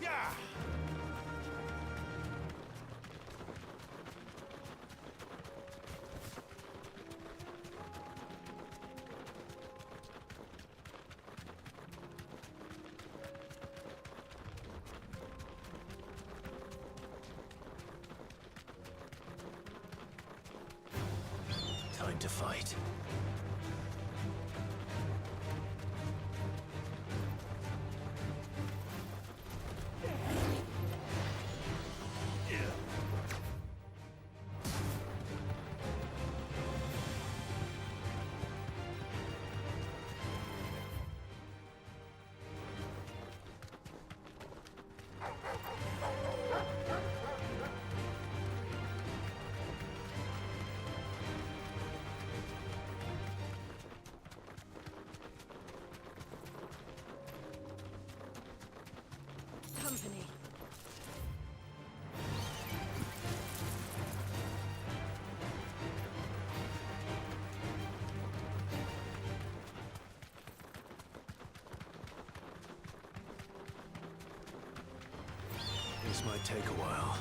[SPEAKER 24] Yeah!
[SPEAKER 10] Time to fight.
[SPEAKER 12] Company.
[SPEAKER 10] This might take a while.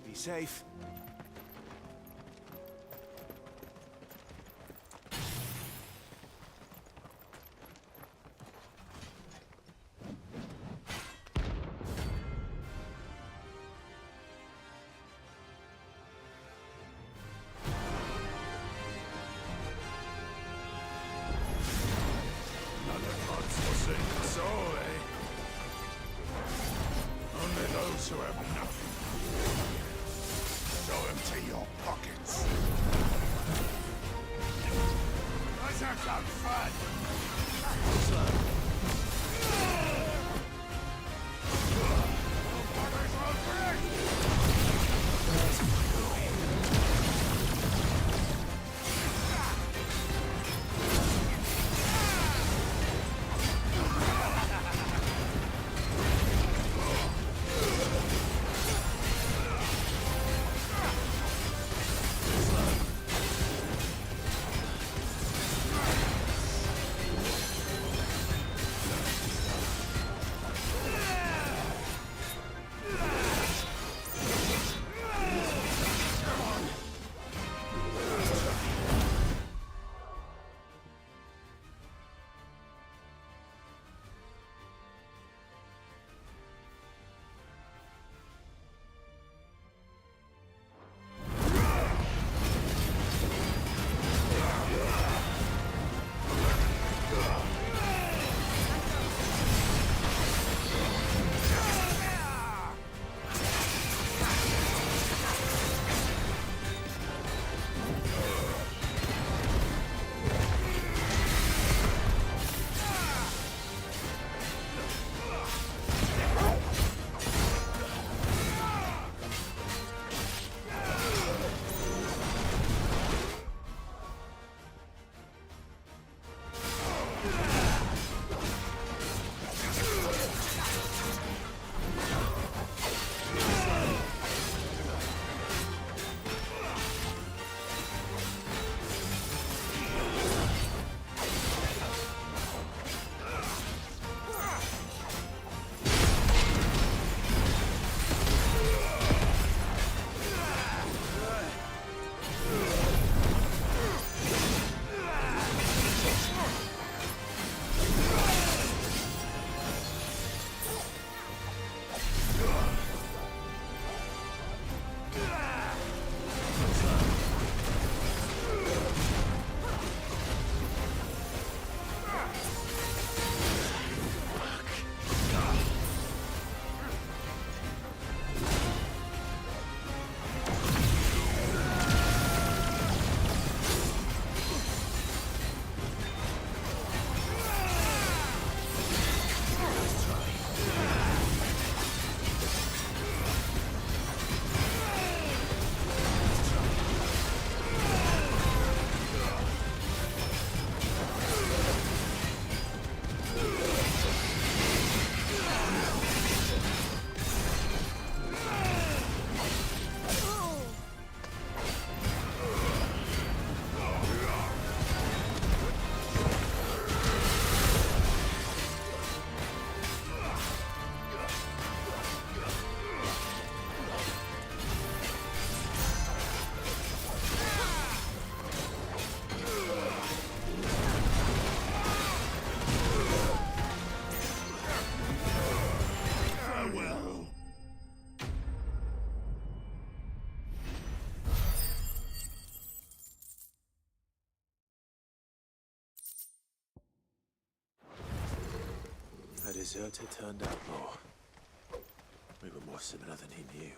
[SPEAKER 10] Be safe.
[SPEAKER 24] Only those who have nothing. Go empty your pockets. Let's have some fun.
[SPEAKER 10] deserter turned outlaw. We were more similar than he knew.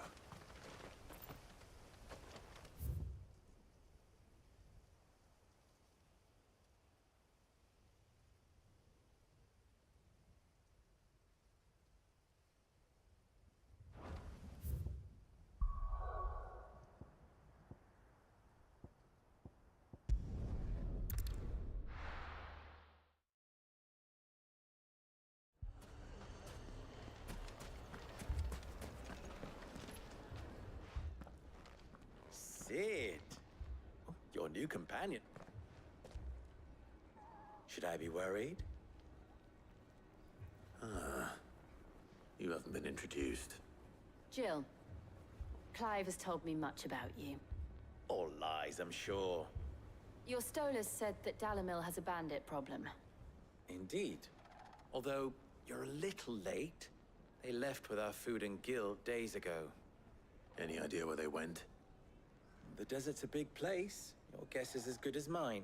[SPEAKER 18] Sid, your new companion. Should I be worried?
[SPEAKER 1] You haven't been introduced.
[SPEAKER 12] Jill, Clive has told me much about you.
[SPEAKER 18] All lies, I'm sure.
[SPEAKER 12] Your Stolas said that Dalamil has a bandit problem.
[SPEAKER 18] Indeed. Although, you're a little late. They left with our food and guild days ago.
[SPEAKER 1] Any idea where they went?
[SPEAKER 18] The desert's a big place. Your guess is as good as mine.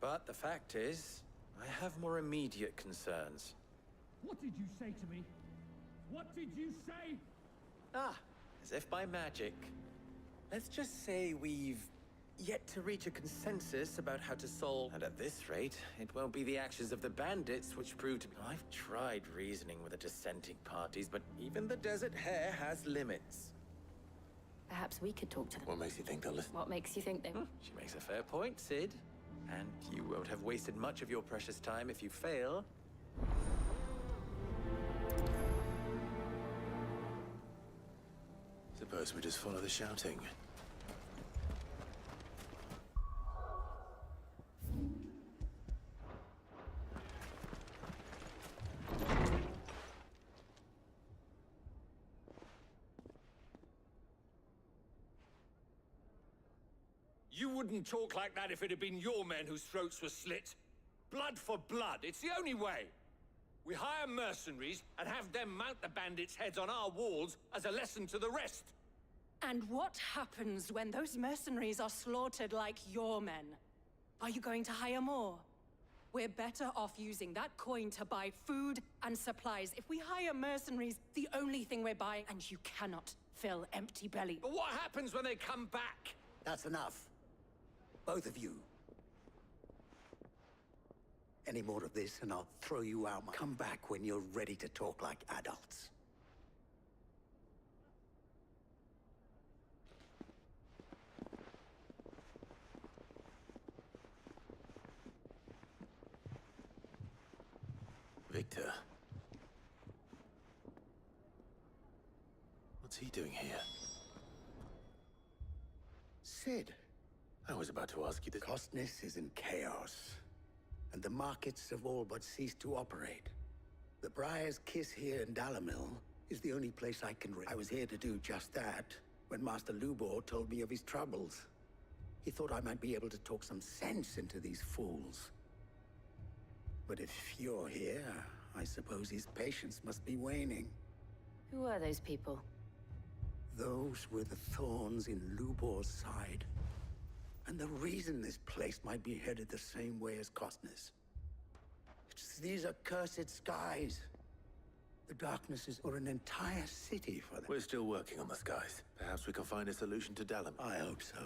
[SPEAKER 18] But the fact is, I have more immediate concerns.
[SPEAKER 4] What did you say to me? What did you say?
[SPEAKER 18] Ah, as if by magic. Let's just say we've yet to reach a consensus about how to solve... And at this rate, it won't be the actions of the bandits which prove to be... I've tried reasoning with the dissenting parties, but even the Desert Hare has limits.
[SPEAKER 12] Perhaps we could talk to them.
[SPEAKER 1] What makes you think they'll listen?
[SPEAKER 12] What makes you think they...
[SPEAKER 18] She makes a fair point, Sid. And you won't have wasted much of your precious time if you fail.
[SPEAKER 10] Suppose we just follow the shouting.
[SPEAKER 24] You wouldn't talk like that if it had been your men whose throats were slit. Blood for blood, it's the only way. We hire mercenaries and have them mount the bandits' heads on our walls as a lesson to the rest.
[SPEAKER 15] And what happens when those mercenaries are slaughtered like your men? Are you going to hire more? We're better off using that coin to buy food and supplies. If we hire mercenaries, the only thing we're buying, and you cannot fill empty belly.
[SPEAKER 24] But what happens when they come back?
[SPEAKER 8] That's enough. Both of you. Any more of this and I'll throw you out. Come back when you're ready to talk like adults.
[SPEAKER 1] Victor. What's he doing here?
[SPEAKER 8] Sid.
[SPEAKER 1] I was about to ask you this.
[SPEAKER 8] Costness is in chaos, and the markets have all but ceased to operate. The Briar's Kiss here in Dalamil is the only place I can I was here to do just that when Master Lubor told me of his troubles. He thought I might be able to talk some sense into these fools. But if you're here, I suppose his patience must be waning.
[SPEAKER 12] Who are those people?
[SPEAKER 8] Those were the thorns in Lubor's side. And the reason this place might be headed the same way as Costness. These accursed skies. The darknesses are an entire city for them.
[SPEAKER 1] We're still working on the skies. Perhaps we can find a solution to Dalamil.
[SPEAKER 8] I hope so.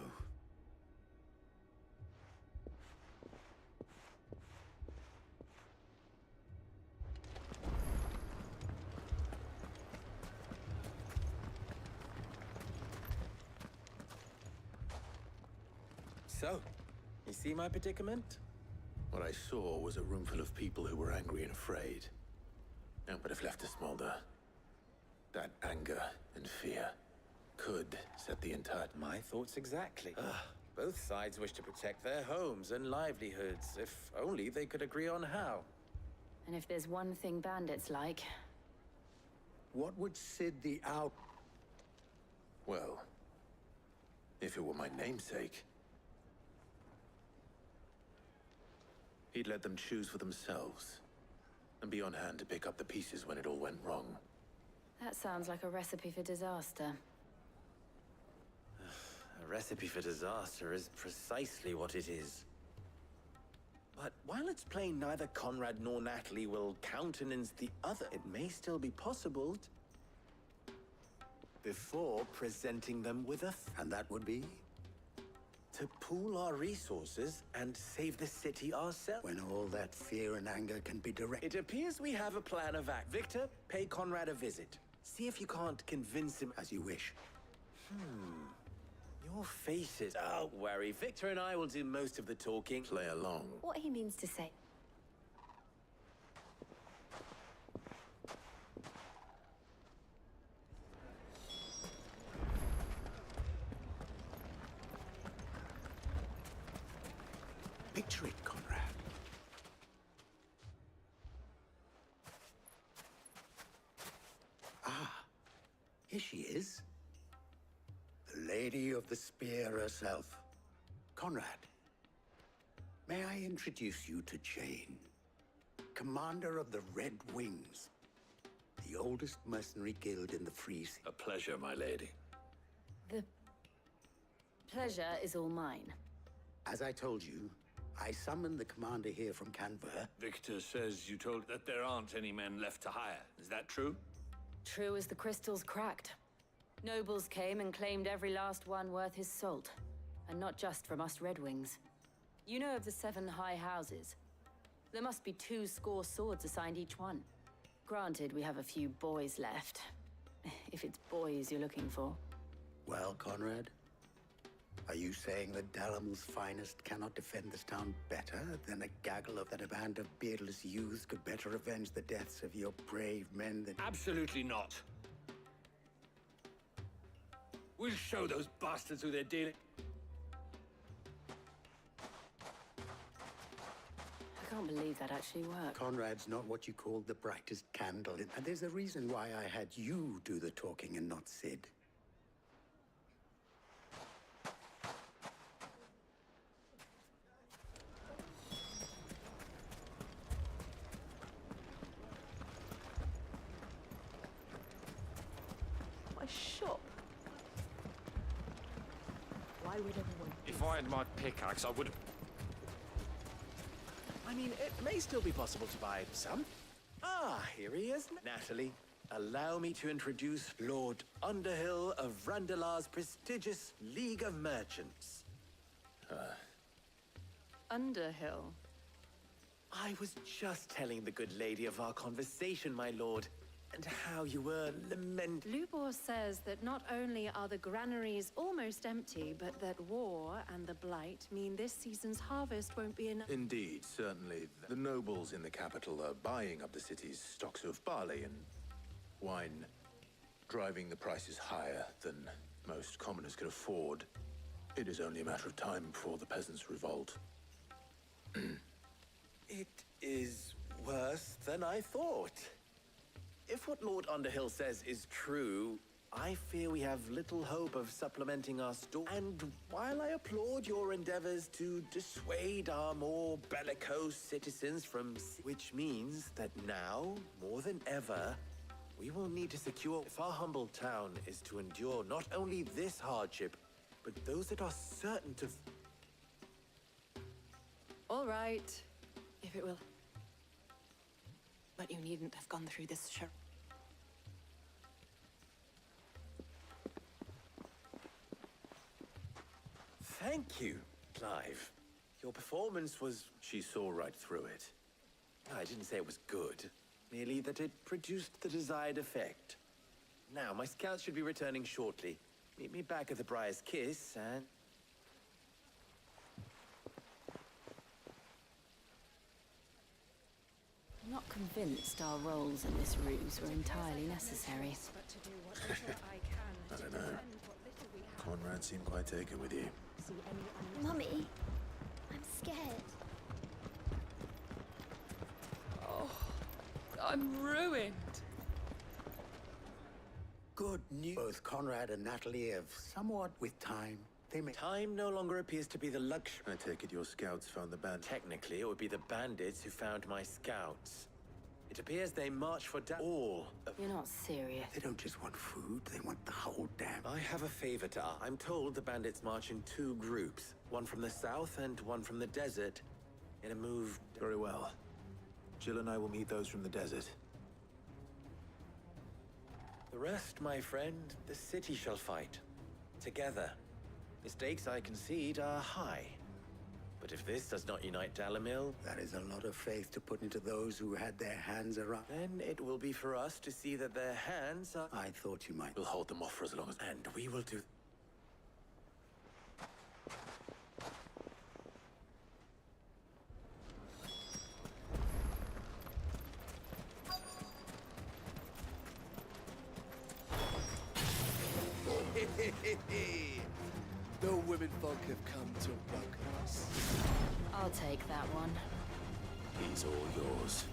[SPEAKER 18] So, you see my predicament?
[SPEAKER 1] What I saw was a room full of people who were angry and afraid. But if left to smolder, that anger and fear could set the entire...
[SPEAKER 18] My thoughts exactly. Both sides wish to protect their homes and livelihoods, if only they could agree on how.
[SPEAKER 12] And if there's one thing bandits like...
[SPEAKER 8] What would Sid the Owl...
[SPEAKER 1] Well, if it were my namesake... He'd let them choose for themselves, and be on hand to pick up the pieces when it all went wrong.
[SPEAKER 12] That sounds like a recipe for disaster.
[SPEAKER 18] A recipe for disaster is precisely what it is. But while it's plain neither Conrad nor Natalie will countenance the other, it may still be possible before presenting them with a...
[SPEAKER 8] And that would be?
[SPEAKER 18] To pool our resources and save the city ourselves.
[SPEAKER 8] When all that fear and anger can be directed.
[SPEAKER 18] It appears we have a plan of act. Victor, pay Conrad a visit. See if you can't convince him.
[SPEAKER 8] As you wish.
[SPEAKER 18] Your faces. Don't worry. Victor and I will do most of the talking.
[SPEAKER 1] Play along.
[SPEAKER 5] What he means to say.
[SPEAKER 8] Picture it, Conrad. Ah, here she is. The Lady of the Spear herself. Conrad, may I introduce you to Jane, commander of the Red Wings, the oldest mercenary guild in the Free Sea.
[SPEAKER 17] A pleasure, my lady.
[SPEAKER 6] The pleasure is all mine.
[SPEAKER 8] As I told you, I summoned the commander here from Canberra.
[SPEAKER 17] Victor says you told that there aren't any men left to hire. Is that true?
[SPEAKER 6] True as the crystals cracked. Nobles came and claimed every last one worth his salt. And not just from us Red Wings. You know of the 7 high houses. There must be 2 swords assigned each one. Granted, we have a few boys left. If it's boys you're looking for.
[SPEAKER 8] Well, Conrad, are you saying that Dalamel's finest cannot defend this town better than a gaggle of that a band of beardless youths could better avenge the deaths of your brave men than...
[SPEAKER 17] Absolutely not. We'll show those bastards who they're dealing...
[SPEAKER 6] I can't believe that actually worked.
[SPEAKER 8] Conrad's not what you called the brightest candle. And there's a reason why I had you do the talking and not Sid.
[SPEAKER 14] My shop. Why would everyone...
[SPEAKER 19] If I had my pickaxe, I would have...
[SPEAKER 18] I mean, it may still be possible to buy some. Ah, here he is. Natalie, allow me to introduce Lord Underhill of Randalar's prestigious League of Merchants.
[SPEAKER 12] Underhill?
[SPEAKER 18] I was just telling the good lady of our conversation, my lord, and how you were
[SPEAKER 20] Lubor says that not only are the granaries almost empty, but that war and the Blight mean this season's harvest won't be enough.
[SPEAKER 1] Indeed, certainly. The nobles in the capital are buying up the city's stocks of barley and wine, driving the prices higher than most commoners can afford. It is only a matter of time before the peasants revolt.
[SPEAKER 18] It is worse than I thought. If what Lord Underhill says is true, I fear we have little hope of supplementing our store. And while I applaud your endeavors to dissuade our more bellicose citizens from... Which means that now, more than ever, we will need to secure if our humble town is to endure not only this hardship, but those that are certain to...
[SPEAKER 20] All right, if it will. But you needn't have gone through this, sure.
[SPEAKER 18] Thank you, Clive. Your performance was...
[SPEAKER 1] She saw right through it.
[SPEAKER 18] I didn't say it was good, merely that it produced the desired effect. Now, my scouts should be returning shortly. Meet me back at the Briar's Kiss, and...
[SPEAKER 6] I'm not convinced our roles in this ruse were entirely necessary.
[SPEAKER 1] I don't know. Conrad seemed quite taken with you.
[SPEAKER 9] Mummy, I'm scared.
[SPEAKER 14] Oh, I'm ruined.
[SPEAKER 8] Good news. Both Conrad and Natalie have somewhat with time. They may...
[SPEAKER 18] Time no longer appears to be the luxury.
[SPEAKER 1] I take it your scouts found the band.
[SPEAKER 18] Technically, it would be the bandits who found my scouts. It appears they march for all of...
[SPEAKER 6] You're not serious.
[SPEAKER 8] They don't just want food, they want the whole damn...
[SPEAKER 18] I have a favor to ask. I'm told the bandits march in 2 groups. One from the south and one from the desert. in a move...
[SPEAKER 10] Very well. Jill and I will meet those from the desert.
[SPEAKER 18] The rest, my friend, the city shall fight. Together. The stakes, I concede, are high. But if this does not unite Dalamil...
[SPEAKER 8] That is a lot of faith to put into those who had their hands around.
[SPEAKER 18] Then it will be for us to see that their hands are...
[SPEAKER 8] I thought you might.
[SPEAKER 1] We'll hold them off for as long as...
[SPEAKER 18] And we will do...
[SPEAKER 14] The women folk have come to welcome us.
[SPEAKER 12] I'll take that one.
[SPEAKER 10] He's all yours.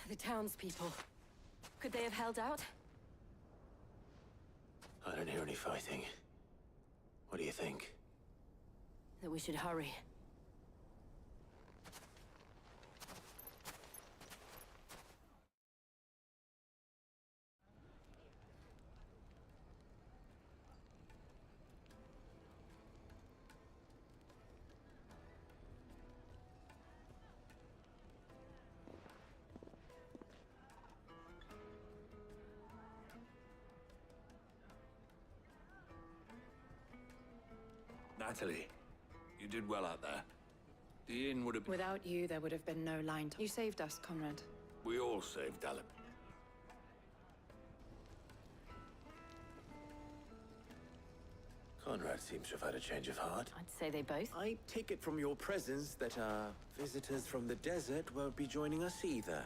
[SPEAKER 12] The townspeople. Could they have held out?
[SPEAKER 1] I don't hear any fighting. What do you think?
[SPEAKER 12] That we should hurry.
[SPEAKER 17] Natalie, you did well out there. The inn would have been...
[SPEAKER 20] Without you, there would have been no line to... You saved us, Conrad.
[SPEAKER 17] We all saved Dalamil.
[SPEAKER 1] Conrad seems to have had a change of heart.
[SPEAKER 12] I'd say they both.
[SPEAKER 18] I take it from your presence that our visitors from the desert won't be joining us either.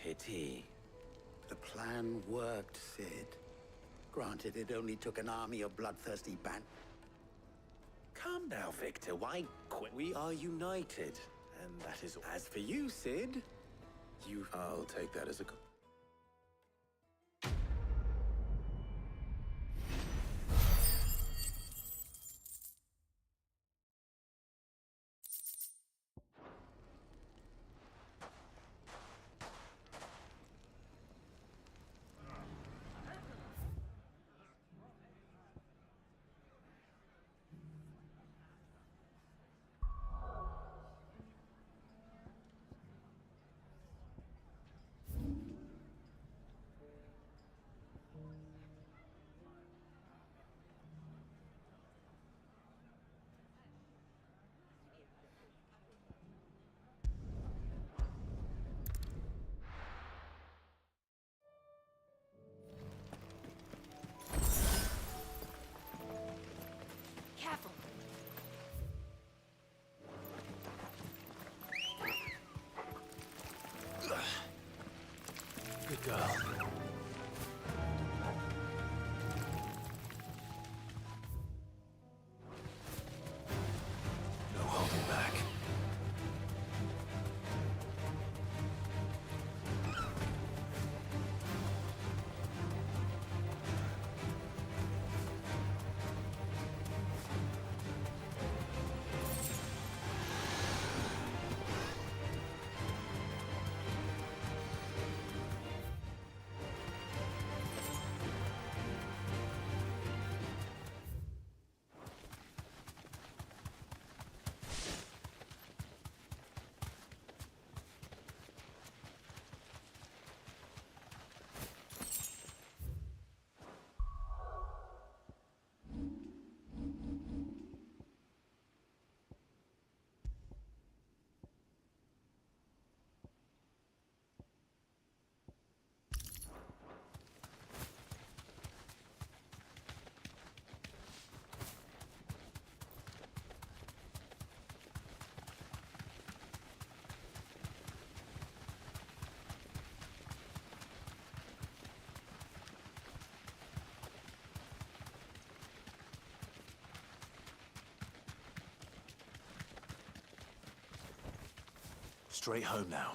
[SPEAKER 18] Pity.
[SPEAKER 8] The plan worked, Sid. Granted, it only took an army of bloodthirsty bandits.
[SPEAKER 18] Come now, Victor. Why quit? We are united. And that is all. As for you, Sid, you...
[SPEAKER 1] I'll take that as a...
[SPEAKER 10] girl. No holding back. Straight home now.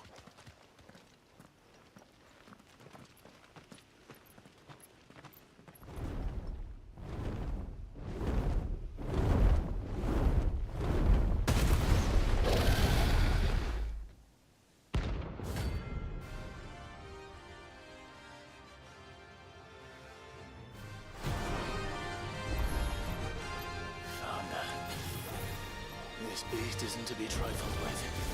[SPEAKER 10] Thunder. This beast isn't to be trifled with.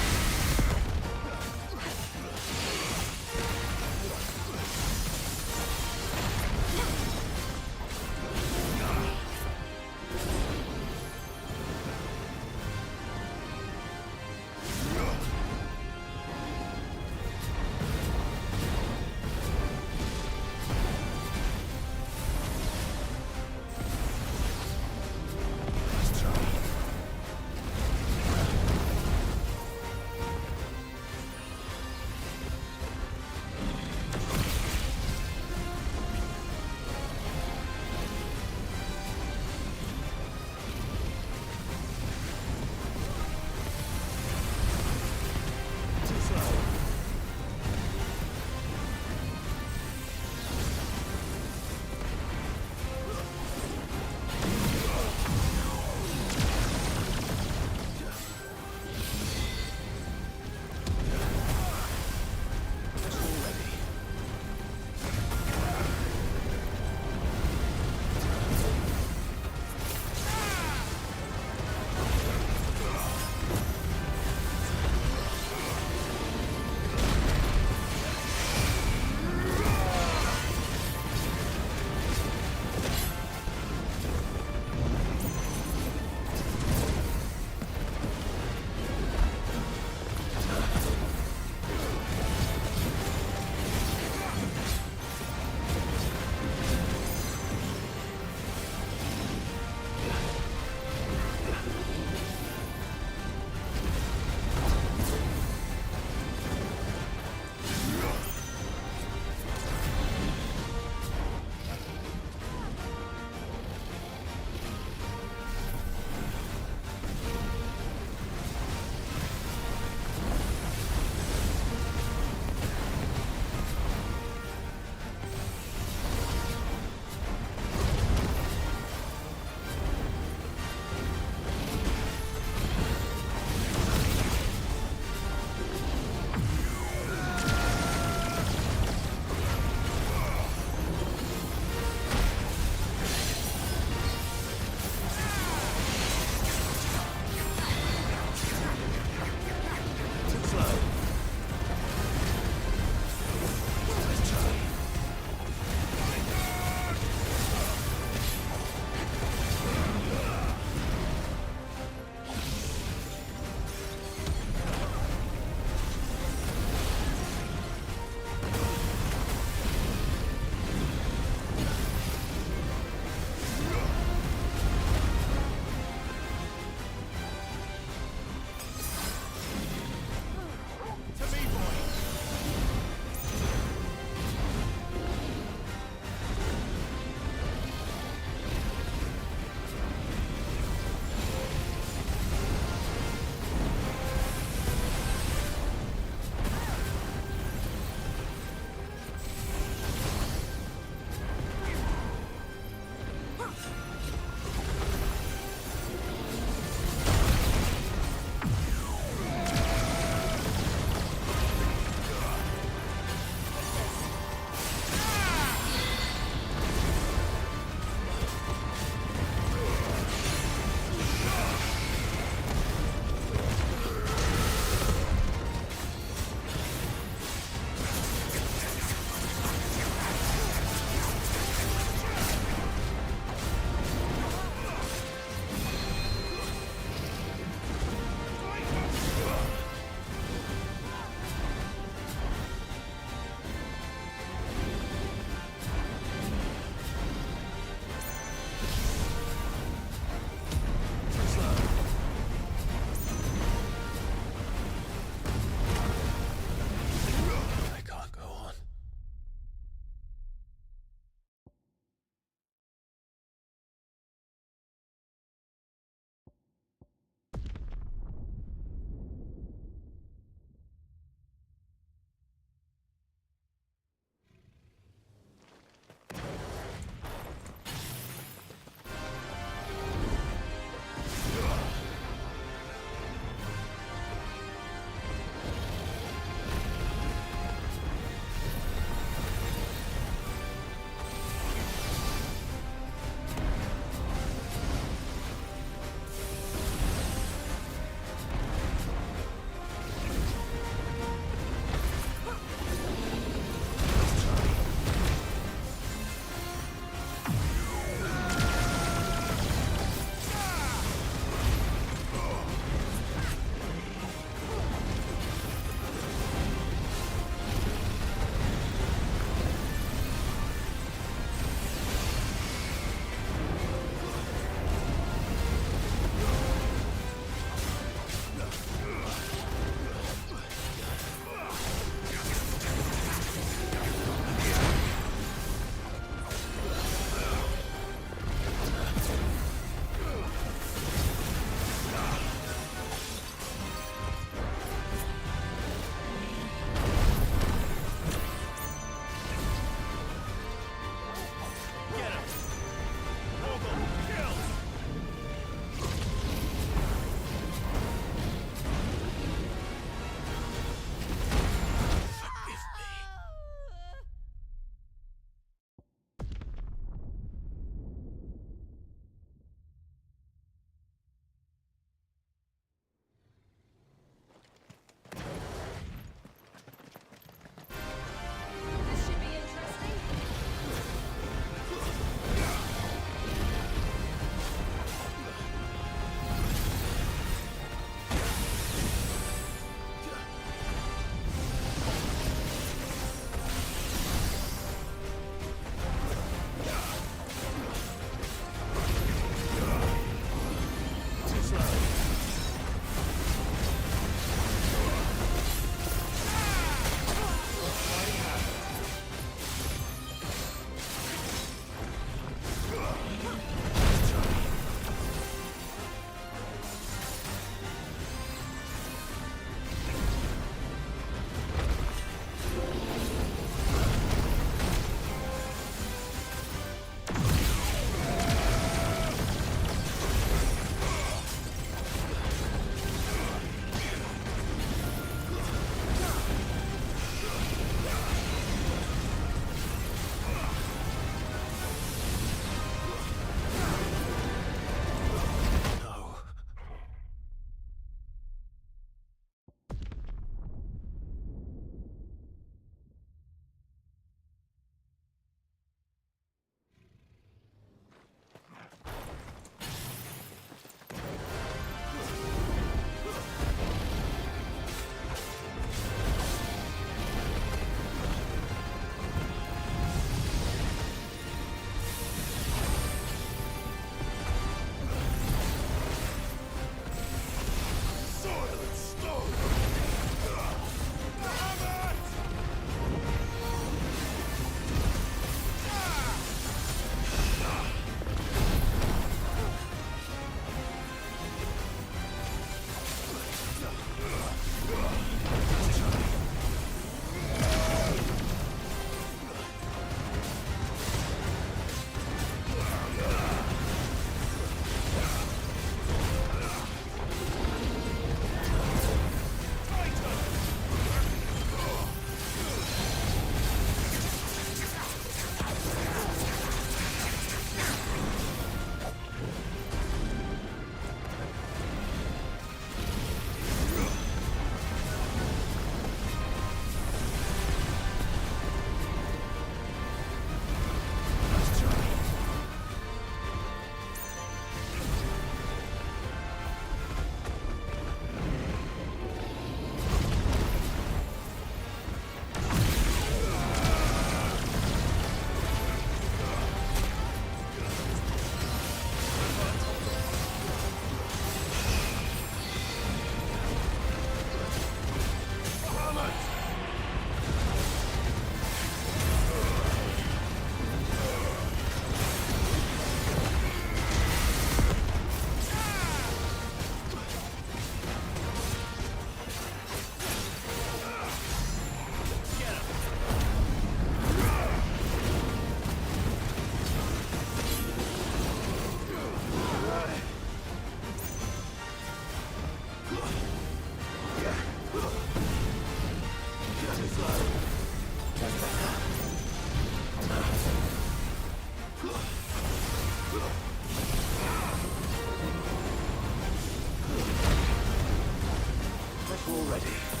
[SPEAKER 10] ready.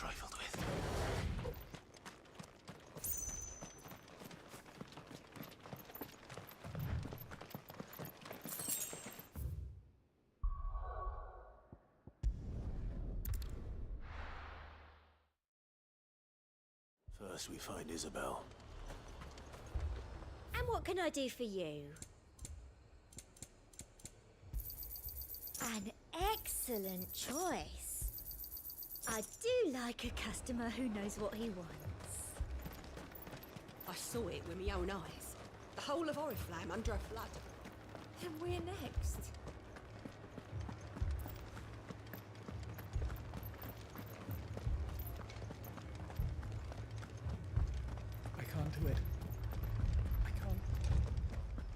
[SPEAKER 1] trifled with. First we find Isabel.
[SPEAKER 2] And what can I do for you? An excellent choice. I do like a customer who knows what he wants.
[SPEAKER 14] I saw it with my own eyes. The whole of Oriflamme under a flood.
[SPEAKER 2] And we're next.
[SPEAKER 4] I can't do it. I can't.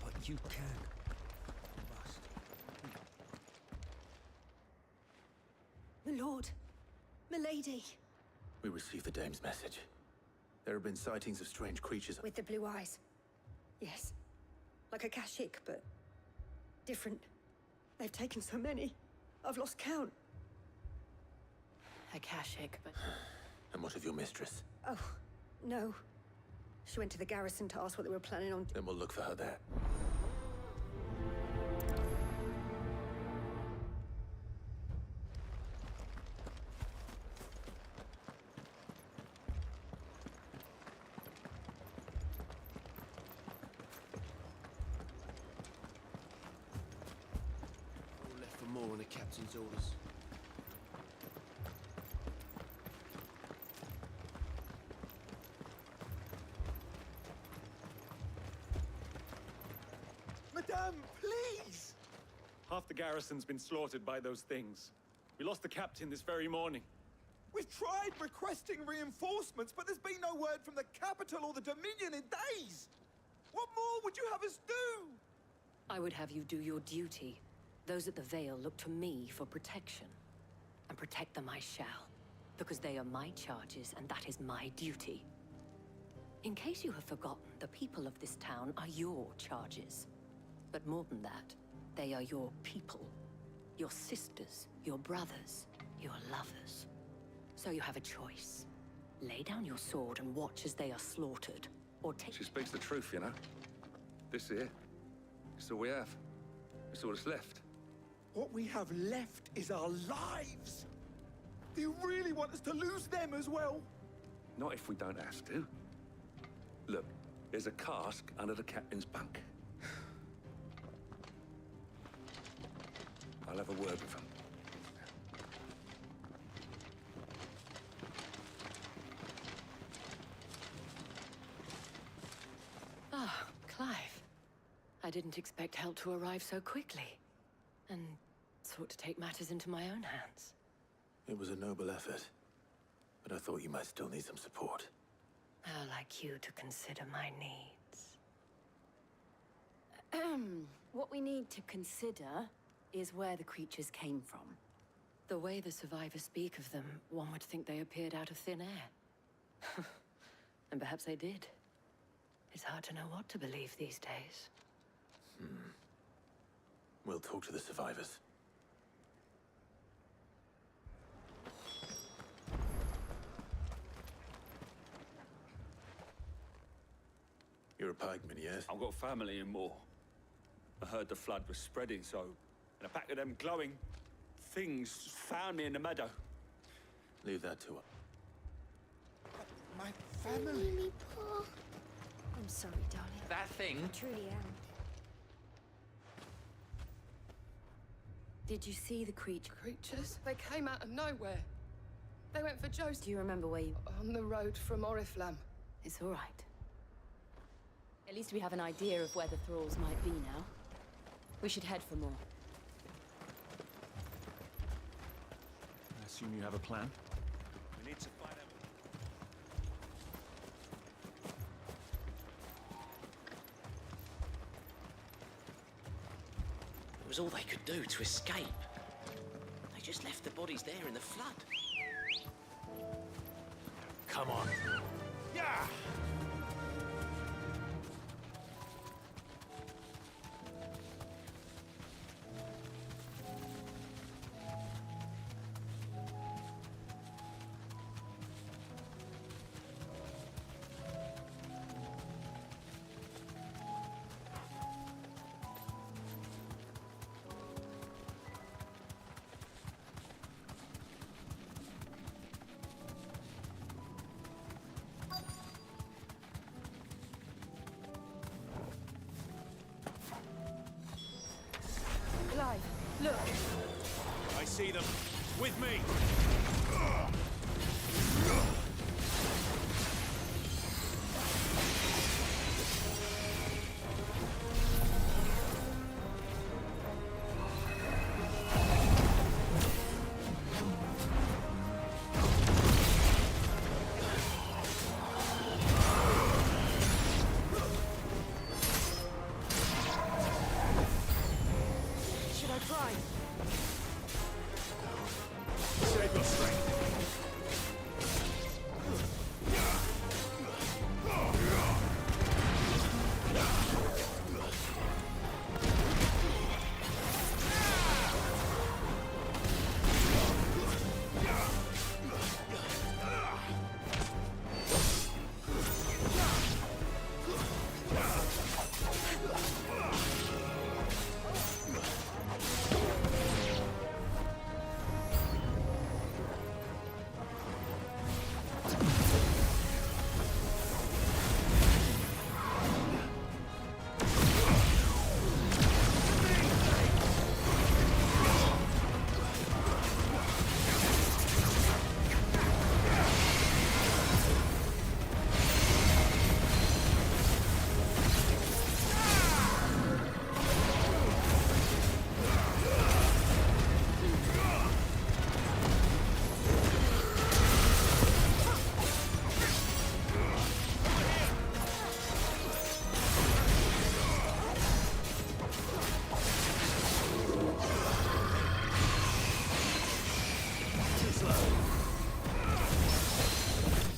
[SPEAKER 4] But you can. You must.
[SPEAKER 14] My lord. Milady.
[SPEAKER 1] We received the dame's message. There have been sightings of strange creatures.
[SPEAKER 14] With the blue eyes. Yes. Like a Kashik, but different. They've taken so many. I've lost count.
[SPEAKER 6] A Kashik, but...
[SPEAKER 1] And what of your mistress?
[SPEAKER 14] Oh, no. She went to the garrison to ask what they were planning on.
[SPEAKER 1] Then we'll look for her there.
[SPEAKER 5] All left for more on the captain's orders.
[SPEAKER 21] Madame, please! Half the garrison's been slaughtered by those things. We lost the captain this very morning.
[SPEAKER 23] We've tried requesting reinforcements, but there's been no word from the capital or the Dominion in days! What more would you have us do?
[SPEAKER 6] I would have you do your duty. Those at the Vale look to me for protection. And protect them I shall. Because they are my charges, and that is my duty. In case you have forgotten, the people of this town are your charges. But more than that, they are your people. Your sisters, your brothers, your lovers. So you have a choice. Lay down your sword and watch as they are slaughtered, or take...
[SPEAKER 25] She speaks the truth, you know. This here, it's all we have. It's all that's left.
[SPEAKER 23] What we have left is our lives! Do you really want us to lose them as well?
[SPEAKER 25] Not if we don't have to. Look, there's a cask under the captain's bunk. I'll have a word with him.
[SPEAKER 6] Ah, Clive. I didn't expect help to arrive so quickly. And sought to take matters into my own hands.
[SPEAKER 1] It was a noble effort, but I thought you might still need some support.
[SPEAKER 6] How like you to consider my needs. What we need to consider is where the creatures came from. The way the survivors speak of them, one would think they appeared out of thin air. And perhaps they did. It's hard to know what to believe these days.
[SPEAKER 1] We'll talk to the survivors. You're a pikeman, yes?
[SPEAKER 21] I've got family in Moor. I heard the flood was spreading, so... And a pack of them glowing things found me in the meadow.
[SPEAKER 1] Leave that to her.
[SPEAKER 23] My family.
[SPEAKER 9] Really poor.
[SPEAKER 2] I'm sorry, darling.
[SPEAKER 18] That thing?
[SPEAKER 2] I truly am.
[SPEAKER 6] Did you see the creature?
[SPEAKER 14] Creatures? They came out of nowhere. They went for Joe's.
[SPEAKER 6] Do you remember where you...
[SPEAKER 14] On the road from Oriflamme.
[SPEAKER 6] It's all right. At least we have an idea of where the thralls might be now. We should head for more.
[SPEAKER 21] I assume you have a plan? We need to find out...
[SPEAKER 5] It was all they could do to escape. They just left the bodies there in the flood.
[SPEAKER 10] Come on.
[SPEAKER 23] Yeah!
[SPEAKER 21] With me!
[SPEAKER 14] Should I try?
[SPEAKER 21] Save your strength.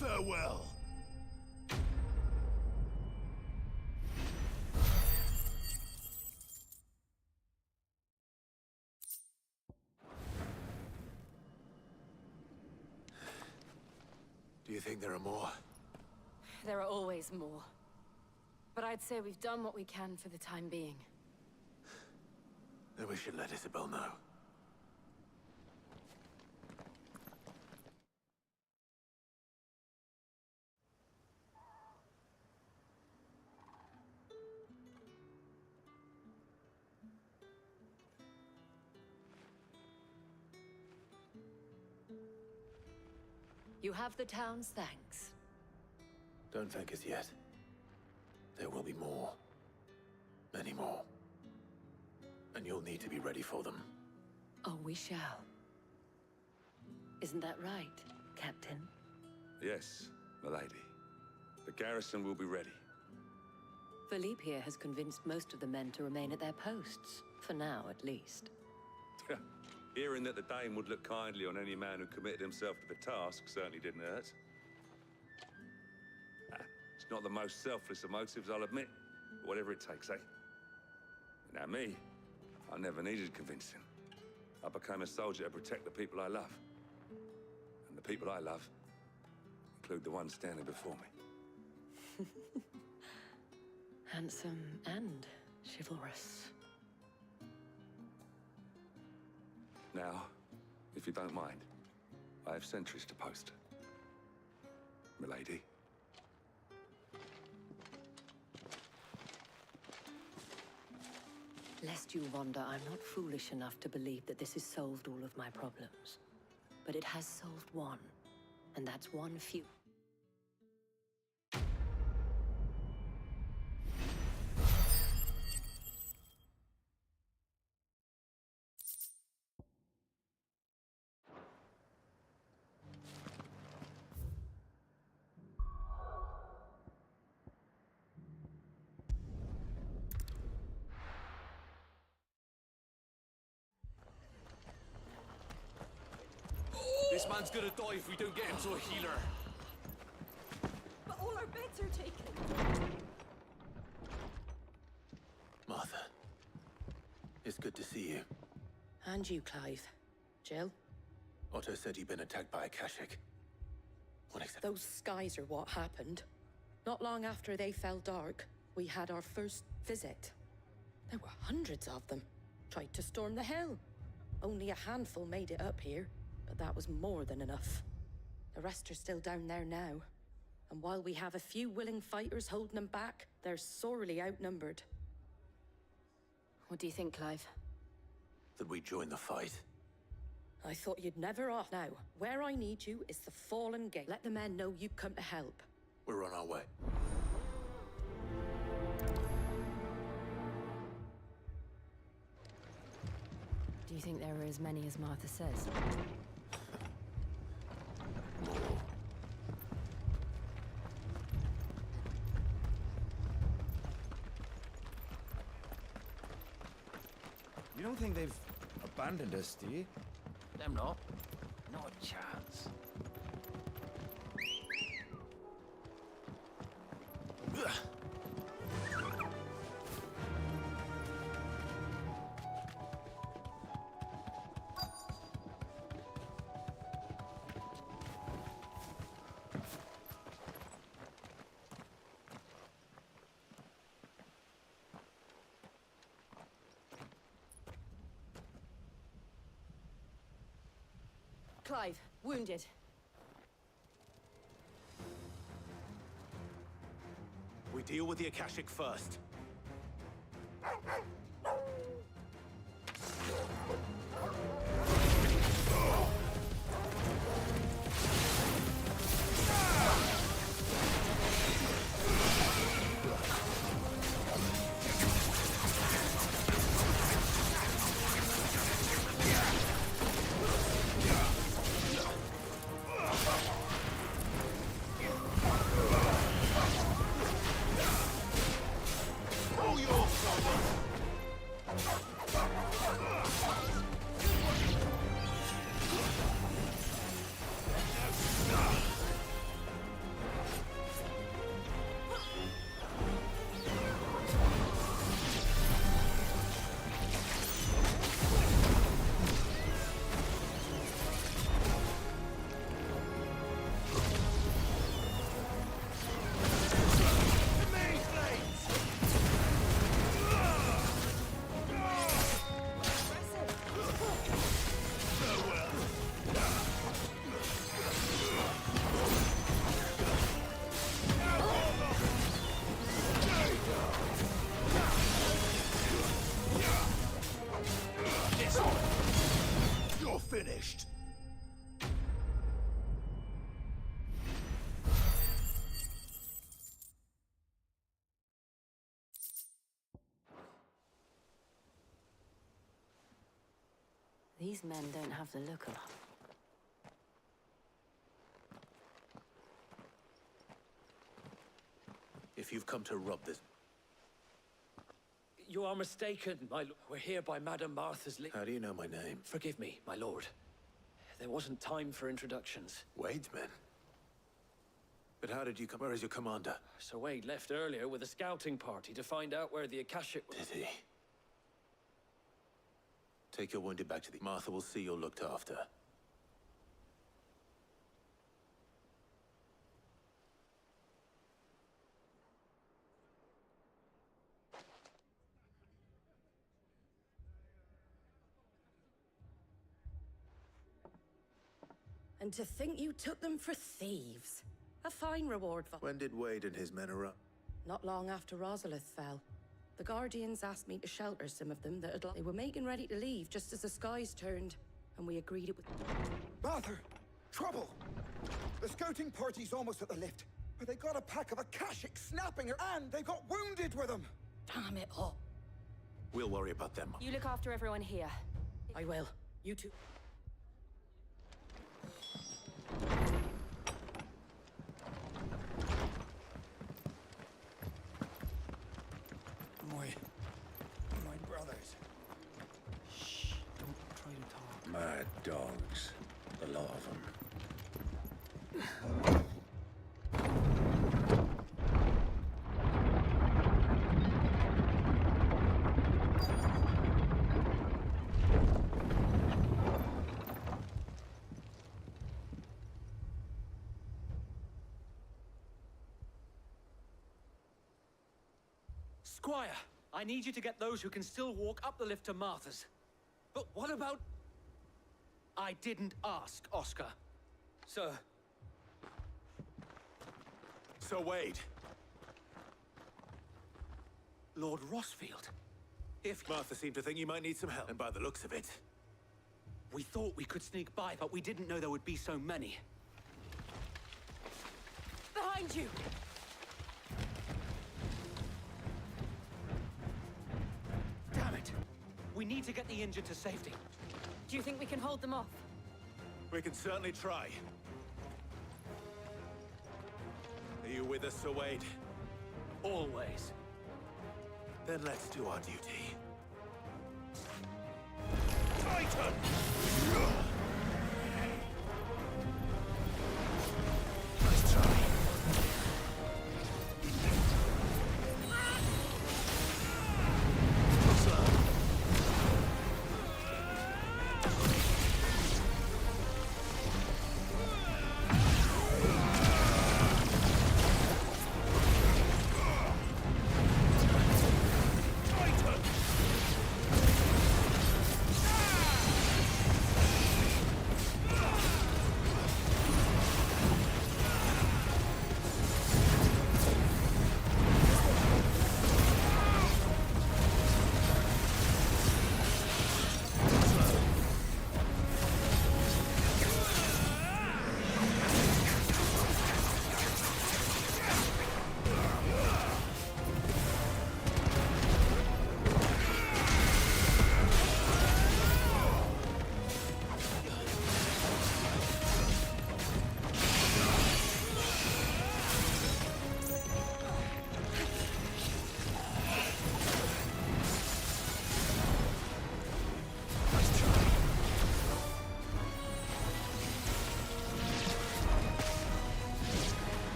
[SPEAKER 17] Farewell.
[SPEAKER 1] Do you think there are more?
[SPEAKER 12] There are always more. But I'd say we've done what we can for the time being.
[SPEAKER 1] Then we should let Isabel know.
[SPEAKER 12] You have the town's thanks.
[SPEAKER 1] Don't thank us yet. There will be more. Many more. And you'll need to be ready for them.
[SPEAKER 12] Oh, we shall. Isn't that right, Captain?
[SPEAKER 25] Yes, milady. The garrison will be ready.
[SPEAKER 6] Philippe here has convinced most of the men to remain at their posts. For now, at least.
[SPEAKER 25] Hearing that the Dane would look kindly on any man who committed himself to the task certainly didn't hurt. It's not the most selfless of motives, I'll admit. But whatever it takes, eh? Now me, I never needed convincing. I became a soldier to protect the people I love. And the people I love include the ones standing before me.
[SPEAKER 6] Handsome and chivalrous.
[SPEAKER 25] Now, if you don't mind, I have sentries to post. Milady.
[SPEAKER 6] Lest you wonder, I'm not foolish enough to believe that this has solved all of my problems. But it has solved one, and that's one few.
[SPEAKER 21] This man's gonna die if we don't get him to a healer.
[SPEAKER 14] But all our beds are taken.
[SPEAKER 1] Martha. It's good to see you.
[SPEAKER 15] And you, Clive. Jill?
[SPEAKER 1] Otto said you'd been attacked by a Kashik.
[SPEAKER 15] Those skies are what happened. Not long after they fell dark, we had our first visit. There were hundreds of them. Tried to storm the hill. Only a handful made it up here, but that was more than enough. The rest are still down there now. And while we have a few willing fighters holding them back, they're sorely outnumbered.
[SPEAKER 6] What do you think, Clive?
[SPEAKER 1] That we join the fight.
[SPEAKER 3] I thought you'd never off. Now, where I need you is the Fallen Gate. Let the men know you come to help.
[SPEAKER 1] We're on our way.
[SPEAKER 12] Do you think there are as many as Martha says?
[SPEAKER 23] You don't think they've abandoned us, do you?
[SPEAKER 18] Them not. Not a chance.
[SPEAKER 12] Clive, wounded.
[SPEAKER 10] We deal with the Akashic first.
[SPEAKER 1] Finished.
[SPEAKER 12] These men don't have the look of.
[SPEAKER 1] If you've come to rob this...
[SPEAKER 18] You are mistaken, my lord. We're here by Madame Martha's
[SPEAKER 1] How do you know my name?
[SPEAKER 18] Forgive me, my lord. There wasn't time for introductions.
[SPEAKER 1] Wade's men? But how did you come? Where is your commander?
[SPEAKER 18] Sir Wade left earlier with a scouting party to find out where the Akashic...
[SPEAKER 1] Did he? Take your wounded back to the... Martha will see you're looked after.
[SPEAKER 3] And to think you took them for thieves. A fine reward for...
[SPEAKER 1] When did Wade and his men arrive?
[SPEAKER 3] Not long after Rosalith fell. The Guardians asked me to shelter some of them that they were making ready to leave just as the skies turned, and we agreed it would...
[SPEAKER 23] Martha! Trouble! The scouting party's almost at the lift, but they got a pack of Akashic snapping her, and they got wounded with them!
[SPEAKER 3] Damn it all.
[SPEAKER 1] We'll worry about them.
[SPEAKER 12] You look after everyone here.
[SPEAKER 3] I will. You too.
[SPEAKER 23] My brothers.
[SPEAKER 22] Shh, don't try to talk.
[SPEAKER 24] Mad dogs. A lot of them.
[SPEAKER 18] Squire, I need you to get those who can still walk up the lift to Martha's. But what about... I didn't ask, Oscar. Sir.
[SPEAKER 1] Sir Wade.
[SPEAKER 18] Lord Rossfield.
[SPEAKER 1] If Martha seemed to think you might need some help, and by the looks of it,
[SPEAKER 18] We thought we could sneak by, but we didn't know there would be so many.
[SPEAKER 12] Behind you!
[SPEAKER 18] Damn it! We need to get the injured to safety.
[SPEAKER 12] Do you think we can hold them off?
[SPEAKER 10] We can certainly try. Are you with us, Sir Wade?
[SPEAKER 18] Always.
[SPEAKER 10] Then let's do our duty.
[SPEAKER 24] Titan!
[SPEAKER 10] Nice try.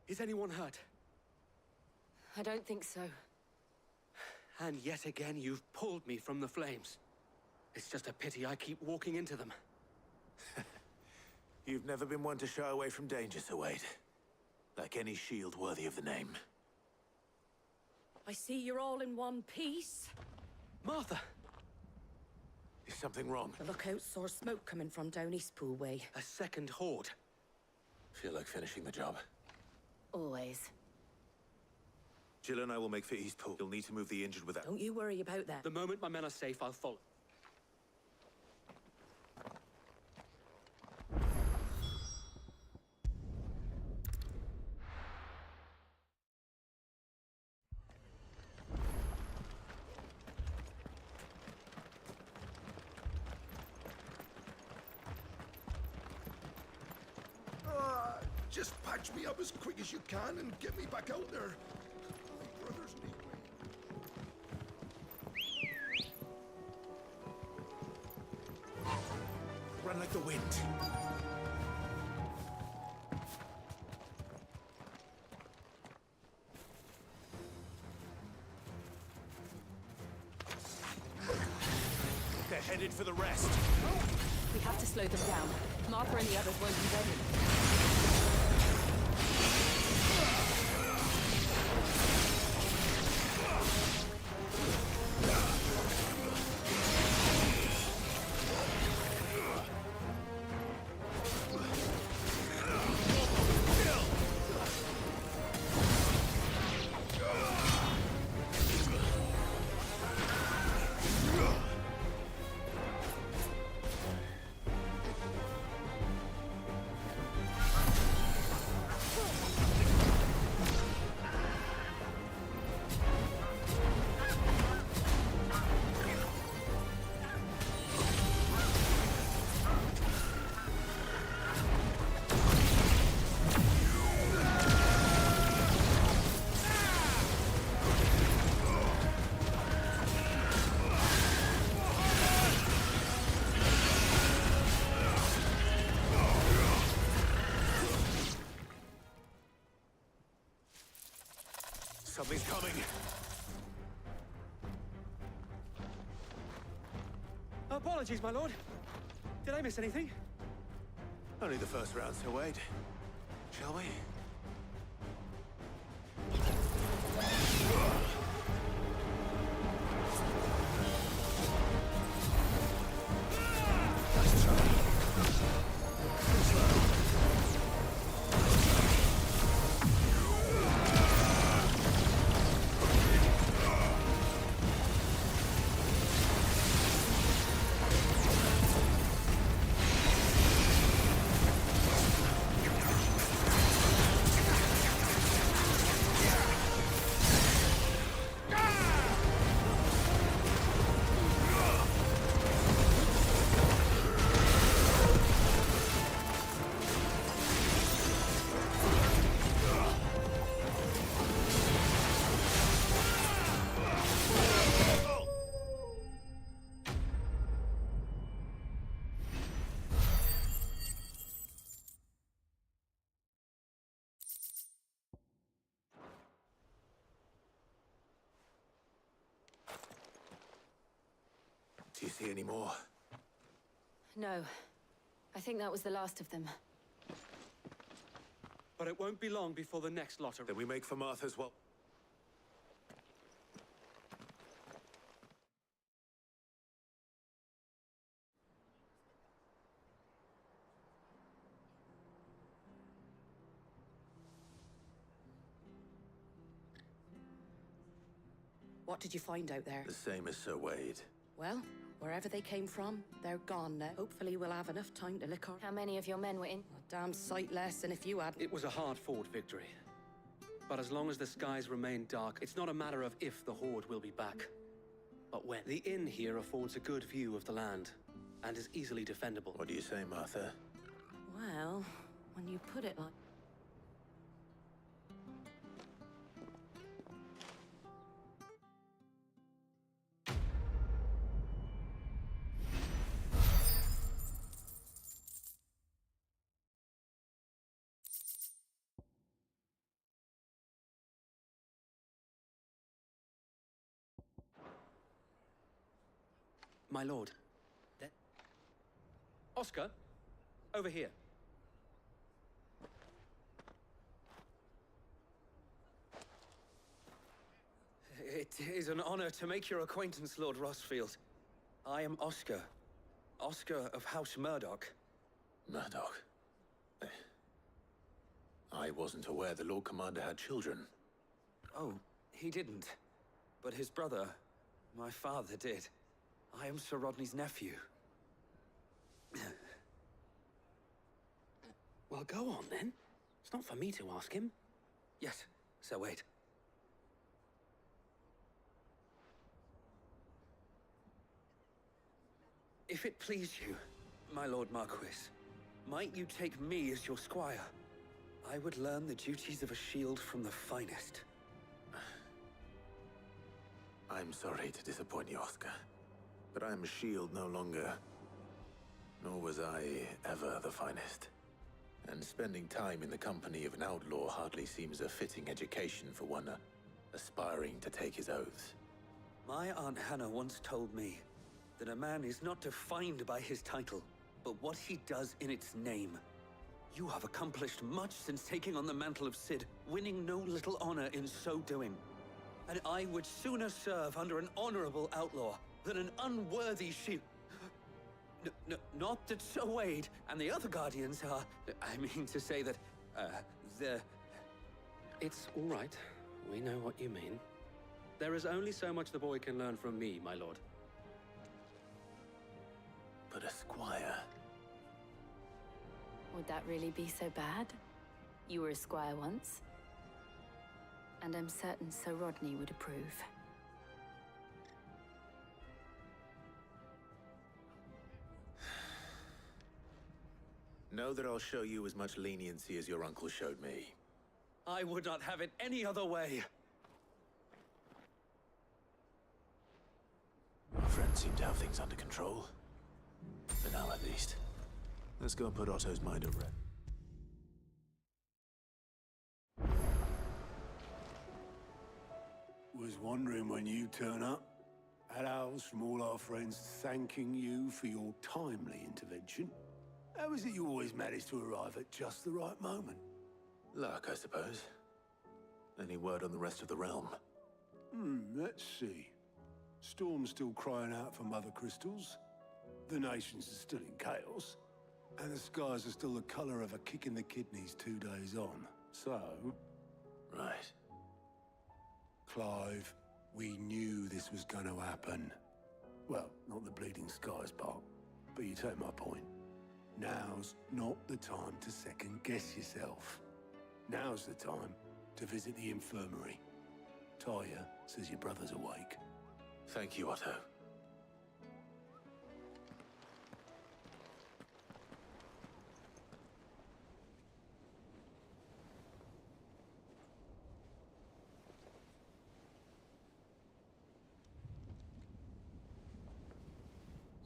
[SPEAKER 18] Is anyone hurt?
[SPEAKER 12] I don't think so.
[SPEAKER 18] And yet again, you've pulled me from the flames. It's just a pity I keep walking into them.
[SPEAKER 10] You've never been one to shy away from danger, Sir Wade. Like any shield worthy of the name.
[SPEAKER 12] I see you're all in one piece.
[SPEAKER 18] Martha!
[SPEAKER 10] Is something wrong?
[SPEAKER 3] The lookout saw smoke coming from down Eastpool way.
[SPEAKER 18] A second horde.
[SPEAKER 10] Feel like finishing the job.
[SPEAKER 12] Always.
[SPEAKER 10] Jill and I will make for Eastpool. You'll need to move the injured without...
[SPEAKER 3] Don't you worry about that.
[SPEAKER 18] The moment my men are safe, I'll follow.
[SPEAKER 23] Just patch me up as quick as you can and get me back out there. My brothers need me.
[SPEAKER 10] Run like the wind. They're headed for the rest.
[SPEAKER 12] We have to slow them down. Martha and the others won't be ready.
[SPEAKER 1] Something's coming.
[SPEAKER 7] Apologies, my lord. Did I miss anything?
[SPEAKER 1] Only the first round, so wait. Shall we? Do you see any more?
[SPEAKER 6] No. I think that was the last of them.
[SPEAKER 7] But it won't be long before the next lot are...
[SPEAKER 1] Then we make for Martha's well.
[SPEAKER 3] What did you find out there?
[SPEAKER 1] The same as Sir Wade.
[SPEAKER 3] Well, wherever they came from, they're gone now. Hopefully we'll have enough time to lick our...
[SPEAKER 6] How many of your men were in?
[SPEAKER 3] A damn sight less than if you had...
[SPEAKER 7] It was a hard-fought victory. But as long as the skies remain dark, it's not a matter of if the Horde will be back, but when. The inn here affords a good view of the land, and is easily defendable.
[SPEAKER 1] What do you say, Martha?
[SPEAKER 3] Well, when you put it like...
[SPEAKER 7] My lord. Oscar, over here. It is an honor to make your acquaintance, Lord Rossfield. I am Oscar. Oscar of House Murdoch.
[SPEAKER 1] Murdoch? I wasn't aware the Lord Commander had children.
[SPEAKER 7] Oh, he didn't. But his brother, my father, did. I am Sir Rodney's nephew. Well, go on, then. It's not for me to ask him. Yes, Sir Wade. If it please you, my Lord Marquis, might you take me as your squire? I would learn the duties of a shield from the finest.
[SPEAKER 1] I'm sorry to disappoint you, Oscar. But I'm a shield no longer. Nor was I ever the finest. And spending time in the company of an outlaw hardly seems a fitting education for one aspiring to take his oaths.
[SPEAKER 7] My Aunt Hannah once told me that a man is not defined by his title, but what he does in its name. You have accomplished much since taking on the mantle of Cid, winning no little honor in so doing. And I would sooner serve under an honorable outlaw than an unworthy shield. Not that Sir Wade and the other Guardians are... I mean to say that, It's all right. We know what you mean. There is only so much the boy can learn from me, my lord.
[SPEAKER 1] But a squire...
[SPEAKER 6] Would that really be so bad? You were a squire once. And I'm certain Sir Rodney would approve.
[SPEAKER 1] Know that I'll show you as much leniency as your uncle showed me.
[SPEAKER 7] I would not have it any other way.
[SPEAKER 10] Our friends seem to have things under control. For now, at least. Let's go and put Otto's mind at rest.
[SPEAKER 17] was wondering when you turn up. Had owls from all our friends thanking you for your timely intervention. How is it you always manage to arrive at just the right moment?
[SPEAKER 1] Luck, I suppose. Any word on the rest of the realm?
[SPEAKER 17] Let's see. Storm's still crying out for Mother Crystals. The nations are still in chaos. And the skies are still the colour of a kick in the kidneys 2 days on. So...
[SPEAKER 1] Right.
[SPEAKER 17] Clive, we knew this was going to happen. Well, not the bleeding skies part, but you take my point. Now's not the time to second-guess yourself. Now's the time to visit the infirmary. Talia says your brother's awake.
[SPEAKER 1] Thank you, Otto.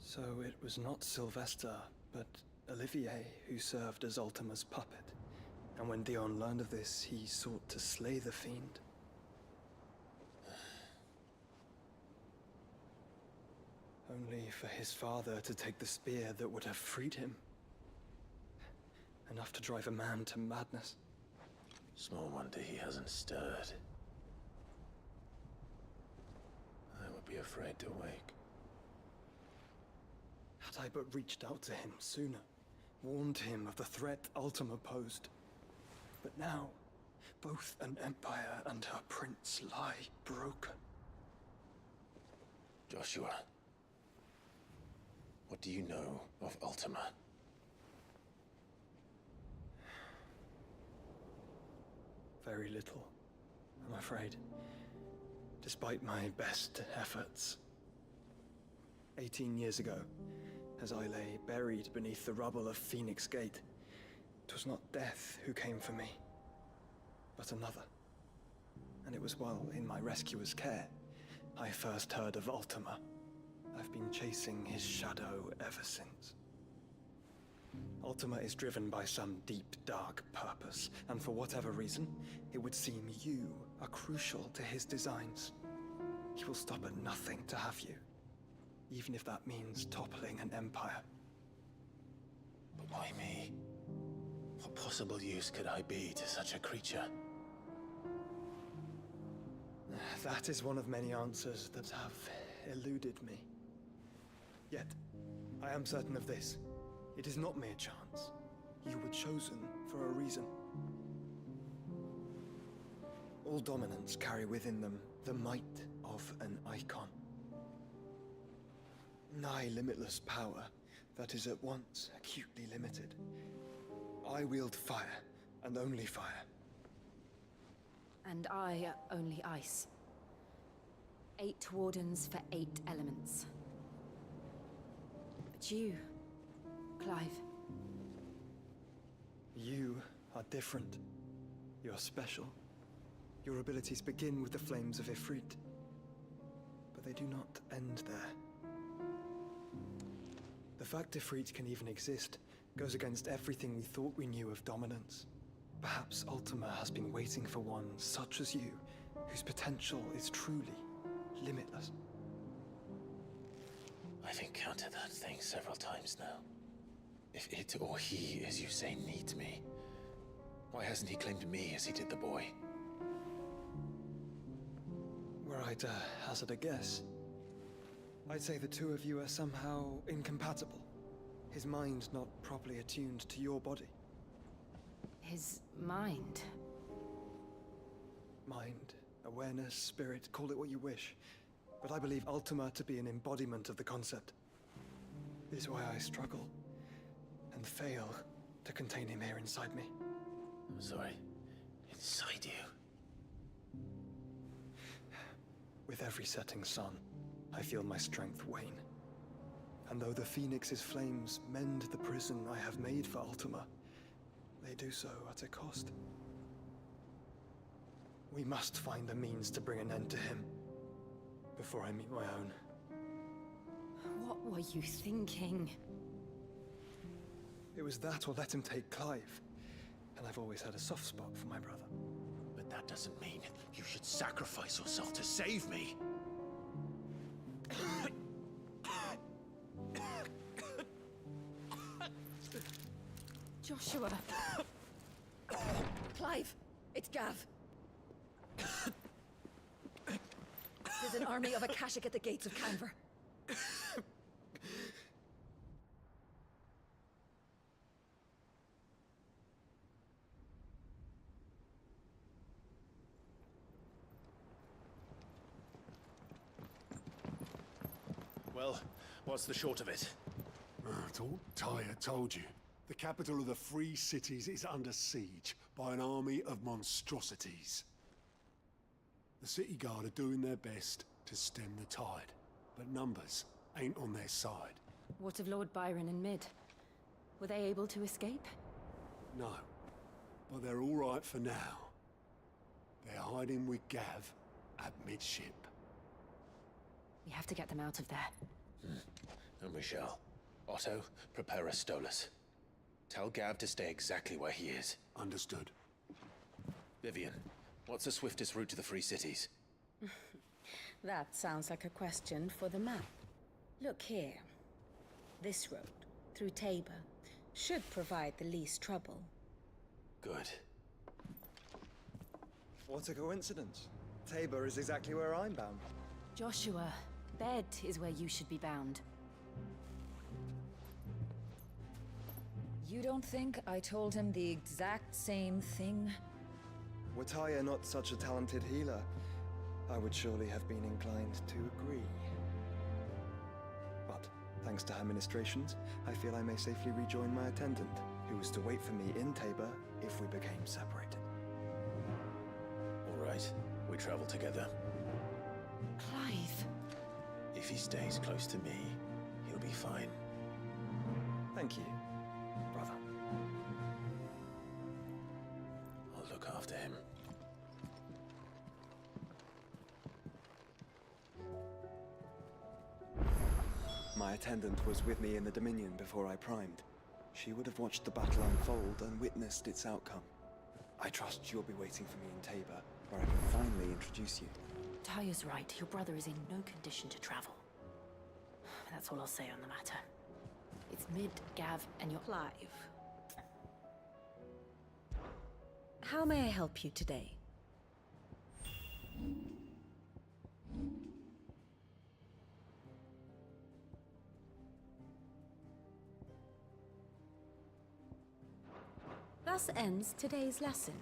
[SPEAKER 22] So it was not Sylvester, but Olivier who served as Ultima's puppet. And when Dion learned of this, he sought to slay the fiend. Only for his father to take the spear that would have freed him. Enough to drive a man to madness.
[SPEAKER 1] Small wonder he hasn't stirred. I would be afraid to wake.
[SPEAKER 22] Had I but reached out to him sooner, warned him of the threat Ultima posed. But now, both an empire and her prince lie broken.
[SPEAKER 1] Joshua, what do you know of Ultima?
[SPEAKER 22] Very little, I'm afraid. Despite my best efforts. 18 years ago, as I lay buried beneath the rubble of Phoenix Gate, it was not death who came for me, but another. And it was while in my rescuer's care, I first heard of Ultima. I've been chasing his shadow ever since. Ultima is driven by some deep, dark purpose, and for whatever reason, it would seem you are crucial to his designs. He will stop at nothing to have you, even if that means toppling an empire.
[SPEAKER 1] But why me? What possible use could I be to such a creature?
[SPEAKER 22] That is one of many answers that have eluded me. Yet, I am certain of this. It is not mere chance. You were chosen for a reason. All dominants carry within them the might of an icon. Nigh limitless power that is at once acutely limited. I wield fire, and only fire.
[SPEAKER 12] And I only ice. 8 wardens for 8 elements. But you, Clive.
[SPEAKER 22] You are different. You're special. Your abilities begin with the flames of Ifrit. But they do not end there. The fact Ifrit can even exist goes against everything we thought we knew of dominance. Perhaps Ultima has been waiting for one such as you, whose potential is truly limitless.
[SPEAKER 1] I've encountered that thing several times now. If it or he, as you say, needs me, why hasn't he claimed me as he did the boy?
[SPEAKER 22] Were I to hazard a guess, I'd say the two of you are somehow incompatible. His mind not properly attuned to your body.
[SPEAKER 12] His mind?
[SPEAKER 22] Mind, awareness, spirit, call it what you wish. But I believe Ultima to be an embodiment of the concept. It is why I struggle and fail to contain him here inside me.
[SPEAKER 1] I'm sorry. Inside you?
[SPEAKER 22] With every setting sun, I feel my strength wane. And though the Phoenix's flames mend the prison I have made for Ultima, they do so at a cost. We must find a means to bring an end to him before I meet my own.
[SPEAKER 12] What were you thinking?
[SPEAKER 22] It was that or let him take Clive. And I've always had a soft spot for my brother.
[SPEAKER 1] But That doesn't mean you should sacrifice yourself to save me.
[SPEAKER 12] Joshua.
[SPEAKER 14] Clive, it's Gav. There's an army of Akashic at the gates of Canver.
[SPEAKER 10] Well, what's the short of it?
[SPEAKER 17] Tyre told you. The capital of the Free Cities is under siege by an army of monstrosities. The city guard are doing their best to stem the tide, but numbers ain't on their side.
[SPEAKER 12] What of Lord Byron and Mid? Were they able to escape?
[SPEAKER 17] No, but they're all right for now. They're hiding with Gav at midship.
[SPEAKER 12] We have to get them out of there.
[SPEAKER 1] And we shall. Otto, prepare a Stolas. Tell Gav to stay exactly where he is.
[SPEAKER 17] Understood.
[SPEAKER 1] Vivian, what's the swiftest route to the Free Cities?
[SPEAKER 15] That sounds like a question for the map. Look here. This road, through Tabor, should provide the least trouble.
[SPEAKER 1] Good.
[SPEAKER 22] What a coincidence. Tabor is exactly where I'm bound.
[SPEAKER 12] Joshua, bed is where you should be bound.
[SPEAKER 11] You don't think I told him the exact same thing?
[SPEAKER 22] Were Tyre not such a talented healer, I would surely have been inclined to agree. But, thanks to her ministrations, I feel I may safely rejoin my attendant, who was to wait for me in Tabor if we became separated.
[SPEAKER 1] All right, we travel together.
[SPEAKER 12] Clive.
[SPEAKER 1] If he stays close to me, he'll be fine.
[SPEAKER 22] Thank you, brother.
[SPEAKER 1] I'll look after him.
[SPEAKER 22] My attendant was with me in the Dominion before I primed. She would have watched the battle unfold and witnessed its outcome. I trust you'll be waiting for me in Tabor, where I can finally introduce you.
[SPEAKER 12] Tyre's right. Your brother is in no condition to travel. That's all I'll say on the matter. It's Mid, Gav, and your...
[SPEAKER 15] Clive. How may I help you today? Thus ends today's lesson.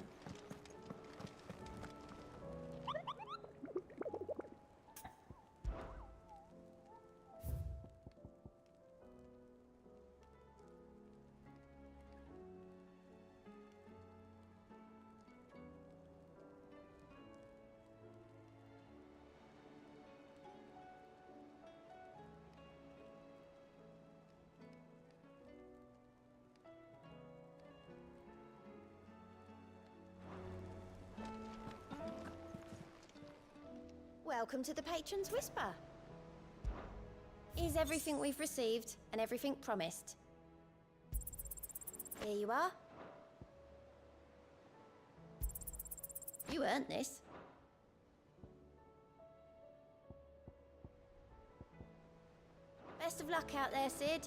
[SPEAKER 2] Welcome to the Patron's Whisper. Is everything we've received and everything promised? Here you are. You earned this. Best of luck out there, Sid.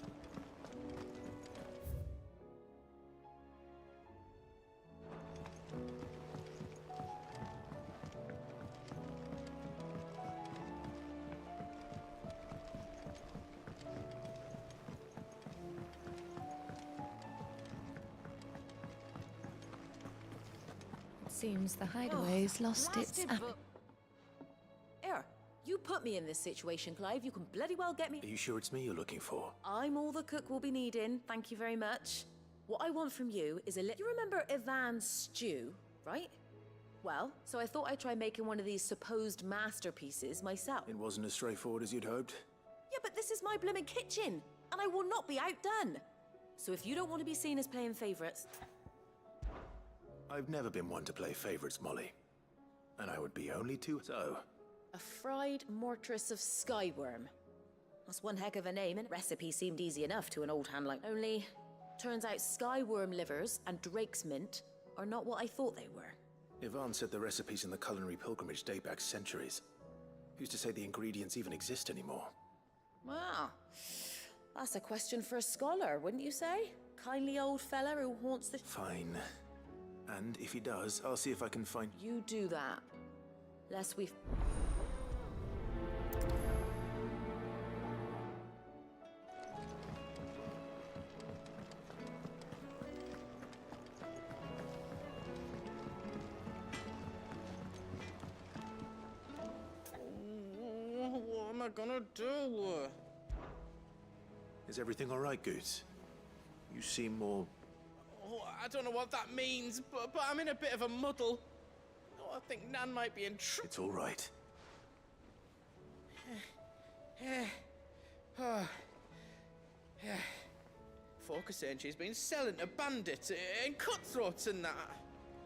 [SPEAKER 11] Seems the hideaway's lost its
[SPEAKER 13] Here, you put me in this situation, Clive. You can bloody well get me.
[SPEAKER 1] Are you sure it's me you're looking for?
[SPEAKER 13] I'm all the cook will be needing. Thank you very much. What I want from you is you remember Ivan's stew, right? Well, so I thought I'd try making one of these supposed masterpieces myself.
[SPEAKER 1] It wasn't as straightforward as you'd hoped.
[SPEAKER 13] Yeah, but this is my blooming kitchen, and I will not be outdone. So if you don't want to be seen as playing favorites...
[SPEAKER 1] I've never been one to play favorites, Molly. And I would be only too so.
[SPEAKER 13] A fried mortress of skyworm. That's one heck of a name, and recipe seemed easy enough to an old hand like... Only, turns out skyworm livers and drake's mint are not what I thought they were.
[SPEAKER 10] Yvonne said the recipes in the culinary pilgrimage date back centuries. Who's to say the ingredients even exist anymore?
[SPEAKER 13] Wow. That's a question for a scholar, wouldn't you say? Kindly old fella who haunts the...
[SPEAKER 10] Fine. And if he does, I'll see if I can find...
[SPEAKER 13] You do that. Lest we...
[SPEAKER 5] What am I gonna do?
[SPEAKER 10] Is everything all right, Goose? You seem more...
[SPEAKER 5] Oh, I don't know what that means, but I'm in a bit of a muddle. Oh, I think Nan might be in trouble.
[SPEAKER 10] It's all right.
[SPEAKER 5] Folk are saying she's been selling to bandits and cutthroats and that.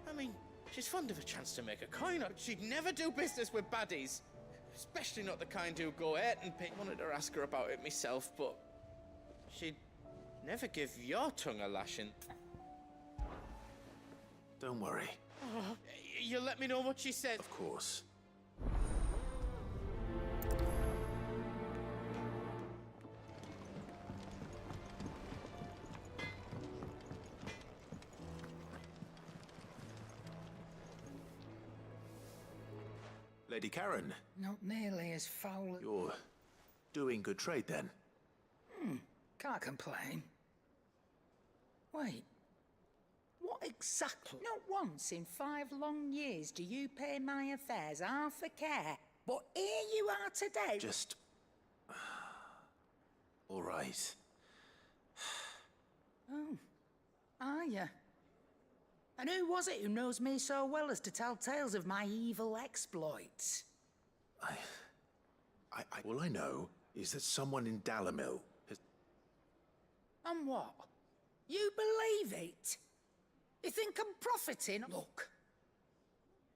[SPEAKER 5] I mean, she's fond of a chance to make a coin, but she'd never do business with baddies. Especially not the kind who go out and pick. Wanted to ask her about it myself, but she'd never give your tongue a lashing.
[SPEAKER 10] Don't worry.
[SPEAKER 5] Oh, you'll let me know what she said?
[SPEAKER 10] Of course. Lady Karen.
[SPEAKER 4] Not nearly as foul as...
[SPEAKER 10] You're doing good trade, then?
[SPEAKER 4] Can't complain. Wait. What exactly? Not once in 5 long years do you pay my affairs half a care. But here you are today.
[SPEAKER 10] Just... all right.
[SPEAKER 4] Oh. Are you? And who was it who knows me so well as to tell tales of my evil exploits?
[SPEAKER 10] All I know is that someone in Dalamil has...
[SPEAKER 4] And what? You believe it? You think I'm profiting? Look,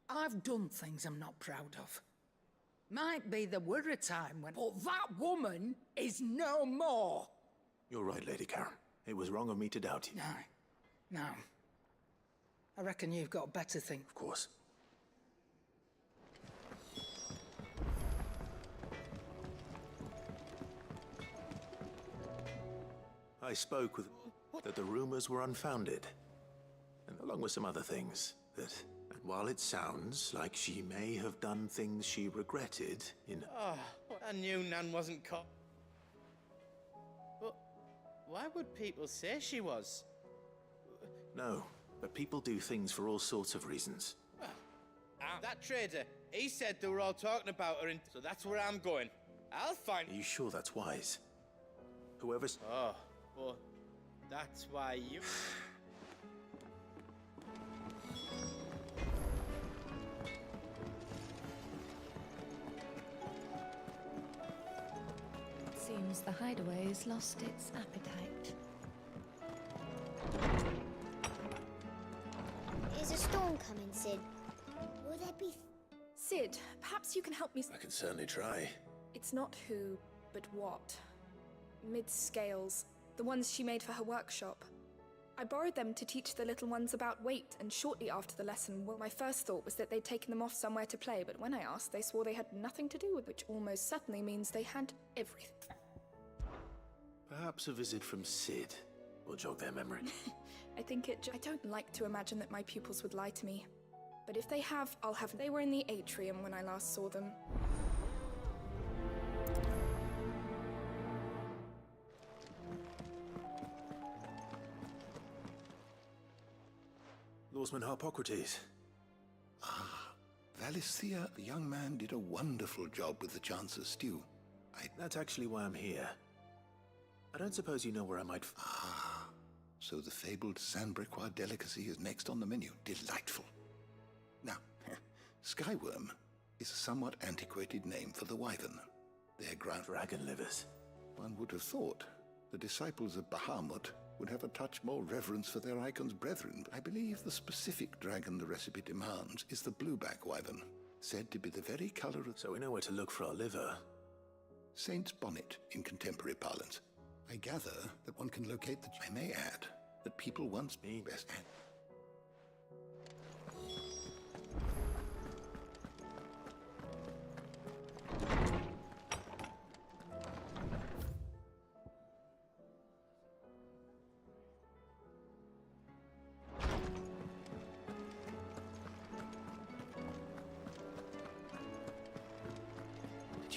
[SPEAKER 4] I've done things I'm not proud of. Might be there were a time when... But that woman is no more!
[SPEAKER 10] You're right, Lady Karen. It was wrong of me to doubt you.
[SPEAKER 4] No. I reckon you've got better things.
[SPEAKER 10] Of course. I spoke with... that the rumors were unfounded. And along with some other things, that... And while it sounds like she may have done things she regretted in...
[SPEAKER 5] Oh, I knew Nan wasn't caught. But why would people say she was?
[SPEAKER 10] No, but people do things for all sorts of reasons.
[SPEAKER 5] That trader, he said they were all talking about her, so that's where I'm going. I'll find...
[SPEAKER 10] Are you sure that's wise? Whoever's...
[SPEAKER 5] Oh, well, that's why you...
[SPEAKER 12] Seems the hideaway's lost its appetite.
[SPEAKER 9] Is a storm coming, Sid? Will there be...
[SPEAKER 8] Sid, perhaps you can help me...
[SPEAKER 10] I can certainly try.
[SPEAKER 8] It's not who, but what. Mid-scales. The ones she made for her workshop. I borrowed them to teach the little ones about weight, and shortly after the lesson, well, my first thought was that they'd taken them off somewhere to play, but when I asked, they swore they had nothing to do with it, which almost certainly means they had everything.
[SPEAKER 10] Perhaps a visit from Sid will jog their memory.
[SPEAKER 8] I don't like to imagine that my pupils would lie to me. But if they have, I'll have... They were in the atrium when I last saw them.
[SPEAKER 10] Lawsman Harpocrates.
[SPEAKER 16] Valisthea, the young man, did a wonderful job with the Chance's stew.
[SPEAKER 10] That's actually why I'm here. I don't suppose you know where I might...
[SPEAKER 16] So the fabled Sandbrequois delicacy is next on the menu. Delightful. Now, Skyworm is a somewhat antiquated name for the wyvern. Their
[SPEAKER 10] dragon livers.
[SPEAKER 16] One would have thought the disciples of Bahamut would have a touch more reverence for their icon's brethren. I believe the specific dragon the recipe demands is the blueback wyvern, said to be the very color of...
[SPEAKER 10] So we know where to look for our liver.
[SPEAKER 16] Saint's bonnet in contemporary parlance. I gather that one can locate the... I may add that people once... best...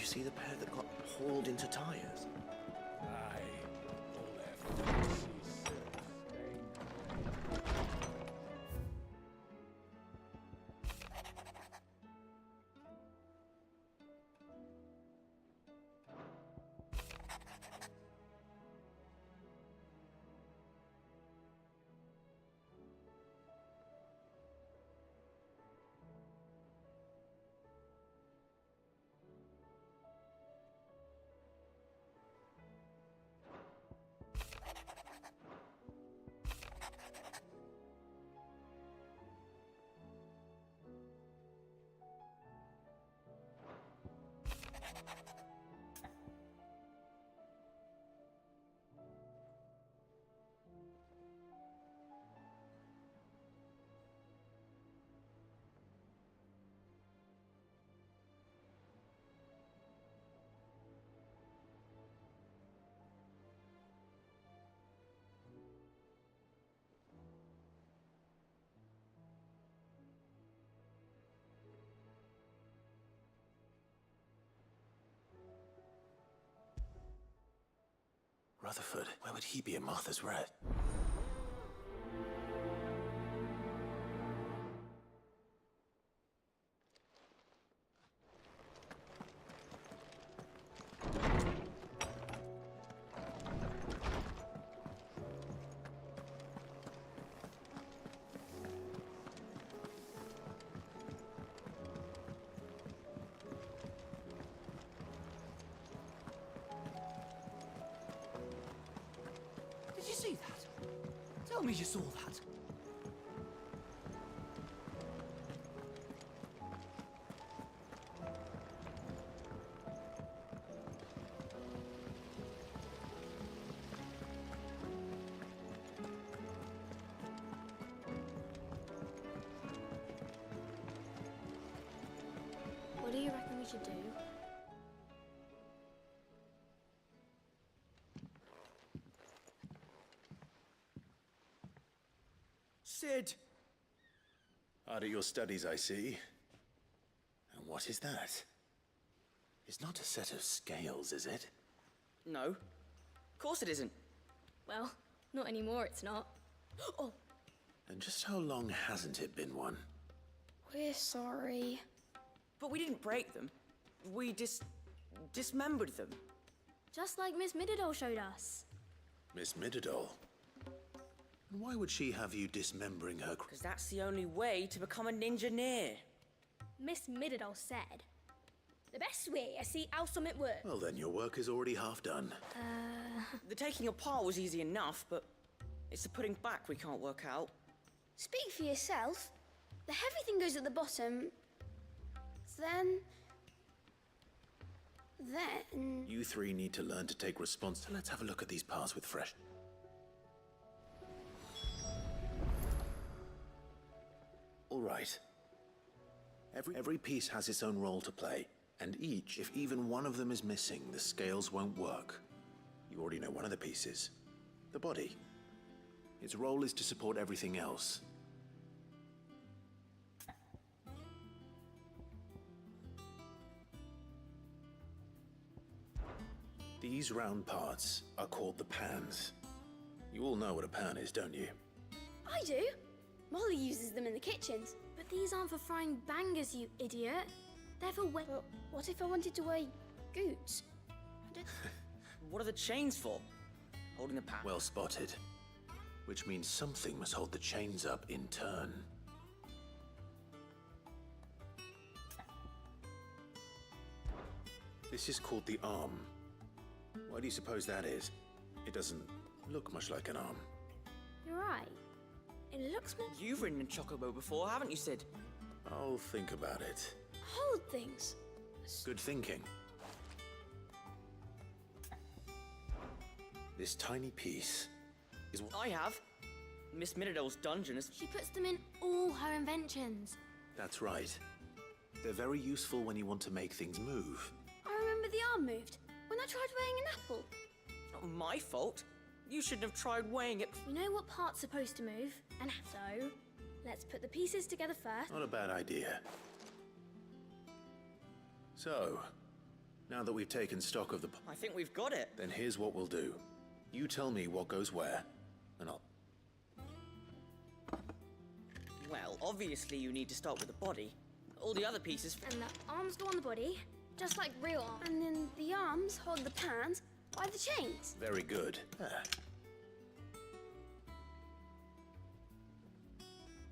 [SPEAKER 19] you see the pair that got hauled into tires?
[SPEAKER 17] Aye. All their faces
[SPEAKER 1] Rutherford, where would he be in Martha's Red?
[SPEAKER 20] Did you see that? Tell me you saw that.
[SPEAKER 9] What do you reckon we should do?
[SPEAKER 19] Sid!
[SPEAKER 1] Hard at your studies, I see. And what is that? It's not a set of scales, is it?
[SPEAKER 14] No. Of course it isn't.
[SPEAKER 9] Well, not anymore, it's not. Oh,
[SPEAKER 1] And just how long hasn't it been one?
[SPEAKER 9] we're sorry.
[SPEAKER 14] But we didn't break them. We dismembered them.
[SPEAKER 9] Just like Miss Mididol showed us.
[SPEAKER 1] Miss Mididol? And why would she have you dismembering her?
[SPEAKER 14] Because that's the only way to become a ninja-neer.
[SPEAKER 9] Miss Mididol said, the best way I see how something works.
[SPEAKER 1] Well, then your work is already half done.
[SPEAKER 14] The taking apart was easy enough, but it's the putting back we can't work out.
[SPEAKER 9] Speak for yourself. The heavy thing goes at the bottom. Then...
[SPEAKER 1] You three need to learn to take response. So let's have a look at these parts with fresh... All right. Every piece has its own role to play. And each, if even one of them is missing, the scales won't work. You already know one of the pieces. The body. Its role is to support everything else. These round parts are called the pans. You all know what a pan is, don't you?
[SPEAKER 9] I do. Molly uses them in the kitchens. But these aren't for frying bangers, you idiot. They're for But what if I wanted to weigh goods?
[SPEAKER 14] What are the chains for? Holding the pan?
[SPEAKER 1] Well spotted. Which means something must hold the chains up in turn. This is called the arm. Why do you suppose that is? It doesn't look much like an arm.
[SPEAKER 9] You're right. It looks more...
[SPEAKER 14] You've ridden in Chocobo before, haven't you, Sid?
[SPEAKER 1] I'll think about it.
[SPEAKER 9] Hold things.
[SPEAKER 1] Good thinking. This tiny piece is what...
[SPEAKER 14] I have. Miss Mididol's dungeon is...
[SPEAKER 9] She puts them in all her inventions.
[SPEAKER 1] That's right. They're very useful when you want to make things move.
[SPEAKER 9] I remember the arm moved when I tried weighing an apple.
[SPEAKER 14] Not my fault. You shouldn't have tried weighing it.
[SPEAKER 9] We know what part's supposed to move, and so let's put the pieces together first.
[SPEAKER 1] Not a bad idea. So, Now that we've taken stock of the...
[SPEAKER 20] I think we've got it.
[SPEAKER 1] Then here's what we'll do. You tell me what goes where, and I'll...
[SPEAKER 20] Well, obviously you need to start with the body. All the other pieces...
[SPEAKER 9] And the arms go on the body, just like real arms. And then the arms hold the pans by the chains.
[SPEAKER 1] Very good.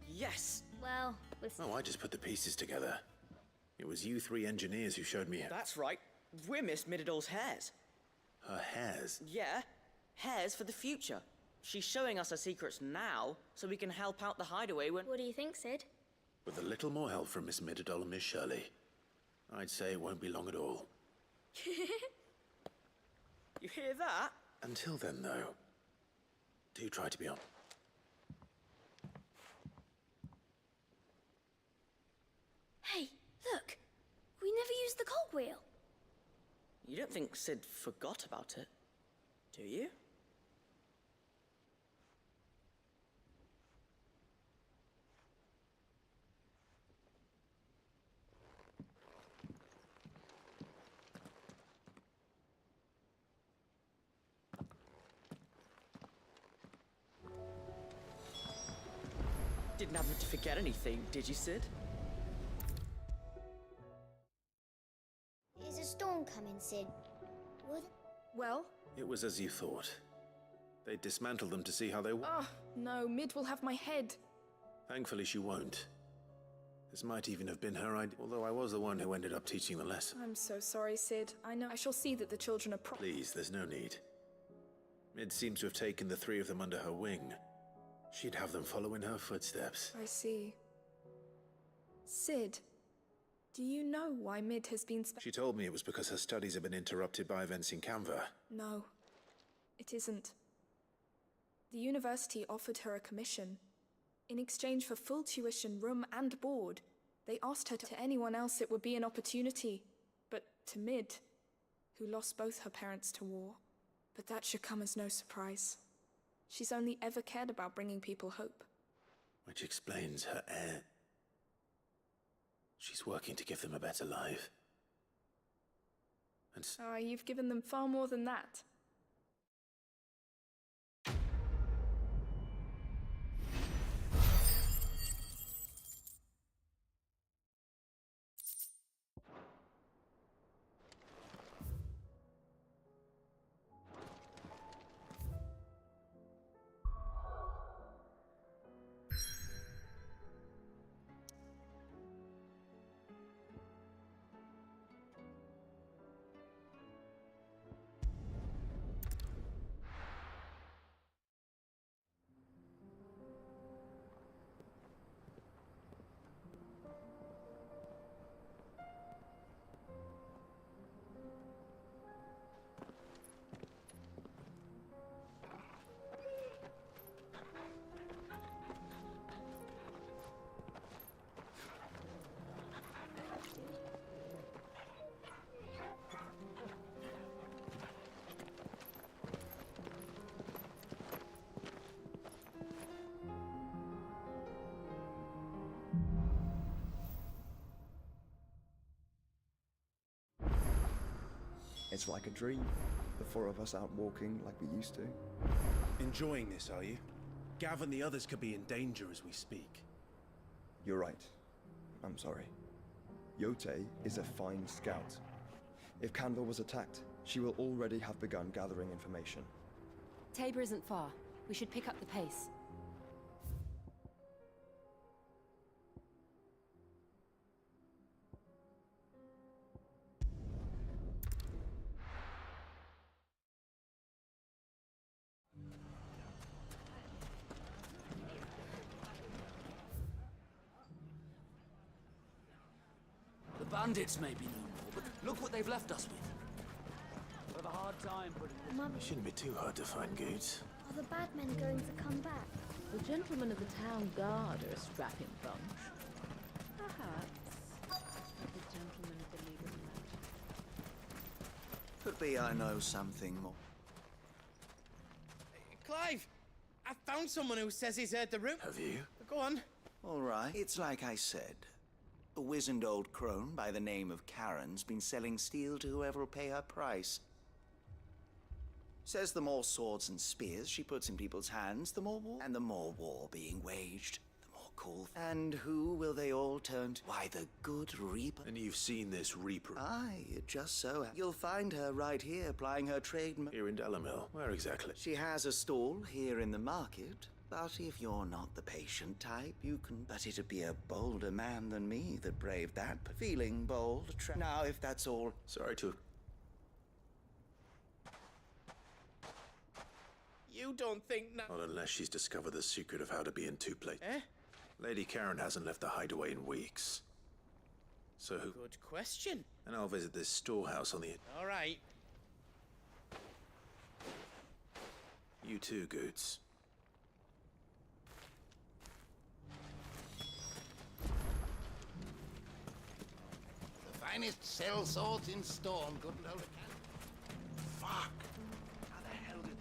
[SPEAKER 20] Yes!
[SPEAKER 9] Well, with...
[SPEAKER 1] Oh, I just put the pieces together. It was you three engineers who showed me...
[SPEAKER 20] That's right. We're Miss Mididol's hairs.
[SPEAKER 1] Her hairs?
[SPEAKER 20] Yeah. Hairs for the future. She's showing us her secrets now, so we can help out the hideaway when...
[SPEAKER 9] What do you think, Sid?
[SPEAKER 1] With a little more help from Miss Mididol and Miss Shirley, I'd say it won't be long at all.
[SPEAKER 20] You hear that?
[SPEAKER 1] Until then, though, do try to be on.
[SPEAKER 9] Hey, look! We never used the cogwheel.
[SPEAKER 20] You don't think Sid forgot about it, do you? Didn't happen to forget anything, did you, Sid?
[SPEAKER 2] Is a storm coming, Sid? What?
[SPEAKER 8] Well?
[SPEAKER 1] It was as you thought. They dismantled them to see how they were.
[SPEAKER 8] Oh, no, Mid will have my head.
[SPEAKER 1] Thankfully, she won't. This might even have been her idea, although I was the one who ended up teaching the lesson.
[SPEAKER 8] I'm so sorry, Sid. I know. I shall see that the children are
[SPEAKER 1] Please, there's no need. Mid seems to have taken the three of them under her wing. She'd have them follow in her footsteps.
[SPEAKER 8] I see. Sid, do you know why Mid has been
[SPEAKER 1] She told me it was because her studies have been interrupted by events in Canva.
[SPEAKER 8] No, it isn't. The university offered her a commission. In exchange for full tuition, room and board, they asked her to anyone else it would be an opportunity. But to Mid, who lost both her parents to war. But that should come as no surprise. She's only ever cared about bringing people hope.
[SPEAKER 1] Which explains her air. She's working to give them a better life. And
[SPEAKER 8] You've given them far more than that.
[SPEAKER 22] It's like a dream. The four of us out walking like we used to.
[SPEAKER 10] Enjoying this, are you? Gav and the others could be in danger as we speak.
[SPEAKER 22] You're right. I'm sorry. Yote is a fine scout. If Canva was attacked, she will already have begun gathering information.
[SPEAKER 12] Tabor isn't far. We should pick up the pace.
[SPEAKER 18] The bandits may be no more, but look what they've left us with. We've a hard time putting this...
[SPEAKER 1] It shouldn't be too hard to find goods.
[SPEAKER 9] Are the bad men going to come back?
[SPEAKER 21] The gentlemen of the town guard are a strapping bunch. Perhaps. The gentlemen of the League of Magic.
[SPEAKER 19] Could be I know something more.
[SPEAKER 5] Clive! I found someone who says he's heard the room.
[SPEAKER 1] Have you?
[SPEAKER 5] Go on.
[SPEAKER 19] All right. It's like I said. A wizened old crone by the name of Karen's been selling steel to whoever'll pay her price. Says the more swords and spears she puts in people's hands, the more war. And the more war being waged, the more cool. And who will they all turn to? Why, the good Reaper.
[SPEAKER 10] And you've seen this Reaper?
[SPEAKER 19] Aye, it just so. You'll find her right here plying her trade.
[SPEAKER 10] Here in Delamil. Where exactly?
[SPEAKER 19] She has a stall here in the market. But if you're not the patient type, you can. But it'd be a bolder man than me that braved that. Feeling bold. Now, if that's all.
[SPEAKER 10] Sorry to.
[SPEAKER 5] You don't think now?
[SPEAKER 10] Not unless she's discovered the secret of how to be in two places.
[SPEAKER 5] Eh?
[SPEAKER 10] Lady Karen hasn't left the hideaway in weeks. So who?
[SPEAKER 5] Good question.
[SPEAKER 10] And I'll visit this storehouse on the.
[SPEAKER 5] All right.
[SPEAKER 10] You too, Goots.
[SPEAKER 16] The finest cell swords in Storm couldn't hold a candle. Fuck! How the hell did...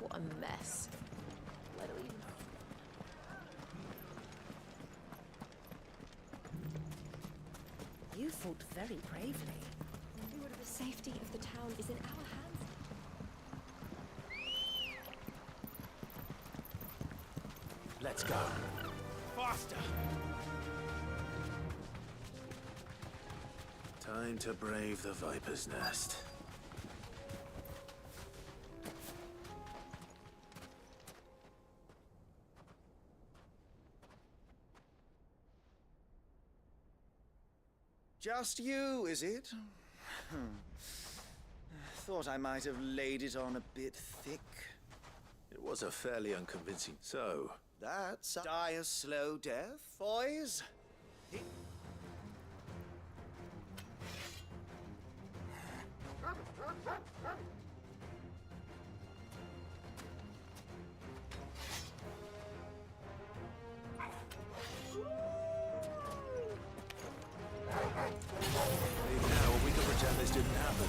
[SPEAKER 13] What a mess. Where do we... You fought very bravely.
[SPEAKER 8] The safety of the town is in our hands.
[SPEAKER 10] Let's go.
[SPEAKER 5] Faster!
[SPEAKER 10] Time to brave the Viper's Nest.
[SPEAKER 19] Just you, is it? Thought I might have laid it on a bit thick.
[SPEAKER 10] It was a fairly unconvincing. So,
[SPEAKER 19] That's die a slow death, boys.
[SPEAKER 10] now we can pretend this didn't happen.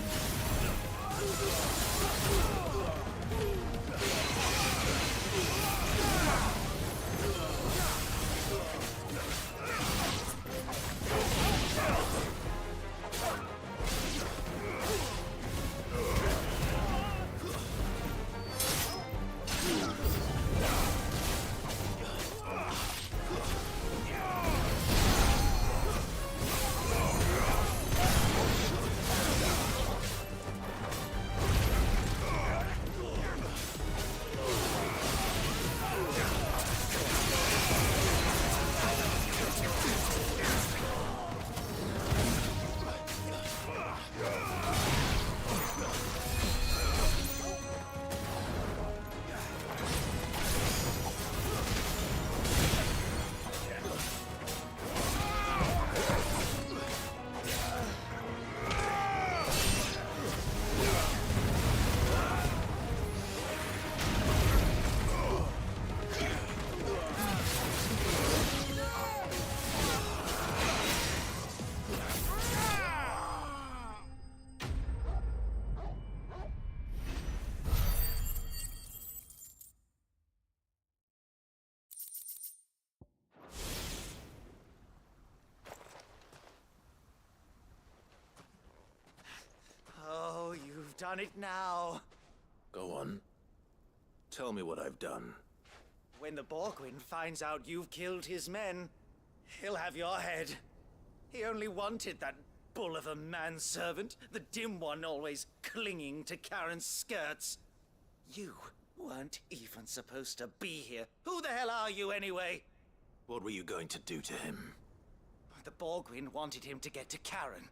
[SPEAKER 19] Oh, you've done it now.
[SPEAKER 10] Go on. Tell me what I've done.
[SPEAKER 19] When the Borgwyn finds out you've killed his men, he'll have your head. He only wanted that bull of a manservant, the dim one always clinging to Karen's skirts. You weren't even supposed to be here. Who the hell are you anyway?
[SPEAKER 10] What were you going to do to him?
[SPEAKER 19] The Borgwyn wanted him to get to Karen.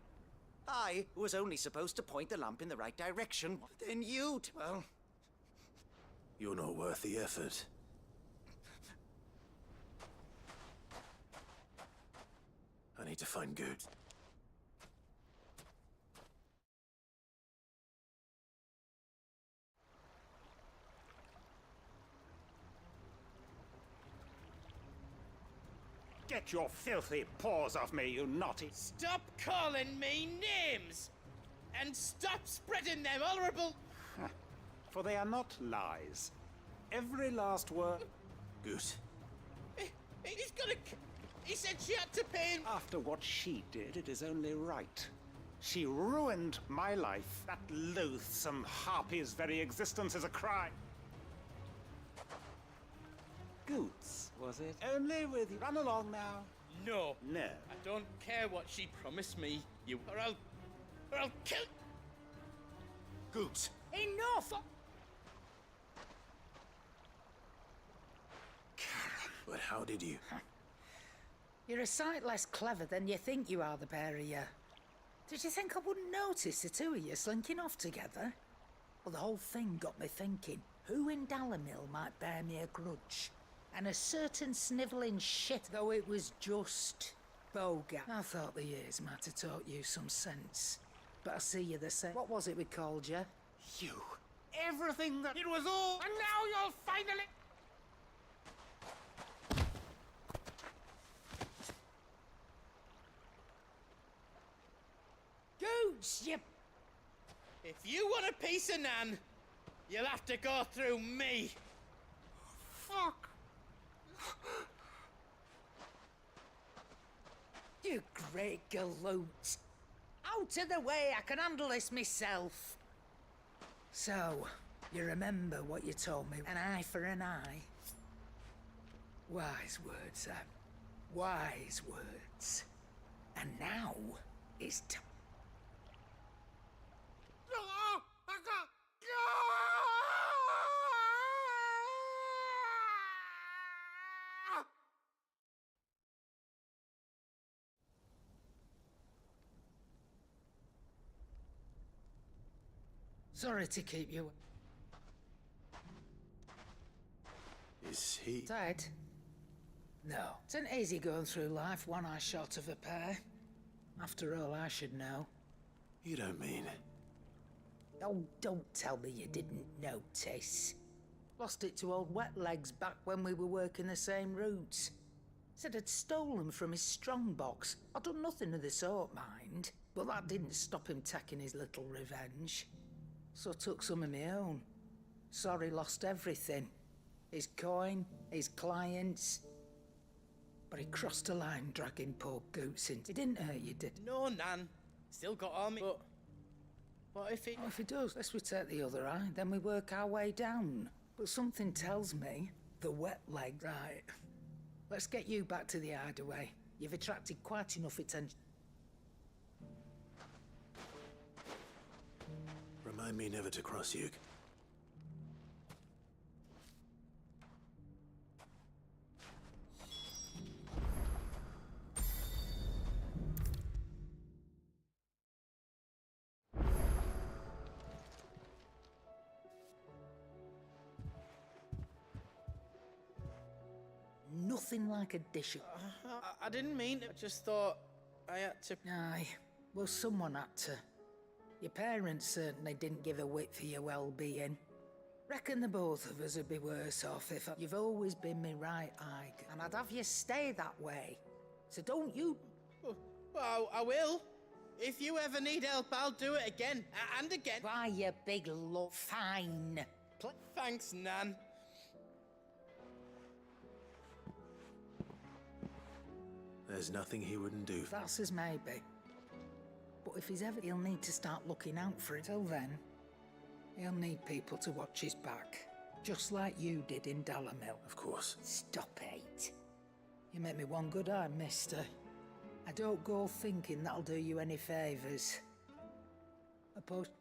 [SPEAKER 19] I was only supposed to point the lamp in the right direction. Then you, well...
[SPEAKER 10] You're not worth the effort. I need to find Good.
[SPEAKER 3] Get your filthy paws off me, you naughty...
[SPEAKER 5] Stop calling me names! And stop spreading them horrible...
[SPEAKER 3] For they are not lies. Every last word...
[SPEAKER 1] Goose.
[SPEAKER 5] He's gonna... He said she had to pay him...
[SPEAKER 3] After what she did, it is only right. She ruined my life. That loathsome harpy's very existence is a crime. Goots, was it? Only with you. Run along now.
[SPEAKER 5] No.
[SPEAKER 3] No.
[SPEAKER 5] I don't care what she promised me, you... Or I'll kill...
[SPEAKER 1] Goots.
[SPEAKER 4] Enough!
[SPEAKER 1] But how did you?
[SPEAKER 4] You're a sight less clever than you think you are, the pair of you. Did you think I wouldn't notice the two of you slinking off together? Well, the whole thing got me thinking, who in Dalamil might bear me a grudge? And a certain snivelling shit, though it was just Bogart. I thought the years might have taught you some sense. But I see you the same. What was it we called you?
[SPEAKER 3] You. Everything that... It was all... And now you'll finally...
[SPEAKER 4] Goots, you...
[SPEAKER 5] If you want a piece of Nan, you'll have to go through me.
[SPEAKER 3] Fuck.
[SPEAKER 4] You great galoot. Out of the way, I can handle this myself. So, you remember what you told me? An eye for an eye? Wise words, Sam. Wise words. And now is time. Sorry to keep you...
[SPEAKER 1] Is he...
[SPEAKER 4] Dead? No. It ain't easy going through life one eye short of a pair. After all, I should know.
[SPEAKER 1] You don't mean...
[SPEAKER 4] Oh, don't tell me you didn't notice. Lost it to old Wet Legs back when we were working the same routes. Said I'd stolen from his strongbox. I'd done nothing of the sort, mind. But that didn't stop him taking his little revenge. So I took some of my own. Sorry, lost everything. His coin, his clients. But he crossed a line dragging poor Goots in. He didn't hurt you, did he?
[SPEAKER 5] No, Nan. Still got army... But... What if he...
[SPEAKER 4] Well, if he does, let's we take the other eye, then we work our way down. But something tells me the Wet Leg... Right. Let's get you back to the hideaway. You've attracted quite enough attention.
[SPEAKER 1] Remind me never to cross you.
[SPEAKER 4] Nothing like a dish of...
[SPEAKER 5] I didn't mean to. I just thought I had to...
[SPEAKER 4] Aye. Well, someone had to. Your parents certainly didn't give a whit for your well-being. Reckon the both of us would be worse off if... You've always been me right eye, and I'd have you stay that way. So don't you...
[SPEAKER 5] Well, I will. If you ever need help, I'll do it again. And again.
[SPEAKER 4] Why, you big lot. Fine.
[SPEAKER 5] Thanks, Nan.
[SPEAKER 1] There's nothing he wouldn't do.
[SPEAKER 4] That's as maybe. But if he's ever... He'll need to start looking out for it. Till then, he'll need people to watch his back. Just like you did in Dalamil.
[SPEAKER 1] Of course.
[SPEAKER 4] Stop it. You make me one good eye, mister. I don't go thinking that'll do you any favours. Opposed...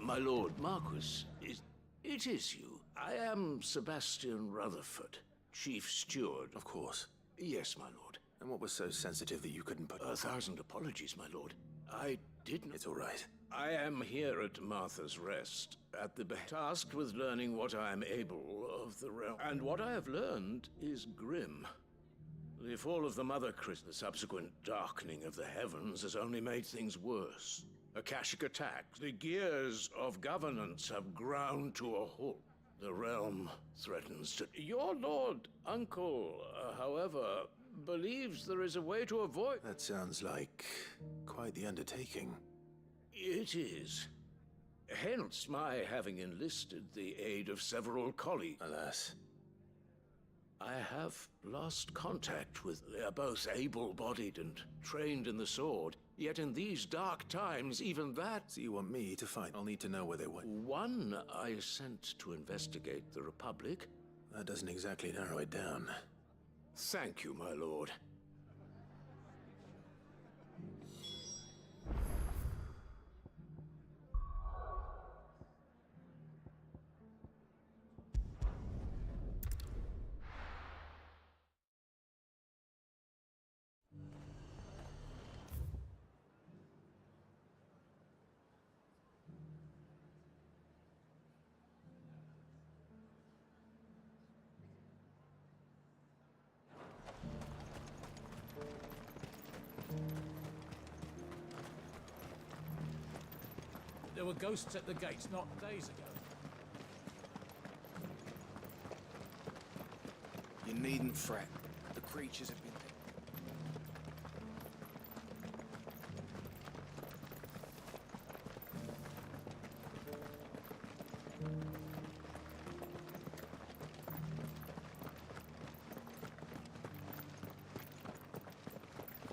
[SPEAKER 17] My lord, Marquis, is...
[SPEAKER 6] It is you. I am Sebastian Rutherford, Chief Steward.
[SPEAKER 10] Of course.
[SPEAKER 6] Yes, my lord.
[SPEAKER 10] And what was so sensitive that you couldn't put...
[SPEAKER 6] 1,000 apologies, my lord. I didn't...
[SPEAKER 10] It's all right.
[SPEAKER 6] I am here at Martha's Rest, at the tasked with learning what I am able of the realm. And what I have learned is grim. The fall of the Mother Christ, the subsequent darkening of the heavens, has only made things worse. Akashic attack. The gears of governance have ground to a halt. The realm threatens to... Your lord, uncle, however, believes there is a way to avoid...
[SPEAKER 10] That sounds like quite the undertaking.
[SPEAKER 6] It is. Hence my having enlisted the aid of several colleagues.
[SPEAKER 10] Alas.
[SPEAKER 6] I have lost contact with... They are both able-bodied and trained in the sword. Yet in these dark times, even that...
[SPEAKER 10] So you want me to find... I'll need to know where they went.
[SPEAKER 6] One I sent to investigate the Republic.
[SPEAKER 10] That doesn't exactly narrow it down.
[SPEAKER 6] Thank you, my lord.
[SPEAKER 18] There were ghosts at the gates not days ago.
[SPEAKER 19] You needn't fret. The creatures have been...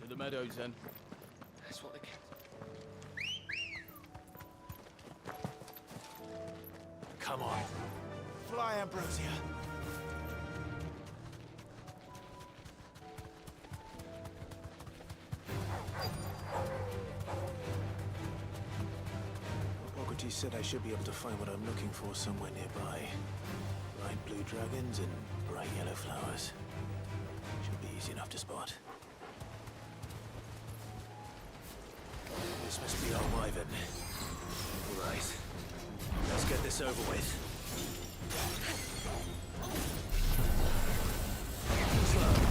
[SPEAKER 18] To the meadows, then.
[SPEAKER 19] That's what they get.
[SPEAKER 10] Come on.
[SPEAKER 19] Fly, Ambrosia.
[SPEAKER 10] Hippocrates said I should be able to find what I'm looking for somewhere nearby. Bright blue dragons and bright yellow flowers. Should be easy enough to spot. This must be our wyvern. All right. Let's get this over with. Slow.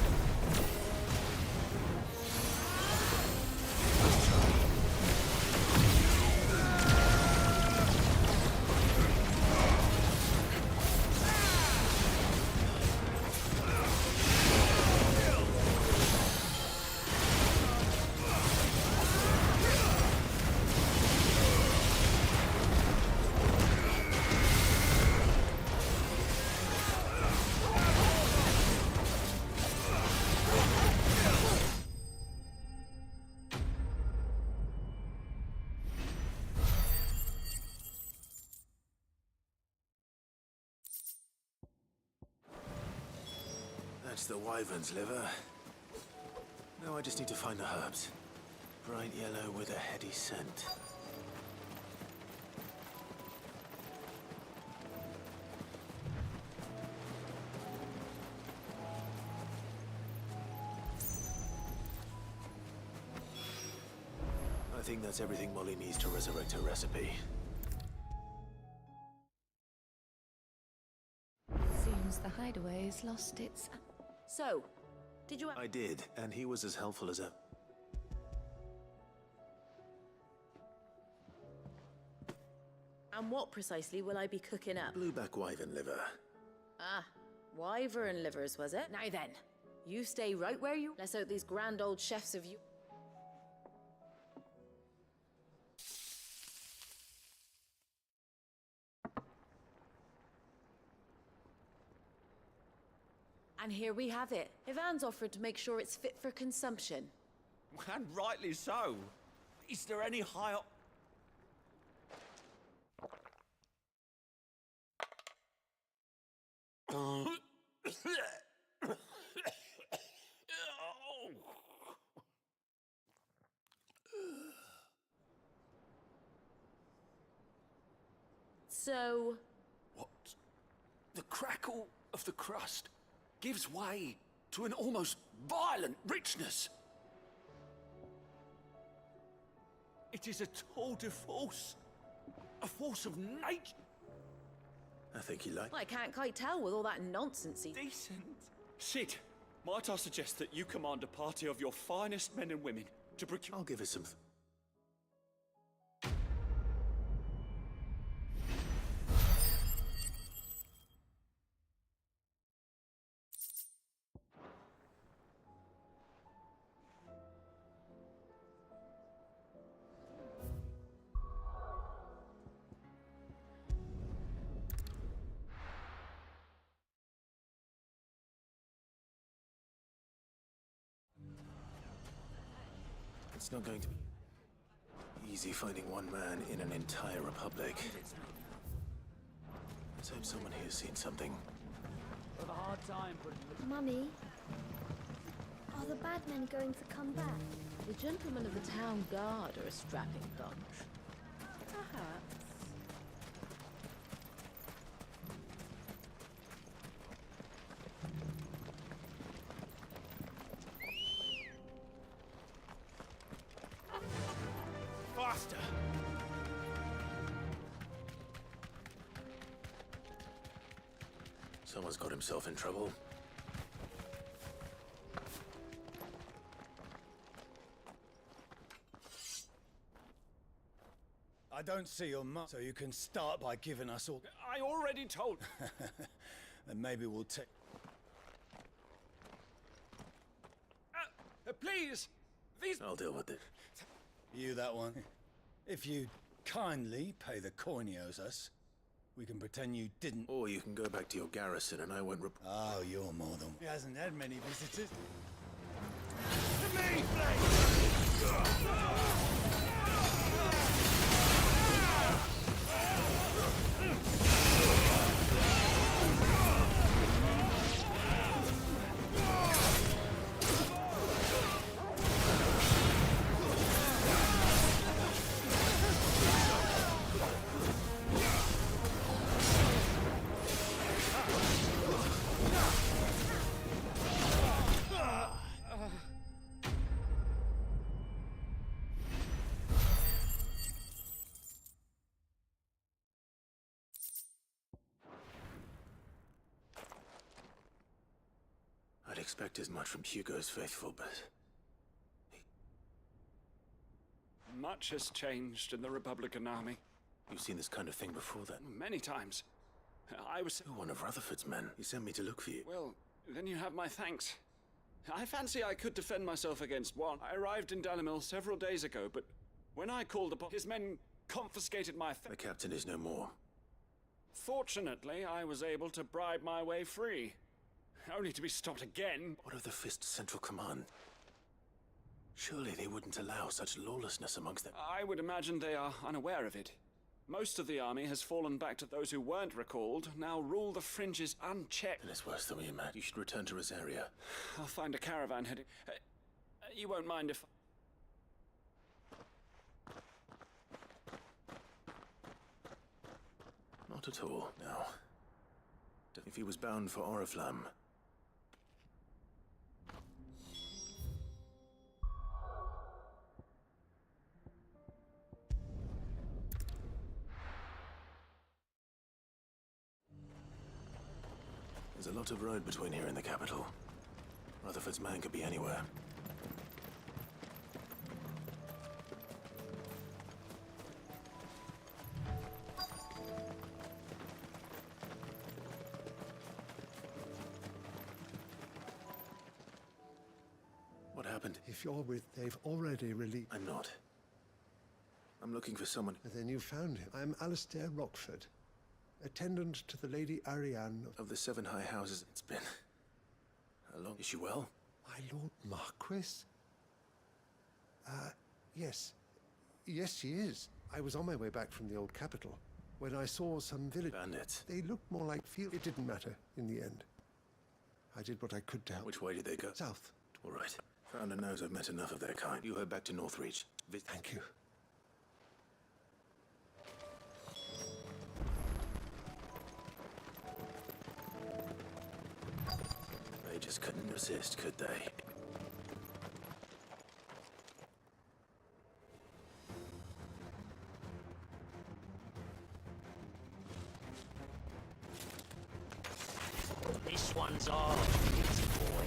[SPEAKER 10] That's the wyvern's liver. Now I just need to find the herbs. Bright yellow with a heady scent. I think that's everything Molly needs to resurrect her recipe.
[SPEAKER 21] Seems the hideaway's lost its...
[SPEAKER 13] So, did you...
[SPEAKER 10] I did, and he was as helpful as a...
[SPEAKER 13] And what precisely will I be cooking up?
[SPEAKER 10] Blueback wyvern liver.
[SPEAKER 13] Ah, wyvern livers, was it? Now then, you stay right where you... Let's hope these grand old chefs of you... And here we have it. Ivan's offered to make sure it's fit for consumption.
[SPEAKER 19] And rightly so. Is there any high up...
[SPEAKER 13] So...
[SPEAKER 19] What?
[SPEAKER 18] The crackle of the crust gives way to an almost violent richness. It is a tour de force. A force of nature.
[SPEAKER 1] I think you like.
[SPEAKER 13] I can't quite tell with all that nonsense.
[SPEAKER 18] Decent. Sid, might I suggest that you command a party of your finest men and women to procure...
[SPEAKER 1] I'll give it some... It's not going to be easy finding one man in an entire republic. Let's hope someone here's seen something.
[SPEAKER 18] Have a hard time, but...
[SPEAKER 9] Mummy, are the bad men going to come back?
[SPEAKER 21] The gentlemen of the town guard are a strapping bunch. Perhaps.
[SPEAKER 18] Faster!
[SPEAKER 1] Someone's got himself in trouble.
[SPEAKER 7] I don't see your mum, so you can start by giving us all...
[SPEAKER 18] I already told...
[SPEAKER 7] Then maybe we'll take...
[SPEAKER 18] please! These...
[SPEAKER 1] I'll deal with it.
[SPEAKER 7] You that one. If you kindly pay the coin he owes us, we can pretend you didn't...
[SPEAKER 1] Or you can go back to your garrison and I won't
[SPEAKER 7] Oh, you're more than... He hasn't had many visitors.
[SPEAKER 18] To me,
[SPEAKER 1] I'd expect as much from Hugo's faithful, but...
[SPEAKER 18] Much has changed in the Republican army.
[SPEAKER 1] You've seen this kind of thing before then?
[SPEAKER 18] Many times. I was...
[SPEAKER 1] You're one of Rutherford's men. He sent me to look for you.
[SPEAKER 18] Well, then you have my thanks. I fancy I could defend myself against one. I arrived in Dalimil several days ago, but when I called upon... His men confiscated my...
[SPEAKER 1] The captain is no more.
[SPEAKER 18] Fortunately, I was able to bribe my way free. Only to be stopped again.
[SPEAKER 1] What of the Fist Central Command? Surely they wouldn't allow such lawlessness amongst them.
[SPEAKER 18] I would imagine they are unaware of it. Most of the army has fallen back to those who weren't recalled, now rule the fringes unchecked.
[SPEAKER 1] And it's worse than we imagined. You should return to Rosaria.
[SPEAKER 18] I'll find a caravan heading... you won't mind if...
[SPEAKER 1] Not at all, no. If he was bound for Oriflamme... There's a lot of road between here and the capital. Rutherford's man could be anywhere. What happened?
[SPEAKER 15] If you're with, they've already released...
[SPEAKER 1] I'm not. I'm looking for someone...
[SPEAKER 15] Then you found him. I'm Alistair Rockford, attendant to the Lady Ariane
[SPEAKER 1] of the Seven High Houses. It's been... how long? Is she well?
[SPEAKER 15] My Lord Marquis? Yes. Yes, she is. I was on my way back from the old capital when I saw some village...
[SPEAKER 1] Bandits.
[SPEAKER 15] They looked more like field... It didn't matter in the end. I did what I could to help.
[SPEAKER 1] Which way did they go?
[SPEAKER 15] South.
[SPEAKER 1] All right. Founder knows I've met enough of their kind. You head back to Northreach.
[SPEAKER 15] Thank you.
[SPEAKER 1] just couldn't resist, could they?
[SPEAKER 19] This one's ours, big boy.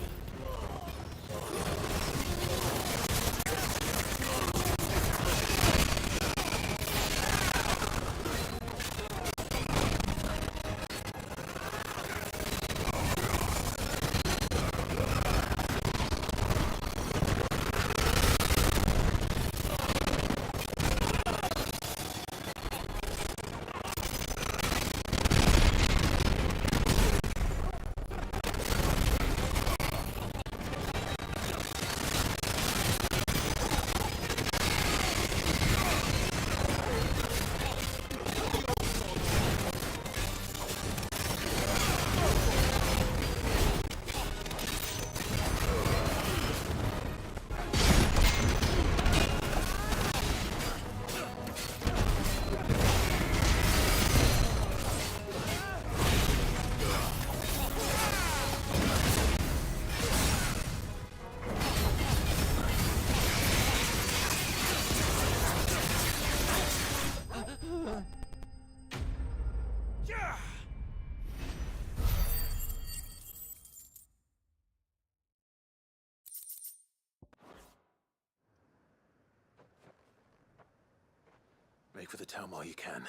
[SPEAKER 1] Make for the town while you can.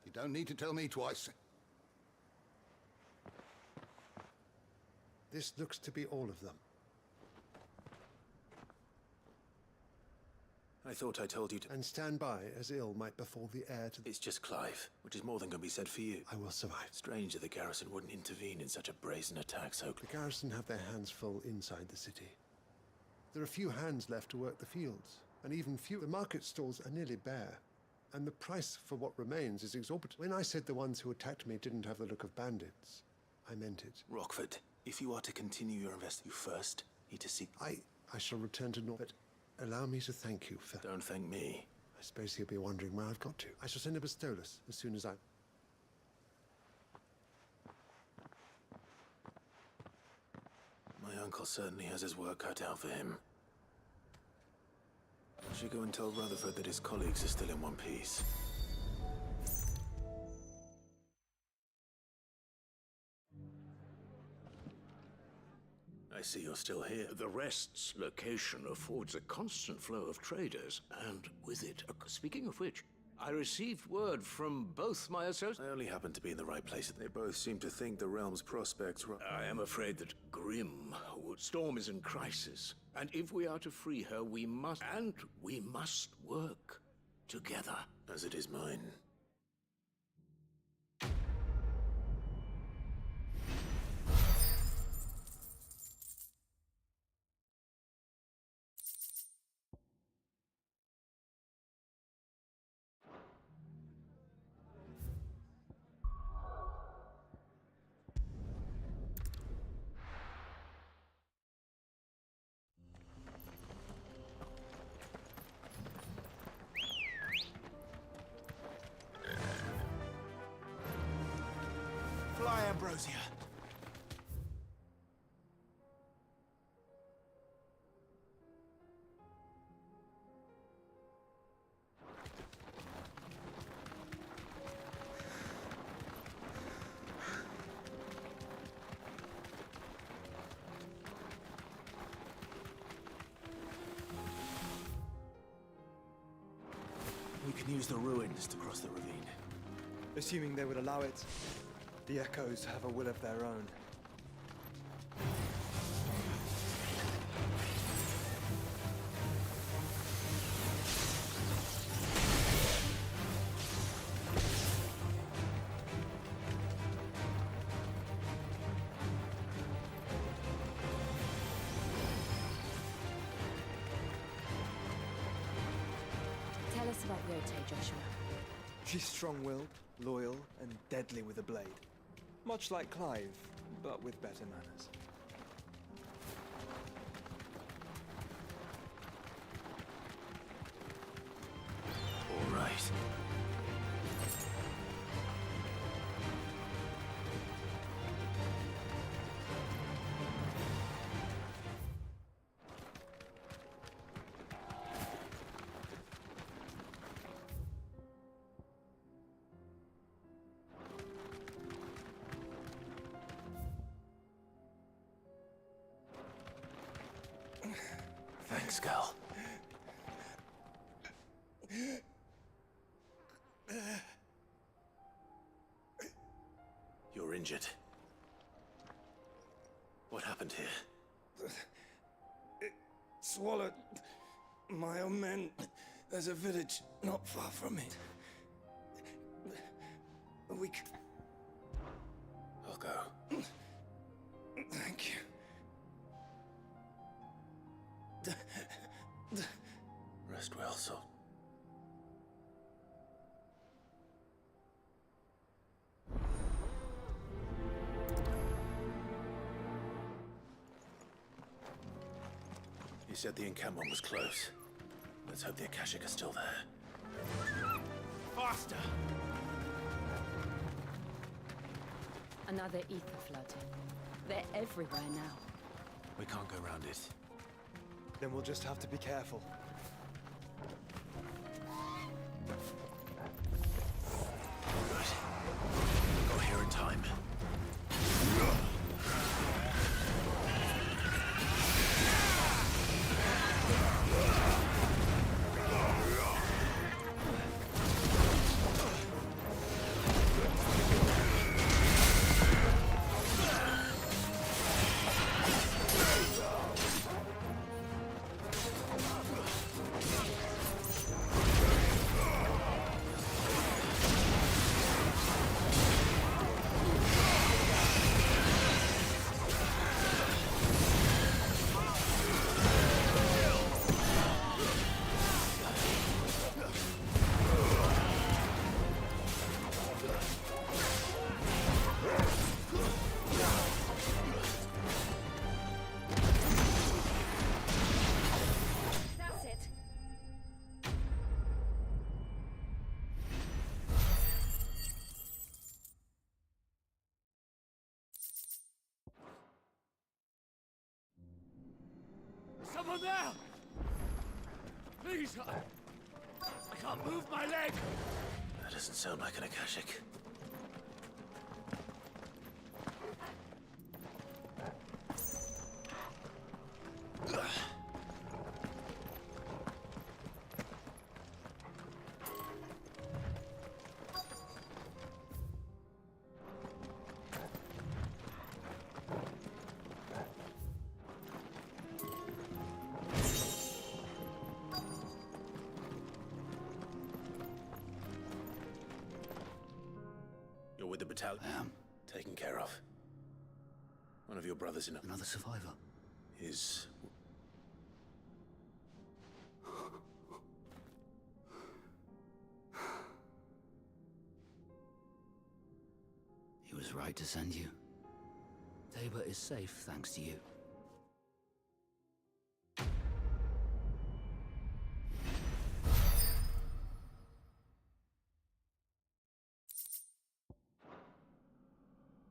[SPEAKER 16] You don't need to tell me twice.
[SPEAKER 15] This looks to be all of them.
[SPEAKER 1] I thought I told you to...
[SPEAKER 15] And stand by, as ill might befall the heir to...
[SPEAKER 1] It's just Clive, which is more than can be said for you.
[SPEAKER 15] I will survive.
[SPEAKER 1] Strange that the garrison wouldn't intervene in such a brazen attack so...
[SPEAKER 15] The garrison have their hands full inside the city. There are few hands left to work the fields, and even few... The market stalls are nearly bare, and the price for what remains is exorbitant. When I said the ones who attacked me didn't have the look of bandits, I meant it.
[SPEAKER 1] Rockford, if you are to continue your investigation, you first need to seek...
[SPEAKER 15] I shall return to North, but allow me to thank you for...
[SPEAKER 1] Don't thank me.
[SPEAKER 15] I suppose he'll be wondering where I've got to. I shall send a Bastolus as soon as I...
[SPEAKER 1] My uncle certainly has his work cut out for him. I should go and tell Rutherford that his colleagues are still in one piece. I see you're still here.
[SPEAKER 6] The Rest's location affords a constant flow of traders, and with it, speaking of which, I received word from both my associates.
[SPEAKER 1] I only happen to be in the right place. They both seem to think the realm's prospects...
[SPEAKER 6] I am afraid that Storm is in crisis, and if we are to free her, we must work together.
[SPEAKER 1] As it is mine.
[SPEAKER 10] Ambrosia. We can use the ruins to cross the ravine.
[SPEAKER 22] Assuming they would allow it. The Echoes have a will of their own.
[SPEAKER 12] Tell us about Yote, Joshua.
[SPEAKER 22] She's strong-willed, loyal, and deadly with a blade. Much like Clive, but with better manners.
[SPEAKER 1] All right.
[SPEAKER 10] Thanks, Gal. You're injured. What happened here?
[SPEAKER 22] It swallowed my own men. There's a village not far from it.
[SPEAKER 10] I'll go.
[SPEAKER 22] Thank you.
[SPEAKER 10] Rest well, Sol. You said the encampment was close. Let's hope the Akashic are still there.
[SPEAKER 3] Faster!
[SPEAKER 12] Another ether flood. They're everywhere now.
[SPEAKER 10] We can't go round it.
[SPEAKER 22] Then we'll just have to be careful.
[SPEAKER 10] Good. Got here in time.
[SPEAKER 17] Someone there! Please, I can't move my leg!
[SPEAKER 10] That doesn't sound like an Akashic. You're with the battalion?
[SPEAKER 17] I am.
[SPEAKER 10] Taken care of. One of your brothers in
[SPEAKER 17] Another survivor.
[SPEAKER 10] is...
[SPEAKER 17] He was right to send you. Tabor is safe thanks to you.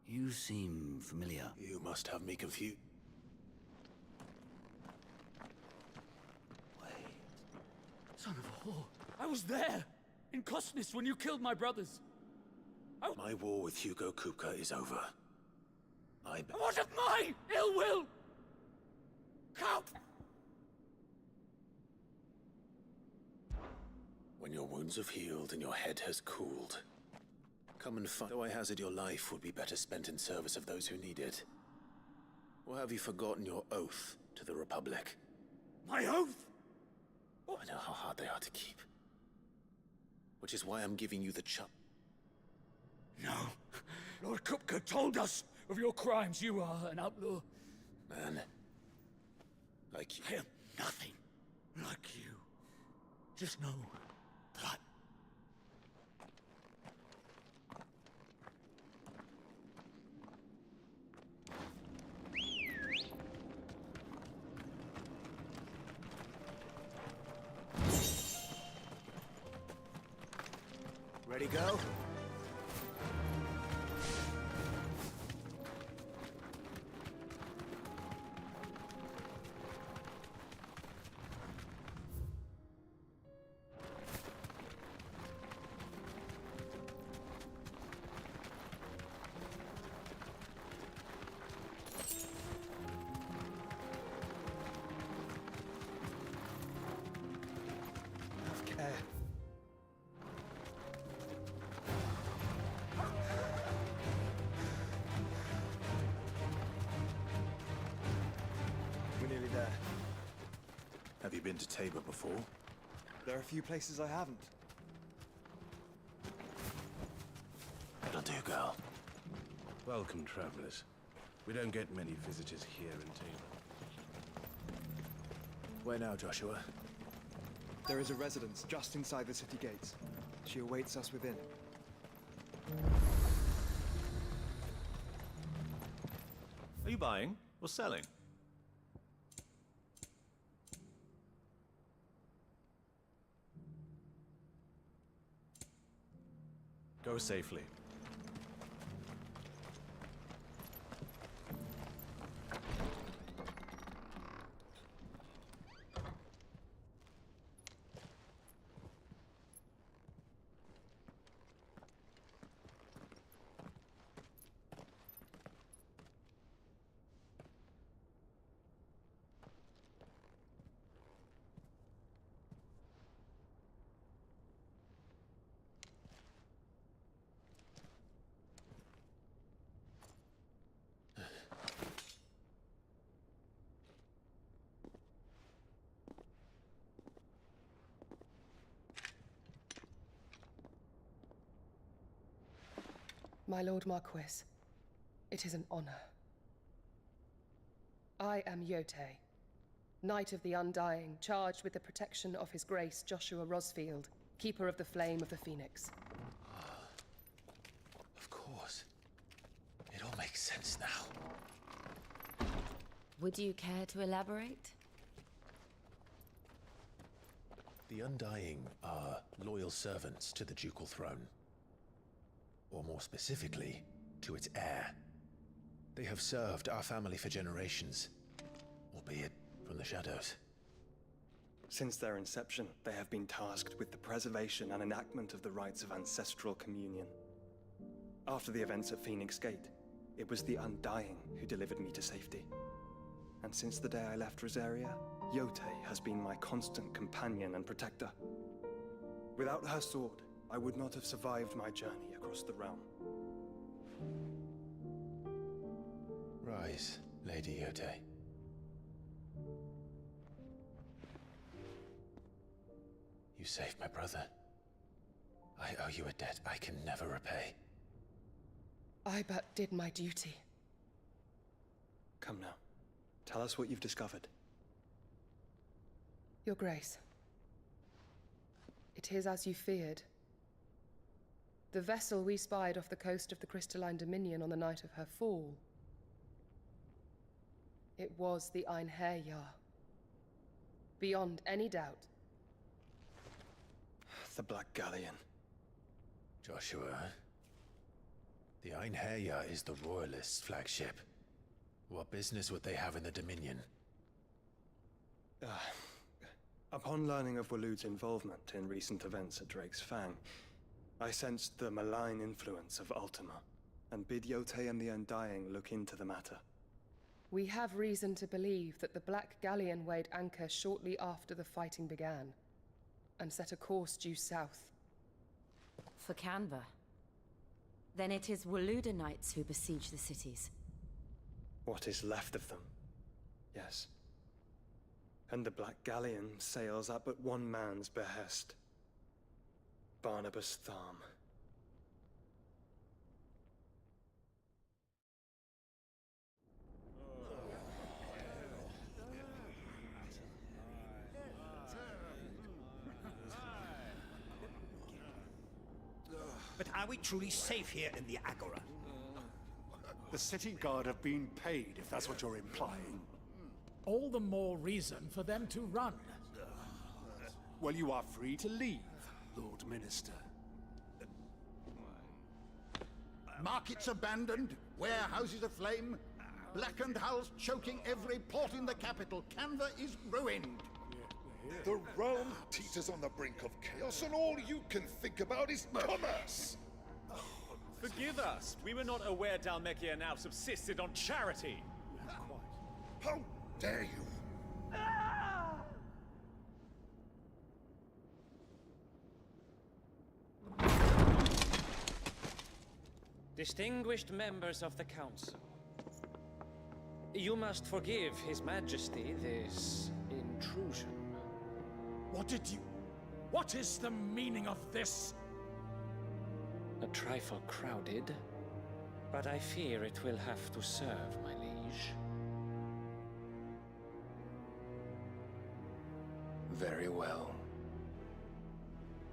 [SPEAKER 17] You seem familiar.
[SPEAKER 10] You must have me confused.
[SPEAKER 17] Son of a whore. I was there! In Kosnis when you killed my brothers!
[SPEAKER 10] My war with Hugo Kupka is over.
[SPEAKER 17] What of my ill will? Come!
[SPEAKER 10] When your wounds have healed and your head has cooled, come and find. Though I hazard your life would be better spent in service of those who need it. Or have you forgotten your oath to the Republic?
[SPEAKER 17] My oath?
[SPEAKER 10] I know how hard they are to keep. Which is why I'm giving you the chance.
[SPEAKER 17] No. Lord Kupka told us of your crimes. You are an outlaw.
[SPEAKER 10] Man. Like you.
[SPEAKER 17] I am nothing like you. Just know that.
[SPEAKER 10] Ready, go? Have you been to Tabor before?
[SPEAKER 22] There are a few places I haven't.
[SPEAKER 10] That'll do, girl.
[SPEAKER 6] Welcome, travelers. We don't get many visitors here in Tabor.
[SPEAKER 10] Where now, Joshua?
[SPEAKER 22] There is a residence just inside the city gates. She awaits us within.
[SPEAKER 11] Are you buying or selling? Go safely.
[SPEAKER 14] My Lord Marquis, it is an honor. I am Yotei, Knight of the Undying, charged with the protection of His Grace Joshua Rosfield, Keeper of the Flame of the Phoenix.
[SPEAKER 10] Of course. It all makes sense now.
[SPEAKER 12] Would you care to elaborate?
[SPEAKER 10] The Undying are loyal servants to the ducal throne. Or more specifically, to its heir. They have served our family for generations, albeit from the shadows.
[SPEAKER 22] Since their inception, they have been tasked with the preservation and enactment of the rites of ancestral communion. After the events at Phoenix Gate, it was the Undying who delivered me to safety. And since the day I left Rosaria, Yotei has been my constant companion and protector. Without her sword, I would not have survived my journey across the realm.
[SPEAKER 10] Rise, Lady Yotei. You saved my brother. I owe you a debt I can never repay.
[SPEAKER 14] I but did my duty.
[SPEAKER 22] Come now. Tell us what you've discovered.
[SPEAKER 14] Your Grace. It is as you feared. The vessel we spied off the coast of the Crystalline Dominion on the night of her fall. It was the Einherjar. Beyond any doubt.
[SPEAKER 22] The Black Galleon.
[SPEAKER 10] Joshua, the Einherjar is the Royalists' flagship. What business would they have in the Dominion?
[SPEAKER 22] Upon learning of Waloed's involvement in recent events at Drake's Fang, I sensed the malign influence of Ultima, and bid Yotei and the Undying look into the matter.
[SPEAKER 14] We have reason to believe that the Black Galleon weighed anchor shortly after the fighting began, and set a course due south.
[SPEAKER 12] For Canva. Then it is Waloed Knights who besiege the cities.
[SPEAKER 22] What is left of them, yes. And the Black Galleon sails at but one man's behest. Barnabas Tharm.
[SPEAKER 23] But are we truly safe here in the Agora?
[SPEAKER 17] The city guard have been paid, if that's what you're implying.
[SPEAKER 24] All the more reason for them to run.
[SPEAKER 17] Well, you are free to leave, Lord Minister.
[SPEAKER 25] Markets abandoned, warehouses aflame, blackened hulls choking every port in the capital. Canva is ruined.
[SPEAKER 26] The realm teeters on the brink of chaos, and all you can think about is commerce!
[SPEAKER 11] Forgive us. We were not aware Dhalmekia now subsisted on charity.
[SPEAKER 26] How dare you!
[SPEAKER 27] Distinguished members of the Council, you must forgive His Majesty this intrusion.
[SPEAKER 24] What is the meaning of this?
[SPEAKER 27] A trifle crowded, but I fear it will have to serve, my liege.
[SPEAKER 2] Very well.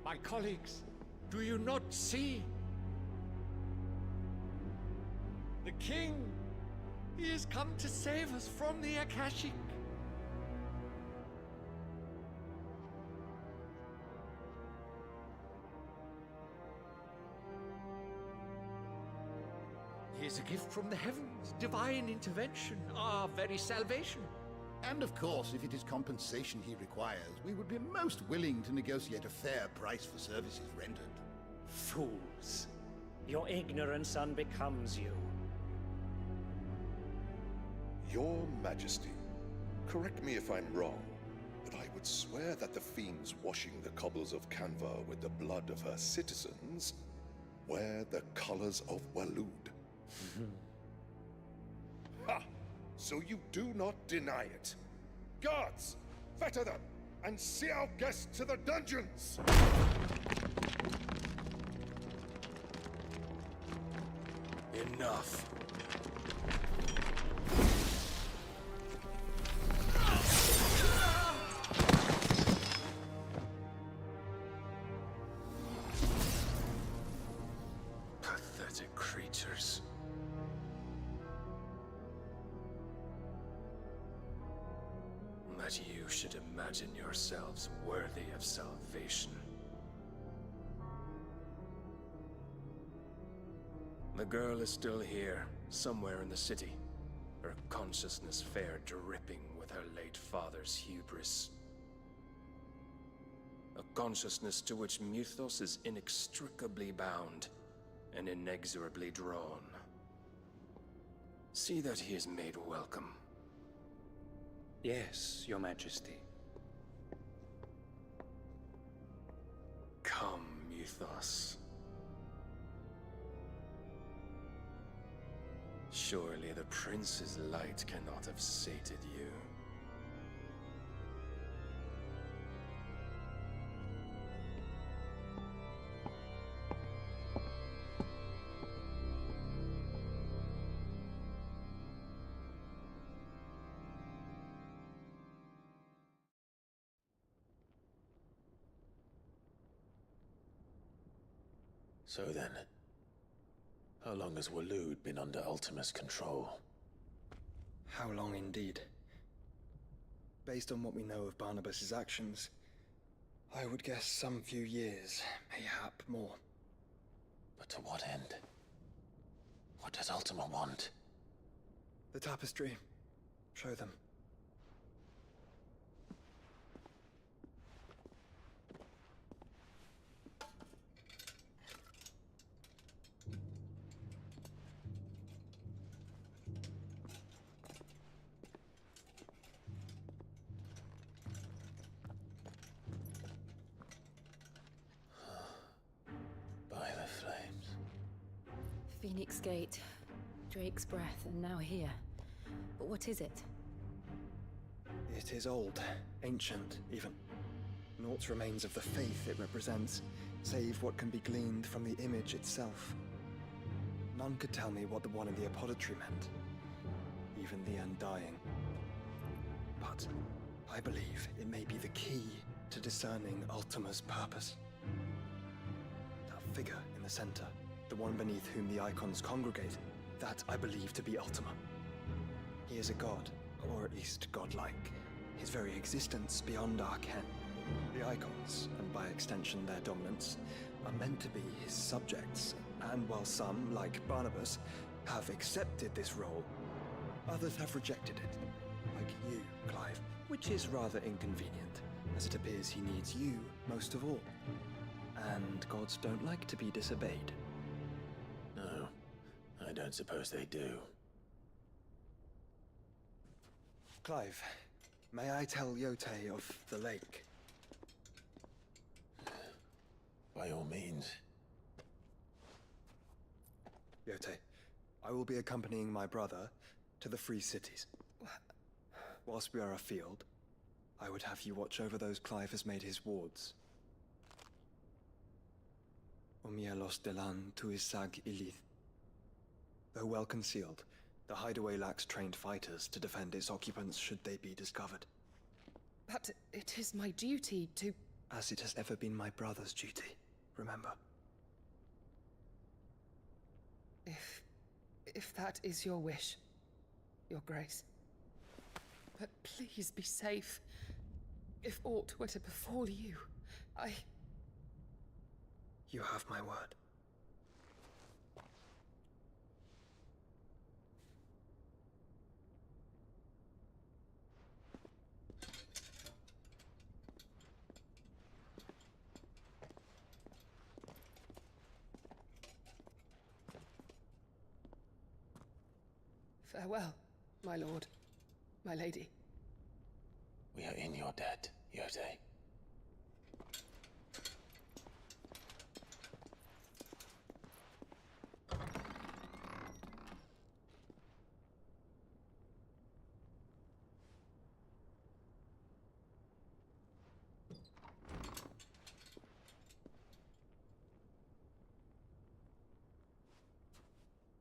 [SPEAKER 24] My colleagues, do you not see? The king! He has come to save us from the Akashic. He is a gift from the heavens, divine intervention, our very salvation.
[SPEAKER 25] And of course, if it is compensation he requires, we would be most willing to negotiate a fair price for services rendered.
[SPEAKER 27] Fools. Your ignorance unbecomes you.
[SPEAKER 26] Your Majesty, correct me if I'm wrong, but I would swear that the fiends washing the cobbles of Canva with the blood of her citizens wear the colors of Waloed. Ha! So you do not deny it. Guards, fetter them, and see our guests to the dungeons!
[SPEAKER 2] Enough. Pathetic creatures. That you should imagine yourselves worthy of salvation. The girl is still here, somewhere in the city, her consciousness fair dripping with her late father's hubris. A consciousness to which Mythos is inextricably bound and inexorably drawn. See that he is made welcome.
[SPEAKER 27] Yes, Your Majesty.
[SPEAKER 2] Come, Mythos. Surely the prince's light cannot have sated you.
[SPEAKER 10] So then, how long has Waloed been under Ultima's control?
[SPEAKER 22] How long indeed? Based on what we know of Barnabas's actions, I would guess some few years, mayhap more.
[SPEAKER 10] But to what end? What does Ultima want?
[SPEAKER 22] The tapestry. Show them.
[SPEAKER 10] By the flames.
[SPEAKER 12] Phoenix Gate, Drake's Breath, and now here. But what is it?
[SPEAKER 22] It is old, ancient, even. Naught remains of the faith it represents, save what can be gleaned from the image itself. None could tell me what the one in the apothecary meant, even the Undying. But I believe it may be the key to discerning Ultima's purpose. That figure in the center, the one beneath whom the icons congregate, that I believe to be Ultima. He is a god, or at least godlike, his very existence beyond our ken. The icons, and by extension their dominants, are meant to be his subjects, and while some, like Barnabas, have accepted this role, others have rejected it, like you, Clive, which is rather inconvenient, as it appears he needs you most of all. And gods don't like to be disobeyed.
[SPEAKER 10] No, I don't suppose they do.
[SPEAKER 22] Clive, may I tell Yote of the lake?
[SPEAKER 10] By all means.
[SPEAKER 22] Yote, I will be accompanying my brother to the Free Cities. Whilst we are afield, I would have you watch over those Clive has made his wards. Omielos delan tuis sag ilith. Though well concealed, the hideaway lacks trained fighters to defend its occupants should they be discovered.
[SPEAKER 14] But it is my duty to...
[SPEAKER 22] As it has ever been my brother's duty, remember.
[SPEAKER 14] If that is your wish, Your Grace. But please be safe. If aught were to befall you,
[SPEAKER 22] You have my word.
[SPEAKER 14] Farewell, my lord, my lady.
[SPEAKER 10] We are in your debt, Yode.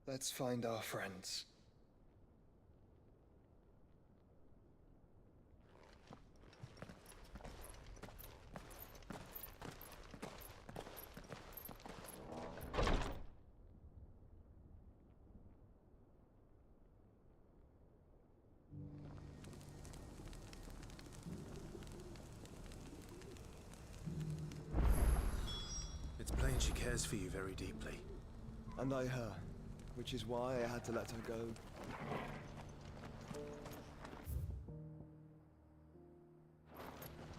[SPEAKER 22] Let's find our friends.
[SPEAKER 10] It's plain she cares for you very deeply.
[SPEAKER 22] And I her, which is why I had to let her go.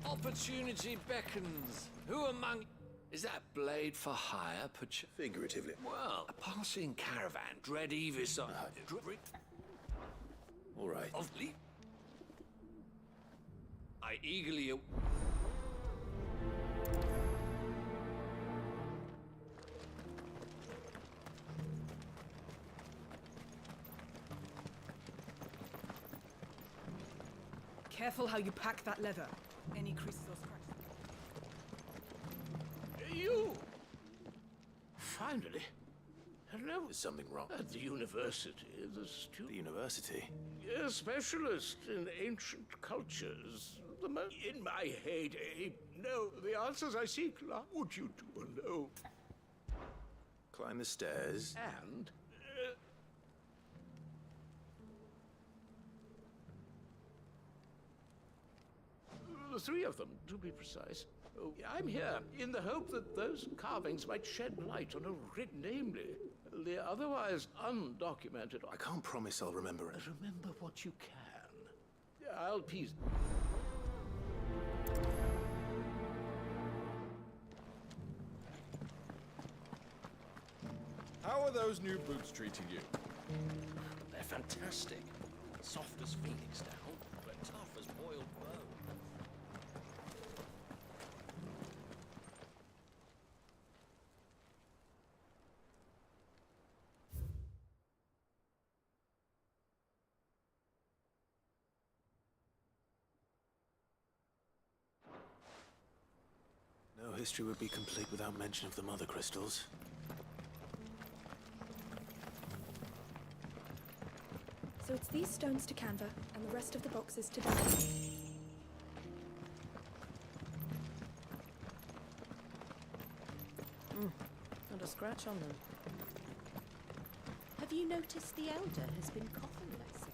[SPEAKER 6] Opportunity beckons. Who among... Is that blade for hire,
[SPEAKER 10] Figuratively.
[SPEAKER 6] Well, a passing caravan, dread Evis on...
[SPEAKER 10] All right.
[SPEAKER 6] Of I eagerly...
[SPEAKER 4] Careful how you pack that leather. Any creases or scratches.
[SPEAKER 6] You! Finally. Hello.
[SPEAKER 10] There's something wrong.
[SPEAKER 6] At the university, the student...
[SPEAKER 10] The university?
[SPEAKER 6] A specialist in ancient cultures. In my heyday. No, the answers I seek lie. Would you do alone?
[SPEAKER 10] Climb the stairs.
[SPEAKER 6] And... the three of them, to be precise. Oh, I'm here in the hope that those carvings might shed light on a writ, namely, the otherwise undocumented...
[SPEAKER 10] I can't promise I'll remember it.
[SPEAKER 6] Remember what you can. I'll piece...
[SPEAKER 11] How are those new boots treating you?
[SPEAKER 6] They're fantastic. Soft as phoenix down, but tough as boiled bone.
[SPEAKER 10] No history would be complete without mention of the mother crystals.
[SPEAKER 5] So it's these stones to Canva, and the rest of the boxes to Dad.
[SPEAKER 4] Not a scratch on them.
[SPEAKER 8] Have you noticed the Elder has been coughing less again?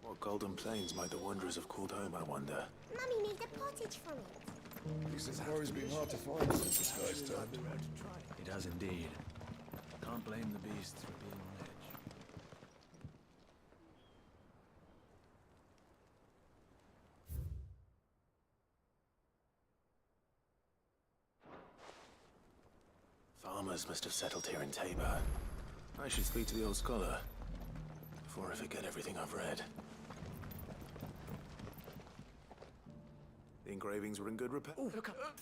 [SPEAKER 10] What golden plains might the wanderers have called home, I wonder?
[SPEAKER 9] Mummy made the pottage from it.
[SPEAKER 15] This quarry's been hard to find since the sky's turned.
[SPEAKER 10] It has indeed. Can't blame the beasts for being on edge. Farmers must have settled here in Tabor. I should speak to the old scholar before I forget everything I've read.
[SPEAKER 1] The engravings were in good repair.
[SPEAKER 6] Oh, look up.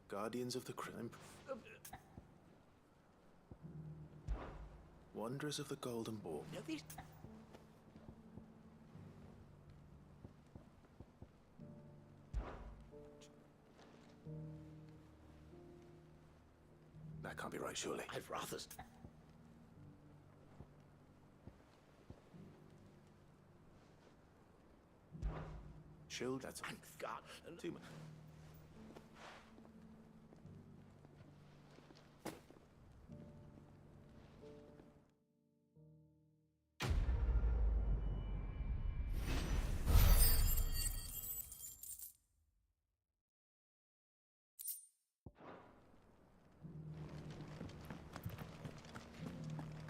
[SPEAKER 1] Guardians of the Crimp. Wonders of the Golden Ball.
[SPEAKER 6] No, these...
[SPEAKER 1] That can't be right, surely.
[SPEAKER 6] I'd rather...
[SPEAKER 1] Shield, that's...
[SPEAKER 6] Thank God.
[SPEAKER 1] Too much.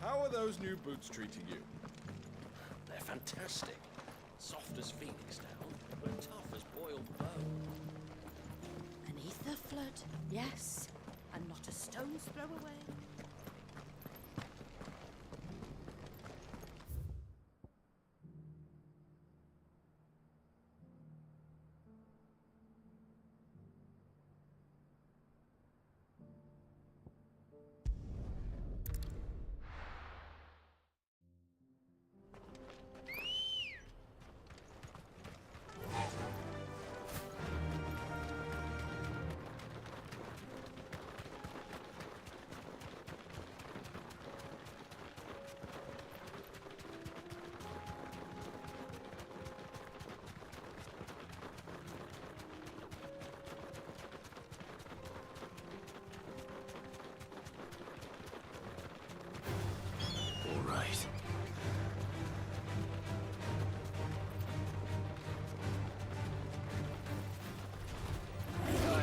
[SPEAKER 11] How are those new boots treating you?
[SPEAKER 6] They're fantastic. Soft as phoenix down, but tough as boiled bone.
[SPEAKER 8] An ether flood, yes, and not a stone's throw away.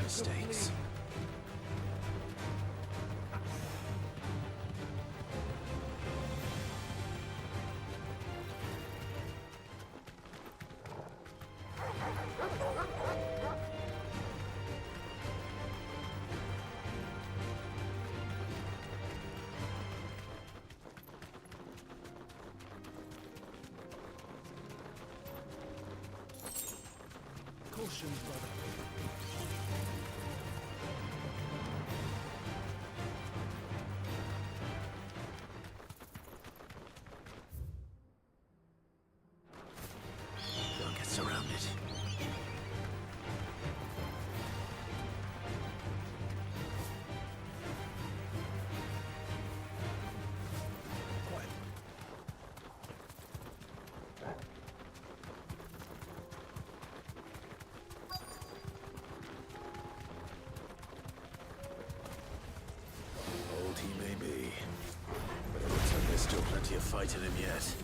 [SPEAKER 10] Mistakes.
[SPEAKER 15] Caution, brother.
[SPEAKER 10] Don't get surrounded.
[SPEAKER 1] Old he may be, but it looks like there's still plenty of fight in him yet.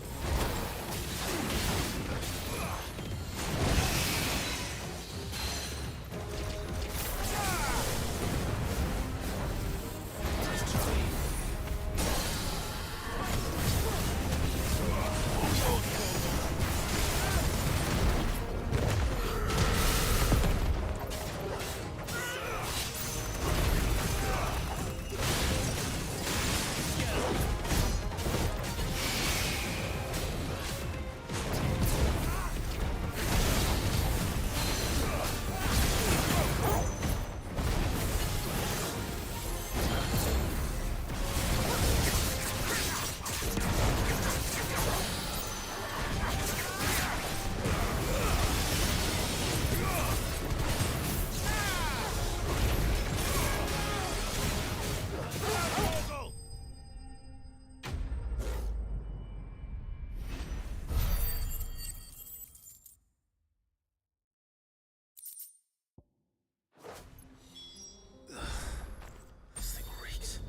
[SPEAKER 1] This thing reeks.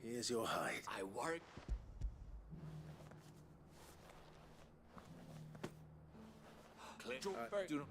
[SPEAKER 1] Here's your hide.
[SPEAKER 6] I worry... Clear. Do not...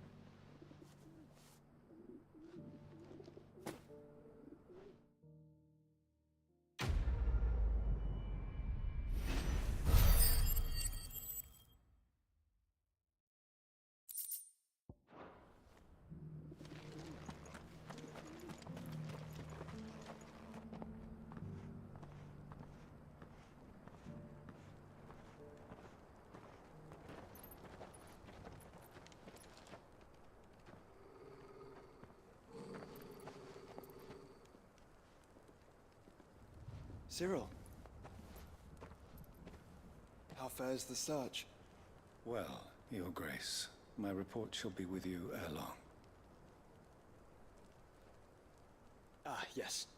[SPEAKER 22] Cyril. How fares the search?
[SPEAKER 7] Well, Your Grace, my report shall be with you ere long.
[SPEAKER 22] Ah, yes.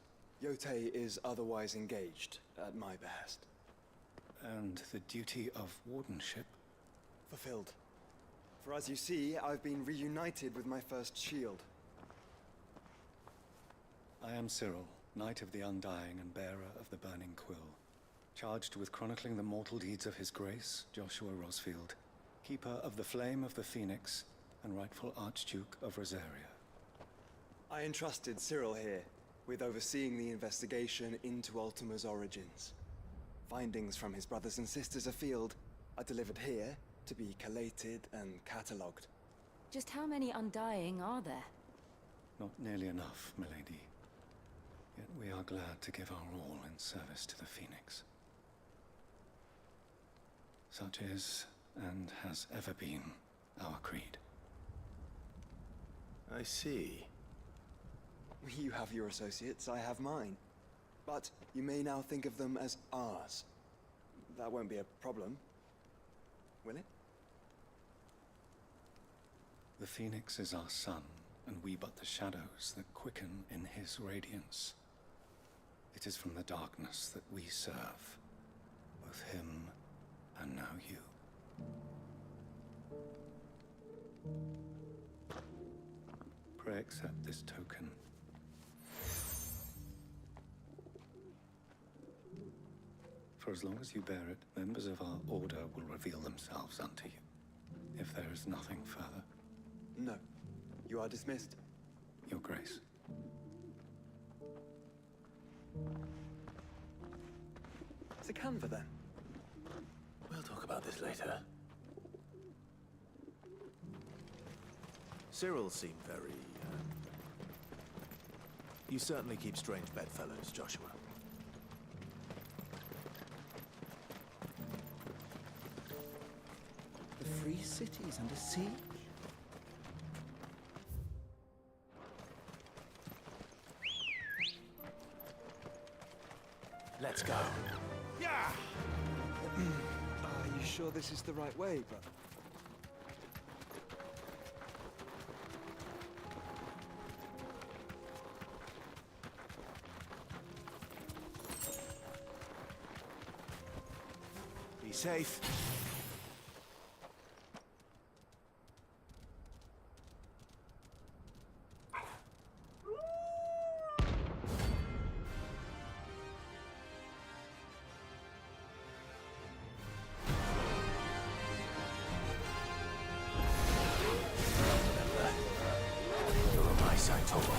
[SPEAKER 22] Yotei is otherwise engaged, at my behest.
[SPEAKER 7] And the duty of wardenship?
[SPEAKER 22] Fulfilled. For as you see, I've been reunited with my first shield.
[SPEAKER 7] I am Cyril, Knight of the Undying and bearer of the Burning Quill, charged with chronicling the mortal deeds of His Grace, Joshua Rosfield, Keeper of the Flame of the Phoenix, and rightful Archduke of Rosaria.
[SPEAKER 22] I entrusted Cyril here with overseeing the investigation into Ultima's origins. Findings from his brothers and sisters afield are delivered here to be collated and catalogued.
[SPEAKER 12] Just how many Undying are there?
[SPEAKER 7] Not nearly enough, milady. Yet we are glad to give our all in service to the Phoenix. Such is, and has ever been, our creed.
[SPEAKER 10] I see.
[SPEAKER 22] You have your associates, I have mine. But you may now think of them as ours. That won't be a problem, will it?
[SPEAKER 7] The Phoenix is our sun, and we but the shadows that quicken in his radiance. It is from the darkness that we serve, both him and now you. Pray accept this token. For as long as you bear it, members of our order will reveal themselves unto you. If there is nothing further.
[SPEAKER 22] No. You are dismissed.
[SPEAKER 7] Your Grace.
[SPEAKER 22] To Canva, then.
[SPEAKER 10] We'll talk about this later. Cyril seemed very... You certainly keep strange bedfellows, Joshua.
[SPEAKER 23] The free city's under siege?
[SPEAKER 10] Let's go.
[SPEAKER 23] Yeah!
[SPEAKER 22] Are you sure this is the right way, brother?
[SPEAKER 10] Be safe.
[SPEAKER 1] You're on my side, Tobo.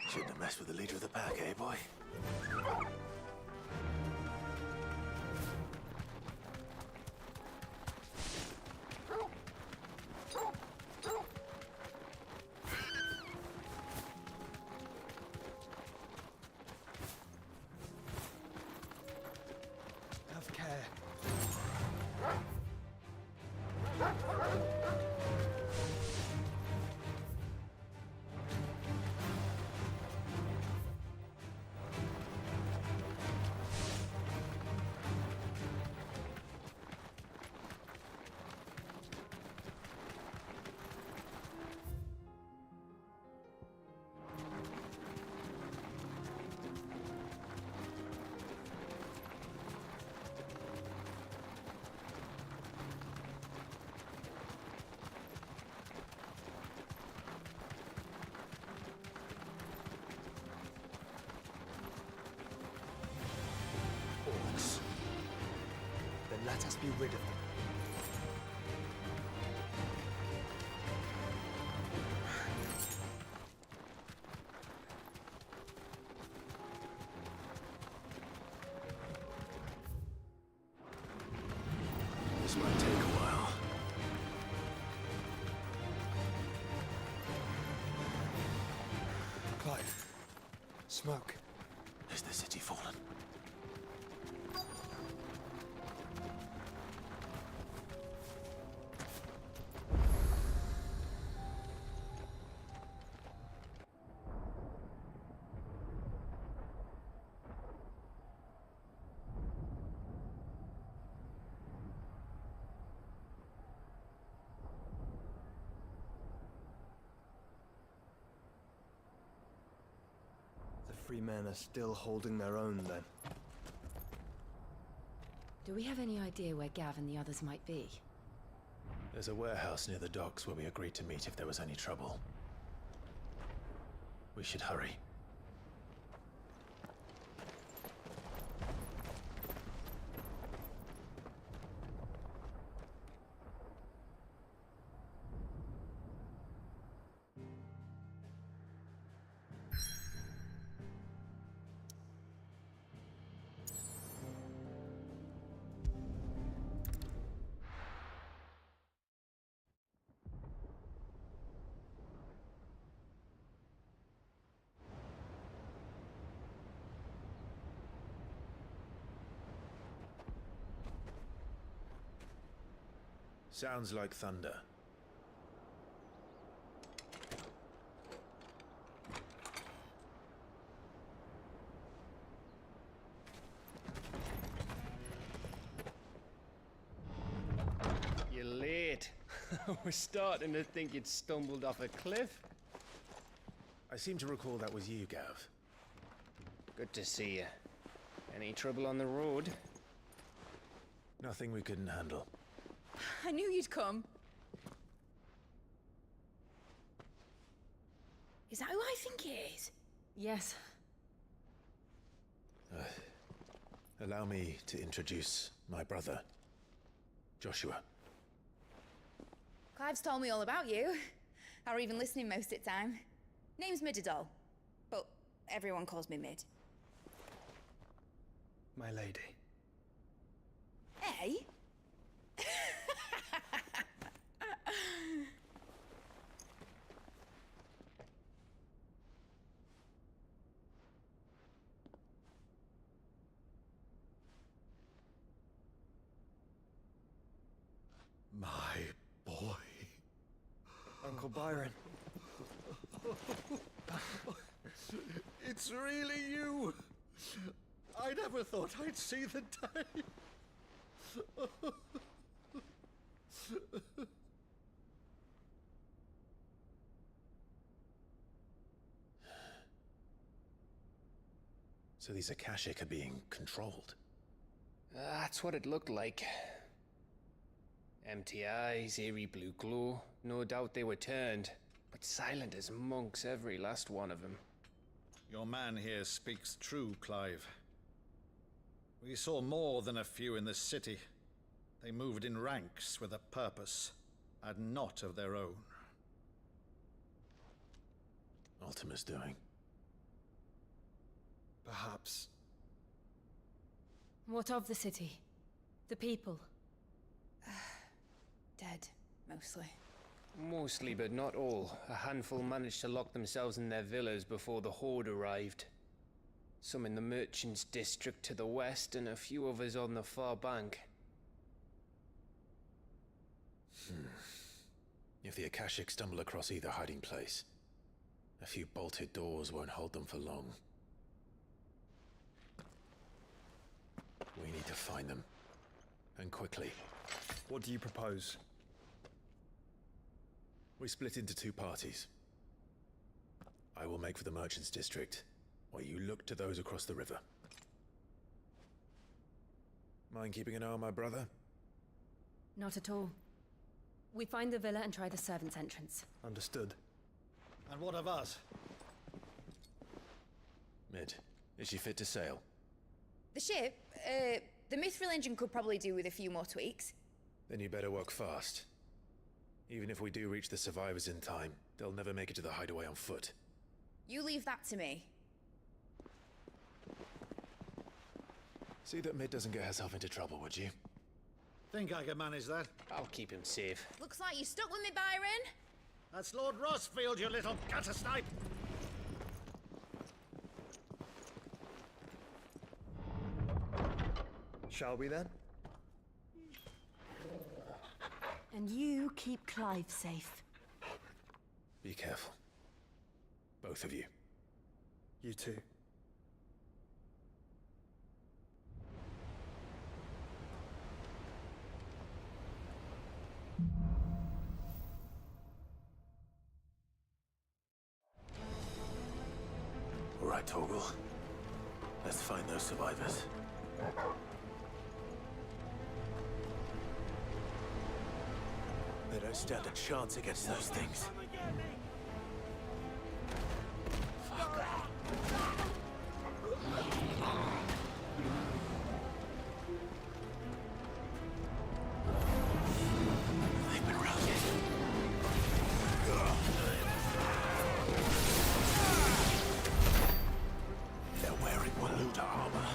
[SPEAKER 10] Shouldn't have messed with the leader of the pack, eh, boy?
[SPEAKER 22] Have care. Orcs. Then let us be rid of them.
[SPEAKER 10] This might take a while.
[SPEAKER 22] Clive. Smoke.
[SPEAKER 10] Is the city fallen?
[SPEAKER 22] The free men are still holding their own, then.
[SPEAKER 12] Do we have any idea where Gav and the others might be?
[SPEAKER 10] There's a warehouse near the docks where we agreed to meet if there was any trouble. We should hurry. Sounds like thunder.
[SPEAKER 2] You're late. We're starting to think you'd stumbled off a cliff.
[SPEAKER 10] I seem to recall that was you, Gav.
[SPEAKER 2] Good to see you. Any trouble on the road?
[SPEAKER 10] Nothing we couldn't handle.
[SPEAKER 4] I knew you'd come. Is that who I think it is?
[SPEAKER 12] Yes.
[SPEAKER 10] Allow me to introduce my brother, Joshua.
[SPEAKER 3] Clive's told me all about you. Or even listening most of the time. Name's Midadol, but everyone calls me Mid.
[SPEAKER 22] My lady.
[SPEAKER 3] Eh?
[SPEAKER 25] My boy.
[SPEAKER 22] Uncle Byron.
[SPEAKER 25] It's really you. I never thought I'd see the day.
[SPEAKER 10] So these Akashic are being controlled?
[SPEAKER 2] That's what it looked like. Empty eyes, eerie blue glow. No doubt they were turned, but silent as monks, every last one of them.
[SPEAKER 24] Your man here speaks true, Clive. We saw more than a few in the city. They moved in ranks with a purpose, and not of their own.
[SPEAKER 10] Ultima's doing.
[SPEAKER 22] Perhaps.
[SPEAKER 12] What of the city? The people?
[SPEAKER 3] Dead, mostly.
[SPEAKER 13] Mostly, but not all. A handful managed to lock themselves in their villas before the Horde arrived. Some in the merchants' district to the west, and a few others on the far bank.
[SPEAKER 10] If the Akashic stumble across either hiding place, a few bolted doors won't hold them for long. We need to find them. And quickly.
[SPEAKER 22] What do you propose?
[SPEAKER 10] We split into two parties. I will make for the merchants' district, while you look to those across the river. Mind keeping an eye on my brother?
[SPEAKER 12] Not at all. We find the villa and try the servants' entrance.
[SPEAKER 22] Understood.
[SPEAKER 24] And what of us?
[SPEAKER 10] Mid, is she fit to sail?
[SPEAKER 3] The ship, the mithril engine could probably do with a few more tweaks.
[SPEAKER 10] Then you better work fast. Even if we do reach the survivors in time, they'll never make it to the hideaway on foot.
[SPEAKER 3] You leave that to me.
[SPEAKER 10] See that Mid doesn't get herself into trouble, would you?
[SPEAKER 24] Think I can manage that?
[SPEAKER 13] I'll keep him safe.
[SPEAKER 3] Looks like you're stuck with me, Byron.
[SPEAKER 24] That's Lord Rossfield, you little gutter snipe!
[SPEAKER 22] Shall we then?
[SPEAKER 8] And you keep Clive safe.
[SPEAKER 10] Be careful. Both of you.
[SPEAKER 22] You too.
[SPEAKER 1] All right, Torgal. Let's find those survivors. They don't stand a chance against those things. They've been routed. They're wearing Waluda armor.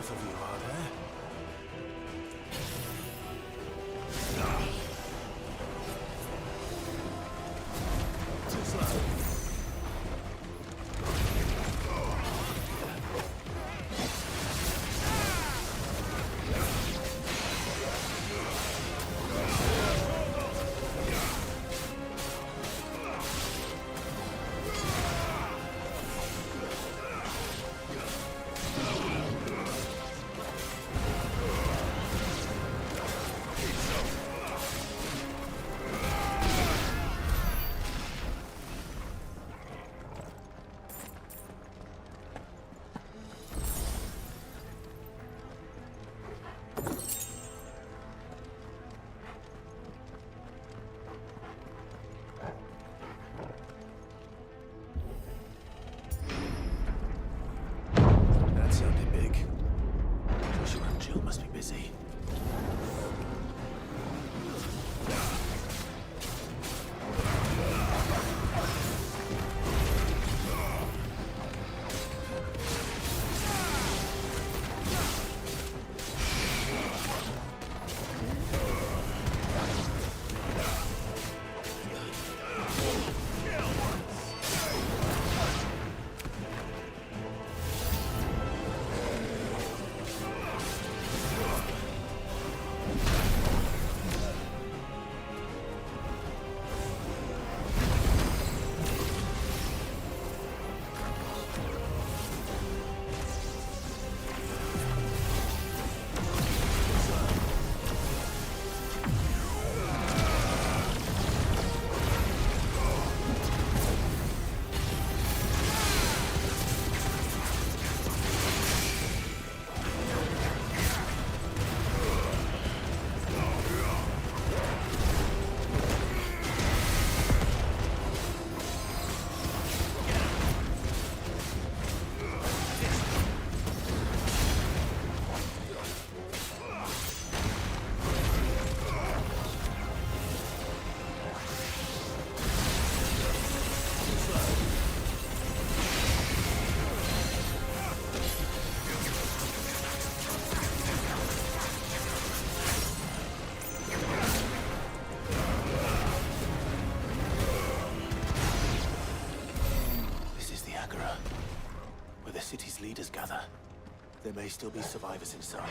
[SPEAKER 10] enough of you, are there? Too slow. That sounded big. Joshua and Jill must be busy. Where the city's leaders gather. There may still be survivors inside.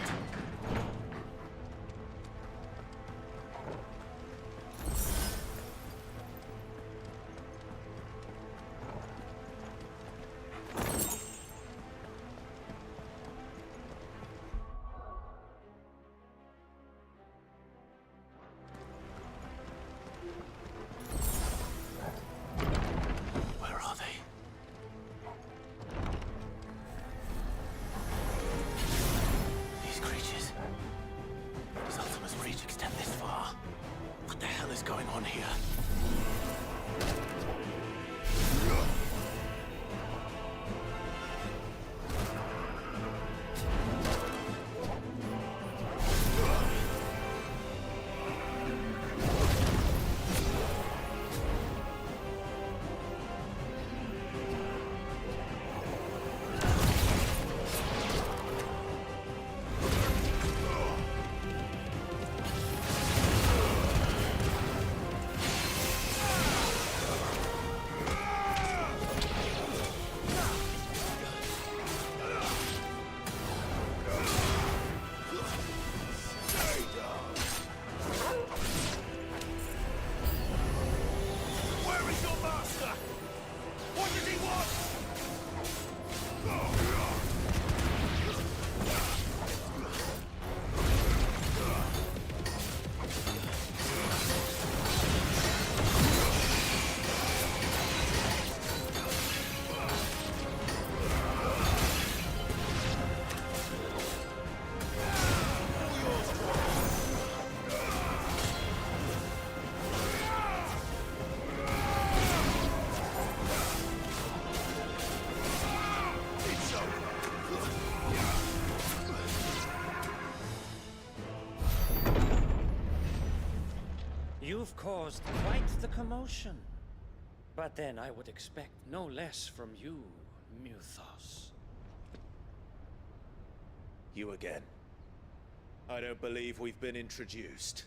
[SPEAKER 10] Where are they? These creatures. Does Ultima's reach extend this far? What the hell is going on here?
[SPEAKER 16] Where is your master? What does he want?
[SPEAKER 27] You've caused quite the commotion. But then I would expect no less from you, Muthos.
[SPEAKER 11] You again. I don't believe we've been introduced.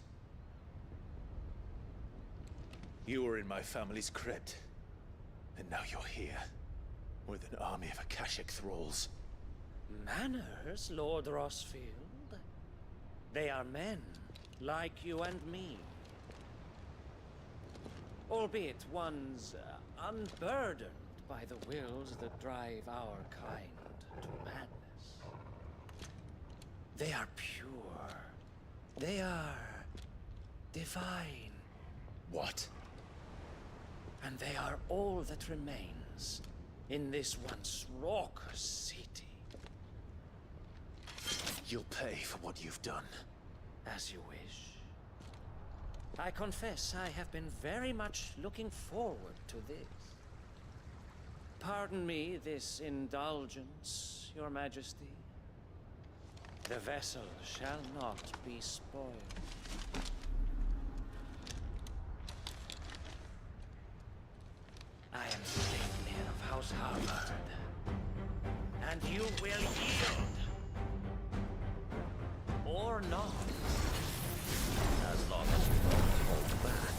[SPEAKER 11] You were in my family's crypt. And now you're here. With an army of Akashic thralls.
[SPEAKER 27] Manners, Lord Rosfield? They are men, like you and me. Albeit ones unburdened by the wills that drive our kind to madness. They are pure. They are divine.
[SPEAKER 11] What?
[SPEAKER 27] And they are all that remains in this once raucous city.
[SPEAKER 11] You'll pay for what you've done.
[SPEAKER 27] As you wish. I confess I have been very much looking forward to this. Pardon me this indulgence, Your Majesty. The vessel shall not be spoiled. I am Sleipnir of House Harvard, and you will yield. Or not. As long as you don't hold back.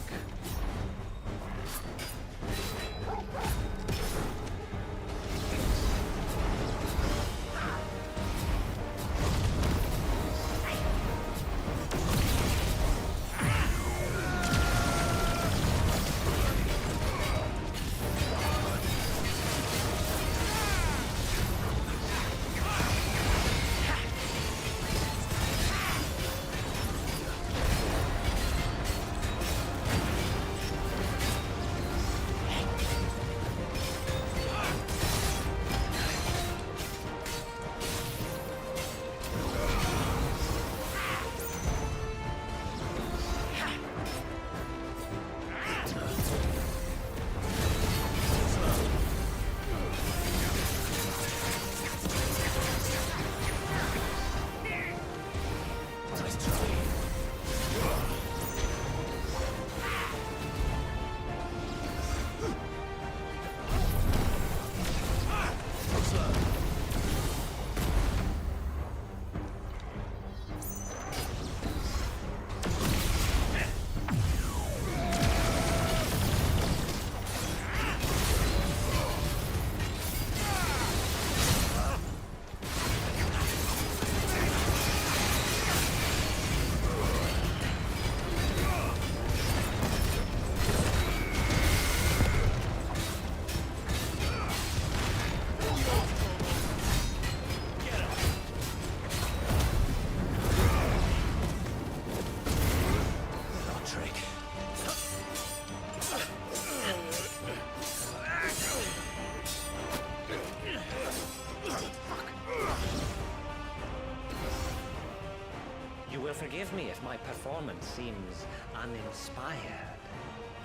[SPEAKER 27] Forgive me if my performance seems uninspired.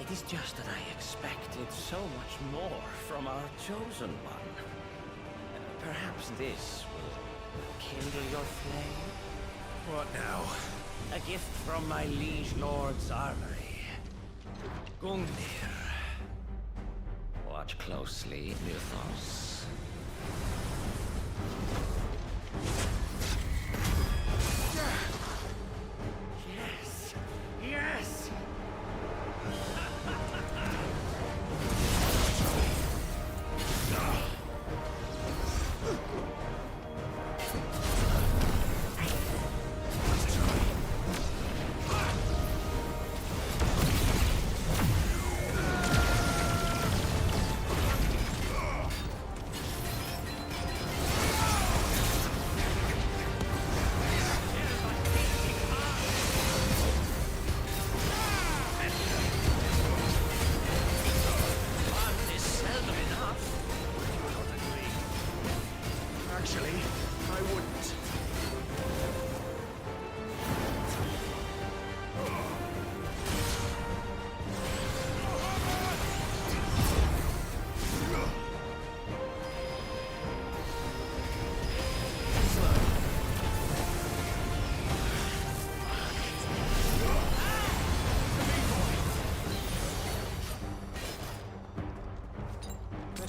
[SPEAKER 27] It is just that I expected so much more from our chosen one. Perhaps this will kindle your flame?
[SPEAKER 11] What now?
[SPEAKER 27] A gift from my liege lord's armory. Gungnir. Watch closely, Mythos. Yes!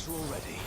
[SPEAKER 10] Already.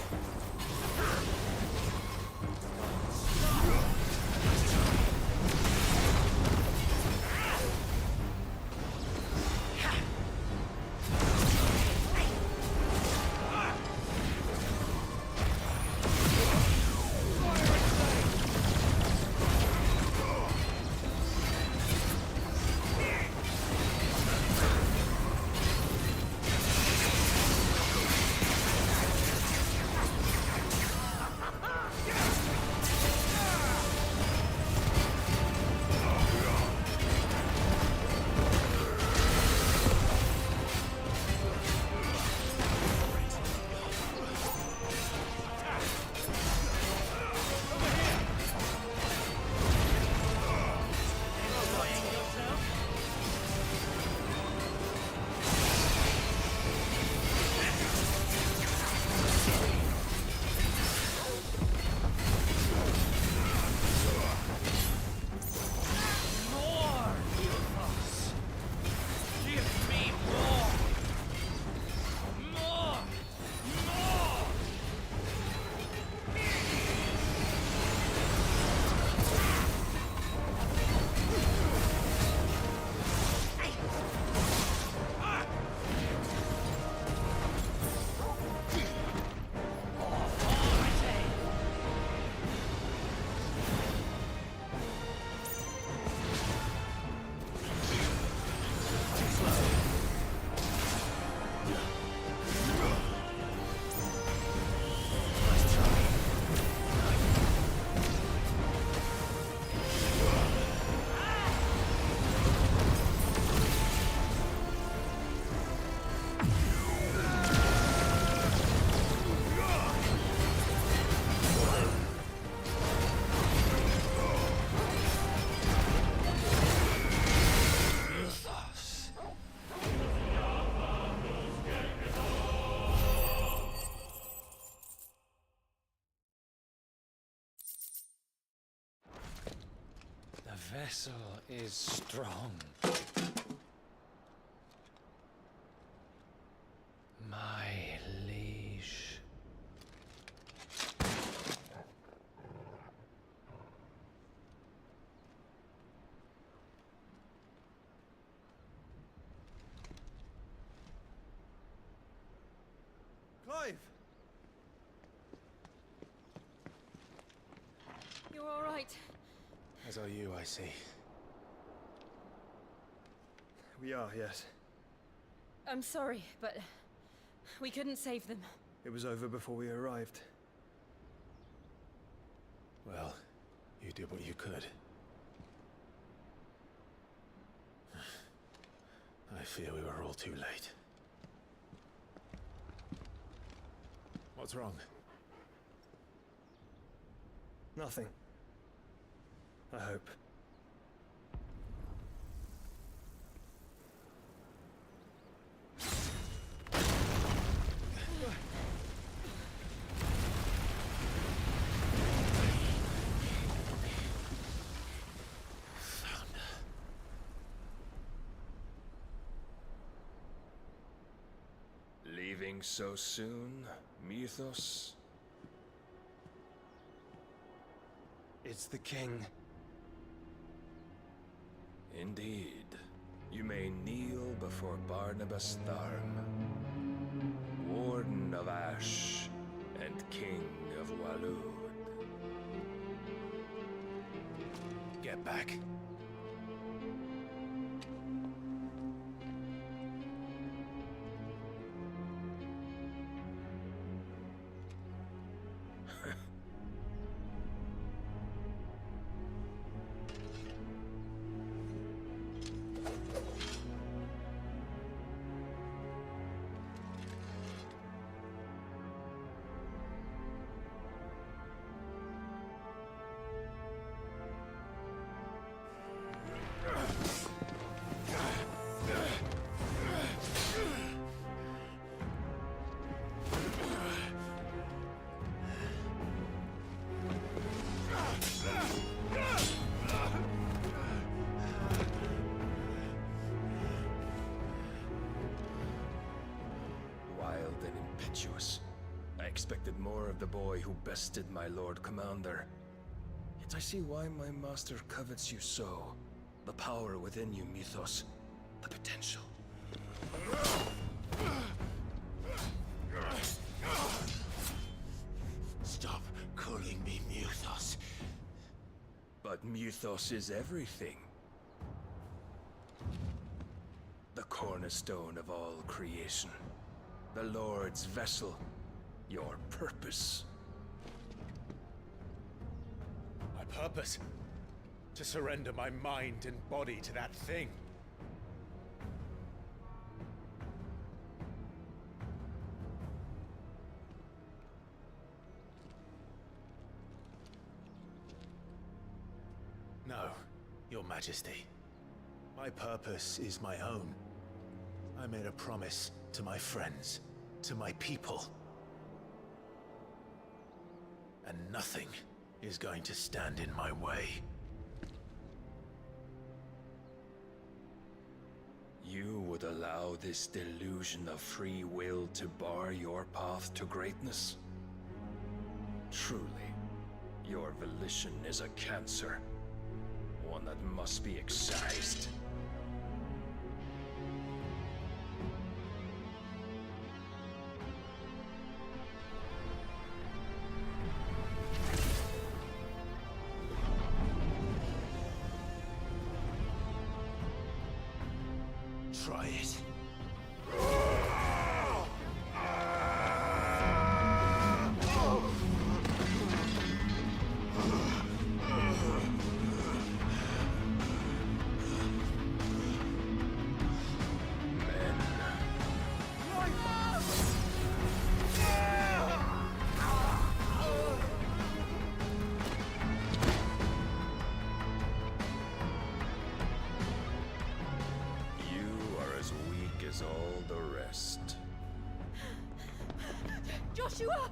[SPEAKER 13] vessel is strong. My liege.
[SPEAKER 22] Clive!
[SPEAKER 12] You're all right.
[SPEAKER 10] As are you, I see.
[SPEAKER 22] We are, yes.
[SPEAKER 12] I'm sorry, but we couldn't save them.
[SPEAKER 22] It was over before we arrived.
[SPEAKER 10] Well, you did what you could. I fear we were all too late. What's wrong?
[SPEAKER 22] Nothing. I hope.
[SPEAKER 2] Leaving so soon, Mythos?
[SPEAKER 22] It's the king.
[SPEAKER 2] Indeed. You may kneel before Barnabas Tharm, Warden of Ash and King of Waloed.
[SPEAKER 10] Get back.
[SPEAKER 2] I expected more of the boy who bested my Lord Commander. Yet I see why my master covets you so. The power within you, Mythos. The potential.
[SPEAKER 1] Stop calling me Mythos.
[SPEAKER 2] But Mythos is everything. The cornerstone of all creation. The Lord's vessel. Your purpose.
[SPEAKER 11] My purpose? To surrender my mind and body to that thing. No, Your Majesty. My purpose is my own. I made a promise to my friends, to my people. And nothing is going to stand in my way.
[SPEAKER 2] You would allow this delusion of free will to bar your path to greatness? Truly, your volition is a cancer. One that must be excised.
[SPEAKER 1] Try it.
[SPEAKER 2] All the rest.
[SPEAKER 12] Joshua!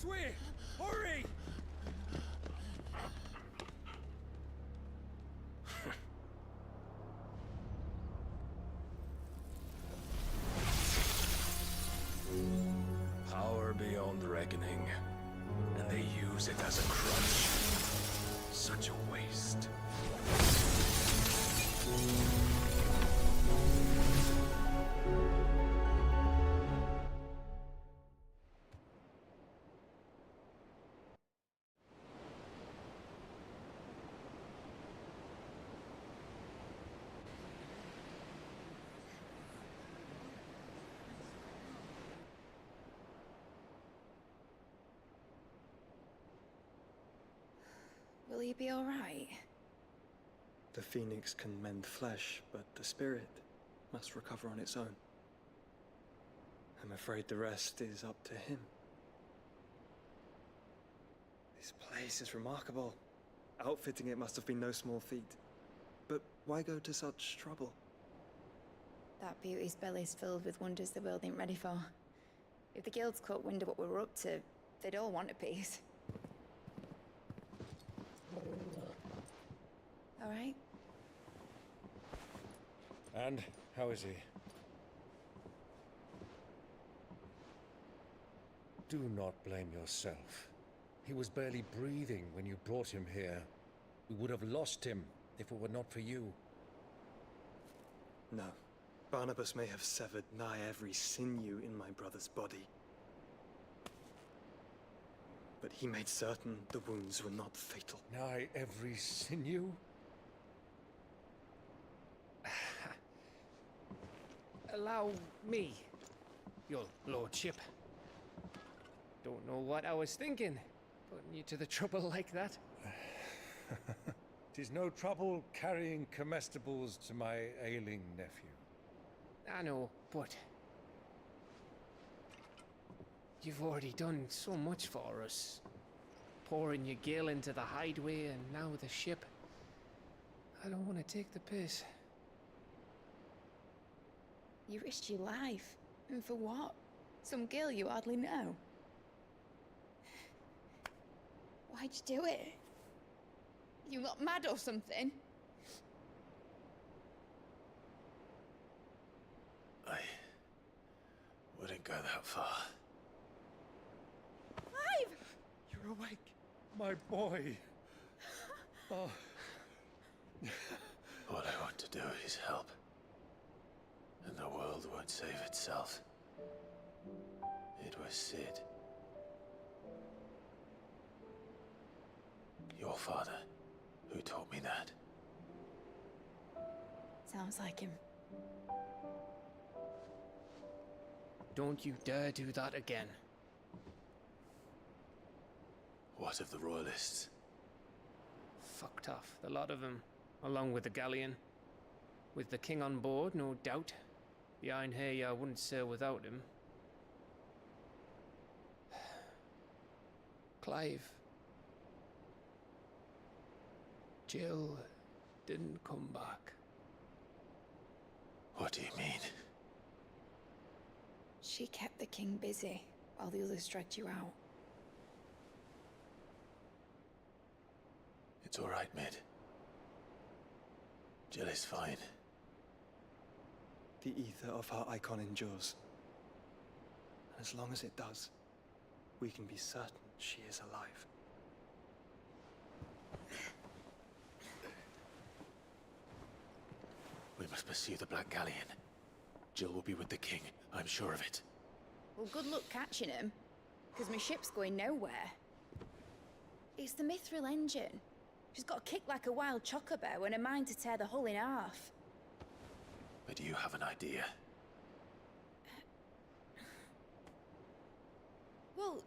[SPEAKER 16] This way! Hurry!
[SPEAKER 2] Power beyond reckoning, and they use it as a crutch. Such a waste.
[SPEAKER 3] Will he be all right?
[SPEAKER 22] The phoenix can mend flesh, but the spirit must recover on its own. I'm afraid the rest is up to him. This place is remarkable. Outfitting it must have been no small feat. But why go to such trouble?
[SPEAKER 3] That beauty's belly's filled with wonders the world ain't ready for. If the guilds caught wind of what we were up to, they'd all want a piece. All right?
[SPEAKER 14] And how is he? Do not blame yourself. He was barely breathing when you brought him here. We would have lost him if it were not for you.
[SPEAKER 22] No. Barnabas may have severed nigh every sinew in my brother's body. But he made certain the wounds were not fatal.
[SPEAKER 14] Nigh every sinew?
[SPEAKER 13] Allow me, your lordship. Don't know what I was thinking, putting you to the trouble like that.
[SPEAKER 14] 'Tis no trouble carrying comestibles to my ailing nephew.
[SPEAKER 13] I know, but you've already done so much for us. Pouring your gale into the hideaway and now the ship. I don't want to take the piss.
[SPEAKER 3] You risked your life. And for what? Some girl you hardly know. Why'd you do it? You got mad or something?
[SPEAKER 1] I wouldn't go that far.
[SPEAKER 3] Clive!
[SPEAKER 14] You're awake, my boy. Oh.
[SPEAKER 1] All I want to do is help. And the world won't save itself. It was Sid. Your father, who taught me that.
[SPEAKER 3] Sounds like him.
[SPEAKER 13] Don't you dare do that again.
[SPEAKER 1] What of the Royalists?
[SPEAKER 13] Fucked off, the lot of them, along with the galleon. With the king on board, no doubt. The Iron Hair wouldn't sail without him. Clive. Jill didn't come back.
[SPEAKER 1] What do you mean?
[SPEAKER 3] She kept the king busy while the others dragged you out.
[SPEAKER 1] It's all right, Mid. Jill is fine.
[SPEAKER 22] The ether of her icon endures. And as long as it does, we can be certain she is alive.
[SPEAKER 1] We must pursue the Black Galleon. Jill will be with the king, I'm sure of it.
[SPEAKER 3] Well, good luck catching him, because my ship's going nowhere. It's the Mithril engine. She's got a kick like a wild chocobo and a mind to tear the hull in half.
[SPEAKER 1] But do you have an idea?
[SPEAKER 3] Well,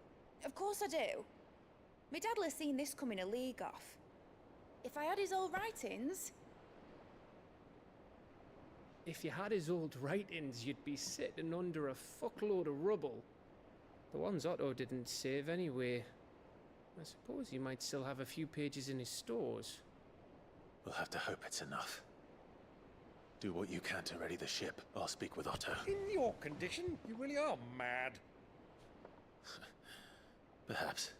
[SPEAKER 3] of course I do. My dad'll have seen this coming a league off. If I had his old writings...
[SPEAKER 13] If you had his old writings, you'd be sitting under a fuckload of rubble. The ones Otto didn't save anyway. I suppose he might still have a few pages in his stores.
[SPEAKER 1] We'll have to hope it's enough. Do what you can to ready the ship. I'll speak with Otto.
[SPEAKER 14] In your condition, you really are mad.
[SPEAKER 10] Perhaps.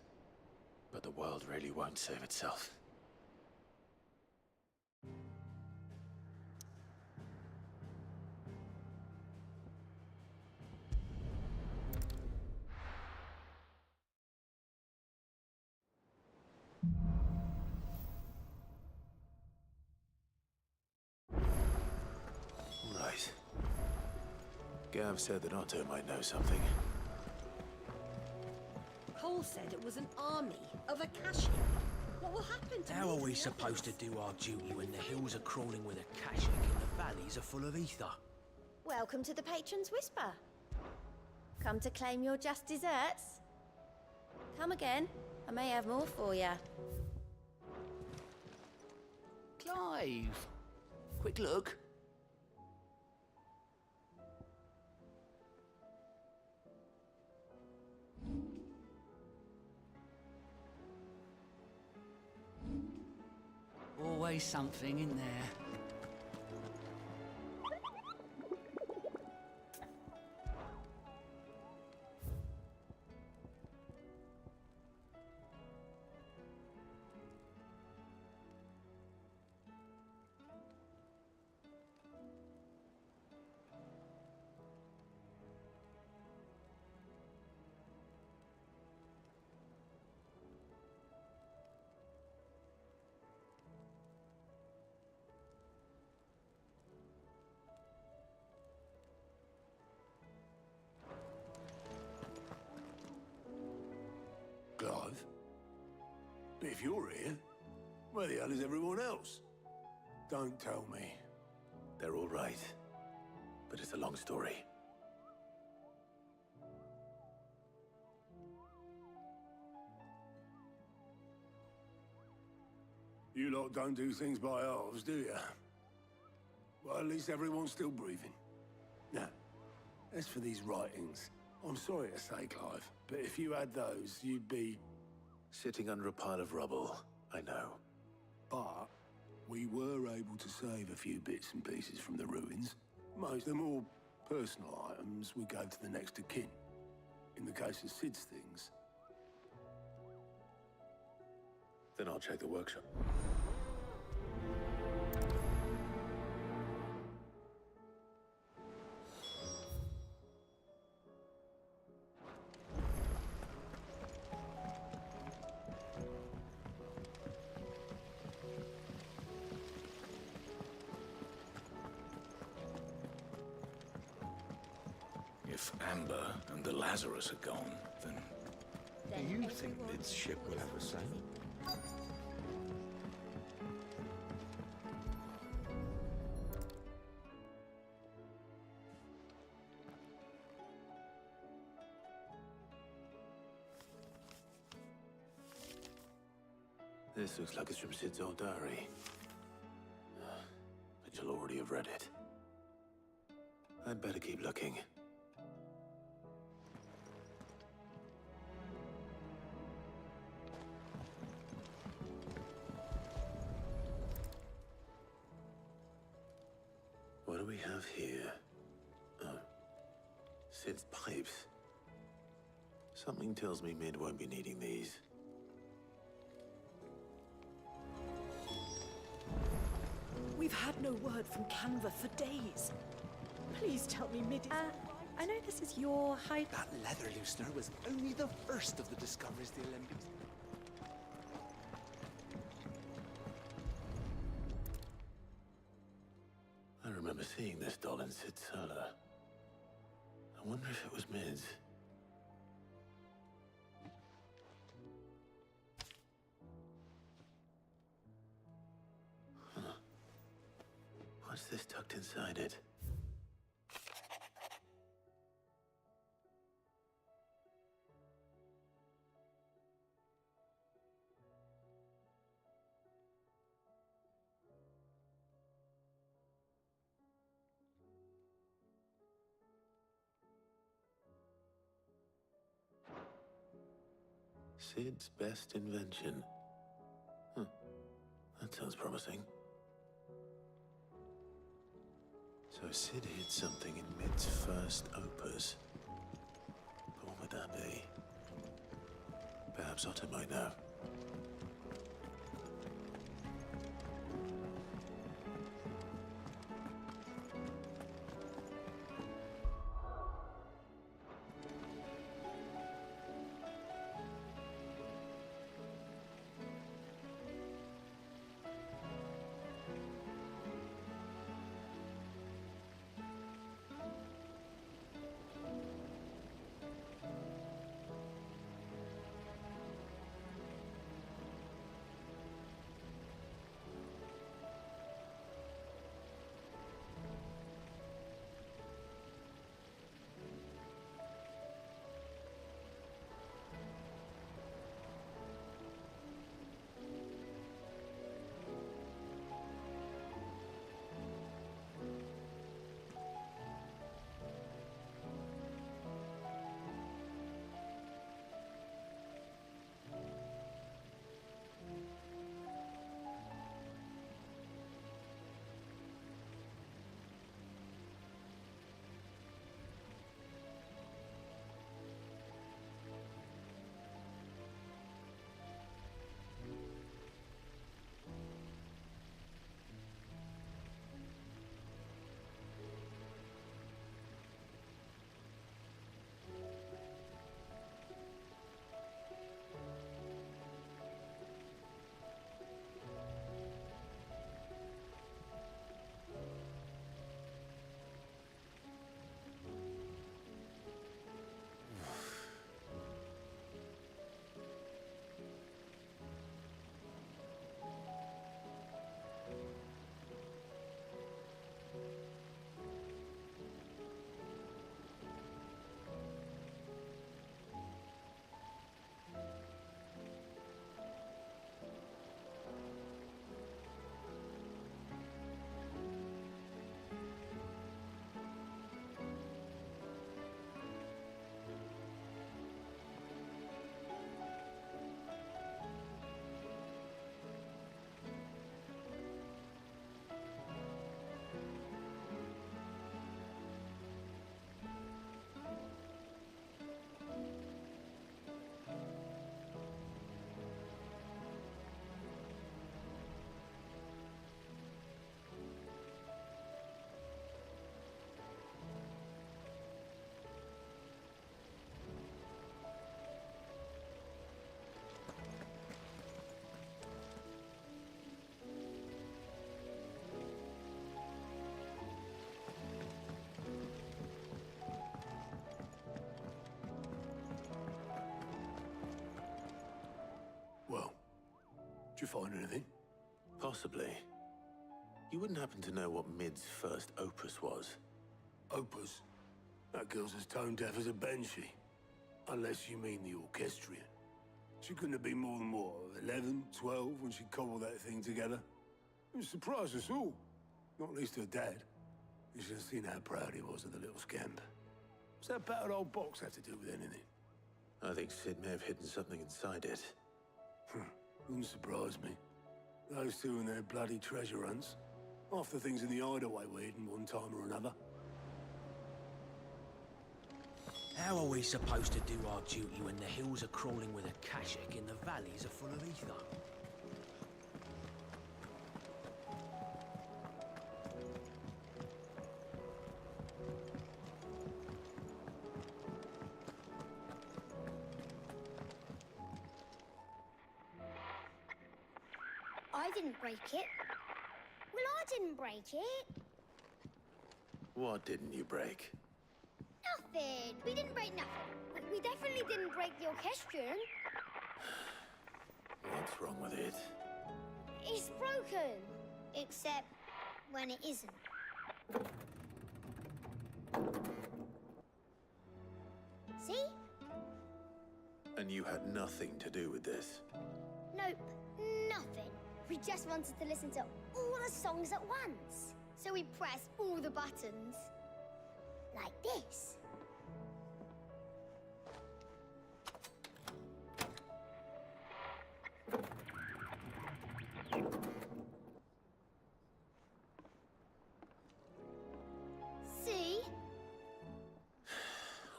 [SPEAKER 10] But the world really won't save itself. Right. Gav said that Otto might know something.
[SPEAKER 8] Cole said it was an army of Akashi. What will happen to
[SPEAKER 23] How
[SPEAKER 8] me
[SPEAKER 23] are
[SPEAKER 8] and
[SPEAKER 23] we
[SPEAKER 8] the
[SPEAKER 23] supposed to
[SPEAKER 8] others?
[SPEAKER 23] do our duty when the hills are crawling with Akashic and the valleys are full of ether?
[SPEAKER 9] Welcome to the Patron's Whisper. Come to claim your just desserts? Come again. I may have more for you.
[SPEAKER 23] Clive! Quick look. Always something in there.
[SPEAKER 5] Clive? But if you're here, where the hell is everyone else? Don't tell me.
[SPEAKER 1] They're all right. But it's a long story.
[SPEAKER 5] You lot don't do things by halves, do you? Well, at least everyone's still breathing. Now, as for these writings, I'm sorry to say, Clive, but if you had those, you'd be...
[SPEAKER 1] Sitting under a pile of rubble, I know.
[SPEAKER 5] But we were able to save a few bits and pieces from the ruins. Most of them all personal items we gave to the next of kin. In the case of Sid's things...
[SPEAKER 1] Then I'll check the workshop.
[SPEAKER 6] If Amber and the Lazarus are gone, then...
[SPEAKER 25] Do you think Mid's ship will ever sail?
[SPEAKER 1] This looks like it's from Sid's old diary. But you'll already have read it. I'd better keep looking. What do we have here? Oh. Sid's pipes. Something tells me Mid won't be needing these.
[SPEAKER 4] We've had no word from Canva for days. Please tell me Mid is...
[SPEAKER 17] I know this is your hype. That leather loosener was only the first of the discoveries the Olympics.
[SPEAKER 1] I remember seeing this doll in Sid's cellar. I wonder if it was Mid's. Huh. What's this tucked inside it? Sid's best invention. Huh. That sounds promising. So Sid hid something in Mid's first opus. But what would that be? Perhaps Otto might know.
[SPEAKER 5] Well, did you find anything?
[SPEAKER 1] Possibly. You wouldn't happen to know what Mid's first opus was?
[SPEAKER 5] Opus? That girl's as tone deaf as a banshee. Unless you mean the orchestrion. She couldn't have been more than, what, 11, 12 when she cobbled that thing together? It surprised us all. Not least her dad. You should have seen how proud he was of the little scamp. What's that battered old box have to do with anything?
[SPEAKER 1] I think Sid may have hidden something inside it.
[SPEAKER 5] Wouldn't surprise me. Those two and their bloody treasure hunts. Half the things in the hideaway were hidden one time or another.
[SPEAKER 7] How are we supposed to do our duty when the hills are crawling with akashic and the valleys are full of ether?
[SPEAKER 15] I didn't break it. Well, I didn't break it.
[SPEAKER 1] What didn't you break?
[SPEAKER 15] Nothing. We didn't break nothing. We definitely didn't break the orchestrion.
[SPEAKER 1] What's wrong with it?
[SPEAKER 15] It's broken. Except when it isn't. See?
[SPEAKER 1] And you had nothing to do with this?
[SPEAKER 15] Nope, nothing. We just wanted to listen to all the songs at once. So we pressed all the buttons. Like this. See?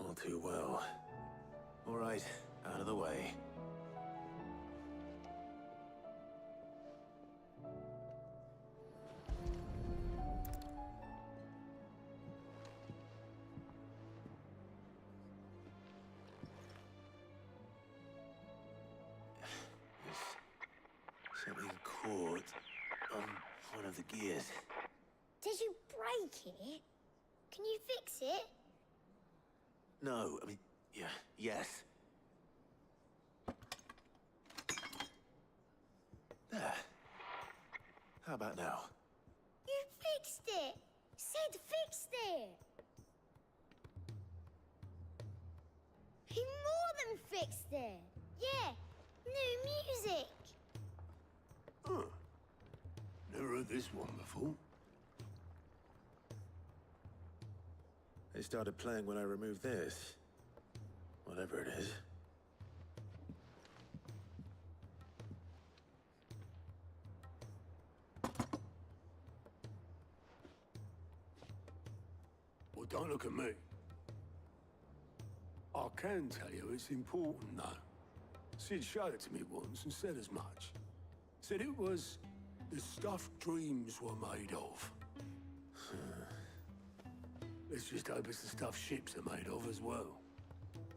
[SPEAKER 1] All too well. All right, out of the way. of the gears.
[SPEAKER 15] Did you break it? Can you fix it?
[SPEAKER 1] No, I mean, yeah, yes. There. How about now?
[SPEAKER 15] You fixed it! Sid fixed it! He more than fixed it! Yeah, new music!
[SPEAKER 5] Huh. Never heard this one before.
[SPEAKER 1] They started playing when I removed this. Whatever it is.
[SPEAKER 5] Well, don't look at me. I can tell you it's important, though. Sid showed it to me once and said as much. Said it was the stuff dreams were made of. Let's just hope it's the stuff ships are made of as well.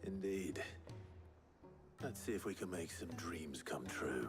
[SPEAKER 1] Indeed. Let's see if we can make some dreams come true.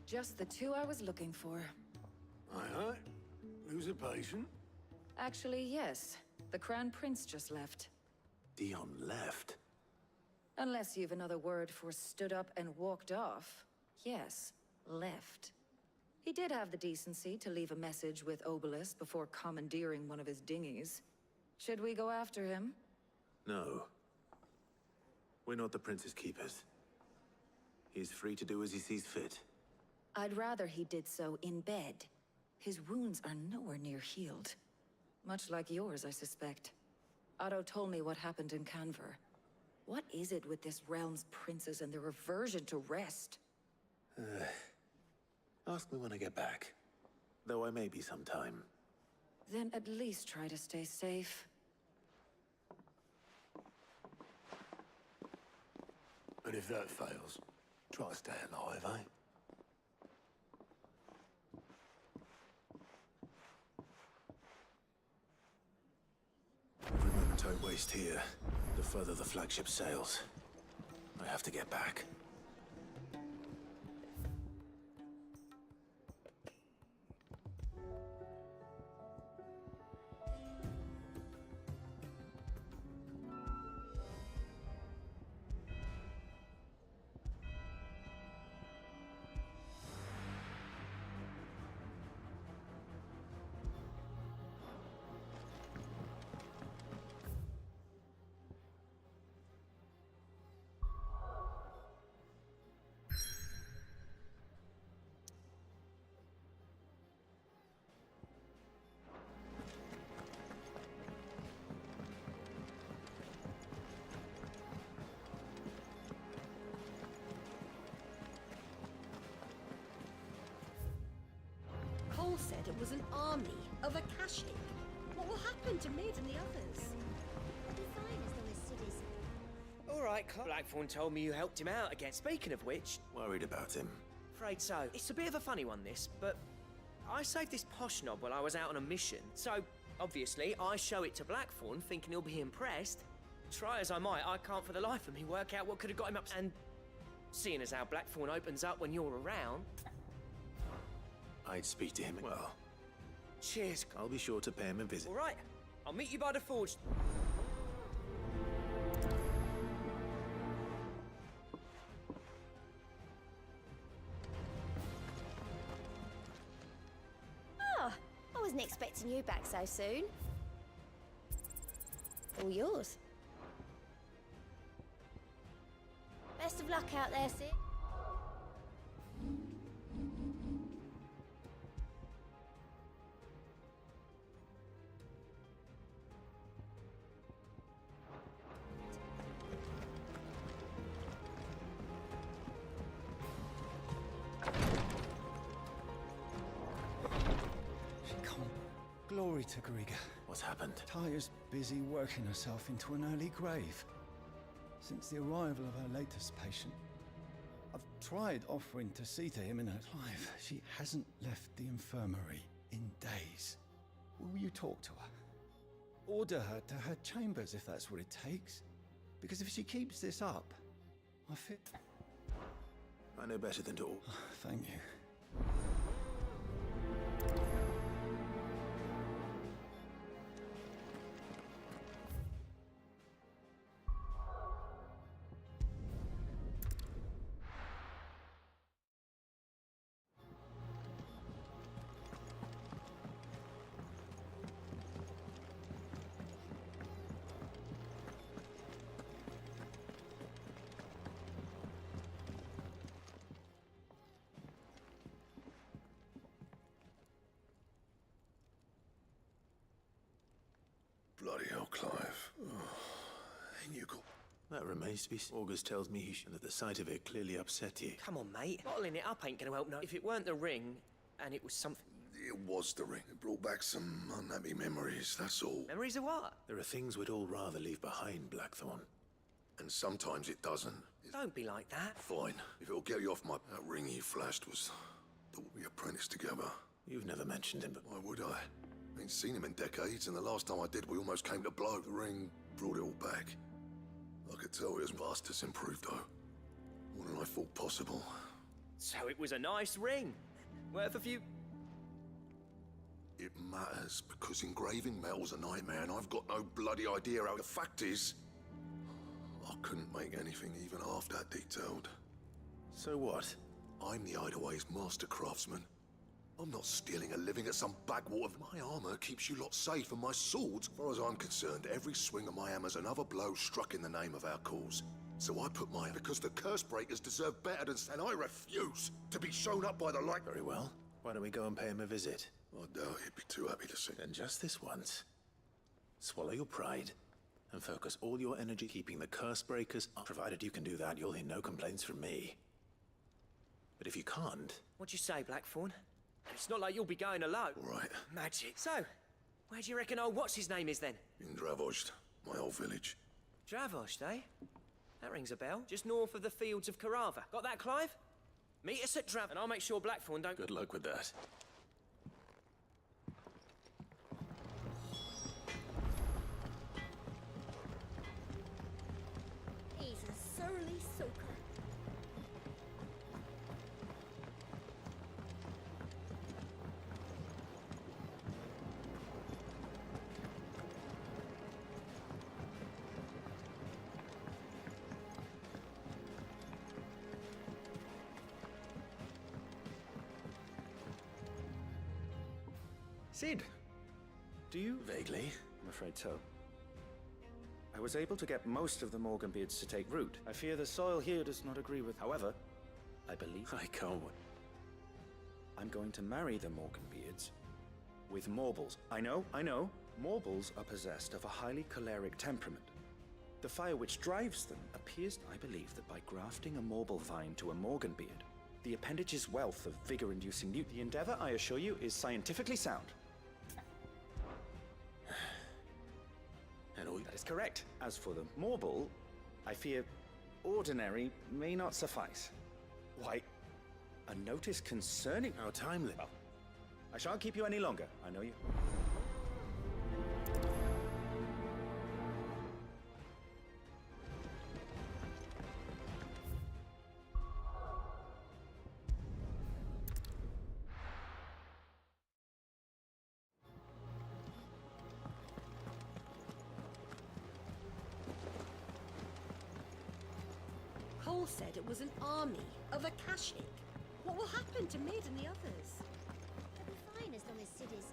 [SPEAKER 18] Just the two I was looking for.
[SPEAKER 5] Aye. Lose a patient?
[SPEAKER 18] Actually, yes. The Crown Prince just left.
[SPEAKER 1] Dion left?
[SPEAKER 18] Unless you've another word for stood up and walked off. Yes, left. He did have the decency to leave a message with Obelisk before commandeering one of his dinghies. Should we go after him?
[SPEAKER 1] No. We're not the Prince's keepers. He's free to do as he sees fit.
[SPEAKER 18] I'd rather he did so in bed. His wounds are nowhere near healed. Much like yours, I suspect. Otto told me what happened in Canver. What is it with this realm's princes and their aversion to rest?
[SPEAKER 1] Ask me when I get back. Though I may be sometime.
[SPEAKER 18] Then at least try to stay safe.
[SPEAKER 5] And if that fails, try to stay alive, eh?
[SPEAKER 1] Every moment I waste here, the further the flagship sails. I have to get back.
[SPEAKER 4] Cole said it was an army of Akashic. What will happen to Mid and the others?
[SPEAKER 15] They'll be fine as long as Sid is...
[SPEAKER 7] All right, Blackthorn told me you helped him out again. Speaking of which...
[SPEAKER 1] Worried about him.
[SPEAKER 7] Afraid so. It's a bit of a funny one, this, but... I saved this posh knob while I was out on a mission. So, obviously, I show it to Blackthorn, thinking he'll be impressed. Try as I might, I can't for the life of me work out what could have got him up... And... seeing as how Blackthorn opens up when you're around...
[SPEAKER 1] I'd speak to him. Well...
[SPEAKER 7] Cheers.
[SPEAKER 1] I'll be sure to pay him a visit.
[SPEAKER 7] All right. I'll meet you by the forge.
[SPEAKER 9] Oh, I was wasn't expecting you back so soon. All yours. Best of luck out there, Sid.
[SPEAKER 11] Glory to Griga.
[SPEAKER 1] What's happened?
[SPEAKER 11] Tyre's busy working herself into an early grave. Since the arrival of her latest patient, I've tried offering to see to him in her life. She hasn't left the infirmary in days. Will you talk to her? Order her to her chambers if that's what it takes. Because if she keeps this up, I fear...
[SPEAKER 1] I know better than to...
[SPEAKER 11] Thank you.
[SPEAKER 19] Bloody hell, Clive. Ain't you cool?
[SPEAKER 1] That remains to be seen. August tells me he should, that the sight of it clearly upset you.
[SPEAKER 7] Come on, mate. Bottling it up ain't gonna help no. If it weren't the ring, and it was something...
[SPEAKER 19] It was the ring. It brought back some unhappy memories, that's all.
[SPEAKER 7] Memories of what?
[SPEAKER 1] There are things we'd all rather leave behind, Blackthorn.
[SPEAKER 19] And sometimes it doesn't.
[SPEAKER 7] Don't be like that.
[SPEAKER 19] Fine. If it'll get you off my... That ring he flashed was... Thought we apprenticed together.
[SPEAKER 1] You've never mentioned him, but...
[SPEAKER 19] Why would I? Ain't seen him in decades, and the last time I did, we almost came to blow. The ring brought it all back. I could tell his vast has improved, though. More than I thought possible.
[SPEAKER 7] So it was a nice ring. Worth a few...
[SPEAKER 19] It matters, because engraving metal's a nightmare, and I've got no bloody idea how... The fact is, I couldn't make anything even half that detailed.
[SPEAKER 1] So what?
[SPEAKER 19] I'm the Hideaway's master craftsman. I'm not stealing a living at some backwater. My armor keeps you lot safe, and my swords, as far as I'm concerned, every swing of my hammer's another blow struck in the name of our cause. So I put mine because the curse breakers deserve better than... And I refuse to be shown up by the light.
[SPEAKER 1] Very well. Why don't we go and pay him a visit?
[SPEAKER 19] I doubt he'd be too happy to see.
[SPEAKER 1] Then just this once. Swallow your pride and focus all your energy keeping the curse breakers up. Provided you can do that, you'll hear no complaints from me. But if you can't...
[SPEAKER 7] What'd you say, Blackthorn? It's not like you'll be going alone.
[SPEAKER 19] All right.
[SPEAKER 7] Magic. So, where do you reckon old what's-his-name is then?
[SPEAKER 19] In Dravozd, my old village.
[SPEAKER 7] Dravozd, eh? That rings a bell. Just north of the fields of Carava. Got that, Clive? Meet us at Drav, and I'll make sure Blackthorn don't...
[SPEAKER 1] Good luck with that.
[SPEAKER 8] He's a surly soaker.
[SPEAKER 17] Sid, do you...
[SPEAKER 1] Vaguely.
[SPEAKER 17] I'm afraid so. I was able to get most of the Morganbeards to take root. I fear the soil here does not agree with... However, I believe...
[SPEAKER 1] I can't...
[SPEAKER 17] I'm going to marry the Morganbeards with Morbles. I know. Morbles are possessed of a highly choleric temperament. The fire which drives them appears, I believe, that by grafting a Morble vine to a Morganbeard, the appendage's wealth of vigor-inducing The endeavor, I assure you, is scientifically sound. That is correct. As for the Morble, I fear ordinary may not suffice. Why, a notice concerning...
[SPEAKER 1] Our time limit.
[SPEAKER 17] Well, I shan't keep you any longer. I know you...
[SPEAKER 8] Cole said it was an army of Akashic. What will happen to Mid and the others?
[SPEAKER 15] They'll be fine as long as Sid is